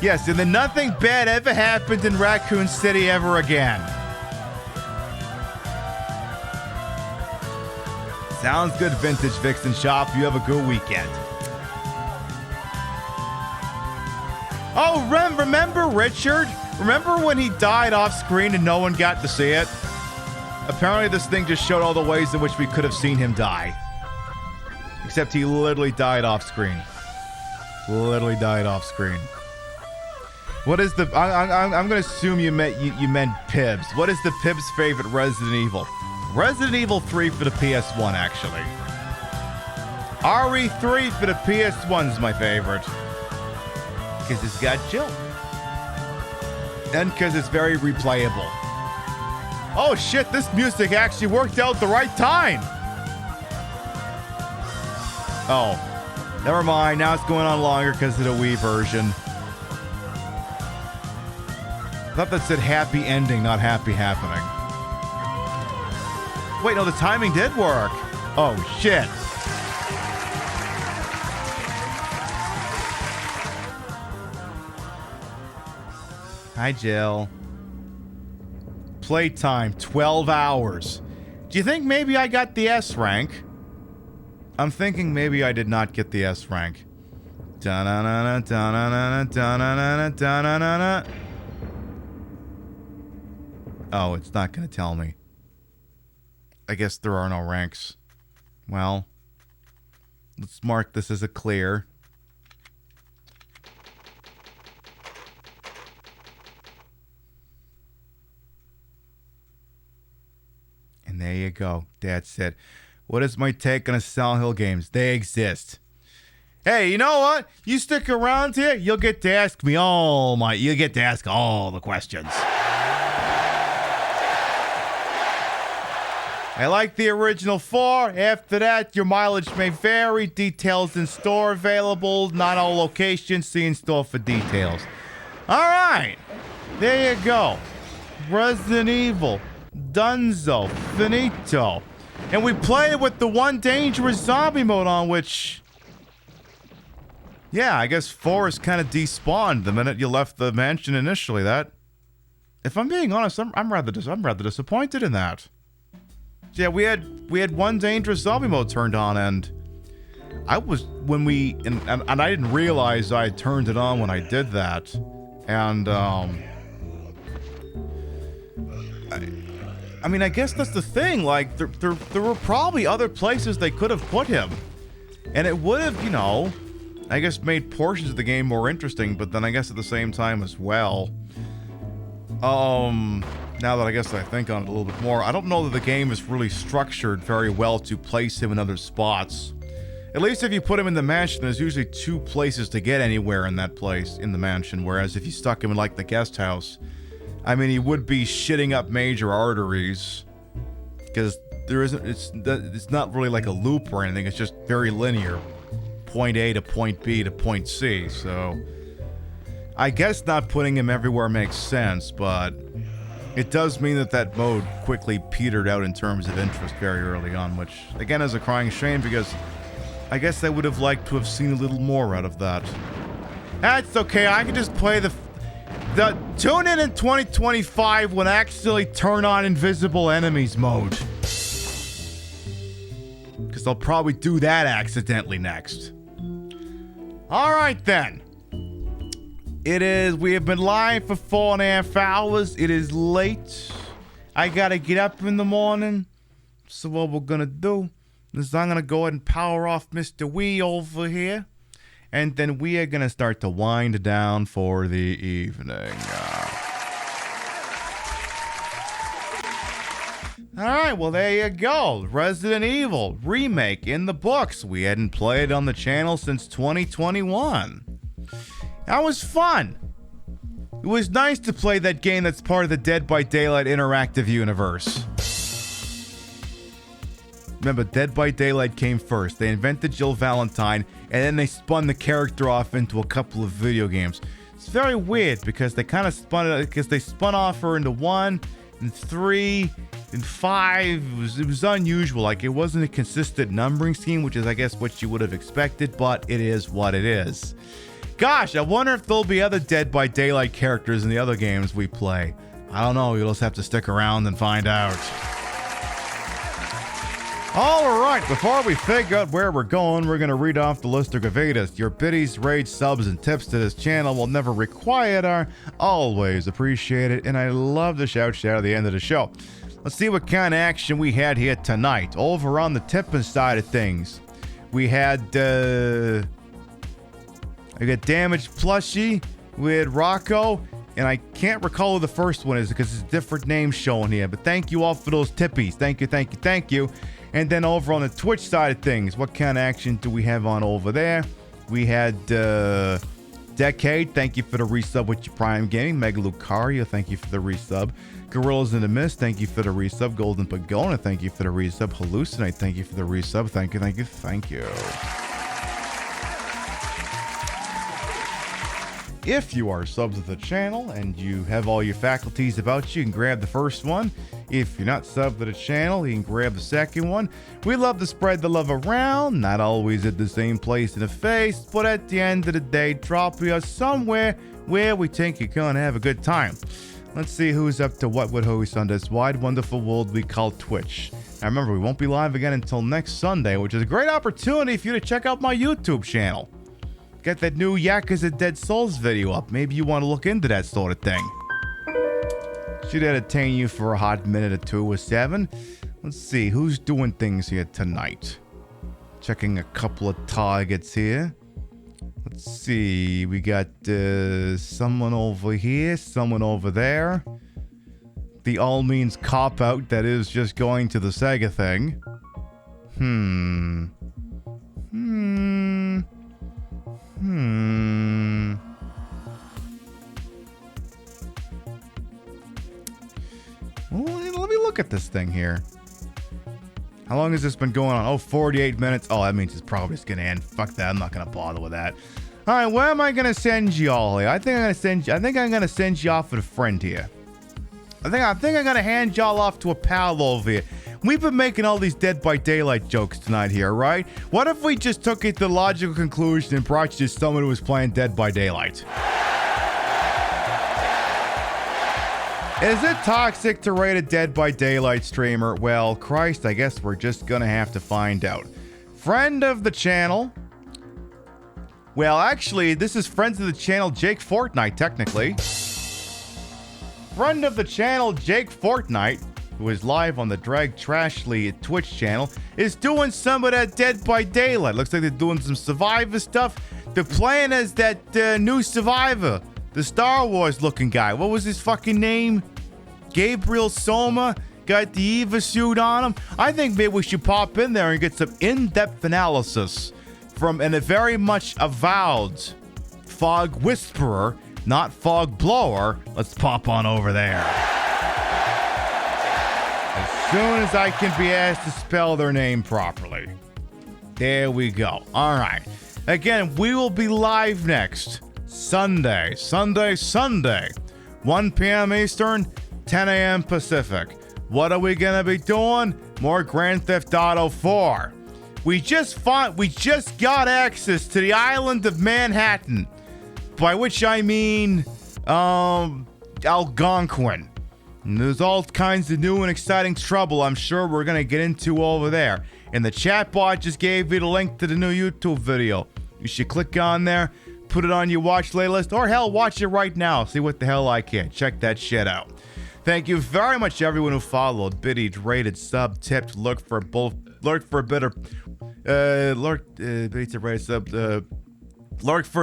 [SPEAKER 1] Yes, and then nothing bad ever happened in Raccoon City ever again. Sounds good, Vintage Vixen Shop. You have a good weekend. Oh, remember Richard? Remember when he died off screen and no one got to see it? Apparently this thing just showed all the ways in which we could have seen him die. Except he literally died off screen. Literally died off screen. What is the... I'm going to assume you meant Pibs. What is the Pibs' favorite Resident Evil? Resident Evil 3 for the PS1, actually. RE3 for the PS1 is my favorite. Because it's got Jill. And because it's very replayable. Oh shit, this music actually worked out the right time. Oh, never mind. Now it's going on longer because of the Wii version. I thought that said happy ending, not happy happening. Wait, no, the timing did work. Oh, shit. Hi, Jill. Playtime, 12 hours. Do you think maybe I got the S rank? I'm thinking maybe I did not get the S rank. Da-na-na-na, da-na-na-na, da-na-na-na, da-na-na-na. Oh, it's not going to tell me. I guess there are no ranks. Well, let's mark this as a clear. And there you go. That's it. What is my take on the Silent Hill games? They exist. Hey, you know what? You stick around here, you'll get to ask me all the questions. I like the original 4. After that, your mileage may vary. Details in store available. Not all locations. See in store for details. All right. There you go. Resident Evil. Dunzo. Finito. And we played with the one dangerous zombie mode on, which... yeah, I guess Forrest kind of despawned the minute you left the mansion initially. That... if I'm being honest, I'm rather disappointed in that. Yeah, we had one dangerous zombie mode turned on, and I was and I didn't realize I turned it on when I did that, and I mean, I guess that's the thing. Like, there were probably other places they could have put him, and it would have, you know, I guess made portions of the game more interesting. But then I guess at the same time as well, now that I guess I think on it a little bit more, I don't know that the game is really structured very well to place him in other spots. At least if you put him in the mansion, there's usually 2 places to get anywhere in that place, in the mansion. Whereas if you stuck him in, like, the guest house, I mean, he would be shitting up major arteries. Because there isn't, it's not really like a loop or anything, it's just very linear. Point A to point B to point C, so... I guess not putting him everywhere makes sense, but... it does mean that mode quickly petered out in terms of interest very early on, which, again, is a crying shame because I guess I would have liked to have seen a little more out of that. That's okay, I can just play the tune in 2025 when I actually turn on Invisible Enemies mode. Because I'll probably do that accidentally next. Alright then. We have been live for 4.5 hours. It is late. I gotta get up in the morning. So what we're gonna do is I'm gonna go ahead and power off Mr. Wii over here. And then we are gonna start to wind down for the evening. Alright, well there you go. Resident Evil remake in the books. We hadn't played on the channel since 2021. That was fun. It was nice to play that game that's part of the Dead by Daylight interactive universe. Remember, Dead by Daylight came first. They invented Jill Valentine, and then they spun the character off into a couple of video games. It's very weird because they kind of spun off her into 1 and 3 and 5. It was unusual. Like, it wasn't a consistent numbering scheme, which is, I guess, what you would have expected, but it is what it is. Gosh, I wonder if there'll be other Dead by Daylight characters in the other games we play. I don't know, you'll just have to stick around and find out. Alright, before we figure out where we're going, we're going to read off the list of Gavitas. Your biddies, rage, subs, and tips to this channel will never required are always appreciated, and I love the shout at the end of the show. Let's see what kind of action we had here tonight. Over on the tipping side of things, we had, I got Damaged Plushie with Rocco, and I can't recall who the first one is because it's a different name showing here. But thank you all for those tippies. Thank you, thank you, thank you. And then over on the Twitch side of things, what kind of action do we have on over there? We had Decade, thank you for the resub with your Prime Gaming. Mega Lucario, thank you for the resub. Gorillas in the Mist, thank you for the resub. Golden Pagona, thank you for the resub. Hallucinate, thank you for the resub. Thank you, thank you, thank you. If you are subbed to the channel and you have all your faculties about you can grab the first one. If you're not subbed to the channel, you can grab the second one. We love to spread the love around, not always at the same place in the face, but at the end of the day, drop you somewhere where we think you're gonna have a good time. Let's see who's up to what with host on this wide, wonderful world we call Twitch. Now remember, we won't be live again until next Sunday, which is a great opportunity for you to check out my YouTube channel. Get that new Yakuza Dead Souls video up. Maybe you want to look into that sort of thing. Should entertain you for a hot minute or 2 or 7. Let's see, who's doing things here tonight? Checking a couple of targets here. Let's see, we got someone over here, someone over there. The all means cop out that is just going to the Sega thing. look at this thing here. How long has this been going on? Oh, 48 minutes. Oh, that means it's probably just going to end. Fuck that. I'm not going to bother with that. All right, where am I going to send y'all here? I think I'm going to send you off with a friend here. I think I'm going to hand y'all off to a pal over here. We've been making all these Dead by Daylight jokes tonight here, right? What if we just took it to the logical conclusion and brought you to someone who was playing Dead by Daylight? Is it toxic to rate a Dead by Daylight streamer? Well, Christ, I guess we're just gonna have to find out. Friend of the channel. Well, actually, this is friends of the channel Jake Fortnite, technically. Friend of the channel Jake Fortnite, who is live on the Drag Trashly Twitch channel, is doing some of that Dead by Daylight. Looks like they're doing some Survivor stuff. They're playing as that new Survivor. The Star Wars looking guy. What was his fucking name? Gabriel Soma. Got the Eva suit on him. I think maybe we should pop in there and get some in-depth analysis from a very much avowed fog whisperer, not fog blower. Let's pop on over there. As soon as I can be asked to spell their name properly. There we go. All right. Again, we will be live next Sunday, 1 p.m. Eastern, 10 a.m. Pacific. What are we gonna be doing? More Grand Theft Auto 4. We just got access to the island of Manhattan, by which I mean Algonquin. And there's all kinds of new and exciting trouble I'm sure we're gonna get into over there. And the chatbot just gave you the link to the new YouTube video. You should click on there, put it on your watch playlist, or hell, watch it right now. See what the hell I can. Check that shit out. Thank you very much to everyone who followed, biddied, rated, sub, tipped, lurked for a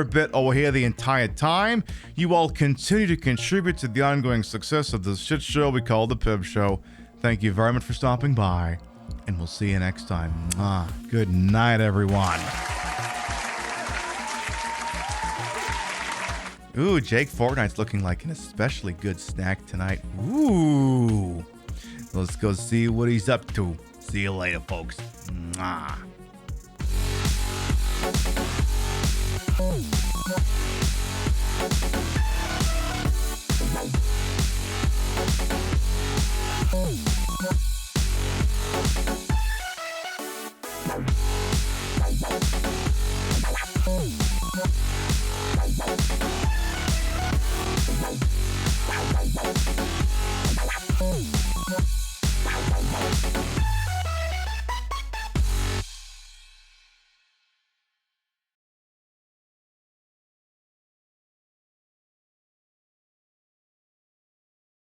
[SPEAKER 1] bit over here the entire time. You all continue to contribute to the ongoing success of this shit show we call the Pib Show. Thank you very much for stopping by, and we'll see you next time. Good night, everyone. Ooh, Jake Fortnite's looking like an especially good snack tonight. Ooh. Let's go see what he's up to. See you later, folks. Mwah.
[SPEAKER 3] Wow.